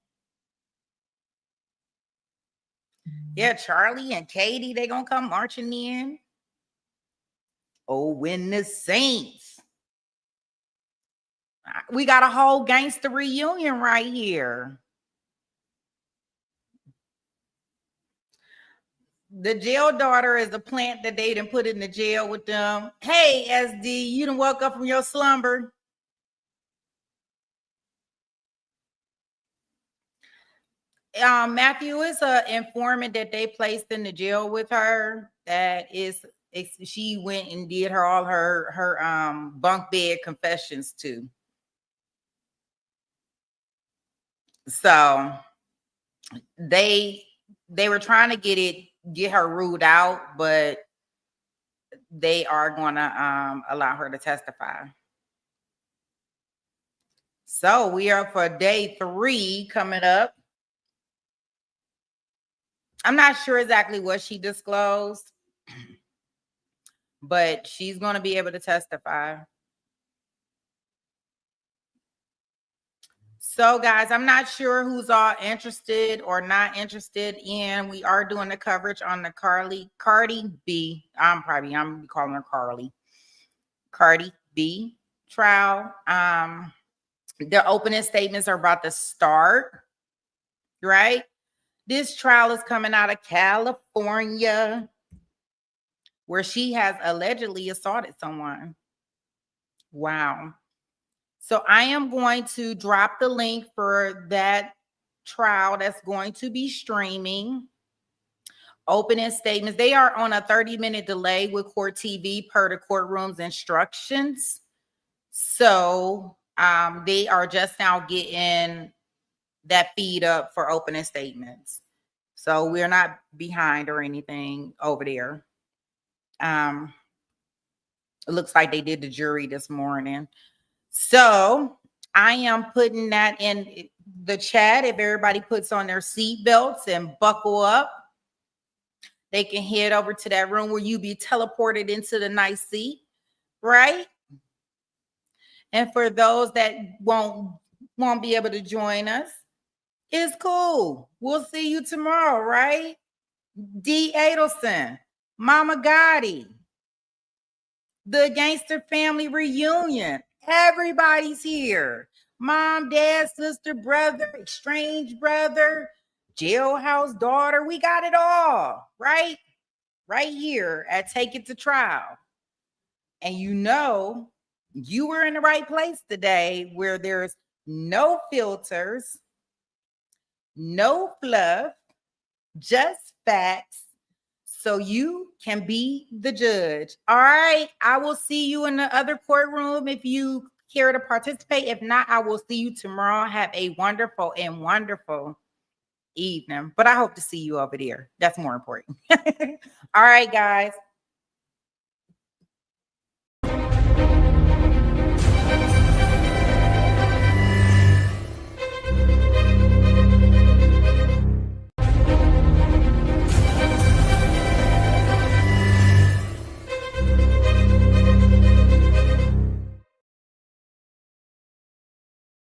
Yeah, Charlie and Katie, they gonna come marching in. Oh, when the Saints. We got a whole gangster reunion right here. The jail daughter is a plant that they didn't put in the jail with them. Hey, SD, you done woke up from your slumber. Matthew is an informant that they placed in the jail with her. She went and did all her bunk bed confessions too. So they were trying to get her ruled out, but they are going to allow her to testify. So we are for day 3 coming up. I'm not sure exactly what she disclosed, but she's going to be able to testify. So guys, I'm not sure who's all interested or not interested in. We are doing the coverage on the Cardi B. I'm calling her Cardi B trial. The opening statements are about to start, right? This trial is coming out of California, where she has allegedly assaulted someone. Wow. So I am going to drop the link for that trial that's going to be streaming. Opening statements. They are on a 30-minute delay with Court TV per the courtroom's instructions. So they are just now getting that feed up for opening statements. So we're not behind or anything over there. It looks like they did the jury this morning. So I am putting that in the chat. If everybody puts on their seatbelts and buckle up, they can head over to that room where you be teleported into the nice seat, right? And for those that won't be able to join us, it's cool. We'll see you tomorrow, right? D. Adelson, Mama Gotti, the Gangster Family Reunion. Everybody's here. Mom, dad, sister, brother, estranged brother, jailhouse daughter. We got it all, right? Right here at Take It to Trial. And you know, you were in the right place today, where there's no filters, no fluff, just facts, so you can be the judge. All right, I will see you in the other courtroom if you care to participate. If not, I will see you tomorrow. Have a wonderful evening, but I hope to see you over there. That's more important. All right, guys.